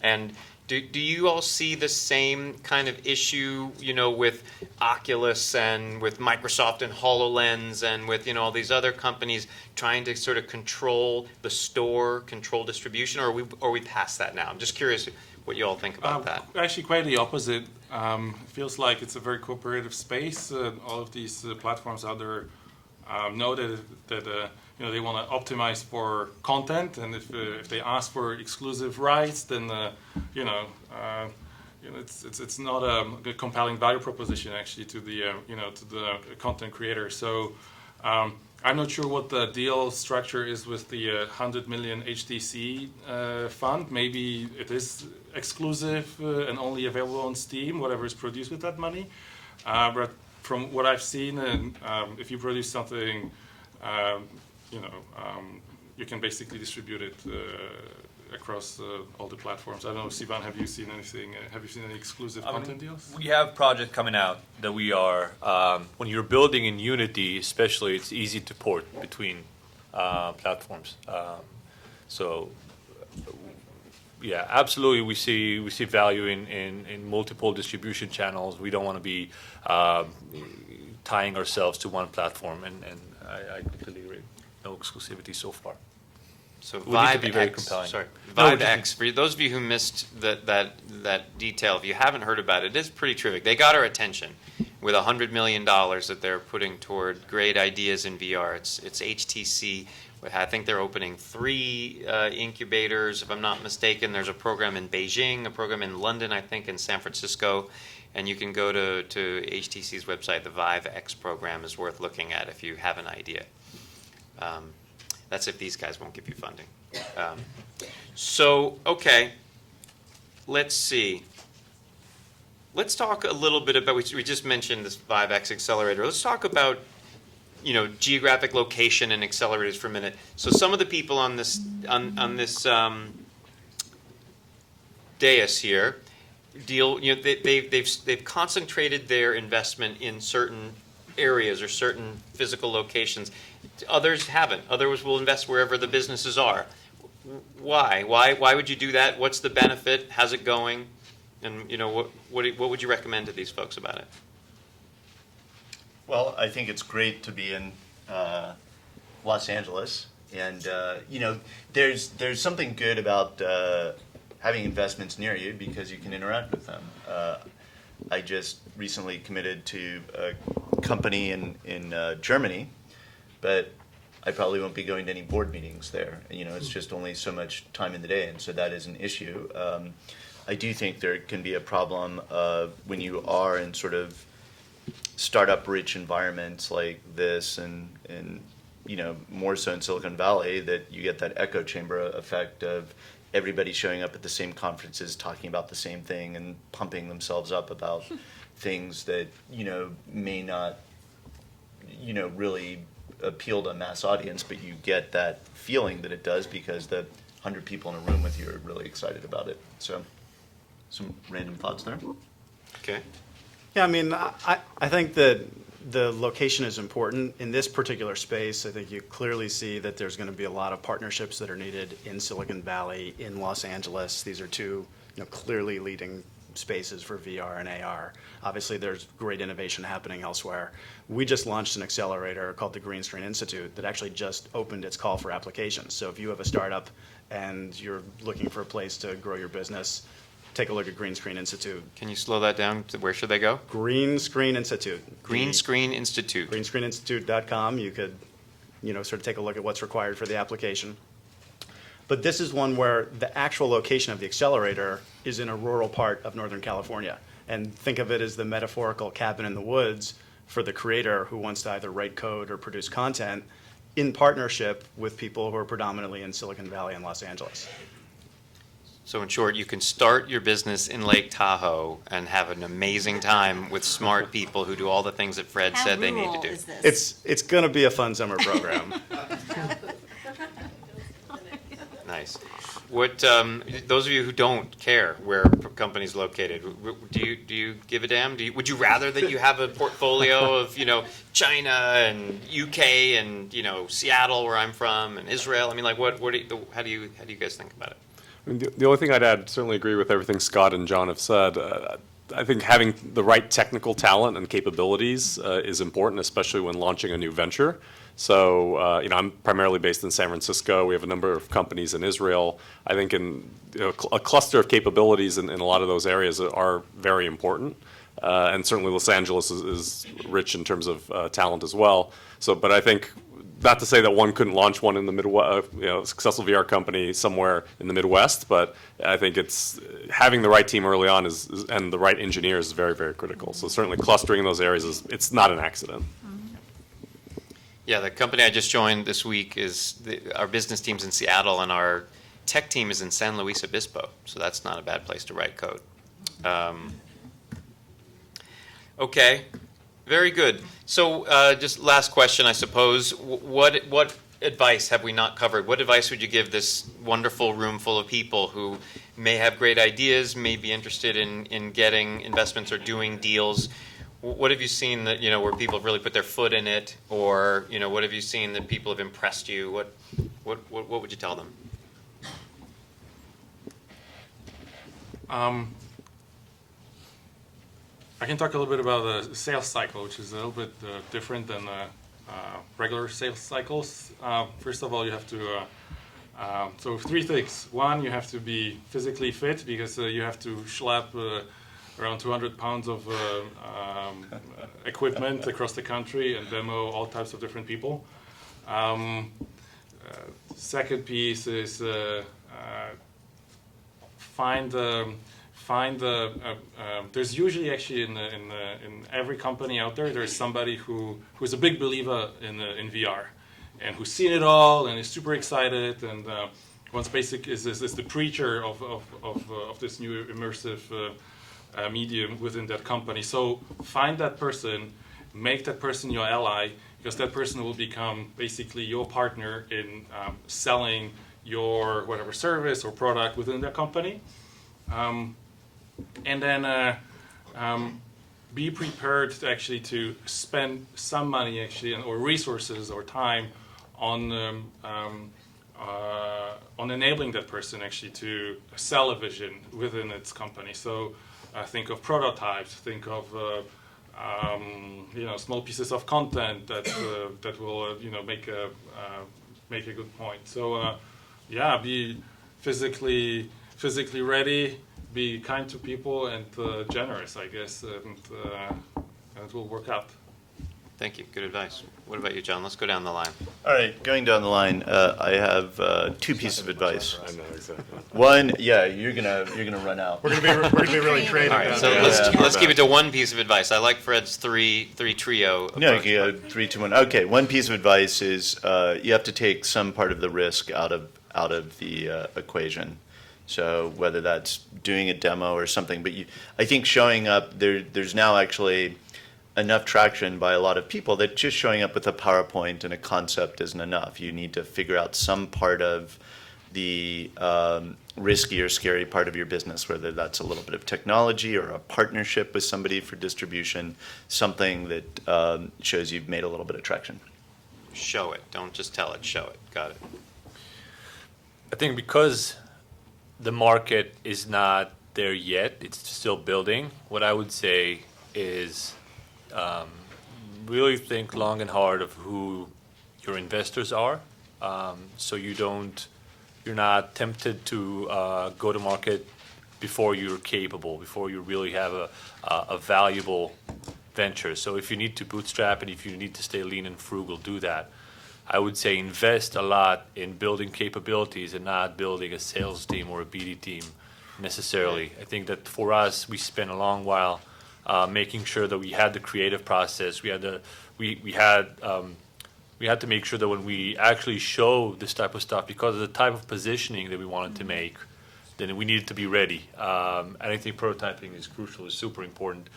And do you all see the same kind of issue, with Oculus and with Microsoft and HoloLens and with, all these other companies trying to sort of control the store, control distribution, or are we past that now? I'm just curious what you all think about that.
Actually, quite the opposite. It feels like it's a very cooperative space. All of these platforms out there know that they want to optimize for content, and if they ask for exclusive rights, then it's not a compelling value proposition actually to the content creator. So I'm not sure what the deal structure is with the 100 million HTC fund. Maybe it is exclusive and only available on Steam, whatever is produced with that money. But from what I've seen, if you produce something, you can basically distribute it across all the platforms. I don't know, Sivan, have you seen anything? Have you seen any exclusive content deals?
We have projects coming out that we are, when you're building in Unity especially, it's easy to port between platforms. Yeah, absolutely, we see value in multiple distribution channels. We don't want to be tying ourselves to one platform, and I completely agree. No exclusivity so far.
So
We need to be very
Vive X,
compelling.
sorry,
No,
Vive
just-
X. For those of you who missed that detail, if you haven't heard about it, it is pretty terrific. They got our attention with $100 million that they're putting toward great ideas in VR. It's HTC. I think they're opening 3 incubators, if I'm not mistaken. There's a program in Beijing, a program in London, I think, and San Francisco. And you can go to HTC's website. The Vive X program is worth looking at if you have an idea. That's if these guys won't give you funding. Okay, let's see. Let's talk a little bit about, we just mentioned this Vive X accelerator. Let's talk about, geographic location and accelerators for a minute. So some of the people on this dais here they've concentrated their investment in certain areas or certain physical locations. Others haven't. Others will invest wherever the businesses are. Why? Why would you do that? What's the benefit? How's it going? And what would you recommend to these folks about it?
Well, I think it's great to be in Los Angeles, and there's something good about having investments near you because you can interact with them. I just recently committed to a company in Germany, but I probably won't be going to any board meetings there. It's just only so much time in the day, and so that is an issue. I do think there can be a problem when you are in sort of startup-rich environments like this, and more so in Silicon Valley, that you get that echo chamber effect of everybody showing up at the same conferences, talking about the same thing, and pumping themselves up about things that may not really appeal to a mass audience, but you get that feeling that it does because the 100 people in a room with you are really excited about it. So, some random thoughts there.
Okay.
Yeah, I mean, I think that the location is important. In this particular space, I think you clearly see that there's going to be a lot of partnerships that are needed in Silicon Valley, in Los Angeles. These are two clearly leading spaces for VR and AR. Obviously, there's great innovation happening elsewhere. We just launched an accelerator called the Green Screen Institute that actually just opened its call for applications. So if you have a startup and you're looking for a place to grow your business, take a look at Green Screen Institute.
Can you slow that down? Where should they go?
Green Screen Institute.
Green Screen Institute.
GreenScreenInstitute.com. You could, sort of take a look at what's required for the application. But this is one where the actual location of the accelerator is in a rural part of Northern California. And think of it as the metaphorical cabin in the woods for the creator who wants to either write code or produce content in partnership with people who are predominantly in Silicon Valley and Los Angeles.
So in short, you can start your business in Lake Tahoe and have an amazing time with smart people who do all the things that Fred said they need to do.
It's going to be a fun summer program.
Nice. What those of you who don't care where a company's located, do you give a damn? Would you rather that you have a portfolio of China and UK and Seattle where I'm from and Israel? I mean, like how do you guys think about it?
I mean, the only thing I'd add, certainly agree with everything Scott and John have said. I think having the right technical talent and capabilities is important, especially when launching a new venture. So, I'm primarily based in San Francisco. We have a number of companies in Israel. I think a cluster of capabilities in a lot of those areas are very important. And certainly Los Angeles is rich in terms of talent as well. So, but I think, not to say that one couldn't launch one in the Midwest, a successful VR company somewhere in the Midwest, but I think it's having the right team early on and the right engineers is very, very critical. So certainly clustering in those areas it's not an accident.
Yeah, the company I just joined this week our business team's in Seattle and our tech team is in San Luis Obispo, so that's not a bad place to write code. Okay, very good. So just last question, I suppose. What advice have we not covered? What advice would you give this wonderful room full of people who may have great ideas, may be interested in getting investments or doing deals? What have you seen that, where people have really put their foot in it? Or, what have you seen that people have impressed you? What would you tell them?
I can talk a little bit about the sales cycle, which is a little bit different than regular sales cycles. First of all, you have to, so three things. One, you have to be physically fit because you have to schlep around 200 pounds of equipment across the country and demo all types of different people. Second piece is there's usually actually in every company out there, there's somebody who's a big believer in VR and who's seen it all and is super excited and one's basic is the preacher of this new immersive medium within that company. So find that person, make that person your ally, because that person will become basically your partner in selling your whatever service or product within that company. And then be prepared to spend some money or resources or time on enabling that person to sell a vision within its company. So think of prototypes, think of small pieces of content that will make a good point. So be physically physically ready, be kind to people, and generous, I guess, and it will work out.
Thank you. Good advice. What about you, John? Let's go down the line.
All right, going down the line, I have two pieces of advice.
I know exactly.
One, yeah, you're gonna run out.
We're gonna be really creative.
All right, so let's keep it to one piece of advice. I like Fred's three trio approach.
No, you go 3, 2, 1. Okay, one piece of advice is you have to take some part of the risk out of the equation. So whether that's doing a demo or something, but I think showing up there's now actually enough traction by a lot of people that just showing up with a PowerPoint and a concept isn't enough. You need to figure out some part of the risky or scary part of your business, whether that's a little bit of technology or a partnership with somebody for distribution, something that shows you've made a little bit of traction.
Show it. Don't just tell it. Show it. Got it.
I think because the market is not there yet, it's still building, what I would say is really think long and hard of who your investors are, so you're not tempted to go to market before you're capable, before you really have a valuable venture. So if you need to bootstrap and if you need to stay lean and frugal, do that. I would say invest a lot in building capabilities and not building a sales team or a BD team necessarily. I think that for us, we spent a long while making sure that we had the creative process. We had to make sure that when we actually show this type of stuff, because of the type of positioning that we wanted to make, then we needed to be ready. And I think prototyping is crucial, is super important.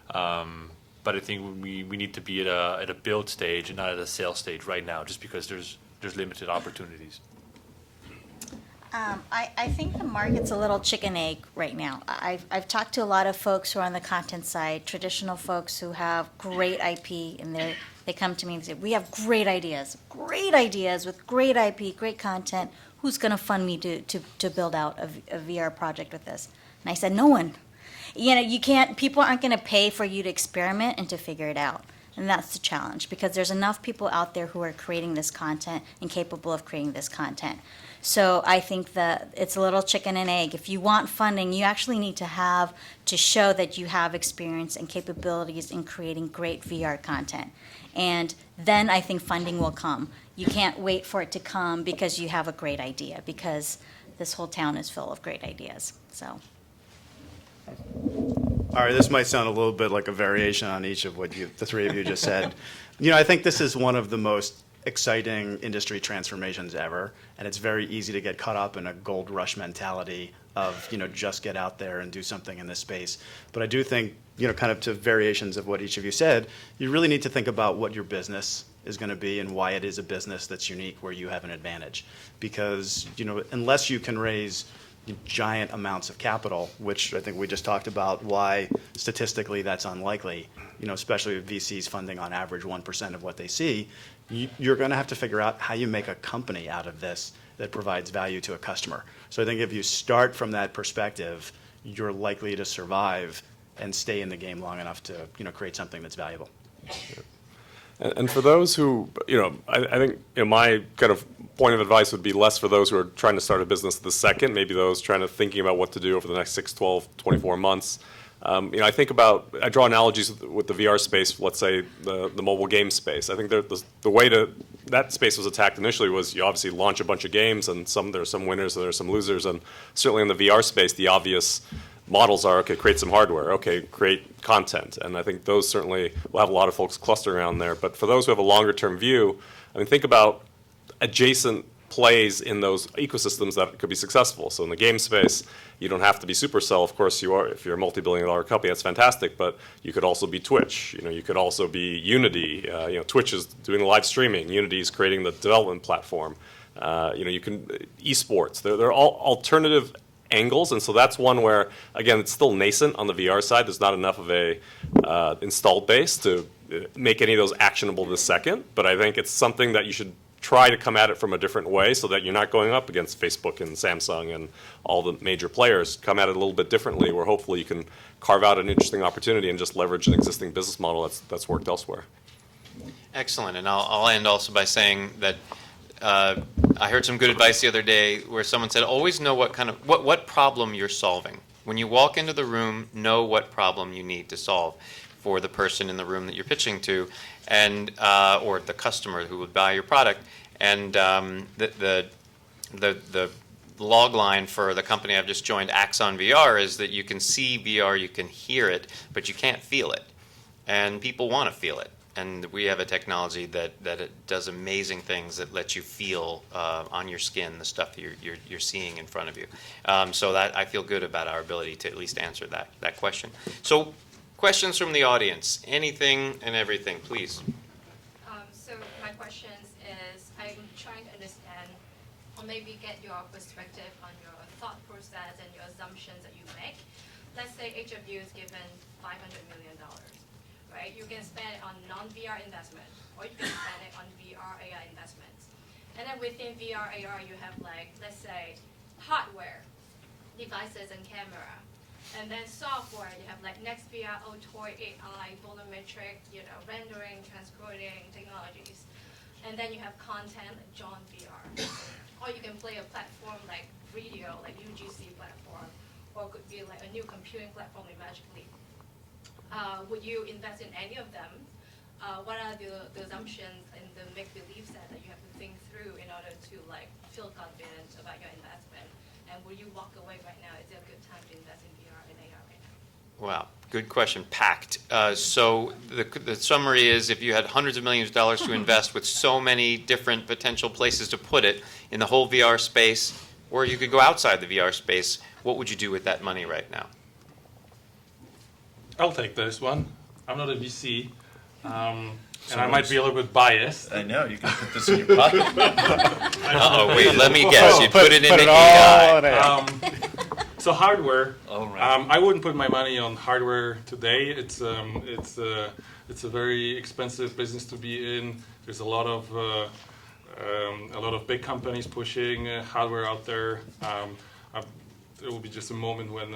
But I think we need to be at a build stage and not at a sales stage right now, just because there's limited opportunities.
I think the market's a little chicken egg right now. I've talked to a lot of folks who are on the content side, traditional folks who have great IP, and they come to me and say, we have great ideas with great IP, great content. Who's going to fund me to build out a VR project with this? And I said, no one. You can't, people aren't going to pay for you to experiment and to figure it out. And that's the challenge, because there's enough people out there who are creating this content and capable of creating this content. So I think that it's a little chicken and egg. If you want funding, you actually need to show that you have experience and capabilities in creating great VR content. And then I think funding will come. You can't wait for it to come because you have a great idea, because this whole town is full of great ideas. So.
All right, this might sound a little bit like a variation on each of what the three of you just said. I think this is one of the most exciting industry transformations ever, and it's very easy to get caught up in a gold rush mentality of, just get out there and do something in this space. But I do think, kind of to variations of what each of you said, you really need to think about what your business is going to be and why it is a business that's unique, where you have an advantage. Because, unless you can raise giant amounts of capital, which I think we just talked about why statistically that's unlikely, especially with VCs funding on average 1% of what they see, you're going to have to figure out how you make a company out of this that provides value to a customer. So I think if you start from that perspective, you're likely to survive and stay in the game long enough to create something that's valuable.
And for those who, I think my kind of point of advice would be less for those who are trying to start a business the second, maybe those thinking about what to do over the next 6, 12, 24 months. I draw analogies with the VR space, let's say the mobile game space. I think the way that space was attacked initially was you obviously launch a bunch of games, and there are some winners and there are some losers, and certainly in the VR space, the obvious models are, okay, create some hardware, okay, create content. And I think those certainly will have a lot of folks cluster around there. But for those who have a longer term view, think about adjacent plays in those ecosystems that could be successful. So in the game space, you don't have to be Supercell. Of course, you are. If you're a multi-billion-dollar company, that's fantastic. But you could also be Twitch. You could also be Unity. Twitch is doing the live streaming. Unity is creating the development platform. You can esports. They're all alternative angles, and so that's one where, again, it's still nascent on the VR side. There's not enough of a installed base to make any of those actionable this second. But I think it's something that you should try to come at it from a different way, so that you're not going up against Facebook and Samsung and all the major players. Come at it a little bit differently, where hopefully you can carve out an interesting opportunity and just leverage an existing business model that's worked elsewhere.
Excellent. And I'll end also by saying that I heard some good advice the other day where someone said, always know what problem you're solving. When you walk into the room, know what problem you need to solve for the person in the room that you're pitching to, and or the customer who would buy your product. And the log line for the company I've just joined, Axon VR, is that you can see VR, you can hear it, but you can't feel it. And people want to feel it. And we have a technology that it does amazing things that lets you feel on your skin the stuff you're seeing in front of you. So that I feel good about our ability to at least answer that question. So questions from the audience, anything and everything, please.
So my question is, I'm trying to understand, or maybe get your perspective on your thought process and your assumptions that you make. Let's say each of you is given $500 million, right? You can spend it on non-VR investment, or you can spend it on VR, AR investments. And then within VR, AR, you have let's say, hardware, devices and camera. And then software, you have NextVR, Otoy, AI, volumetric, rendering, transcoding technologies. And then you have content like John VR. Or you can play a platform like video, like UGC platform, or it could be like a new computing platform like Magic Leap. Would you invest in any of them? What are the assumptions and the make-believe set that you have to think through in order to feel confident about your investment? And will you walk away right now? Is it a good time to invest in VR and AR right now?
Wow, good question, packed. So the summary is, if you had hundreds of millions of dollars to invest with so many different potential places to put it in the whole VR space, or you could go outside the VR space, what would you do with that money right now?
I'll take this one. I'm not a VC, and I might be a little bit biased.
I know, you can put this in your pocket.
Uh-oh, wait, let me guess. You put it in the
all
AI.
So hardware,
All right.
I wouldn't put my money on hardware today. It's a very expensive business to be in. There's a lot of big companies pushing hardware out there. There will be just a moment when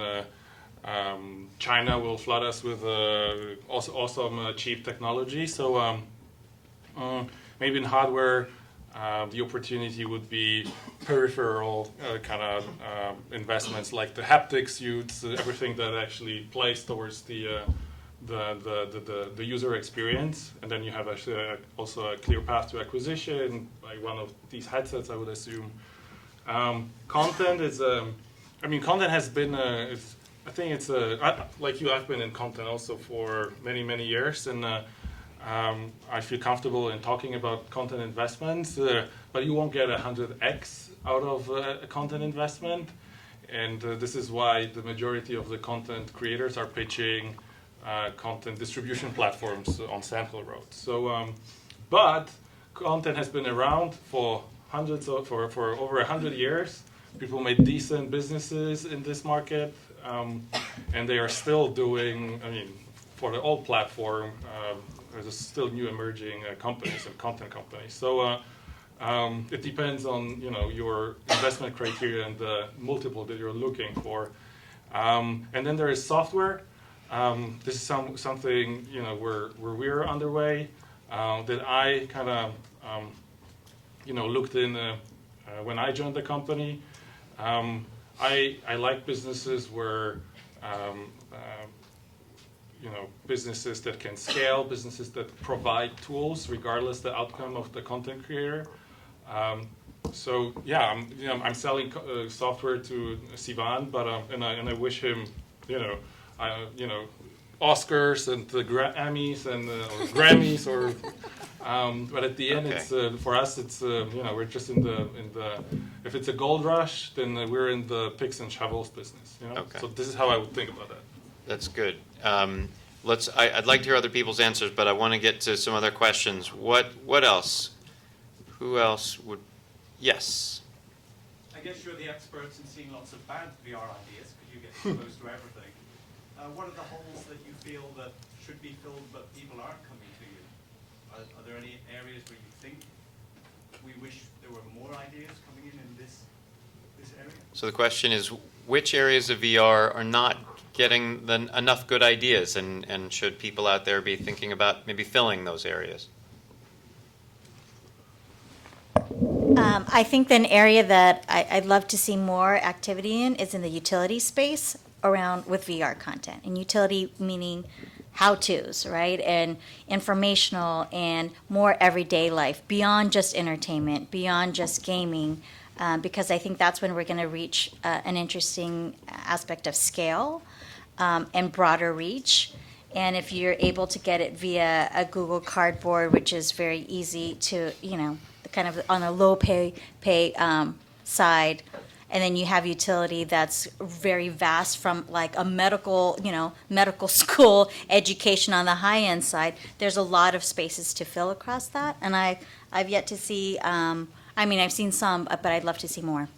China will flood us with awesome cheap technology. So maybe in hardware, the opportunity would be peripheral kind of investments like the haptic suits, everything that actually plays towards the user experience, and then you have also a clear path to acquisition, like one of these headsets, I would assume. Content is, content has been, I think it's like you, I've been in content also for many, many years, and I feel comfortable in talking about content investments, but you won't get 100x out of a content investment, and this is why the majority of the content creators are pitching content distribution platforms on Sand Hill Road. So, but content has been around for over 100 years. People made decent businesses in this market, and they are still doing, for the old platform, there's still new emerging companies and content companies. So it depends on your investment criteria and the multiple that you're looking for. And then there is software. This is something where we're underway, that I kind of looked in when I joined the company. I like businesses where businesses that can scale, businesses that provide tools regardless the outcome of the content creator. So yeah, I'm selling software to Sivan, but and I wish him Oscars and the Emmys and or Grammys or. But at the end,
Okay.
It's for us. It's we're just in the if it's a gold rush, then we're in the picks and shovels business.
Okay.
So this is how I would think about that.
That's good. I'd like to hear other people's answers, but I want to get to some other questions. What else? Who else would? Yes.
I guess you're the experts in seeing lots of bad VR ideas because you get exposed to everything. What are the holes that you feel that should be filled but people aren't coming to you? Are there any areas where you think we wish there were more ideas coming in this area?
So the question is, which areas of VR are not getting enough good ideas, and should people out there be thinking about maybe filling those areas?
I think an area that I'd love to see more activity in is in the utility space around with VR content. And utility meaning how-tos, right? And informational and more everyday life, beyond just entertainment, beyond just gaming, because I think that's when we're going to reach an interesting aspect of scale and broader reach. And if you're able to get it via a Google Cardboard, which is very easy to, kind of on a low pay side, and then you have utility that's very vast from like a medical school education on the high end side. There's a lot of spaces to fill across that, and I've yet to see. I've seen some, but I'd love to see more.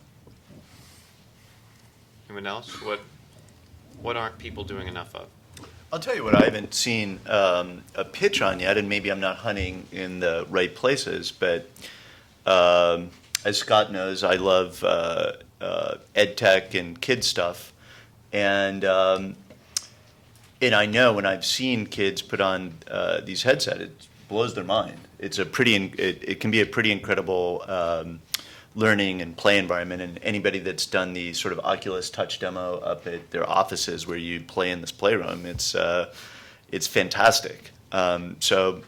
Anyone else? What aren't people doing enough of?
I'll tell you what I haven't seen a pitch on yet, and maybe I'm not hunting in the right places, but as Scott knows, I love ed tech and kid stuff, and I know when I've seen kids put on these headsets, it blows their mind. It's it can be a pretty incredible learning and play environment, and anybody that's done the sort of Oculus Touch demo up at their offices where you play in this playroom, it's fantastic. So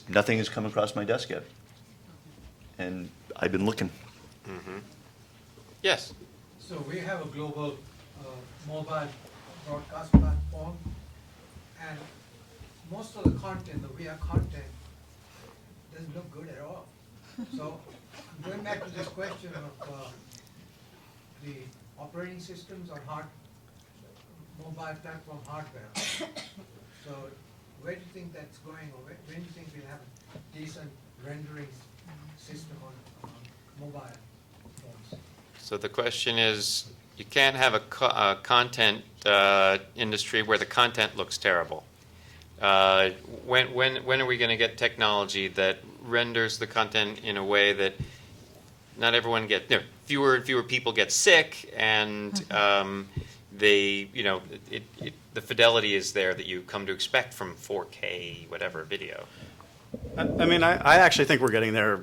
nothing has come across my desk yet, and I've been looking.
Mm-hmm. Yes.
So we have a global mobile broadcast platform, and most of the content, the VR content, doesn't look good at all. So I'm going back to this question of the operating systems on mobile platform hardware. So where do you think that's going, or when do you think we'll have a decent rendering system on mobile phones?
So the question is, you can't have a content industry where the content looks terrible. When are we going to get technology that renders the content in a way that not everyone fewer and fewer people get sick, and the fidelity is there that you come to expect from 4K whatever video?
I actually think we're getting there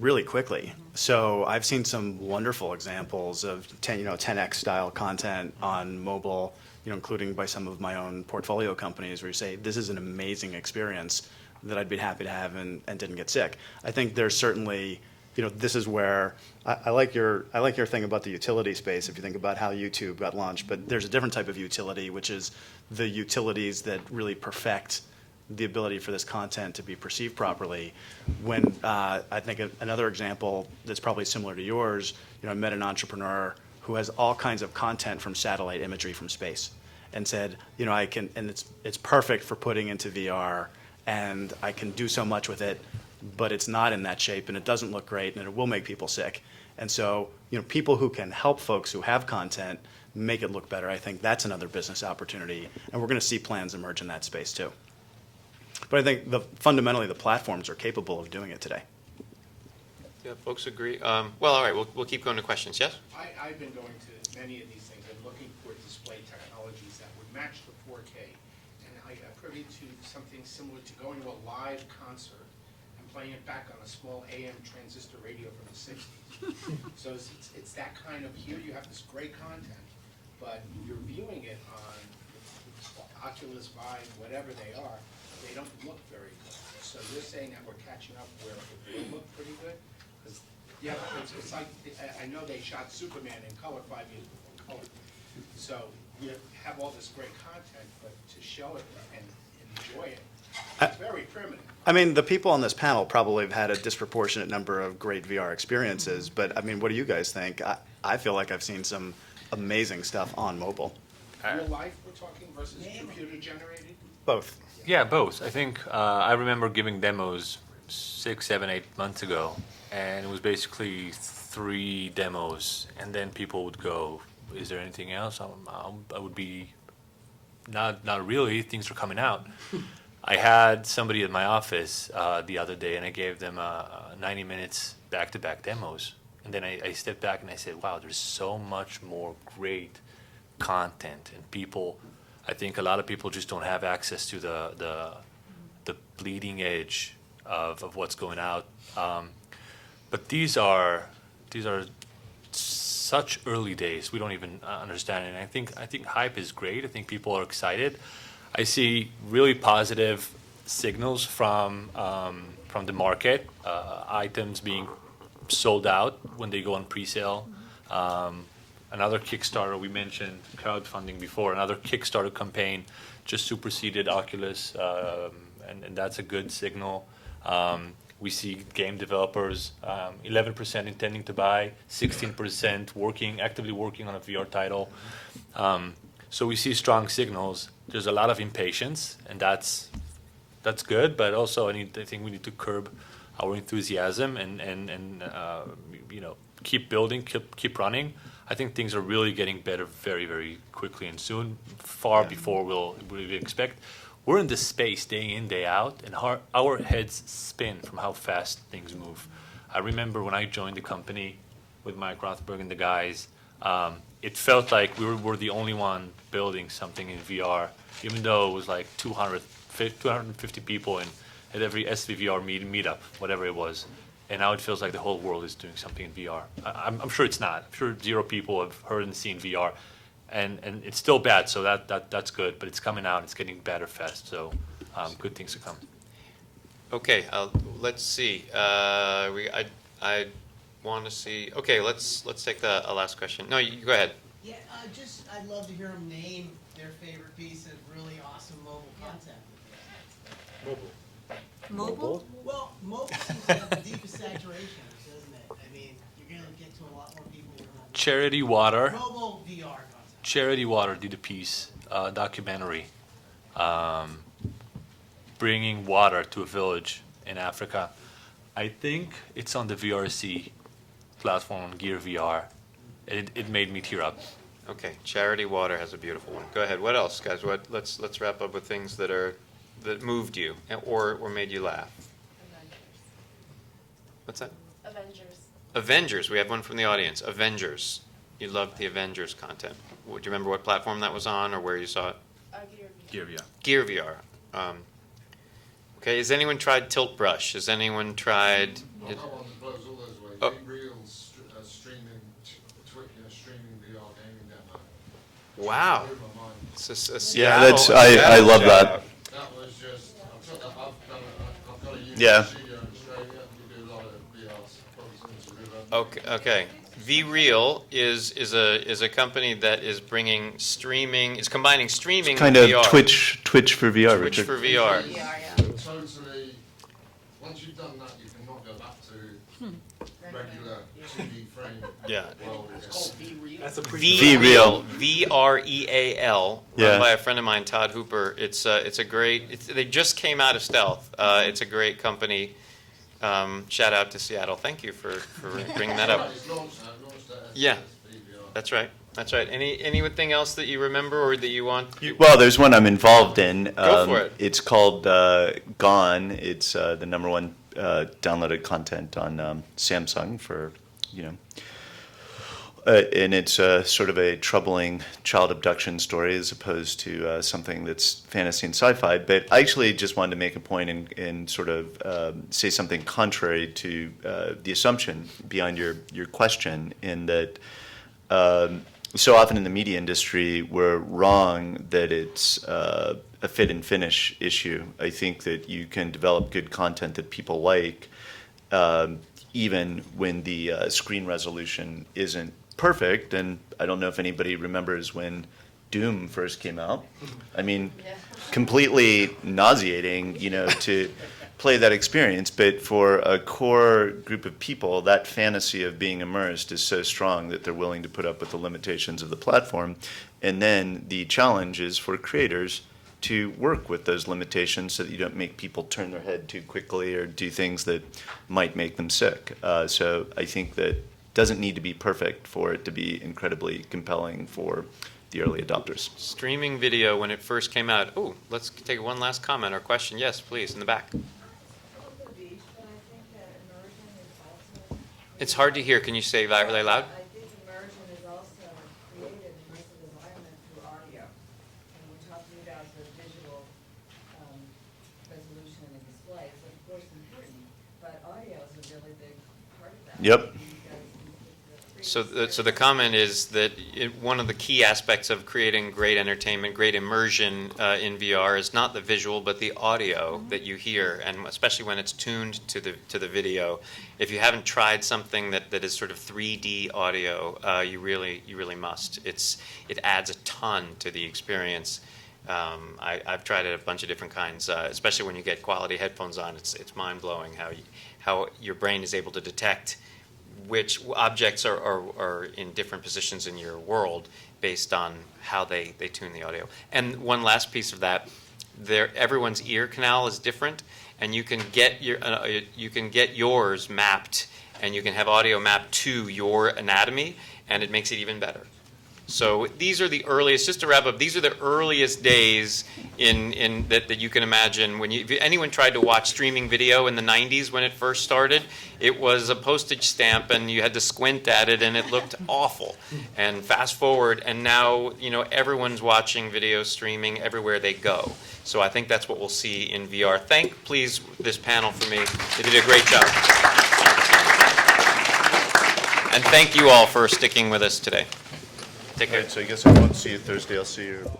really quickly. So I've seen some wonderful examples of 10x style content on mobile, including by some of my own portfolio companies, where you say, this is an amazing experience that I'd be happy to have and didn't get sick. I think there's certainly, this is where I like your thing about the utility space, if you think about how YouTube got launched, but there's a different type of utility, which is the utilities that really perfect the ability for this content to be perceived properly. When I think another example that's probably similar to yours, I met an entrepreneur who has all kinds of content from satellite imagery from space, and said, I can, and it's perfect for putting into VR, and I can do so much with it, but it's not in that shape, and it doesn't look great, and it will make people sick. And so, people who can help folks who have content make it look better, I think that's another business opportunity, and we're going to see plans emerge in that space too. But I think fundamentally the platforms are capable of doing it today.
Yeah, folks agree. Well, all right, we'll keep going to questions. Yes?
I've been going to many of these things and looking for display technologies that would match the 4K. And I got privy to something similar to going to a live concert and playing it back on a small AM transistor radio from the 60s. So it's that kind of, here you have this great content, but you're viewing it on Oculus, Vive, whatever they are, they don't look very good. So you're saying that we're catching up where it will look pretty good? Because it's like, I know they shot Superman in color 5 years before color. So you have all this great content, but to show it and enjoy it, it's very primitive.
The people on this panel probably have had a disproportionate number of great VR experiences, but what do you guys think? I feel like I've seen some amazing stuff on mobile.
Real life we're talking versus computer generated?
Both.
Yeah, both. I think I remember giving demos 6, 7, 8 months ago, and it was basically 3 demos, and then people would go, is there anything else? I would be, not really, things are coming out. I had somebody at my office the other day, and I gave them 90 minutes back-to-back demos. And then I stepped back and I said, wow, there's so much more great content, and people, I think a lot of people just don't have access to the bleeding edge of what's going out. But these are such early days. We don't even understand it. And I think hype is great. I think people are excited. I see really positive signals from the market. Items being sold out when they go on pre-sale. Another Kickstarter, we mentioned crowdfunding before, another Kickstarter campaign just superseded Oculus, and that's a good signal. We see game developers, 11% intending to buy, 16% actively working on a VR title. So we see strong signals. There's a lot of impatience, and that's good, but also I think we need to curb our enthusiasm and keep building, keep running. I think things are really getting better very, very quickly and soon, far before we expect. We're in this space day in, day out, and our heads spin from how fast things move. I remember when I joined the company with Mike Rothberg and the guys, it felt like we were the only one building something in VR, even though it was like 250 people at every SVVR meetup, whatever it was. And now it feels like the whole world is doing something in VR. I'm sure it's not. I'm sure 0 people have heard and seen VR. And it's still bad, so that's good. But it's coming out. It's getting better fast. So good things to come.
Okay, let's see. I want to see. Okay, let's take a last question. No, you go ahead.
Yeah, I'd love to hear them name their favorite piece of really awesome mobile content.
Mobile?
Well, mobile seems to have the deepest saturation, doesn't it? I mean, you're going to get to a lot more people with mobile.
Charity Water.
Mobile VR content.
Charity Water did a piece, documentary, bringing water to a village in Africa. I think it's on the VRC platform on Gear VR. It made me tear up.
Okay, Charity Water has a beautiful one. Go ahead. What else, guys? Let's wrap up with things that moved you or made you laugh. What's that? Avengers. We have one from the audience. Avengers. You loved the Avengers content. Do you remember what platform that was on or where you saw it?
Gear VR.
Gear VR. Okay, has anyone tried Tilt Brush? Has anyone tried... Oh. Wow.
Yeah, I love that. Yeah.
Okay. VReal is a company that is bringing streaming. It's combining streaming
Kind
with
of
VR.
Twitch for VR,
Twitch
Richard.
for VR.
Totally. Once you've done that, you cannot go back to regular 2D frame.
Yeah.
It's called VReal.
That's a VReal. VReal.
Yeah.
Run by a friend of mine, Todd Hooper. It's a great. They just came out of stealth. It's a great company. Shout out to Seattle. Thank you for bringing that up. Yeah, that's right. That's right. Anything else that you remember or that you want?
Well, there's one I'm involved in.
Go for it.
It's called Gone. It's the #1 downloaded content on Samsung for, and it's sort of a troubling child abduction story as opposed to something that's fantasy and sci-fi. But I actually just wanted to make a point and sort of say something contrary to the assumption behind your question, in that so often in the media industry we're wrong that it's a fit and finish issue. I think that you can develop good content that people like even when the screen resolution isn't perfect. And I don't know if anybody remembers when Doom first came out. I mean, completely nauseating, to play that experience. But for a core group of people, that fantasy of being immersed is so strong that they're willing to put up with the limitations of the platform. And then the challenge is for creators to work with those limitations so that you don't make people turn their head too quickly or do things that might make them sick. So I think that doesn't need to be perfect for it to be incredibly compelling for the early adopters.
Streaming video when it first came out. Oh, let's take one last comment or question. Yes, please, in the back. It's hard to hear. Can you say that really loud?
I think immersion is also created in most of the environment through audio. And we're talking about the visual resolution and the display. It's of course important, but audio is a really big part of
Yep.
So the comment is that one of the key aspects of creating great entertainment, great immersion in VR is not the visual, but the audio that you hear, and especially when it's tuned to the video. If you haven't tried something that is sort of 3D audio, you really must. It adds a ton to the experience. I've tried it a bunch of different kinds, especially when you get quality headphones on. It's mind-blowing how your brain is able to detect which objects are in different positions in your world based on how they tune the audio. And one last piece of that, everyone's ear canal is different, and you can get yours mapped, and you can have audio mapped to your anatomy, and it makes it even better. So these are the earliest, just to wrap up, these are the earliest days that you can imagine. If anyone tried to watch streaming video in the 90s when it first started, it was a postage stamp and you had to squint at it and it looked awful. And fast forward, and now everyone's watching video streaming everywhere they go. So I think that's what we'll see in VR. Thank, please, this panel for me. They did a great job. And thank you all for sticking with us today. Take care.
All right, so I guess I won't see you Thursday. I'll see you.